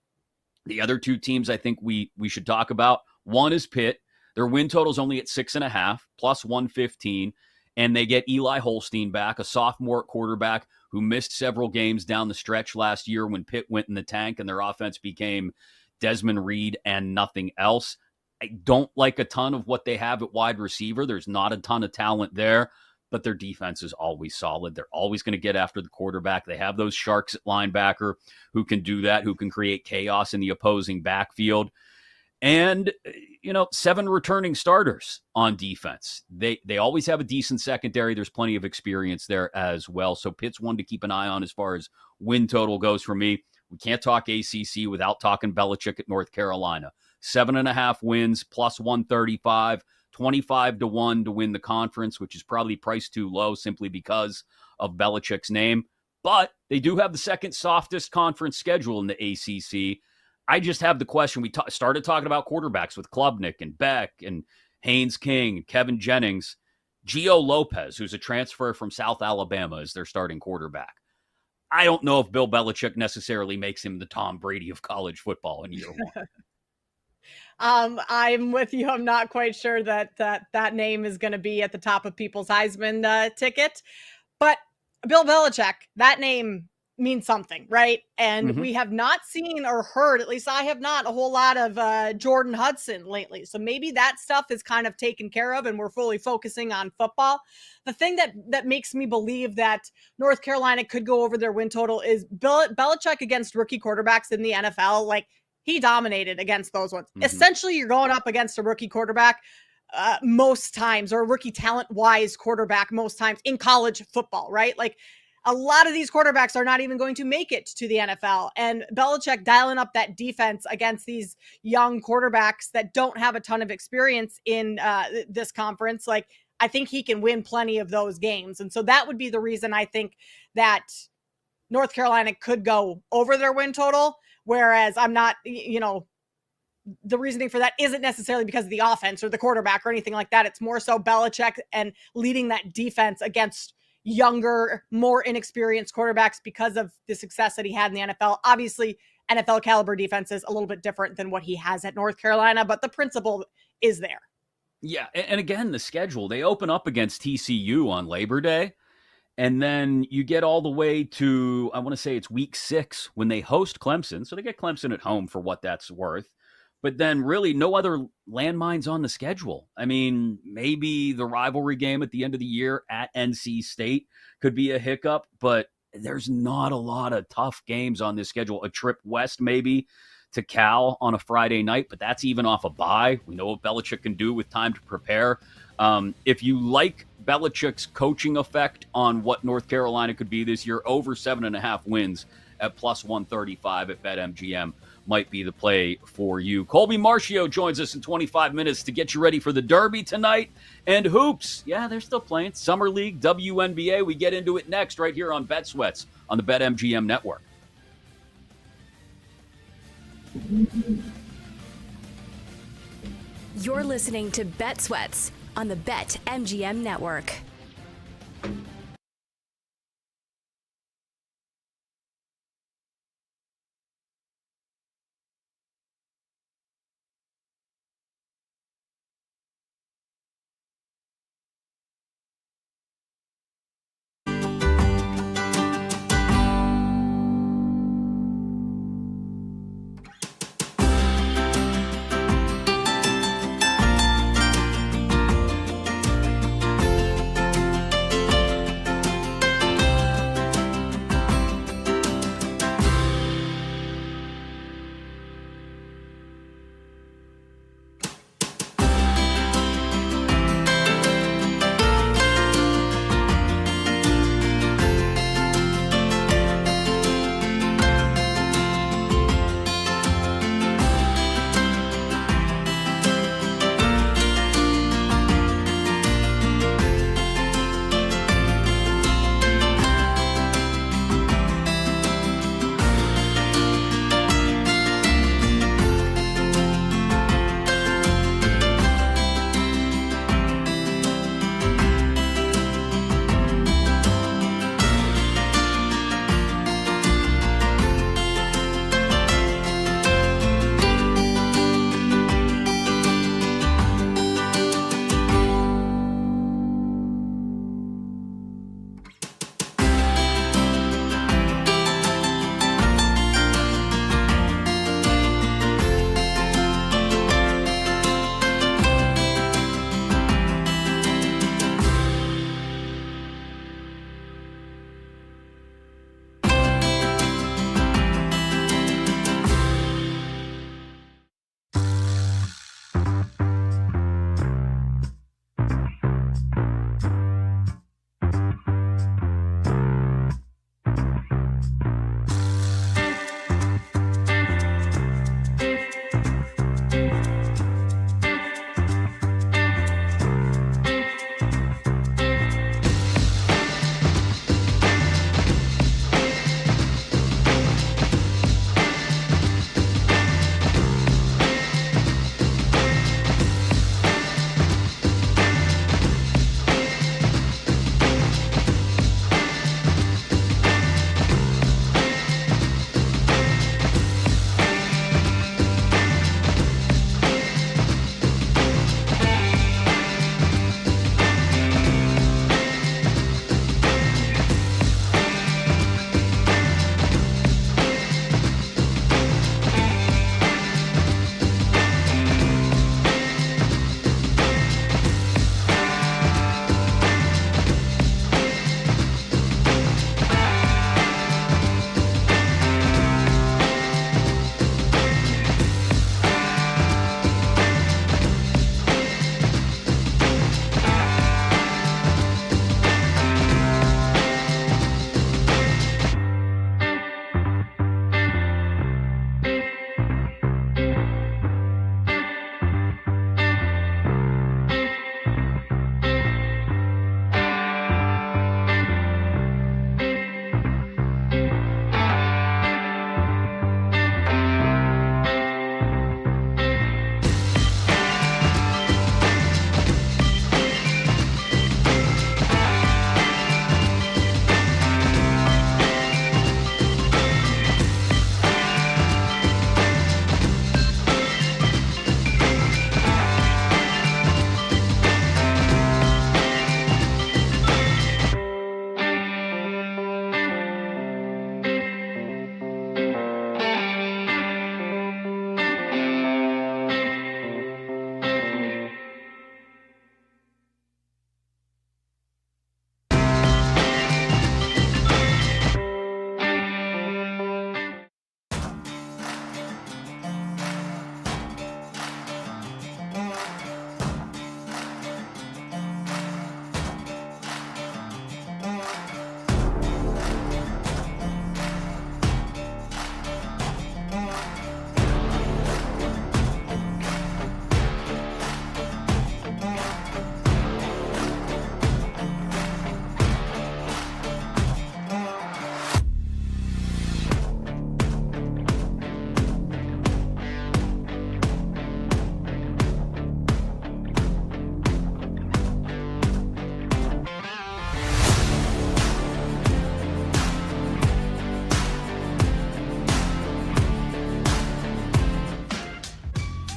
The other 2 teams I think we should talk about, one is Pitt. Their win total's only at 6.5, plus 115, and they get Eli Holstein back, a sophomore quarterback who missed several games down the stretch last year when Pitt went in the tank and their offense became Desmond Reed and nothing else. I don't like a ton of what they have at wide receiver. There's not a ton of talent there, but their defense is always solid. They're always going to get after the quarterback. They have those sharks at linebacker who can do that, who can create chaos in the opposing backfield. And, 7 returning starters on defense. They always have a decent secondary. There's plenty of experience there as well. So Pitt's one to keep an eye on as far as win total goes for me. We can't talk ACC without talking Belichick at North Carolina. 7.5 wins, plus 135, 25-1 to win the conference, which is probably priced too low simply because of Belichick's name. But they do have the second softest conference schedule in the ACC. I just have the question. We started talking about quarterbacks with Klubnik and Beck and Haynes King and Kevin Jennings. Gio Lopez, who's a transfer from South Alabama, is their starting quarterback. I don't know if Bill Belichick necessarily makes him the Tom Brady of college football in year 1. I'm with you. I'm not quite sure that name is going to be at the top of people's Heisman ticket, but Bill Belichick, that name means something, right? And we have not seen or heard, at least I have not, a whole lot of Jordan Hudson lately. So maybe that stuff is kind of taken care of and we're fully focusing on football. The thing that makes me believe that North Carolina could go over their win total is Belichick against rookie quarterbacks in the NFL. Like, he dominated against those ones. Essentially, you're going up against a rookie quarterback most times, or a rookie talent-wise quarterback most times in college football, right? Like, a lot of these quarterbacks are not even going to make it to the NFL. And Belichick dialing up that defense against these young quarterbacks that don't have a ton of experience in this conference, like, I think he can win plenty of those games. And so that would be the reason I think that North Carolina could go over their win total. Whereas I'm not, the reasoning for that isn't necessarily because of the offense or the quarterback or anything like that. It's more so Belichick and leading that defense against younger, more inexperienced quarterbacks because of the success that he had in the NFL. Obviously, NFL caliber defense is a little bit different than what he has at North Carolina, but the principle is there. Yeah, and again, the schedule, they open up against TCU on Labor Day. And then you get all the way to, I want to say it's week 6 when they host Clemson. So they get Clemson at home for what that's worth. But then really no other landmines on the schedule. I mean, maybe the rivalry game at the end of the year at NC State could be a hiccup, but there's not a lot of tough games on this schedule. A trip west maybe to Cal on a Friday night, but that's even off a bye. We know what Belichick can do with time to prepare. If you like Belichick's coaching effect on what North Carolina could be this year, over 7.5 wins at plus 135 at BetMGM might be the play for you. Colby Marchio joins us in 25 minutes to get you ready for the Derby tonight. And hoops, yeah, they're still playing. Summer League, WNBA. We get into it next right here on Bet Sweats on the BetMGM network. You're listening to Bet Sweats on the BetMGM network.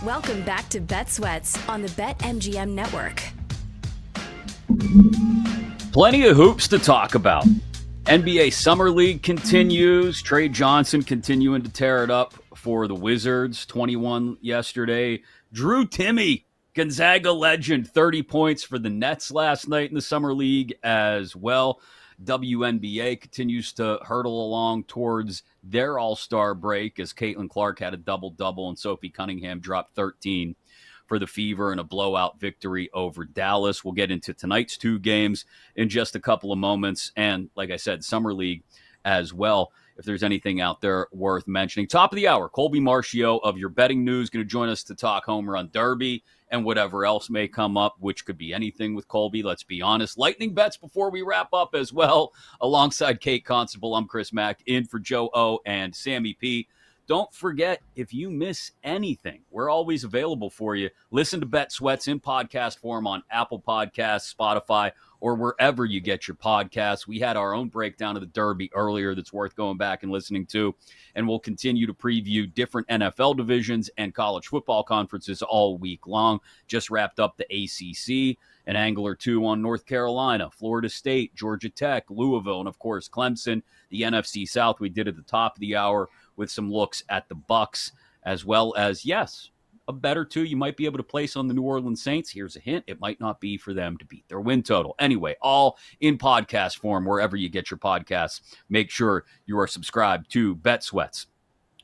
Welcome back to Bet Sweats on the BetMGM Network. Plenty of hoops to talk about. NBA Summer League continues. Trey Johnson continuing to tear it up for the Wizards. 21 yesterday. Drew Timme, Gonzaga legend, 30 points for the Nets last night in the Summer League as well. WNBA continues to hurtle along towards their All-Star break as Caitlin Clark had a double-double and Sophie Cunningham dropped 13 for the Fever in a blowout victory over Dallas. We'll get into tonight's two games in just a couple of moments. And like I said, Summer League as well, if there's anything out there worth mentioning. Top of the hour, Colby Marcio of Your Betting News going to join us to talk Home Run Derby and whatever else may come up, which could be anything with Colby, let's be honest. Lightning bets before we wrap up as well. Alongside Kate Constable, I'm Chris Mack, in for Joe O and Sammy P. Don't forget, if you miss anything, we're always available for you. Listen to Bet Sweats in podcast form on Apple Podcasts, Spotify, or wherever you get your podcasts. We had our own breakdown of the Derby earlier that's worth going back and listening to, and we'll continue to preview different NFL divisions and college football conferences all week long. Just wrapped up the ACC, an angle or two on North Carolina, Florida State, Georgia Tech, Louisville, and of course Clemson. The NFC South we did at the top of the hour with some looks at the Bucks, as well as, yes, a bet or two you might be able to place on the New Orleans Saints. Here's a hint. It might not be for them to beat their win total. Anyway, all in podcast form, wherever you get your podcasts. Make sure you are subscribed to Bet Sweats.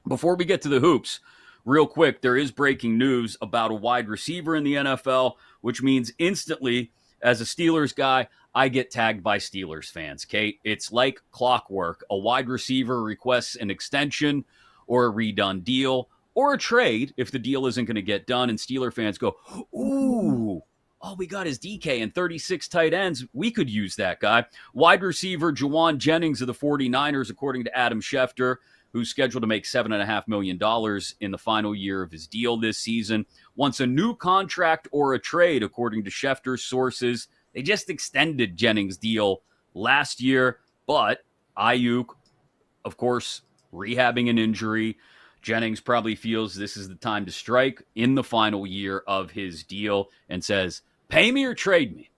Before we get to the hoops, real quick, there is breaking news about a wide receiver in the NFL, which means instantly, as a Steelers guy, I get tagged by Steelers fans, Kate. It's like clockwork. A wide receiver requests an extension or a redone deal or a trade if the deal isn't going to get done, and Steeler fans go, ooh, all we got is DK and 36 tight ends. We could use that guy. Wide receiver Juwan Jennings of the 49ers, according to Adam Schefter, who's scheduled to make $7.5 million in the final year of his deal this season, wants a new contract or a trade, according to Schefter's sources. They just extended Jennings' deal last year, but Ayuk, of course, rehabbing an injury. Jennings probably feels this is the time to strike in the final year of his deal and says, pay me or trade me.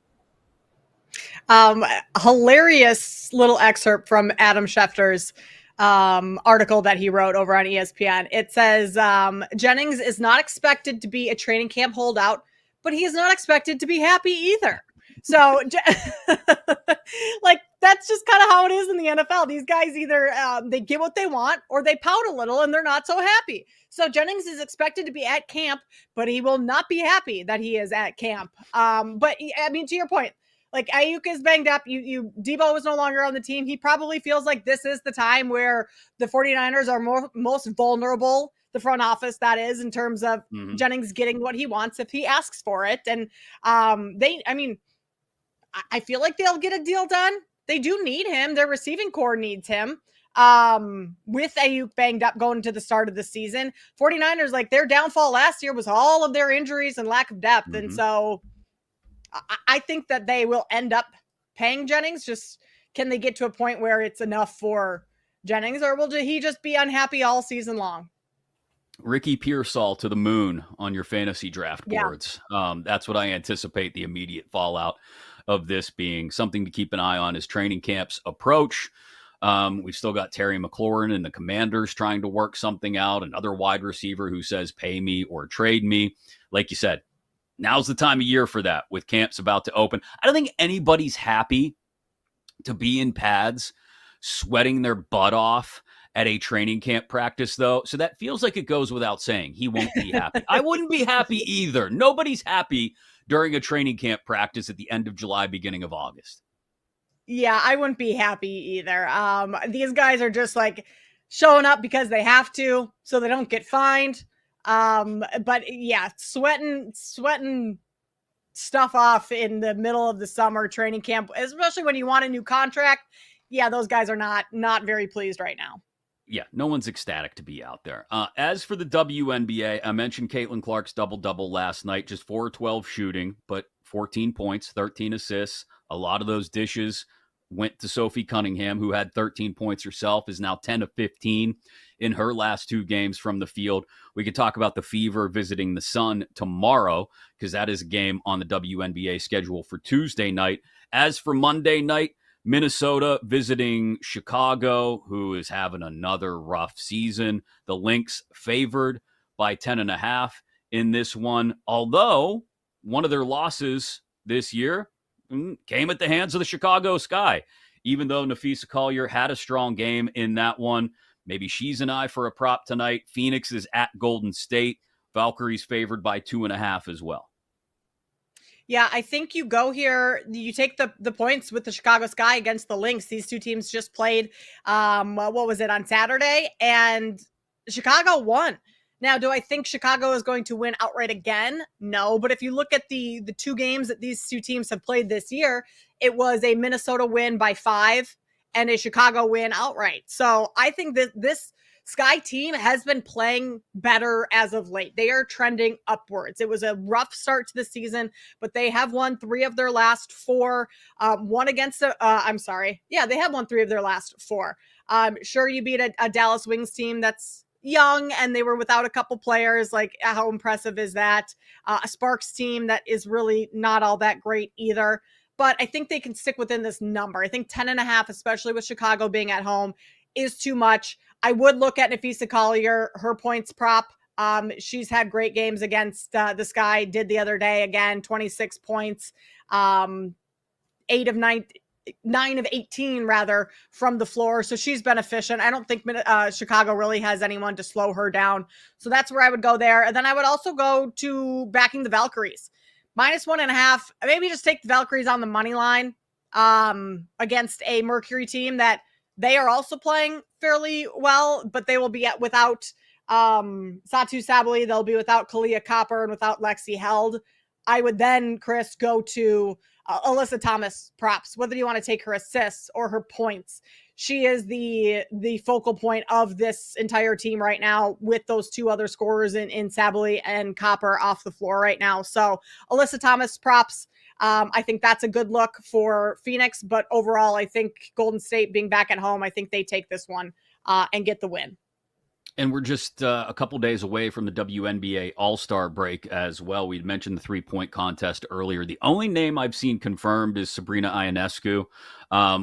Hilarious little excerpt from Adam Schefter's article that he wrote over on ESPN. It says, Jennings is not expected to be a training camp holdout, but he is not expected to be happy either. So, like, that's just kind of how it is in the NFL. These guys either they get what they want or they pout a little and they're not so happy. So Jennings is expected to be at camp, but he will not be happy that he is at camp. But I mean, to your point, like Ayuk is banged up. Debo is no longer on the team. He probably feels like this is the time where the 49ers are most vulnerable. The front office, that is, in terms of Jennings getting what he wants if he asks for it. And I feel like they'll get a deal done. They do need him. Their receiving core needs him. With Ayuk banged up going into the start of the season, 49ers, like their downfall last year was all of their injuries and lack of depth. And so I think that they will end up paying Jennings. Just can they get to a point where it's enough for Jennings, or will he just be unhappy all season long? Ricky Pearsall to the moon on your fantasy draft boards. That's what I anticipate the immediate fallout of this being. Something to keep an eye on as training camps approach. We've still got Terry McLaurin and the Commanders trying to work something out. Another wide receiver who says pay me or trade me. Like you said, now's the time of year for that with camps about to open. I don't think anybody's happy to be in pads sweating their butt off at a training camp practice, though. So that feels like it goes without saying. He won't be happy. I wouldn't be happy either. Nobody's happy during a training camp practice at the end of July, beginning of August. Yeah, I wouldn't be happy either. These guys are just like showing up because they have to, so they don't get fined. But yeah, sweating stuff off in the middle of the summer training camp, especially when you want a new contract. Yeah, those guys are not very pleased right now. Yeah, no one's ecstatic to be out there. As for the WNBA, I mentioned Caitlin Clark's double-double last night, just 4-12 shooting, but 14 points, 13 assists, a lot of those dishes went to Sophie Cunningham, who had 13 points herself, is now 10 of 15 in her last 2 games from the field. We could talk about the Fever visiting the Sun tomorrow, because that is a game on the WNBA schedule for Tuesday night. As for Monday night, Minnesota visiting Chicago, who is having another rough season. The Lynx favored by 10.5 in this one, although one of their losses this year came at the hands of the Chicago Sky. Even though Nafisa Collier had a strong game in that one, maybe she's an eye for a prop tonight. Phoenix is at Golden State. Valkyries favored by 2.5 as well. Yeah, I think you go here. You take the points with the Chicago Sky against the Lynx. These two teams just played, what was it, on Saturday? And Chicago won. Now, do I think Chicago is going to win outright again? No, but if you look at the 2 games that these 2 teams have played this year, it was a Minnesota win by 5 and a Chicago win outright. So I think that this Sky team has been playing better as of late. They are trending upwards. It was a rough start to the season, but they have won 3 of their last 4. One against they have won 3 of their last 4. Sure, you beat a Dallas Wings team that's young and they were without a couple players. Like, how impressive is that? A Sparks team that is really not all that great either. But I think they can stick within this number. I think 10.5, especially with Chicago being at home, is too much. I would look at Nafisa Collier, her points prop. She's had great games against the Sky. Did the other day again, 26 points, 9 of 18 rather from the floor. So she's been efficient. I don't think Chicago really has anyone to slow her down. So that's where I would go there. And then I would also go to backing the Valkyries. -1.5. Maybe just take the Valkyries on the money line against a Mercury team that they are also playing fairly well, but they will be without Satu Sabali. They'll be without Kalia Copper and without Lexi Held. I would then, Chris, go to Alyssa Thomas props, whether you want to take her assists or her points. She is the focal point of this entire team right now, with those 2 other scorers in Sabali and Copper off the floor right now. So Alyssa Thomas props. I think that's a good look for Phoenix, but overall, I think Golden State being back at home, I think they take this one and get the win. And we're just a couple days away from the WNBA All-Star break as well. We'd mentioned the 3-point contest earlier. The only name I've seen confirmed is Sabrina Ionescu.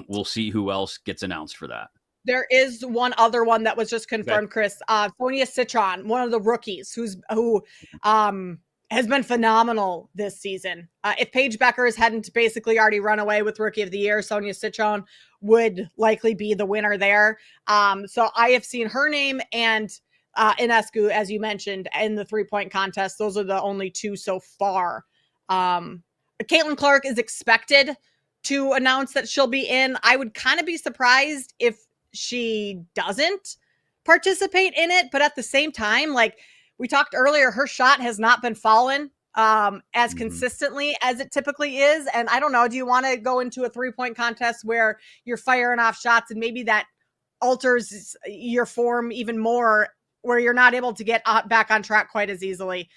We'll see who else gets announced for that. There is one other one that was just confirmed, Chris. Sonia Citron, one of the rookies who has been phenomenal this season. If Paige Beckers hadn't basically already run away with Rookie of the Year, Sonia Citron would likely be the winner there. So I have seen her name and Ionescu, as you mentioned, in the 3-point contest. Those are the only 2 so far. Caitlin Clark is expected to announce that she'll be in. I would kind of be surprised if she doesn't participate in it, but at the same time, like we talked earlier, her shot has not been falling as consistently as it typically is. And I don't know, do you want to go into a 3-point contest where you're firing off shots and maybe that alters your form even more, where you're not able to get back on track quite as easily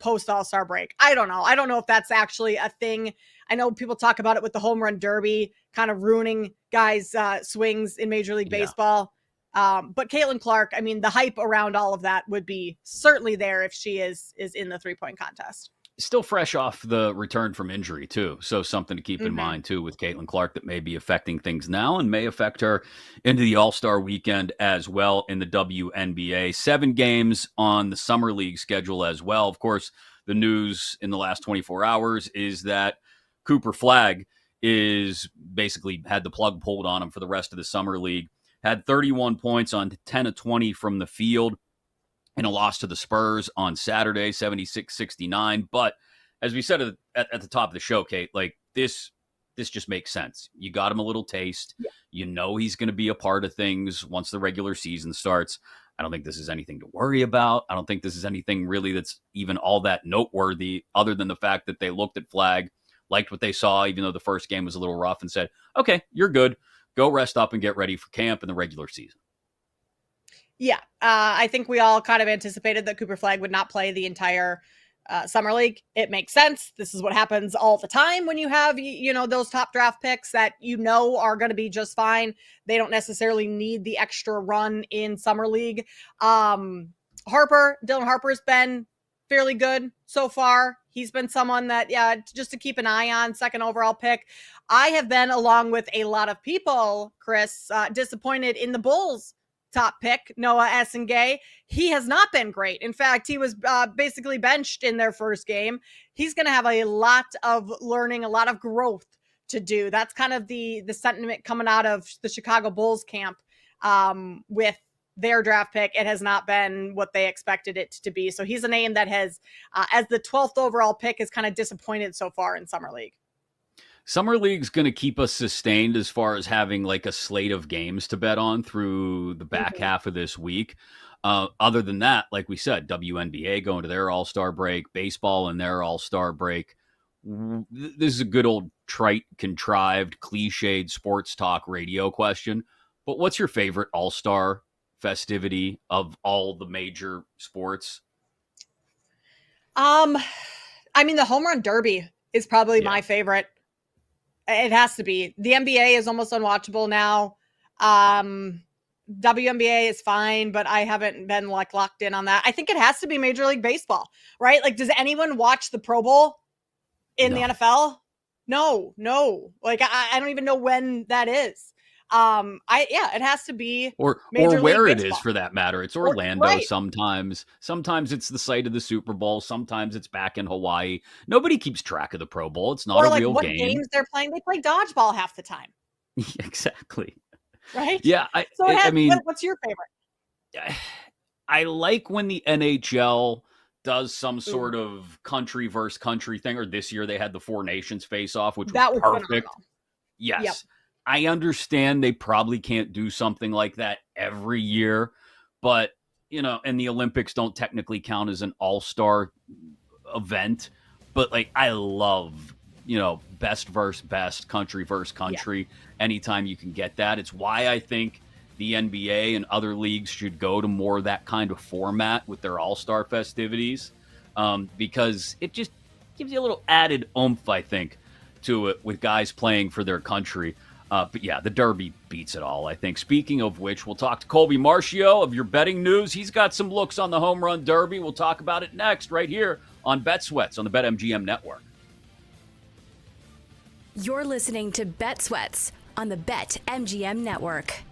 post All-Star break? I don't know. I don't know if that's actually a thing. I know people talk about it with the home run derby kind of ruining guys' swings in Major League Baseball. But Caitlin Clark, I mean, the hype around all of that would be certainly there if she is in the 3-point contest. Still fresh off the return from injury, too. So something to keep in mind, too, with Caitlin Clark that may be affecting things now and may affect her into the All-Star weekend as well in the WNBA. 7 games on the Summer League schedule as well. Of course, the news in the last 24 hours is that Cooper Flagg is basically had the plug pulled on him for the rest of the Summer League. Had 31 points on 10 of 20 from the field in a loss to the Spurs on Saturday, 76-69. But as we said at the top of the show, Kate, like this just makes sense. You got him a little taste. Yeah. You know he's going to be a part of things once the regular season starts. I don't think this is anything to worry about. I don't think this is anything really that's even all that noteworthy, other than the fact that they looked at Flagg, liked what they saw, even though the first game was a little rough, and said, okay, you're good. Go rest up and get ready for camp in the regular season. Yeah, I think we all kind of anticipated that Cooper Flagg would not play the entire Summer League. It makes sense. This is what happens all the time when you have, those top draft picks that are going to be just fine. They don't necessarily need the extra run in Summer League. Dylan Harper's been fairly good so far. He's been someone that, just to keep an eye on, second overall pick. I have been, along with a lot of people, Chris, disappointed in the Bulls' top pick, Noah Essengay. He has not been great. In fact, he was basically benched in their first game. He's going to have a lot of learning, a lot of growth to do. That's kind of the sentiment coming out of the Chicago Bulls camp with their draft pick. It has not been what they expected it to be. So he's a name that has, as the 12th overall pick, is kind of disappointed so far in Summer League. Summer League's going to keep us sustained as far as having like a slate of games to bet on through the back half of this week. Other than that, like we said, WNBA going to their All-Star break, baseball and their All-Star break. This is a good old trite, contrived, cliched sports talk radio question. But what's your favorite All-Star festivity of all the major sports? The home run derby is probably my favorite. It has to be. The NBA is almost unwatchable now. WNBA is fine, but I haven't been locked in on that. I think it has to be Major League Baseball, right? Like, does anyone watch the Pro Bowl in the NFL? No. I don't even know when that is. It has to be or where it is for that matter. It's Orlando sometimes. Sometimes it's the site of the Super Bowl. Sometimes it's back in Hawaii. Nobody keeps track of the Pro Bowl. It's not a real what game. Games they're playing. They play dodgeball half the time. Exactly. Right? Yeah. What's your favorite? I like when the NHL does some sort of country versus country thing, or this year they had the Four Nations face-off, which was perfect. Phenomenal. Yes. Yep. I understand they probably can't do something like that every year, but, and the Olympics don't technically count as an all-star event, but I love, best versus best, country versus country, anytime you can get that. It's why I think the NBA and other leagues should go to more of that kind of format with their all-star festivities, because it just gives you a little added oomph, I think, to it with guys playing for their country. But yeah, the Derby beats it all, I think. Speaking of which, we'll talk to Colby Marcio of your betting news. He's got some looks on the home run derby. We'll talk about it next right here on Bet Sweats on the BetMGM network. You're listening to Bet Sweats on the BetMGM network.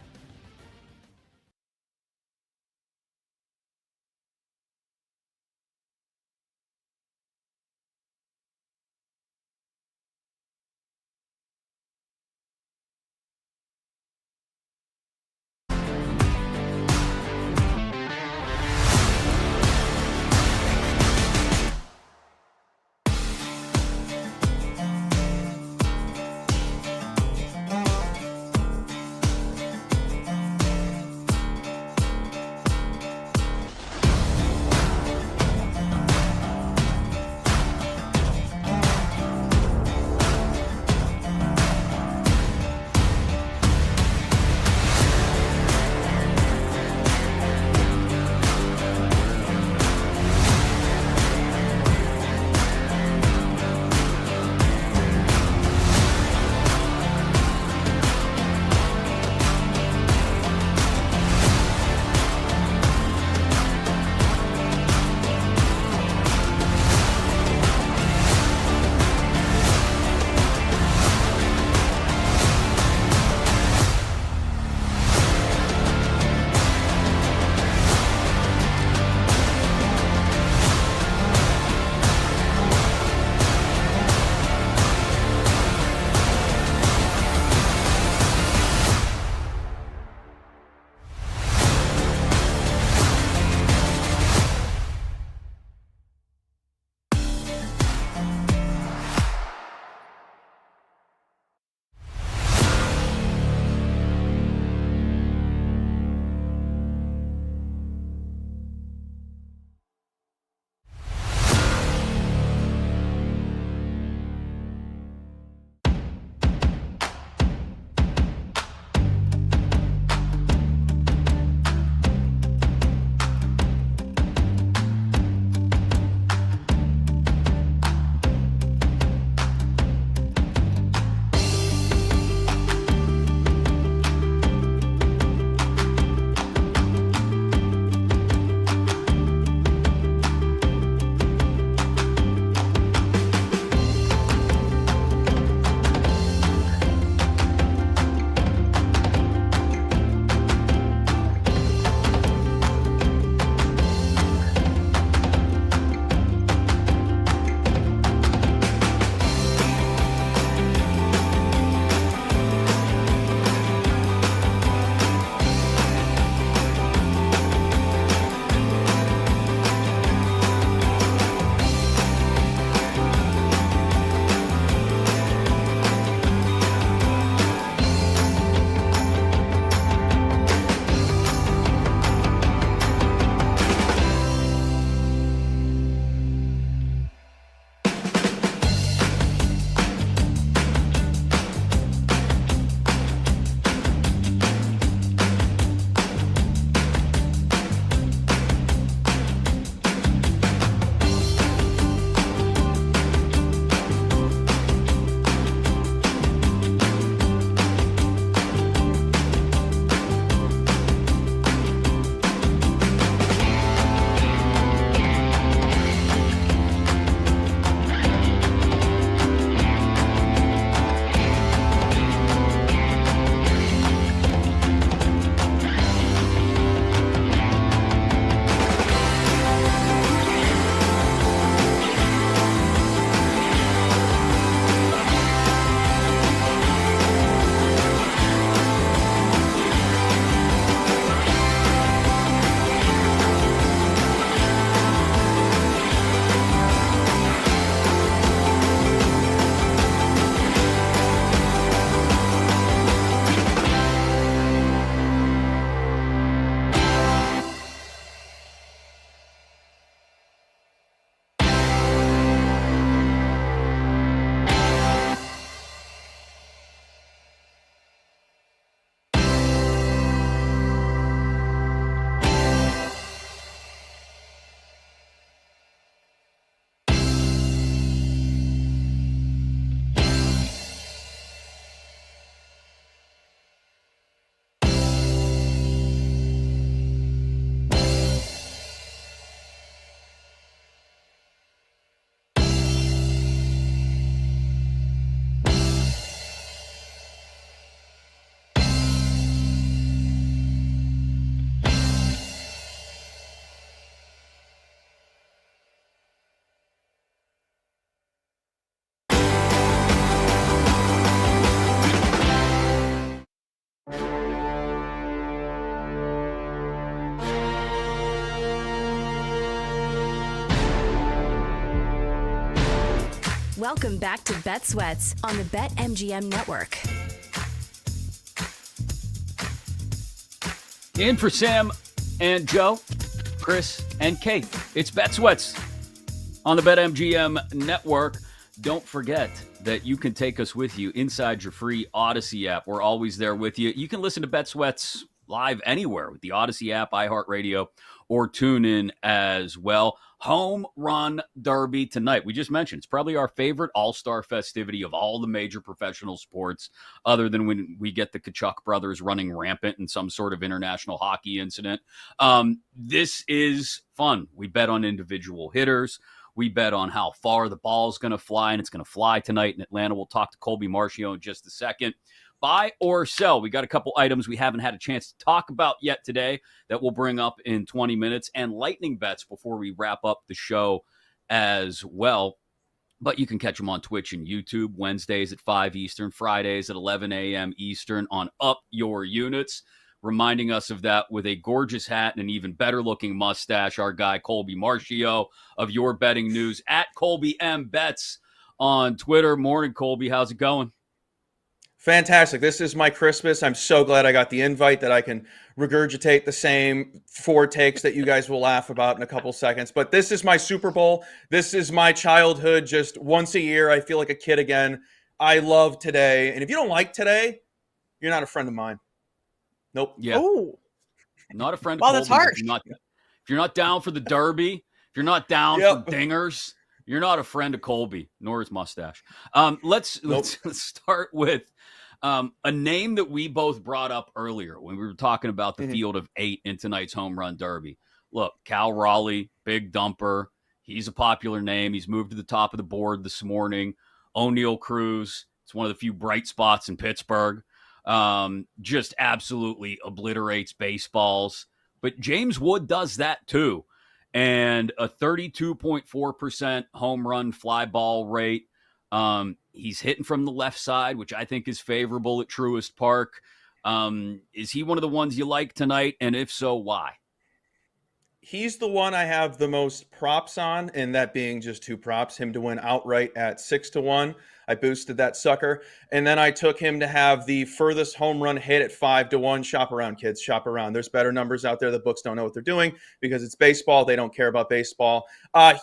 Welcome back to Bet Sweats on the BetMGM Network. In for Sam and Joe, Chris and Kate. It's Bet Sweats on the BetMGM Network. Don't forget that you can take us with you inside your free Odyssey app. We're always there with you. You can listen to Bet Sweats live anywhere with the Odyssey app, iHeartRadio, or tune in as well. Home Run Derby tonight. We just mentioned it's probably our favorite all-star festivity of all the major professional sports, other than when we get the Kachuk brothers running rampant in some sort of international hockey incident. This is fun. We bet on individual hitters. We bet on how far the ball's going to fly, and it's going to fly tonight in Atlanta. We'll talk to Colby Marchio in just a second. Buy or sell. We got a couple items we haven't had a chance to talk about yet today that we'll bring up in 20 minutes, and lightning bets before we wrap up the show as well. But you can catch them on Twitch and YouTube, Wednesdays at 5 Eastern, Fridays at 11 a.m. Eastern on Up Your Units. Reminding us of that with a gorgeous hat and an even better-looking mustache, our guy Colby Marchio of Your Betting News at Colby M. Bets on Twitter. Morning, Colby. How's it going? Fantastic. This is my Christmas. I'm so glad I got the invite that I can regurgitate the same 4 takes that you guys will laugh about in a couple seconds. But this is my Super Bowl. This is my childhood. Just once a year, I feel like a kid again. I love today. And if you don't like today, you're not a friend of mine. Nope. Yeah. Oh, not a friend of well, that's Colby's. harsh. If you're not down for the Derby, if you're not down for dingers, you're not a friend of Colby, nor his mustache. Let's start with a name that we both brought up earlier when we were talking about the field of 8 in tonight's Home Run Derby. Look, Cal Raleigh, big dumper. He's a popular name. He's moved to the top of the board this morning. O'Neal Cruz. It's one of the few bright spots in Pittsburgh. Just absolutely obliterates baseballs. But James Wood does that too. And a 32.4% home run fly ball rate. He's hitting from the left side, which I think is favorable at Truist Park. Is he one of the ones you like tonight? And if so, why? He's the one I have the most props on, and that being just 2 props, him to win outright at 6-1. I boosted that sucker. And then I took him to have the furthest home run hit at 5-1. Shop around, kids. Shop around. There's better numbers out there. The books don't know what they're doing because it's baseball. They don't care about baseball. Let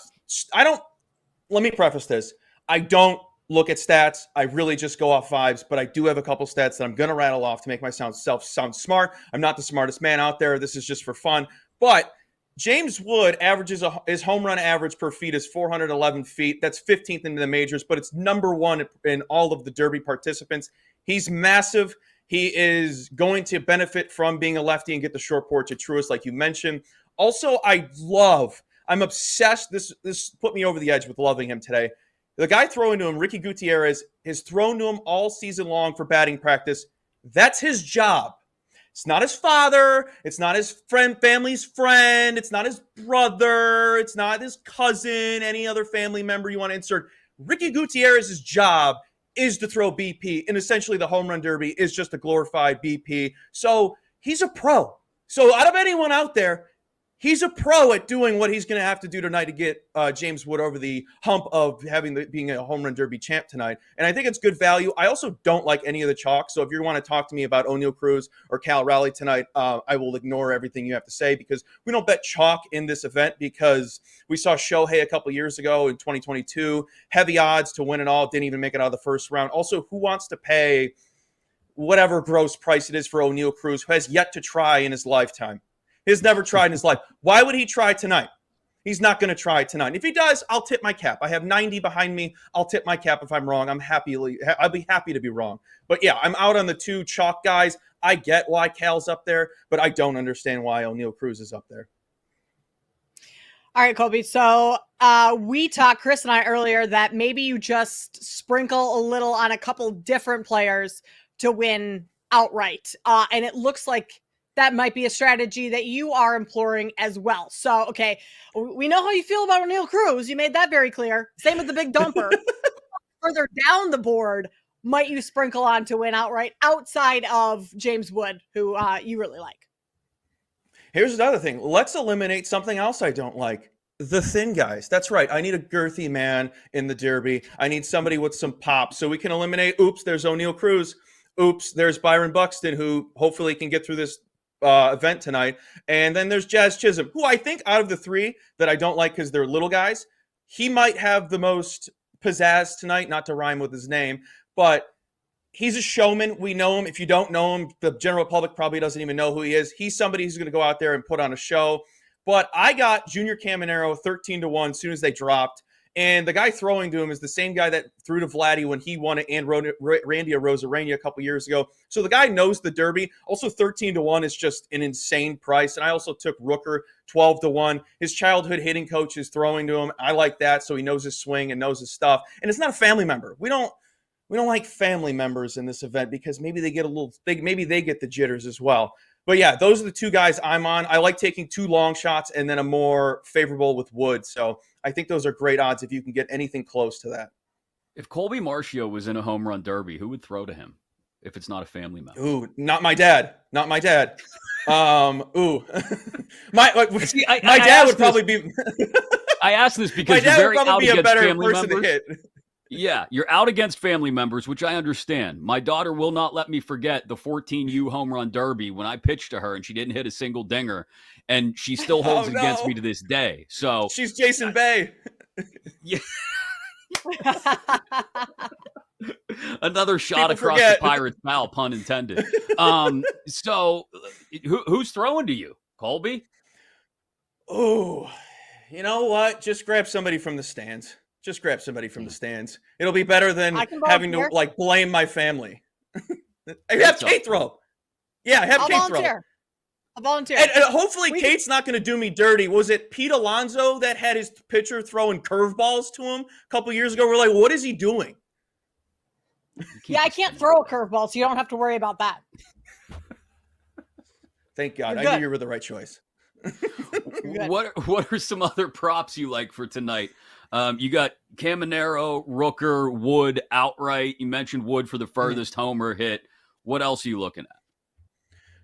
me preface this. I don't look at stats. I really just go off vibes, but I do have a couple stats that I'm going to rattle off to make myself sound smart. I'm not the smartest man out there. This is just for fun. But James Wood averages his home run average per feet is 411 feet. That's 15th in the majors, but it's number 1 in all of the Derby participants. He's massive. He is going to benefit from being a lefty and get the short porch at Truist, like you mentioned. Also, I'm obsessed. This put me over the edge with loving him today. The guy throwing to him, Ricky Gutierrez, has thrown to him all season long for batting practice. That's his job. It's not his father. It's not his family's friend. It's not his brother. It's not his cousin, any other family member you want to insert. Ricky Gutierrez's job is to throw BP, and essentially the Home Run Derby is just a glorified BP. So he's a pro. So out of anyone out there, he's a pro at doing what he's going to have to do tonight to get James Wood over the hump of being a Home Run Derby champ tonight. And I think it's good value. I also don't like any of the chalk. So if you want to talk to me about O'Neal Cruz or Cal Raleigh tonight, I will ignore everything you have to say because we don't bet chalk in this event because we saw Shohei a couple years ago in 2022. Heavy odds to win it all. Didn't even make it out of the first round. Also, who wants to pay whatever gross price it is for O'Neal Cruz, who has yet to try in his lifetime? He's never tried in his life. Why would he try tonight? He's not going to try tonight. If he does, I'll tip my cap. I have 90 behind me. I'll tip my cap if I'm wrong. I'll be happy to be wrong. But yeah, I'm out on the 2 chalk guys. I get why Cal's up there, but I don't understand why O'Neal Cruz is up there. All right, Colby. So we talked, Chris and I, earlier that maybe you just sprinkle a little on a couple different players to win outright. And it looks like that might be a strategy that you are imploring as well. So, okay, we know how you feel about O'Neal Cruz. You made that very clear. Same with the big dumper. Further down the board, might you sprinkle on to win outright outside of James Wood, who you really like? Here's another thing. Let's eliminate something else I don't like. The thin guys. That's right. I need a girthy man in the Derby. I need somebody with some pop so we can eliminate. Oops, there's O'Neal Cruz. Oops, there's Byron Buxton, who hopefully can get through this event tonight. And then there's Jazz Chisholm, who I think out of the three that I don't like because they're little guys, he might have the most pizzazz tonight, not to rhyme with his name, but he's a showman. We know him. If you don't know him, the general public probably doesn't even know who he is. He's somebody who's going to go out there and put on a show. But I got Junior Caminero 13-1 as soon as they dropped. And the guy throwing to him is the same guy that threw to Vladdy when he won it and Randy Arozarena a couple years ago. So the guy knows the Derby. Also 13-1 is just an insane price. And I also took Rooker 12-1. His childhood hitting coach is throwing to him. I like that. So he knows his swing and knows his stuff. And it's not a family member. We don't like family members in this event because maybe they get maybe they get the jitters as well. But yeah, those are the two guys I'm on. I like taking two long shots and then a more favorable with Wood. So I think those are great odds if you can get anything close to that. If Colby Marcio was in a home run derby, who would throw to him if it's not a family member? Ooh, not my dad. Not my dad. Ooh. my dad would probably be I asked this because my dad you're would very probably out be a against better family person members. to hit. Yeah, you're out against family members, which I understand. My daughter will not let me forget the 14U home run derby when I pitched to her and she didn't hit a single dinger, and she still holds it against me to this day. So she's Jason Bay. Yeah. Another shot People across forget. the Pirates' bow, pun intended. So who's throwing to you, Colby? Oh, you know what? Just grab somebody from the stands. Just grab somebody from the stands. It'll be better than having to blame my family. I have Kate throw. Yeah, I have Kate throw. I'll volunteer. And hopefully Kate's not going to do me dirty. Was it Pete Alonso that had his pitcher throwing curveballs to him a couple years ago? We're like, what is he doing? Yeah, I can't throw a curveball, so you don't have to worry about that. Thank God. You're I good. knew you were the right choice. What are some other props you like for tonight? You got Caminero, Rooker, Wood outright. You mentioned Wood for the furthest homer hit. What else are you looking at?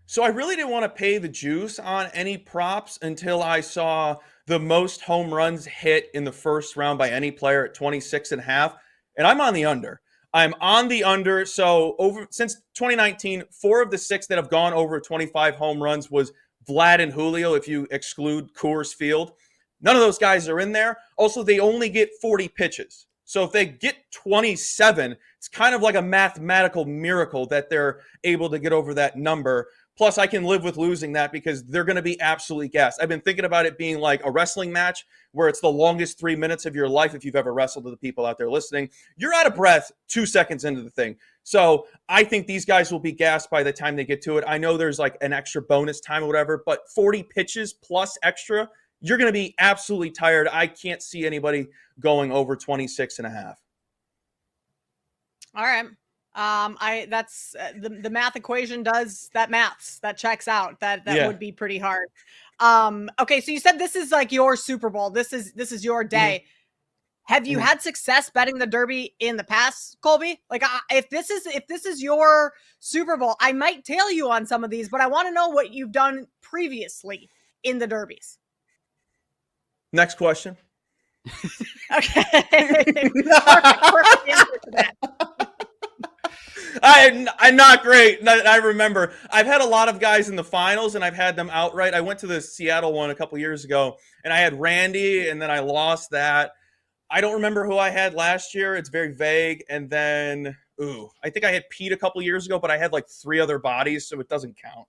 So I really didn't want to pay the juice on any props until I saw the most home runs hit in the first round by any player at 26.5. And I'm on the under. I'm on the under. So since 2019, 4 of the 6 that have gone over 25 home runs was Vlad and Julio, if you exclude Coors Field. None of those guys are in there. Also, they only get 40 pitches. So if they get 27, it's kind of like a mathematical miracle that they're able to get over that number. Plus, I can live with losing that because they're going to be absolutely gassed. I've been thinking about it being like a wrestling match where it's the longest 3 minutes of your life. If you've ever wrestled, to the people out there listening, you're out of breath 2 seconds into the thing. So I think these guys will be gassed by the time they get to it. I know there's like an extra bonus time or whatever, but 40 pitches plus extra, you're going to be absolutely tired. I can't see anybody going over 26.5. All right. That's the math equation does that maths that checks out. That would be pretty hard. Okay. So you said this is like your Super Bowl. This is your day. Mm-hmm. Have you had success betting the Derby in the past, Colby? Like if this is your Super Bowl, I might tail you on some of these, but I want to know what you've done previously in the Derbies. Next question. Okay. Perfect answer to that. I'm not great. I remember I've had a lot of guys in the finals and I've had them outright. I went to the Seattle one a couple years ago and I had Randy and then I lost that. I don't remember who I had last year. It's very vague. And then, I think I had Pete a couple years ago, but I had like 3 other bodies, so it doesn't count.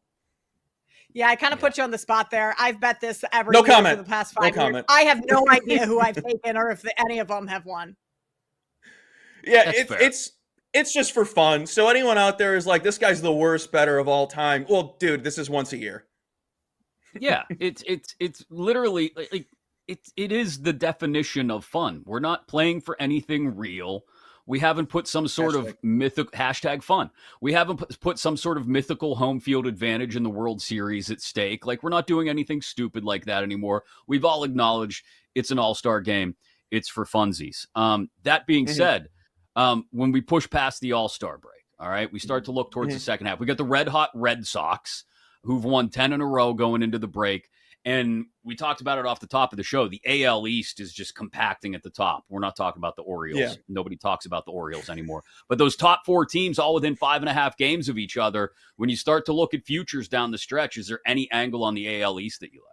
Yeah, I kind of put you on the spot there. I've bet this every No year comment. for the past 5 No years. comment. I have no idea who I've taken or if any of them have won. Yeah, it's just for fun. So anyone out there is like, this guy's the worst bettor of all time. Well, dude, this is once a year. Yeah, it's literally like it is the definition of fun. We're not playing for anything real. We haven't put some sort of mythical #fun. We haven't put some sort of mythical home field advantage in the World Series at stake. Like, we're not doing anything stupid like that anymore. We've all acknowledged it's an all-star game. It's for funsies. That being said, when we push past the all-star break, all right, we start to look towards the second half. We got the red-hot Red Sox, who've won 10 in a row going into the break. And we talked about it off the top of the show. The AL East is just compacting at the top. We're not talking about the Orioles. Yeah. Nobody talks about the Orioles anymore. But those top 4 teams all within 5.5 games of each other, when you start to look at futures down the stretch, is there any angle on the AL East that you like?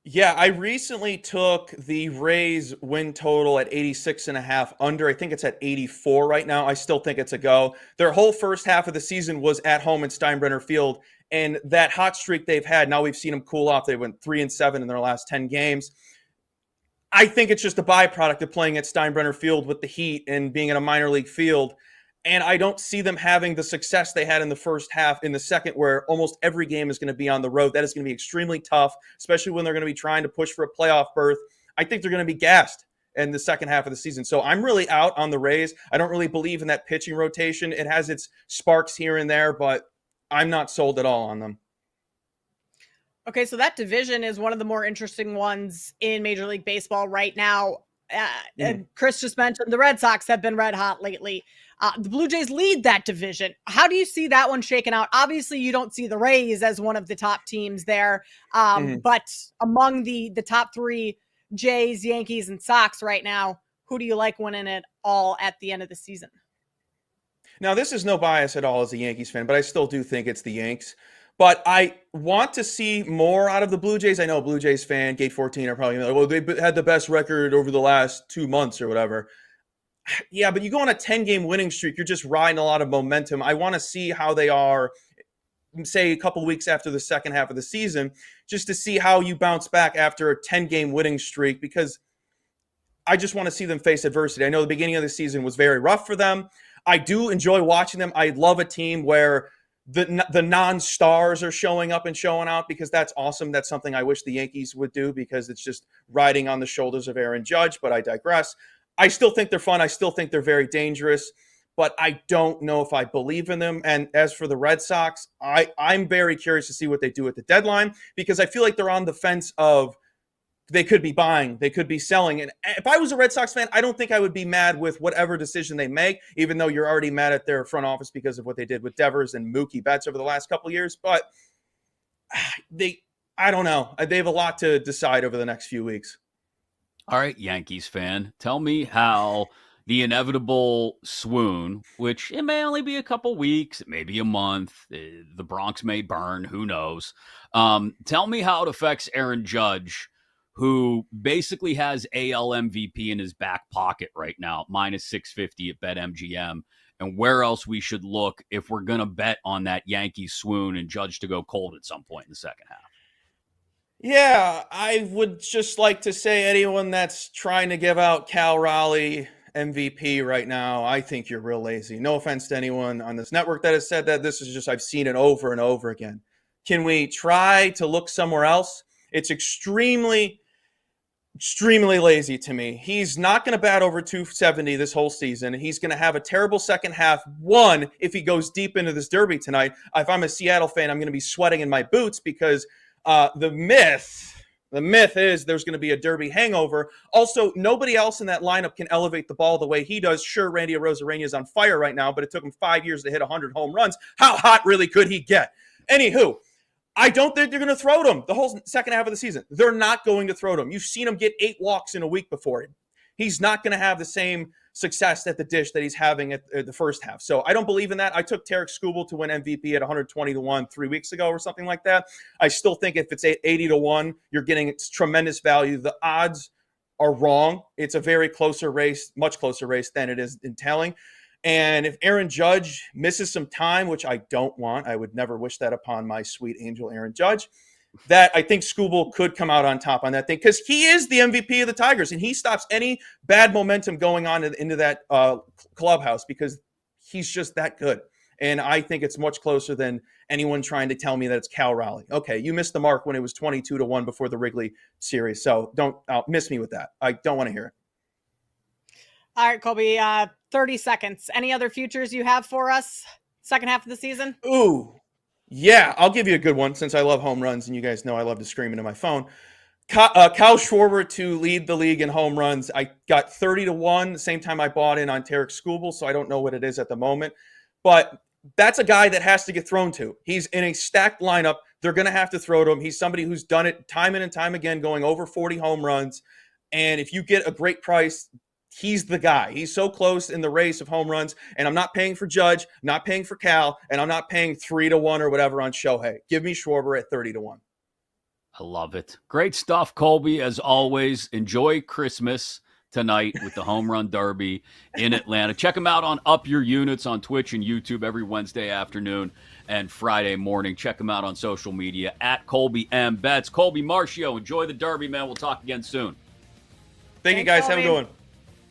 Yeah, I recently took the Rays win total at 86.5 under. I think it's at 84 right now. I still think it's a go. Their whole first half of the season was at home in Steinbrenner Field. And that hot streak they've had, now we've seen them cool off. They went 3-7 in their last 10 games. I think it's just a byproduct of playing at Steinbrenner Field with the heat and being in a minor league field. And I don't see them having the success they had in the first half in the second, where almost every game is going to be on the road. That is going to be extremely tough, especially when they're going to be trying to push for a playoff berth. I think they're going to be gassed in the second half of the season. So I'm really out on the Rays. I don't really believe in that pitching rotation. It has its sparks here and there, but I'm not sold at all on them. Okay, so that division is one of the more interesting ones in Major League Baseball right now. And Chris just mentioned the Red Sox have been red hot lately. The Blue Jays lead that division. How do you see that one shaken out? Obviously, you don't see the Rays as one of the top teams there. But among the top 3, Jays, Yankees, and Sox right now, who do you like winning it all at the end of the season? Now, this is no bias at all as a Yankees fan, but I still do think it's the Yanks. But I want to see more out of the Blue Jays. I know a Blue Jays fan, Gate 14, are probably like, well, they had the best record over the last 2 months or whatever. Yeah, but you go on a 10-game winning streak, you're just riding a lot of momentum. I want to see how they are, say, a couple weeks after the second half of the season, just to see how you bounce back after a 10-game winning streak, because I just want to see them face adversity. I know the beginning of the season was very rough for them. I do enjoy watching them. I love a team where the non-stars are showing up and showing out, because that's awesome. That's something I wish the Yankees would do, because it's just riding on the shoulders of Aaron Judge, but I digress. I still think they're fun. I still think they're very dangerous, but I don't know if I believe in them. And as for the Red Sox, I'm very curious to see what they do at the deadline, because I feel like they're on the fence of they could be buying, they could be selling. And if I was a Red Sox fan, I don't think I would be mad with whatever decision they make, even though you're already mad at their front office because of what they did with Devers and Mookie Betts over the last couple of years. But I don't know. They have a lot to decide over the next few weeks. All right, Yankees fan, tell me how the inevitable swoon, which it may only be a couple weeks, it may be a month, the Bronx may burn, who knows. Tell me how it affects Aaron Judge, who basically has AL MVP in his back pocket right now, minus 650 at BetMGM, and where else we should look if we're going to bet on that Yankees swoon and Judge to go cold at some point in the second half. Yeah, I would just like to say anyone that's trying to give out Cal Raleigh MVP right now, I think you're real lazy. No offense to anyone on this network that has said that. This is just, I've seen it over and over again. Can we try to look somewhere else? It's extremely lazy to me. He's not going to bat over 270 this whole season. He's going to have a terrible second half. One, if he goes deep into this derby tonight, if I'm a Seattle fan, I'm going to be sweating in my boots, because the myth is there's going to be a derby hangover. Also, nobody else in that lineup can elevate the ball the way he does. Sure, Randy Arozarena is on fire right now, but it took him 5 years to hit 100 home runs. How hot really could he get? Anywho, I don't think they're going to throw to him the whole second half of the season. They're not going to throw to him. You've seen him get 8 walks in a week before. He's not going to have the same success at the dish that he's having at the first half. So I don't believe in that. I took Tarek Skubal to win MVP at 120-1 3 weeks ago or something like that. I still think if it's 80-1, you're getting tremendous value. The odds are wrong. It's a very closer race, much closer race than it is entailing. And if Aaron Judge misses some time, which I don't want, I would never wish that upon my sweet angel Aaron Judge, that I think Skubal could come out on top on that thing, because he is the MVP of the Tigers, and he stops any bad momentum going on into that clubhouse, because he's just that good. And I think it's much closer than anyone trying to tell me that it's Cal Raleigh. Okay, you missed the mark when it was 22-1 before the Wrigley series, so don't miss me with that. I don't want to hear it. All right, Colby, 30 seconds. Any other futures you have for us second half of the season? Ooh, yeah, I'll give you a good one since I love home runs, and you guys know I love to scream into my phone. Kyle Schwarber to lead the league in home runs. I got 30-1 the same time I bought in on Tarek Skubal, so I don't know what it is at the moment. But that's a guy that has to get thrown to. He's in a stacked lineup. They're going to have to throw to him. He's somebody who's done it time in and time again, going over 40 home runs. And if you get a great price, he's the guy. He's so close in the race of home runs. And I'm not paying for Judge, not paying for Cal, and I'm not paying 3-1 or whatever on Shohei. Give me Schwarber at 30-1. I love it. Great stuff, Colby, as always. Enjoy Christmas tonight with the Home Run Derby in Atlanta. Check him out on Up Your Units on Twitch and YouTube every Wednesday afternoon and Friday morning. Check him out on social media at Colby M. Betts. Colby Marcio, enjoy the Derby, man. We'll talk again soon. Thank you, guys. Have a good one.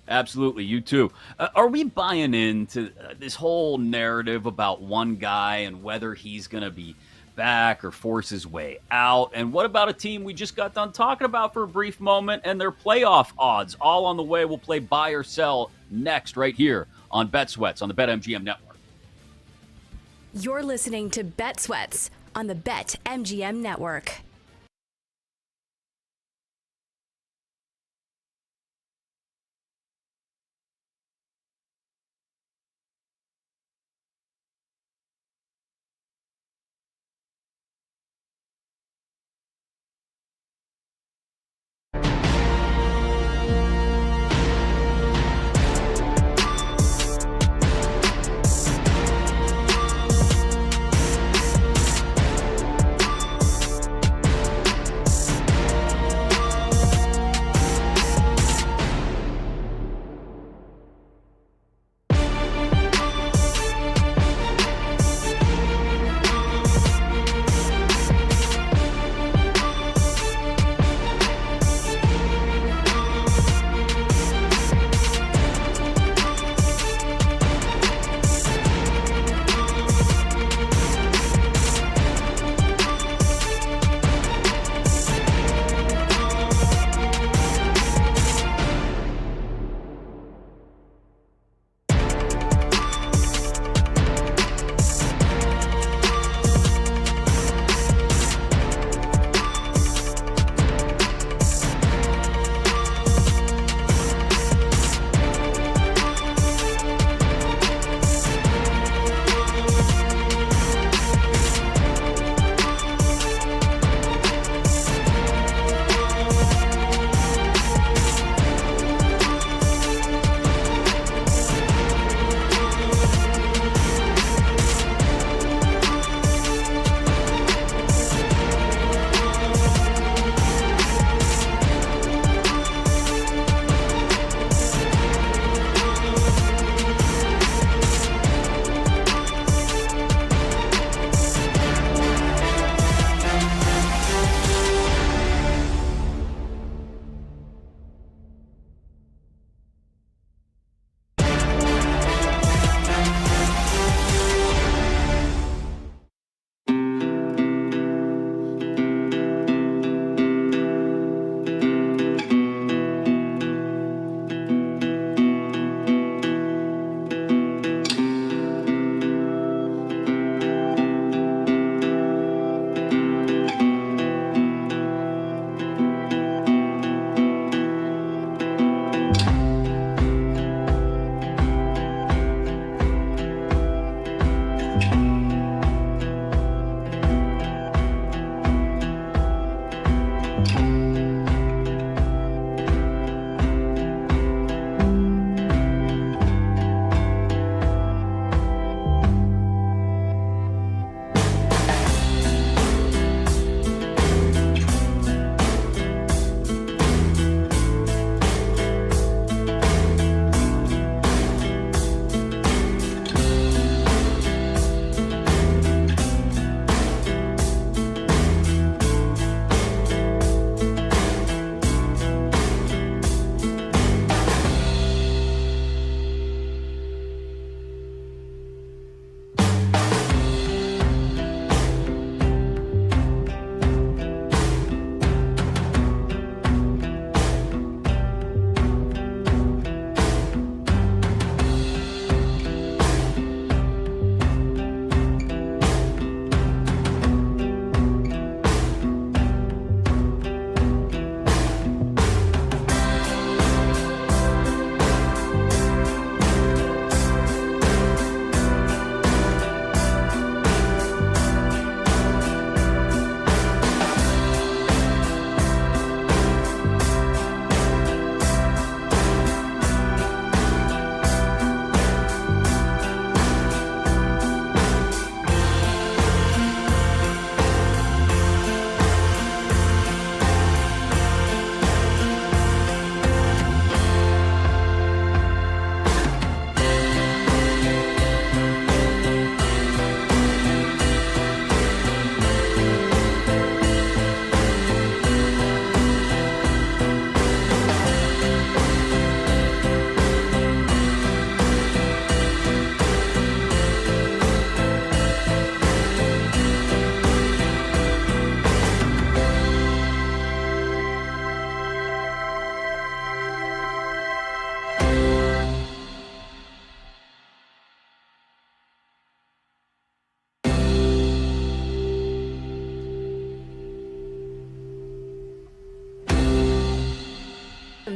Absolutely. You too. Are we buying into this whole narrative about one guy and whether he's going to be back or force his way out? And what about a team we just got done talking about for a brief moment and their playoff odds all on the way? We'll play buy or sell next right here on Bet Sweats on the BetMGM network. You're listening to Bet Sweats on the BetMGM network.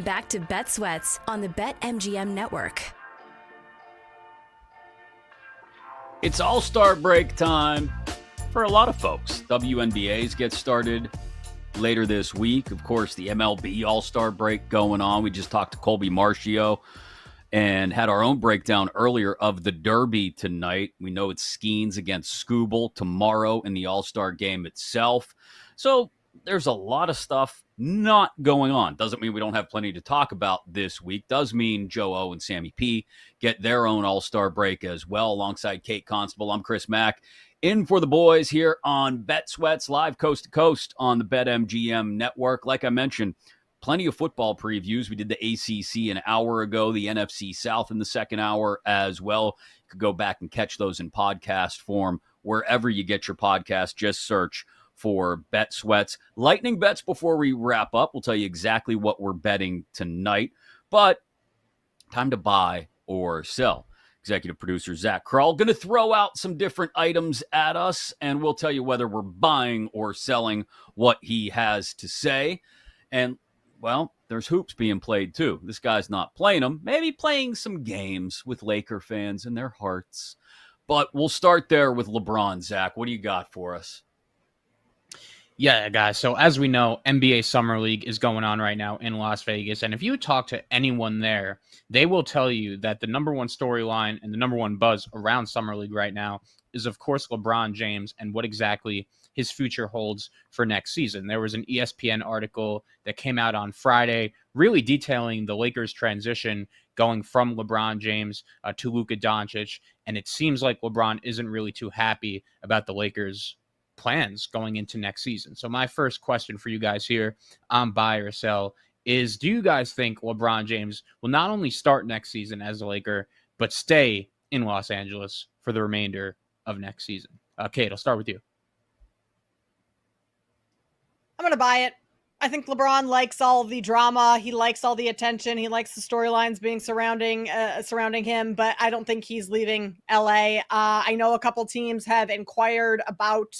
back to Bet Sweats on the BetMGM network. It's All-Star break time for a lot of folks. WNBAs get started later this week. Of course, the MLB All-Star break going on. We just talked to Colby Marchio and had our own breakdown earlier of the Derby tonight. We know it's Skeens against Scoobel tomorrow in the All-Star game itself. So there's a lot of stuff not going on. Doesn't mean we don't have plenty to talk about this week. Does mean Joe O and Sammy P get their own All-Star break as well alongside Kate Constable. I'm Chris Mack in for the boys here on Bet Sweats, live coast to coast on the BetMGM network. Like I mentioned, plenty of football previews. We did the ACC an hour ago, the NFC South in the second hour as well. You could go back and catch those in podcast form wherever you get your podcast. Just search for Bet Sweats. Lightning bets before we wrap up. We'll tell you exactly what we're betting tonight. But time to buy or sell. Executive producer Zach Kroll going to throw out some different items at us, and we'll tell you whether we're buying or selling what he has to say. And, well, there's hoops being played too. This guy's not playing them. Maybe playing some games with Laker fans in their hearts. But we'll start there with LeBron. Zach, what do you got for us? Yeah, guys. So as we know, NBA Summer League is going on right now in Las Vegas. And if you talk to anyone there, they will tell you that the number one storyline and the number one buzz around Summer League right now is, of course, LeBron James and what exactly his future holds for next season. There was an ESPN article that came out on Friday really detailing the Lakers' transition going from LeBron James to Luka Doncic. And it seems like LeBron isn't really too happy about the Lakers' plans going into next season. So my first question for you guys here on buy or sell is, do you guys think LeBron James will not only start next season as a Laker, but stay in Los Angeles for the remainder of next season? Kate, I'll start with you. I'm going to buy it. I think LeBron likes all the drama. He likes all the attention. He likes the storylines being surrounding him, but I don't think he's leaving LA. I know a couple teams have inquired about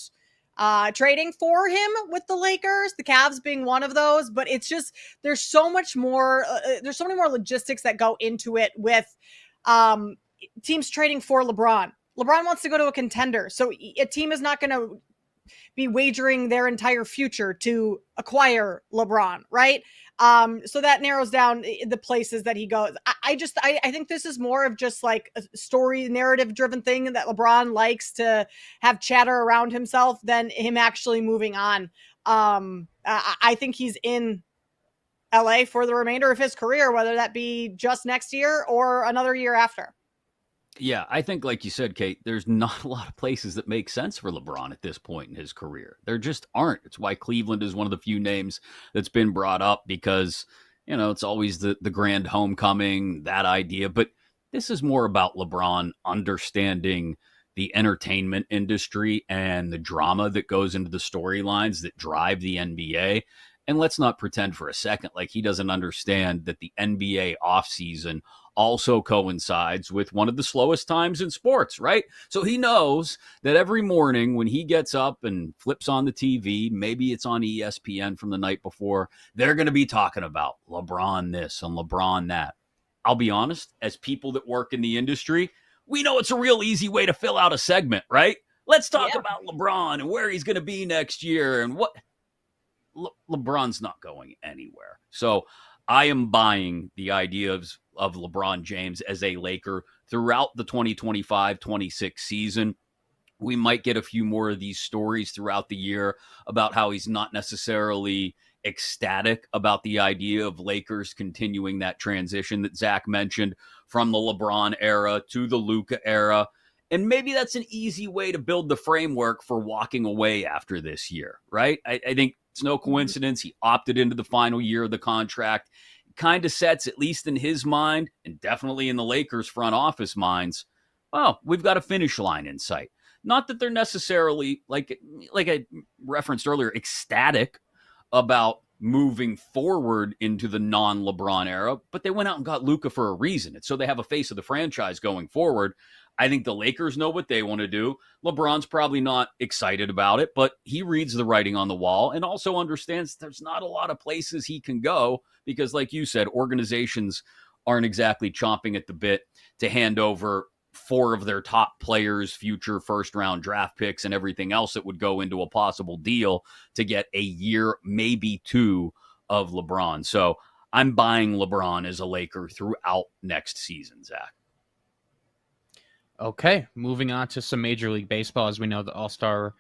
trading for him with the Lakers, the Cavs being one of those, but it's just, there's so much more, there's so many more logistics that go into it with teams trading for LeBron. LeBron wants to go to a contender, so a team is not going to be wagering their entire future to acquire LeBron, right? So that narrows down the places that he goes. I think this is more of just like a story narrative driven thing that LeBron likes to have chatter around himself than him actually moving on. I think he's in LA for the remainder of his career, whether that be just next year or another year after. Yeah, I think, like you said, Kate, there's not a lot of places that make sense for LeBron at this point in his career. There just aren't. It's why Cleveland is one of the few names that's been brought up because, you know, it's always the grand homecoming, that idea. But this is more about LeBron understanding the entertainment industry and the drama that goes into the storylines that drive the NBA. And let's not pretend for a second like he doesn't understand that the NBA offseason also coincides with one of the slowest times in sports, right? So he knows that every morning when he gets up and flips on the TV, maybe it's on ESPN from the night before, they're going to be talking about LeBron this and LeBron that. I'll be honest, as people that work in the industry, we know it's a real easy way to fill out a segment, right? Let's talk about LeBron and where he's going to be next year and what. LeBron's not going anywhere. So I am buying the idea of LeBron James as a Laker throughout the 2025-26 season. We might get a few more of these stories throughout the year about how he's not necessarily ecstatic about the idea of Lakers continuing that transition that Zach mentioned from the LeBron era to the Luka era. And maybe that's an easy way to build the framework for walking away after this year, right? I think it's no coincidence he opted into the final year of the contract. It kind of sets, at least in his mind, and definitely in the Lakers front office minds, well, we've got a finish line in sight. Not that they're necessarily, like I referenced earlier, ecstatic about moving forward into the non-LeBron era, but they went out and got Luka for a reason. And so they have a face of the franchise going forward. I think the Lakers know what they want to do. LeBron's probably not excited about it, but he reads the writing on the wall and also understands there's not a lot of places he can go because, like you said, organizations aren't exactly chomping at the bit to hand over 4 of their top players, future first-round draft picks, and everything else that would go into a possible deal to get a year, maybe 2 of LeBron. So I'm buying LeBron as a Laker throughout next season, Zach. Okay, moving on to some Major League Baseball. As we know, the All-Star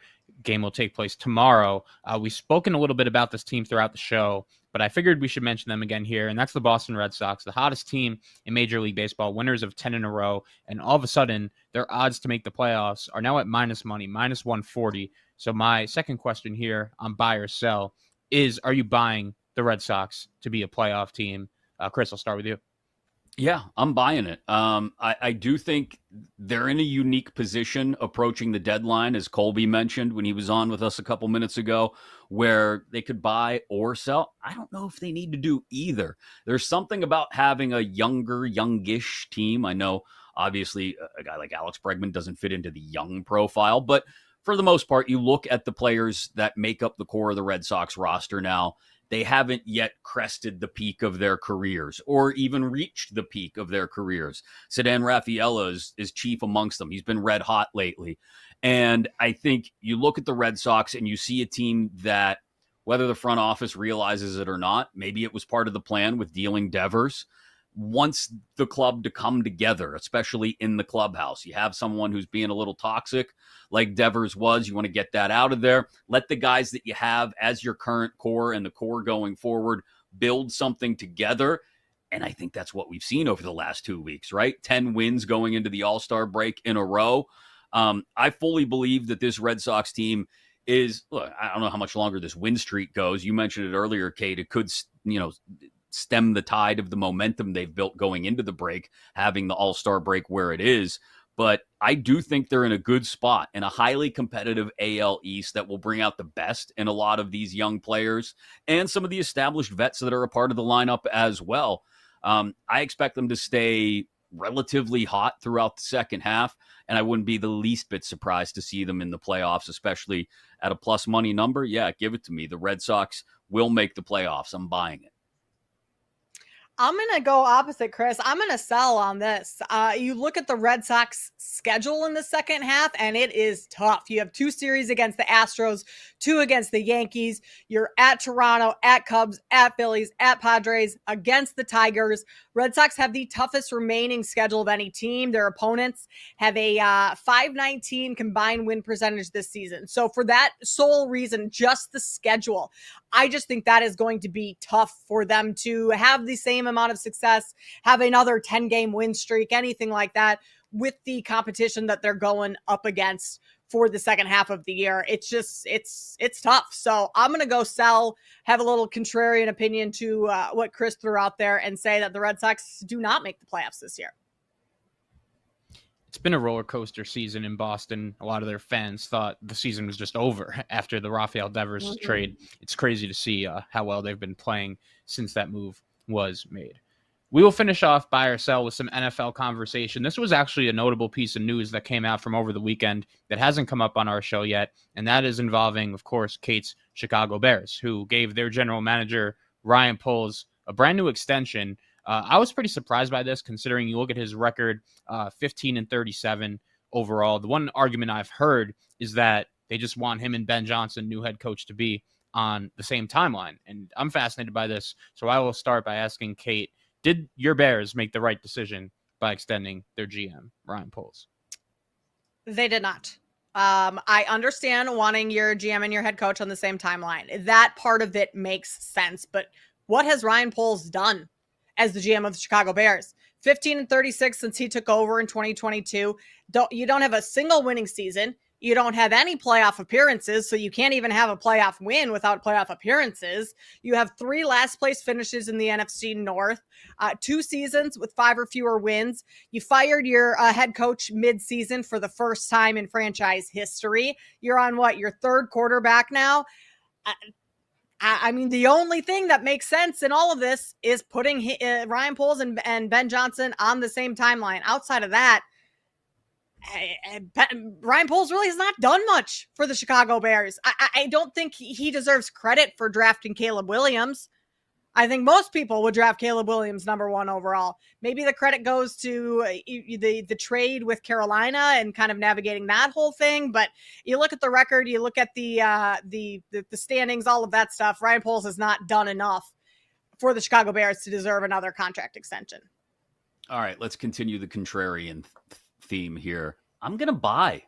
game will take place tomorrow. We've spoken a little bit about this team throughout the show, but I figured we should mention them again here, and that's the Boston Red Sox, the hottest team in Major League Baseball, winners of 10 in a row, and all of a sudden, their odds to make the playoffs are now at minus money, minus 140. So my second question here on buy or sell is, are you buying the Red Sox to be a playoff team? Chris, I'll start with you. Yeah, I'm buying it. I do think they're in a unique position approaching the deadline, as Colby mentioned when he was on with us a couple minutes ago, where they could buy or sell. I don't know if they need to do either. There's something about having a youngish team. I know, obviously, a guy like Alex Bregman doesn't fit into the young profile, but for the most part, you look at the players that make up the core of the Red Sox roster now. They haven't yet crested the peak of their careers or even reached the peak of their careers. Ceddanne Rafaela is chief amongst them. He's been red hot lately. And I think you look at the Red Sox and you see a team that, whether the front office realizes it or not, maybe it was part of the plan with dealing Devers, wants the club to come together, especially in the clubhouse. You have someone who's being a little toxic like Devers was. You want to get that out of there. Let the guys that you have as your current core and the core going forward build something together. And I think that's what we've seen over the last 2 weeks, right? 10 wins going into the All-Star break in a row. I fully believe that this Red Sox team is, look, I don't know how much longer this win streak goes. You mentioned it earlier, Kate. It could, stem the tide of the momentum they've built going into the break, having the All-Star break where it is. But I do think they're in a good spot in a highly competitive AL East that will bring out the best in a lot of these young players and some of the established vets that are a part of the lineup as well. I expect them to stay relatively hot throughout the second half, and I wouldn't be the least bit surprised to see them in the playoffs, especially at a plus money number. Yeah, give it to me. The Red Sox will make the playoffs. I'm buying it. I'm going to go opposite, Chris. I'm going to sell on this. You look at the Red Sox schedule in the second half, and it is tough. You have 2 series against the Astros, 2 against the Yankees. You're at Toronto, at Cubs, at Phillies, at Padres, against the Tigers. Red Sox have the toughest remaining schedule of any team. Their opponents have a .519 combined win percentage this season. So for that sole reason, just the schedule, I just think that is going to be tough for them to have the same amount of success, have another 10-game win streak, anything like that, with the competition that they're going up against for the second half of the year. It's just, it's tough. So I'm going to go sell, have a little contrarian opinion to what Chris threw out there, and say that the Red Sox do not make the playoffs this year. It's been a roller coaster season in Boston. A lot of their fans thought the season was just over after the Rafael Devers trade. It's crazy to see how well they've been playing since that move was made. We will finish off buy or sell with some NFL conversation. This was actually a notable piece of news that came out from over the weekend that hasn't come up on our show yet, and that is involving, of course, Kate's Chicago Bears, who gave their general manager, Ryan Poles, a brand new extension. I was pretty surprised by this, considering you look at his record, 15-37 overall. The one argument I've heard is that they just want him and Ben Johnson, new head coach, to be on the same timeline. And I'm fascinated by this. So I will start by asking Kate, did your Bears make the right decision by extending their GM, Ryan Poles? They did not. I understand wanting your GM and your head coach on the same timeline. That part of it makes sense. But what has Ryan Poles done as the GM of the Chicago Bears? 15-36 since he took over in 2022. You don't have a single winning season. You don't have any playoff appearances, so you can't even have a playoff win without playoff appearances. You have 3 last place finishes in the NFC North, 2 seasons with 5 or fewer wins. You fired your head coach mid-season for the first time in franchise history. You're on your 3rd quarterback now? I mean, the only thing that makes sense in all of this is putting Ryan Poles and Ben Johnson on the same timeline. Outside of that, Ryan Poles really has not done much for the Chicago Bears. I don't think he deserves credit for drafting Caleb Williams. I think most people would draft Caleb Williams number 1 overall. Maybe the credit goes to the trade with Carolina and kind of navigating that whole thing. But you look at the record, you look at the standings, all of that stuff. Ryan Poles has not done enough for the Chicago Bears to deserve another contract extension. All right, let's continue the contrarian theme here. I'm going to buy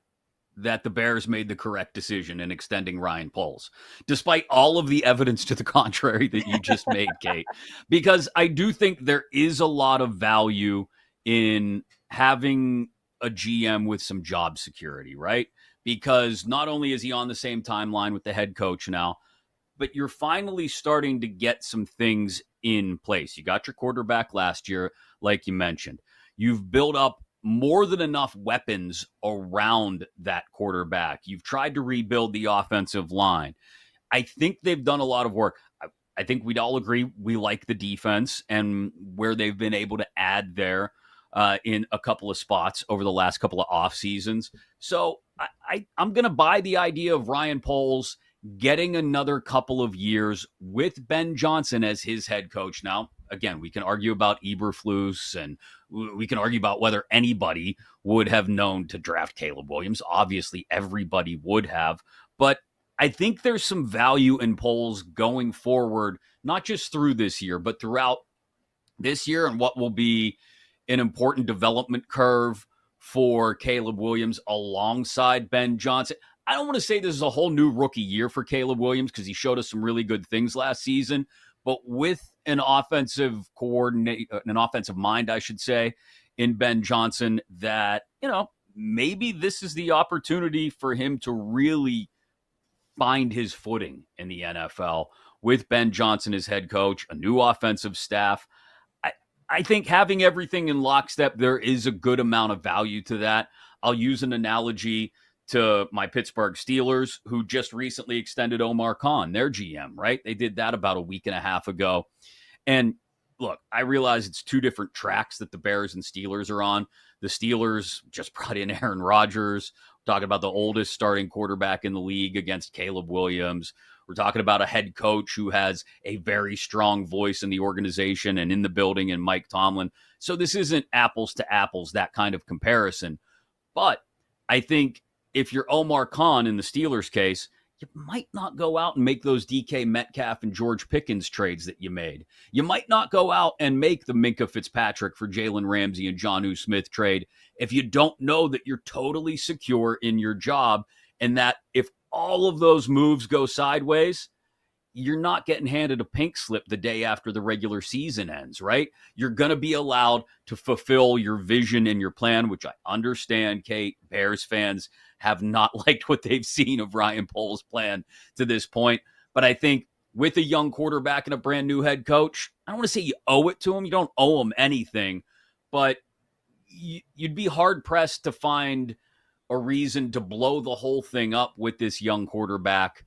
that the Bears made the correct decision in extending Ryan Poles, despite all of the evidence to the contrary that you just made, Kate, because I do think there is a lot of value in having a GM with some job security, right? Because not only is he on the same timeline with the head coach now, but you're finally starting to get some things in place. You got your quarterback last year, like you mentioned. You've built up more than enough weapons around that quarterback. You've tried to rebuild the offensive line. I think they've done a lot of work. I think we'd all agree we like the defense and where they've been able to add there in a couple of spots over the last couple of off seasons. So I'm going to buy the idea of Ryan Poles getting another couple of years with Ben Johnson as his head coach. Now, again, we can argue about Eberflus and we can argue about whether anybody would have known to draft Caleb Williams. Obviously, everybody would have. But I think there's some value in Poles going forward, not just through this year, but throughout this year and what will be an important development curve for Caleb Williams alongside Ben Johnson. I don't want to say this is a whole new rookie year for Caleb Williams because he showed us some really good things last season, but with an offensive mind, I should say, in Ben Johnson that, maybe this is the opportunity for him to really find his footing in the NFL with Ben Johnson as head coach, a new offensive staff. I think having everything in lockstep, there is a good amount of value to that. I'll use an analogy to my Pittsburgh Steelers, who just recently extended Omar Khan, their GM, right? They did that about a week and a half ago. And look, I realize it's two different tracks that the Bears and Steelers are on. The Steelers just brought in Aaron Rodgers. We're talking about the oldest starting quarterback in the league against Caleb Williams. We're talking about a head coach who has a very strong voice in the organization and in the building, and Mike Tomlin. So this isn't apples to apples, that kind of comparison. But I think if you're Omar Khan in the Steelers case, you might not go out and make those DK Metcalf and George Pickens trades that you made. You might not go out and make the Minkah Fitzpatrick for Jalen Ramsey and Jonnu Smith trade if you don't know that you're totally secure in your job and that if all of those moves go sideways, you're not getting handed a pink slip the day after the regular season ends, right? You're going to be allowed to fulfill your vision and your plan, which I understand, Kate, Bears fans have not liked what they've seen of Ryan Poles' plan to this point. But I think with a young quarterback and a brand new head coach, I don't want to say you owe it to him. You don't owe him anything, but you'd be hard pressed to find a reason to blow the whole thing up with this young quarterback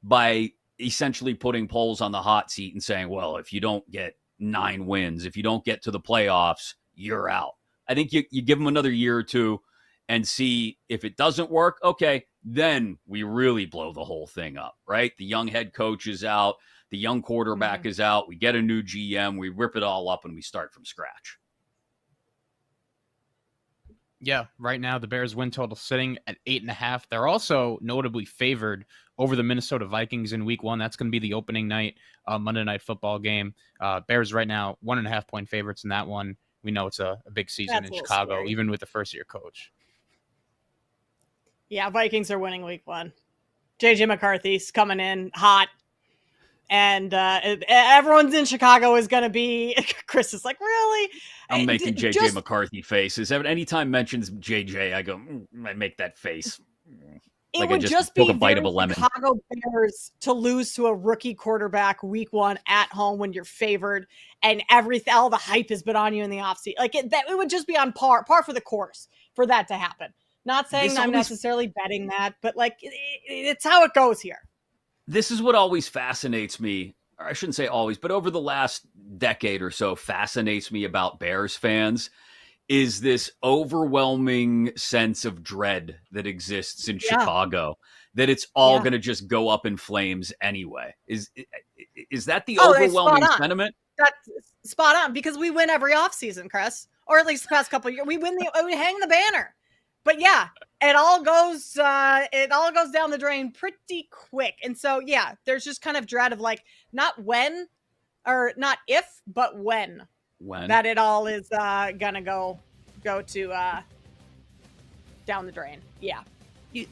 by essentially putting Poles on the hot seat and saying, well, if you don't get 9 wins, if you don't get to the playoffs, you're out. I think you give him another year or two and see if it doesn't work. Okay, then we really blow the whole thing up, right? The young head coach is out. The young quarterback is out. We get a new GM. We rip it all up and we start from scratch. Yeah, right now the Bears win total sitting at 8.5. They're also notably favored over the Minnesota Vikings in week 1. That's going to be the opening night Monday Night Football game. Bears right now 1.5 point favorites in that one. We know it's a big season in Chicago, scary, even with the first-year coach. Yeah, Vikings are winning week 1. JJ McCarthy's coming in hot. And everyone's in Chicago is going to be, Chris is like, really? I'm making JJ McCarthy faces. Anytime mentions JJ, I go, I make that face. It would just be very Chicago Bears to lose to a rookie quarterback week 1 at home when you're favored and all the hype has been on you in the offseason. Like it would just be on par for the course for that to happen. Not saying I'm necessarily betting that, but like it's how it goes here. This is what always fascinates me, or I shouldn't say always, but over the last decade or so fascinates me about Bears fans is this overwhelming sense of dread that exists in Chicago, that it's all going to just go up in flames anyway. Is that the overwhelming sentiment? That's spot on, because we win every offseason, Chris, or at least the past couple of years. We hang the banner. But yeah, it all goes down the drain pretty quick. And so yeah, there's just kind of dread of like not when, or not if, but when that it all is gonna go to down the drain. Yeah.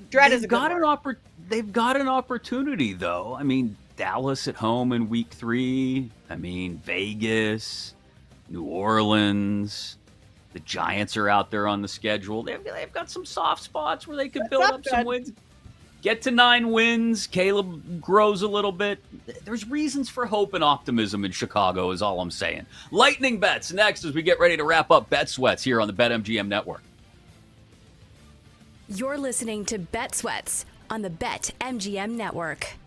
Dread is a good word. They've got an opportunity though. I mean, Dallas at home in week 3. I mean, Vegas, New Orleans. The Giants are out there on the schedule. They've got some soft spots where they could build up some wins. Get to 9 wins. Caleb grows a little bit. There's reasons for hope and optimism in Chicago is all I'm saying. Lightning bets next as we get ready to wrap up Bet Sweats here on the BetMGM Network. You're listening to Bet Sweats on the BetMGM Network.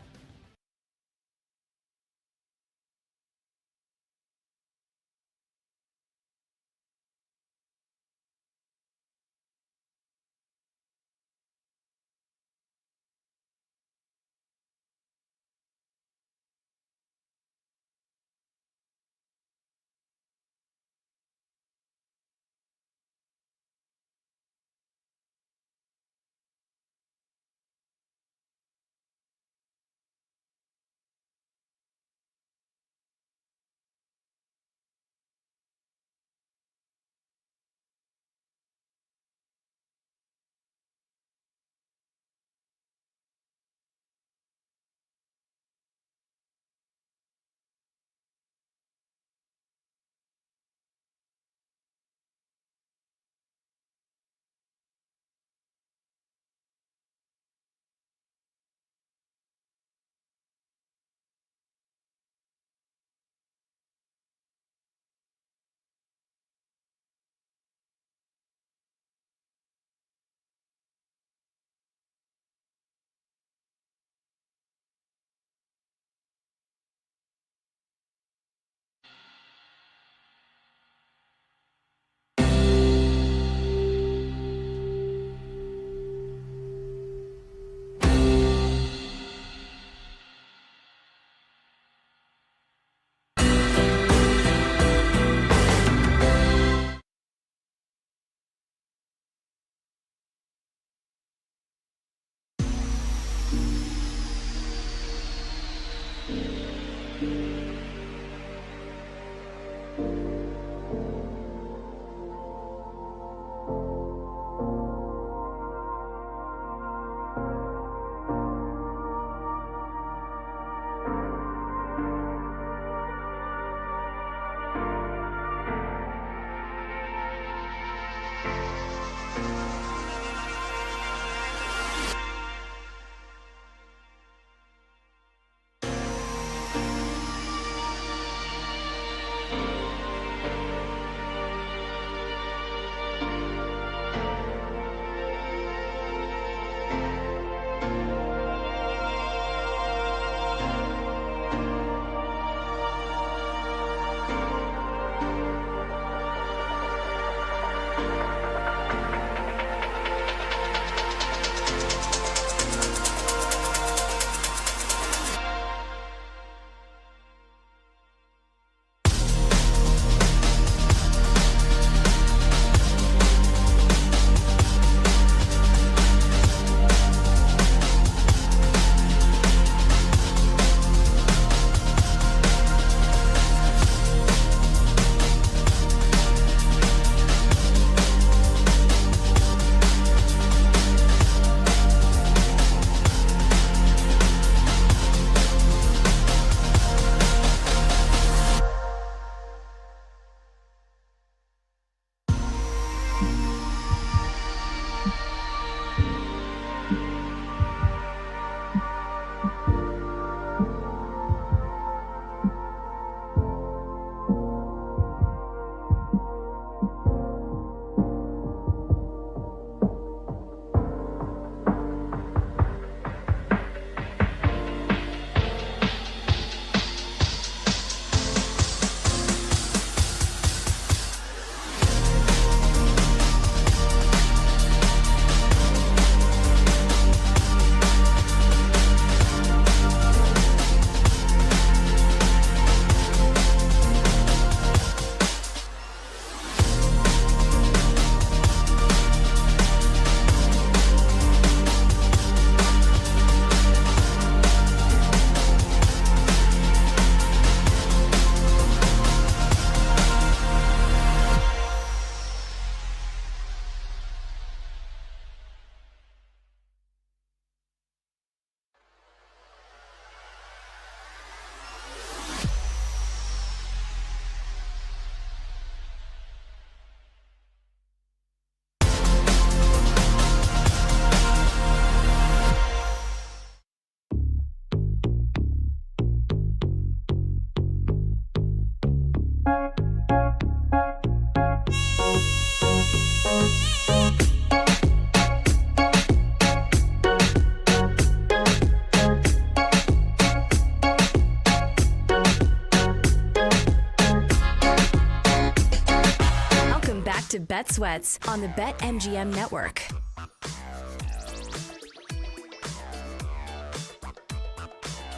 to Bet Sweats on the BetMGM network.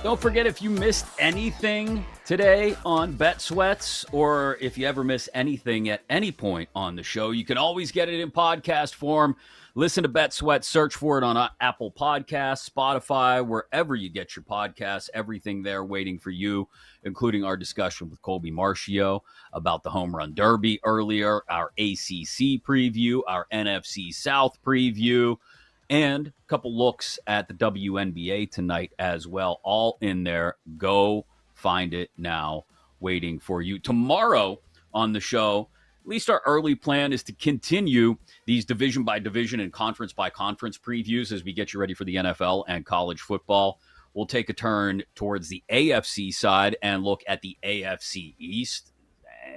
Don't forget, if you missed anything today on Bet Sweats, or if you ever miss anything at any point on the show, you can always get it in podcast form. Listen to Bet Sweats, search for it on Apple Podcasts, Spotify, wherever you get your podcasts. Everything there waiting for you, including our discussion with Colby Marchio about the Home Run Derby earlier, our ACC preview, our NFC South preview, and a couple looks at the WNBA tonight as well. All in there. Go find it now, waiting for you. Tomorrow on the show, at least our early plan is to continue these division by division and conference by conference previews as we get you ready for the NFL and college football. We'll take a turn towards the AFC side and look at the AFC East.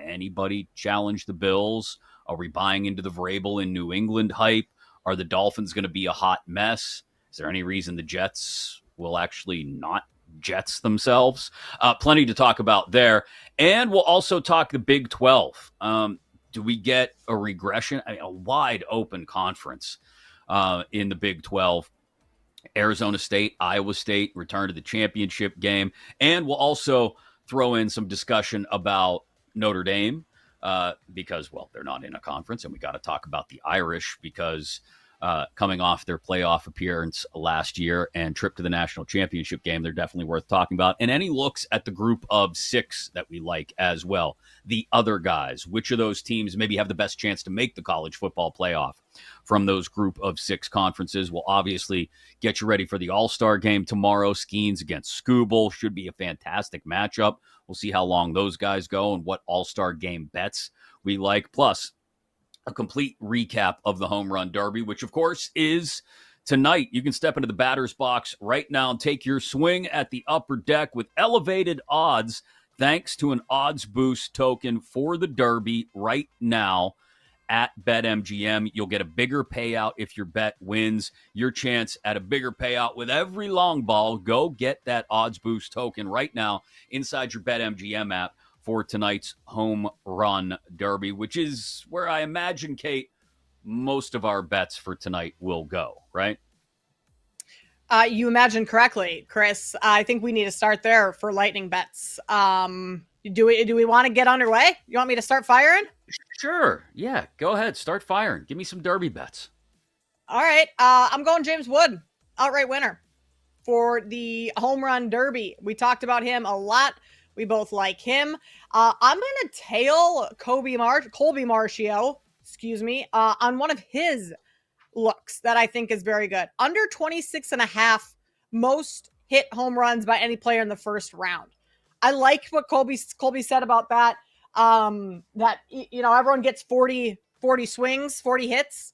Anybody challenge the Bills? Are we buying into the Vrabel in New England hype? Are the Dolphins going to be a hot mess? Is there any reason the Jets will actually not Jets themselves? Plenty to talk about there. And we'll also talk the Big 12. Do we get a regression? I mean, a wide open conference in the Big 12. Arizona State, Iowa State return to the championship game. And we'll also throw in some discussion about Notre Dame because, well, they're not in a conference. And we got to talk about the Irish because coming off their playoff appearance last year and trip to the national championship game, they're definitely worth talking about. And any looks at the group of 6 that we like as well. The other guys, which of those teams maybe have the best chance to make the college football playoff from those group of 6 conferences. Will obviously get you ready for the All-Star game tomorrow. Skeens against Scooble should be a fantastic matchup. We'll see how long those guys go and what All-Star game bets we like. Plus, a complete recap of the Home Run Derby, which, of course, is tonight. You can step into the batter's box right now and take your swing at the upper deck with elevated odds thanks to an odds boost token for the Derby right now at BetMGM. You'll get a bigger payout if your bet wins. Your chance at a bigger payout with every long ball. Go get that odds boost token right now inside your BetMGM app for tonight's Home Run Derby, which is where I imagine, Kate, most of our bets for tonight will go, right? You imagine correctly, Chris. I think we need to start there for lightning bets. Do we want to get underway? You want me to start firing? Sure. Yeah, go ahead. Start firing. Give me some Derby bets. All right. I'm going James Wood, outright winner for the Home Run Derby. We talked about him a lot. We both like him. I'm going to tail Colby Marchio, on one of his looks that I think is very good. Under 26.5 most hit home runs by any player in the first round. I like what Colby said about that. That, everyone gets 40 swings, 40 hits,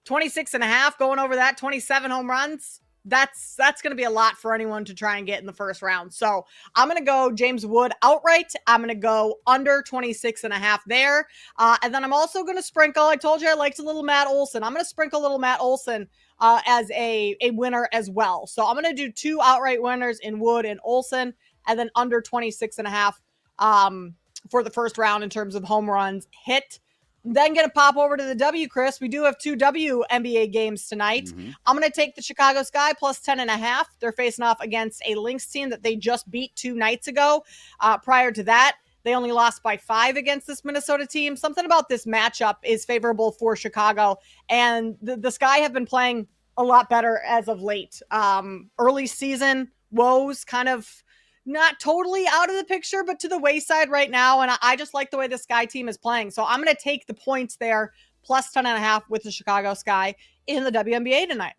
26.5 going over that, 27 home runs. That's going to be a lot for anyone to try and get in the first round. So I'm going to go James Wood outright. I'm going to go under 26.5 there. And then I'm also going to sprinkle. I told you I liked a little Matt Olson. I'm going to sprinkle a little Matt Olson as a winner as well. So I'm going to do 2 outright winners in Wood and Olson, and then under 26.5 for the first round in terms of home runs hit. Then going to pop over to the W, Chris. We do have 2 WNBA games tonight. Mm-hmm. I'm going to take the Chicago Sky plus 10.5. They're facing off against a Lynx team that they just beat 2 nights ago. Prior to that, they only lost by 5 against this Minnesota team. Something about this matchup is favorable for Chicago, and the Sky have been playing a lot better as of late. Early season woes kind of not totally out of the picture, but to the wayside right now. And I just like the way the Sky team is playing. So I'm going to take the points there, plus 10.5 with the Chicago Sky in the WNBA tonight.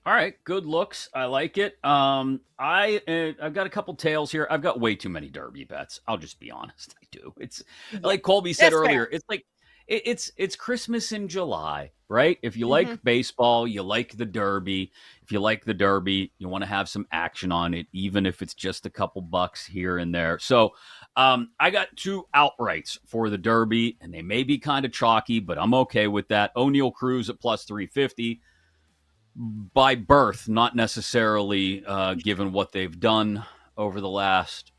All right. Good looks. I like it. I've got a couple tails here. I've got way too many Derby bets. I'll just be honest. I do. It's like Colby said earlier. Fair. It's like, it's Christmas in July, right? If you like baseball, you like the Derby. If you like the Derby, you want to have some action on it, even if it's just a couple bucks here and there. So I got 2 outrights for the Derby, and they may be kind of chalky, but I'm okay with that. O'Neal Cruz at plus 350 by birth, not necessarily given what they've done over the last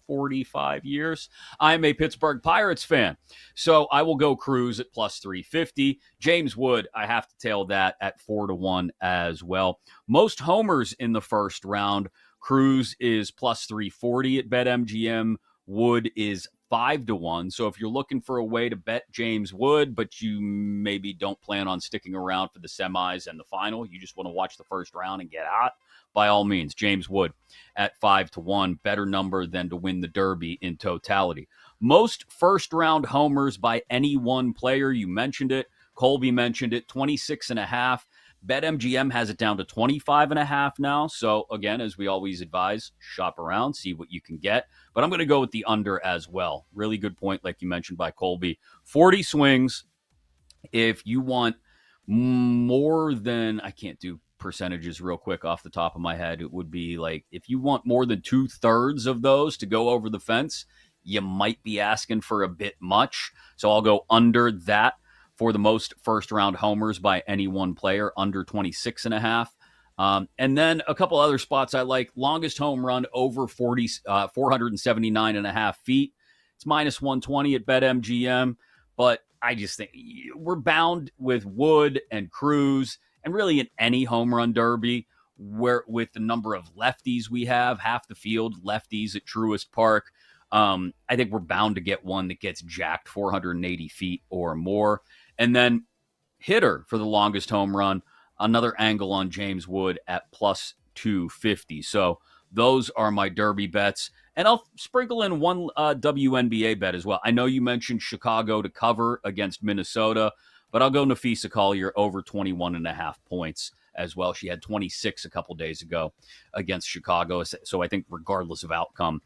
45 years. I'm a Pittsburgh Pirates fan, so I will go Cruz at plus 350. James Wood, I have to tail that at 4-1 as well. Most homers in the first round, Cruz is plus 340 at BetMGM. Wood is 5-1. So if you're looking for a way to bet James Wood, but you maybe don't plan on sticking around for the semis and the final, you just want to watch the first round and get out, by all means, James Wood at 5-1, better number than to win the Derby in totality. Most first round homers by any one player, you mentioned it. Colby mentioned it, 26.5. BetMGM has it down to 25.5 now. So again, as we always advise, shop around, see what you can get. But I'm going to go with the under as well. Really good point, like you mentioned by Colby. 40 swings. If you want more than, I can't do percentages real quick off the top of my head, it would be like if you want more than 2/3 of those to go over the fence, you might be asking for a bit much. So I'll go under that for the most first-round homers by any one player, under 26.5. And then a couple other spots I like. Longest home run over 479.5 feet. It's minus 120 at BetMGM. But I just think we're bound with Wood and Cruz, and really in any home run derby, where with the number of lefties we have, half the field lefties at Truist Park, I think we're bound to get one that gets jacked 480 feet or more. And then hitter for the longest home run, another angle on James Wood at plus 250. So those are my Derby bets. And I'll sprinkle in one WNBA bet as well. I know you mentioned Chicago to cover against Minnesota, but I'll go Nafisa Collier over 21.5 points as well. She had 26 a couple days ago against Chicago. So I think regardless of outcome,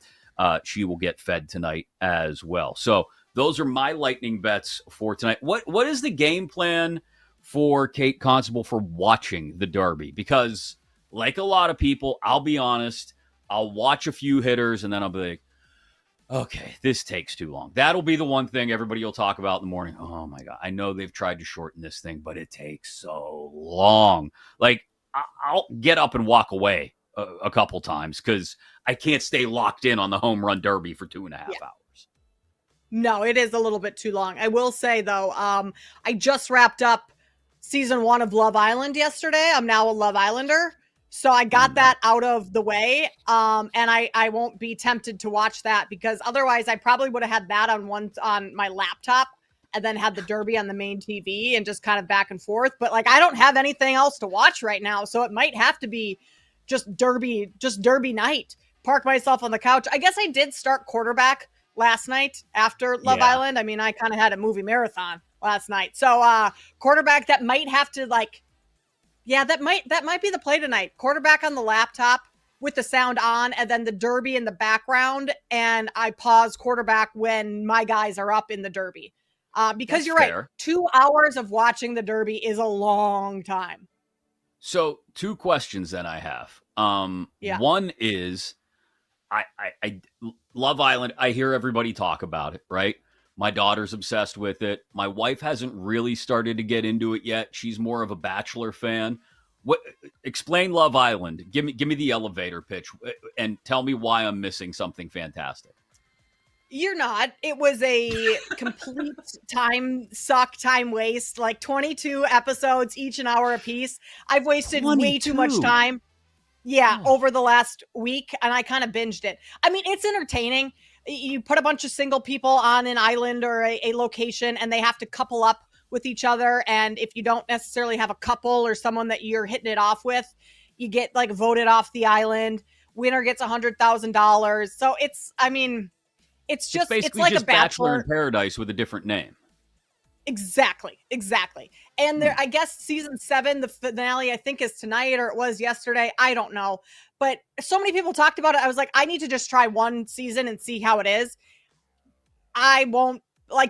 she will get fed tonight as well. So those are my lightning bets for tonight. What is the game plan for Kate Constable for watching the Derby? Because like a lot of people, I'll be honest, I'll watch a few hitters and then I'll be like, okay, this takes too long. That'll be the one thing everybody will talk about in the morning. Oh my God, I know they've tried to shorten this thing, but it takes so long. Like I'll get up and walk away a couple times because I can't stay locked in on the home run derby for 2.5 hours. No, it is a little bit too long. I will say, though, I just wrapped up season 1 of Love Island yesterday. I'm now a Love Islander. So I got that out of the way. And I won't be tempted to watch that because otherwise I probably would have had that on my laptop and then had the Derby on the main TV and just kind of back and forth. But like, I don't have anything else to watch right now. So it might have to be just Derby night. Park myself on the couch. I guess I did start quarterback last night after Love Island. I mean, I kind of had a movie marathon last night. So quarterback, that might have to that might be the play tonight. Quarterback on the laptop with the sound on and then the Derby in the background. And I pause quarterback when my guys are up in the Derby. Because that's you're fair. Right. 2 hours of watching the Derby is a long time. So 2 questions that I have. One is, I Love Island. I hear everybody talk about it, right? My daughter's obsessed with it. My wife hasn't really started to get into it yet. She's more of a Bachelor fan. Explain Love Island. Give me the elevator pitch and tell me why I'm missing something fantastic. You're not. It was a complete time waste, like 22 episodes, each an hour apiece. I've wasted way too much time. Over the last week, and I kind of binged it. I mean, it's entertaining. You put a bunch of single people on an island or a location, and they have to couple up with each other. And if you don't necessarily have a couple or someone that you're hitting it off with, you get like voted off the island. Winner gets $100,000. So it's basically like just a Bachelor in Paradise with a different name. Exactly. And there, I guess season 7, the finale, I think is tonight or it was yesterday. I don't know. But so many people talked about it. I was like, I need to just try one season and see how it is. I won't,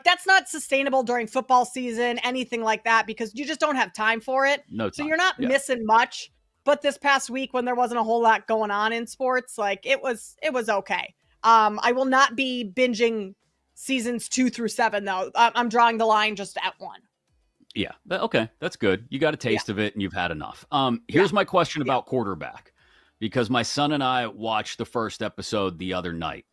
that's not sustainable during football season, anything like that, because you just don't have time for it. No time. So you're not missing much. But this past week when there wasn't a whole lot going on in sports, it was okay. I will not be binging seasons 2 through 7, though. I'm drawing the line just at 1. Yeah. Okay. That's good. You got a taste of it and you've had enough. Here's my question about quarterback, because my son and I watched the first episode the other night.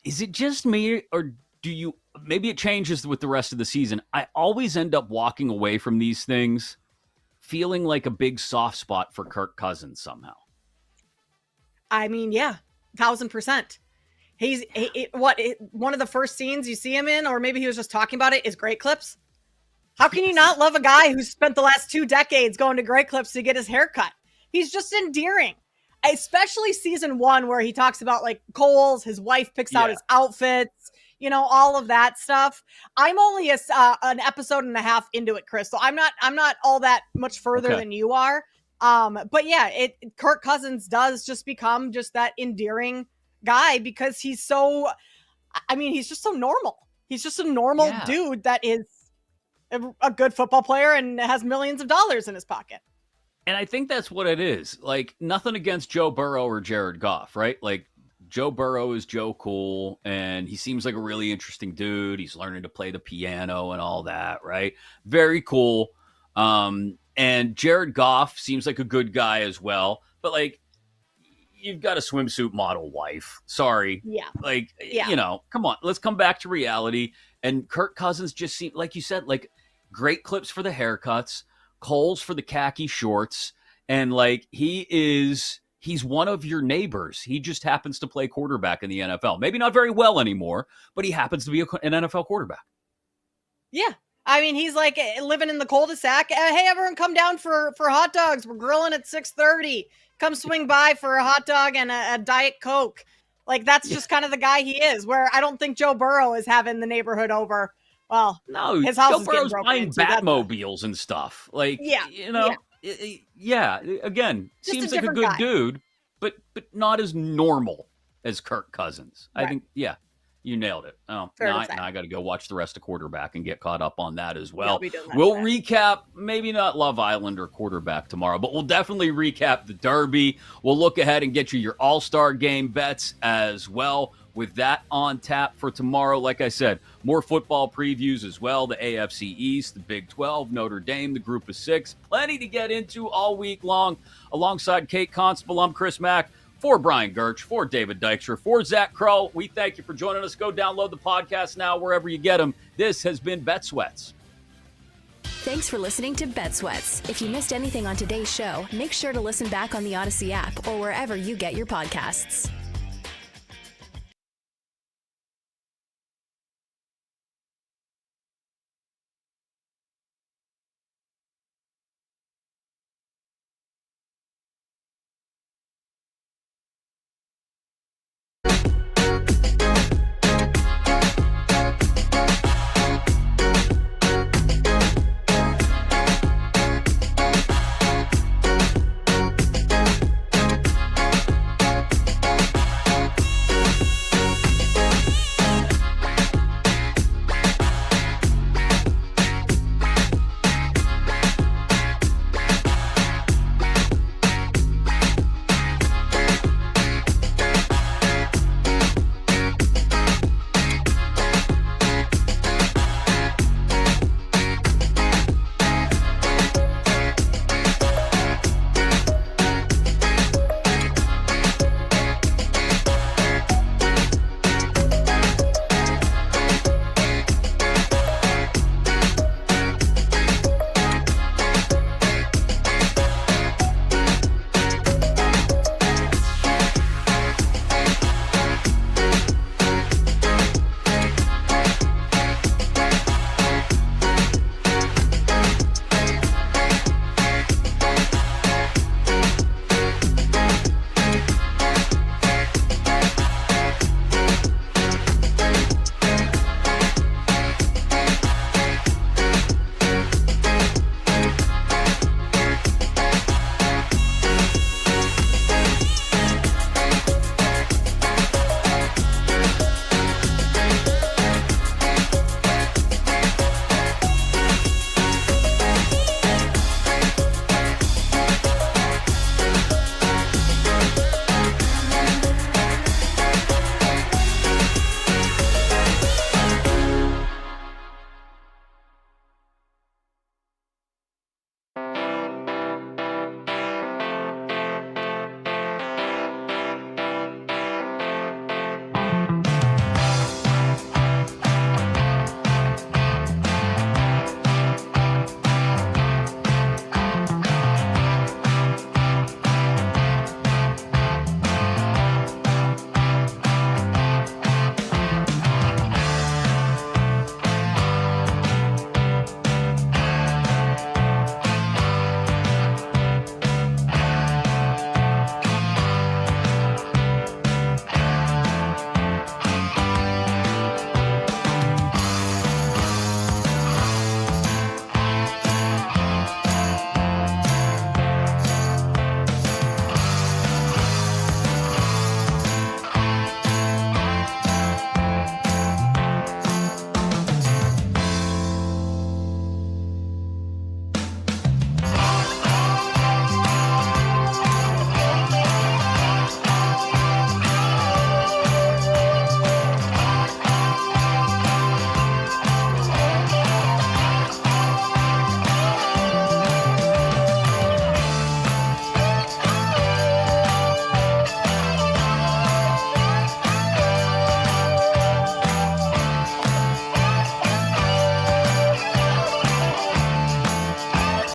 is it just me, or do you, maybe it changes with the rest of the season? I always end up walking away from these things feeling like a big soft spot for Kirk Cousins somehow. I mean, yeah, 1,000%. One of the first scenes you see him in, or maybe he was just talking about it, is Great Clips. How can you not love a guy who's spent the last 2 decades going to Great Clips to get his hair cut? He's just endearing, especially season 1, where he talks about like Kohl's, his wife picks out his outfits, all of that stuff. I'm only an episode and a half into it, Chris. So I'm not all that much further than you are. But yeah, Kirk Cousins does just become just that endearing guy because he's just so normal. He's just a normal dude that is a good football player and has millions of dollars in his pocket. And I think that's what it is. Like, nothing against Joe Burrow or Jared Goff, right? Like, Joe Burrow is Joe Cool, and he seems like a really interesting dude. He's learning to play the piano and all that, right? Very cool. And Jared Goff seems like a good guy as well. But, like, you've got a swimsuit model wife. Sorry. Yeah. Like, come on. Let's come back to reality. And Kirk Cousins just seemed, like you said, like, Great Clips for the haircuts, Kohl's for the khaki shorts, and like he's one of your neighbors. He just happens to play quarterback in the NFL. Maybe not very well anymore, but he happens to be an NFL quarterback. Yeah. I mean, he's like living in the cul-de-sac. Hey, everyone come down for hot dogs. We're grilling at 6:30. Come swing by for a hot dog and a Diet Coke. Like, that's just kind of the guy he is, where I don't think Joe Burrow is having the neighborhood over. Well, no, his house Joe is Burrow's buying into, Batmobiles and stuff. Like, again, just seems like a good dude, but not as normal as Kirk Cousins. Right. I think, you nailed it. Oh, now I got to go watch the rest of quarterback and get caught up on that as well. We'll recap, maybe not Love Island or quarterback tomorrow, but we'll definitely recap the Derby. We'll look ahead and get you your All-Star Game bets as well. With that on tap for tomorrow, like I said, more football previews as well. The AFC East, the Big 12, Notre Dame, the Group of 6. Plenty to get into all week long. Alongside Kate Constable, I'm Chris Mack. For Brian Gertsch, for David Dykstra, for Zach Crow, we thank you for joining us. Go download the podcast now wherever you get them. This has been Bet Sweats. Thanks for listening to Bet Sweats. If you missed anything on today's show, make sure to listen back on the Odyssey app or wherever you get your podcasts.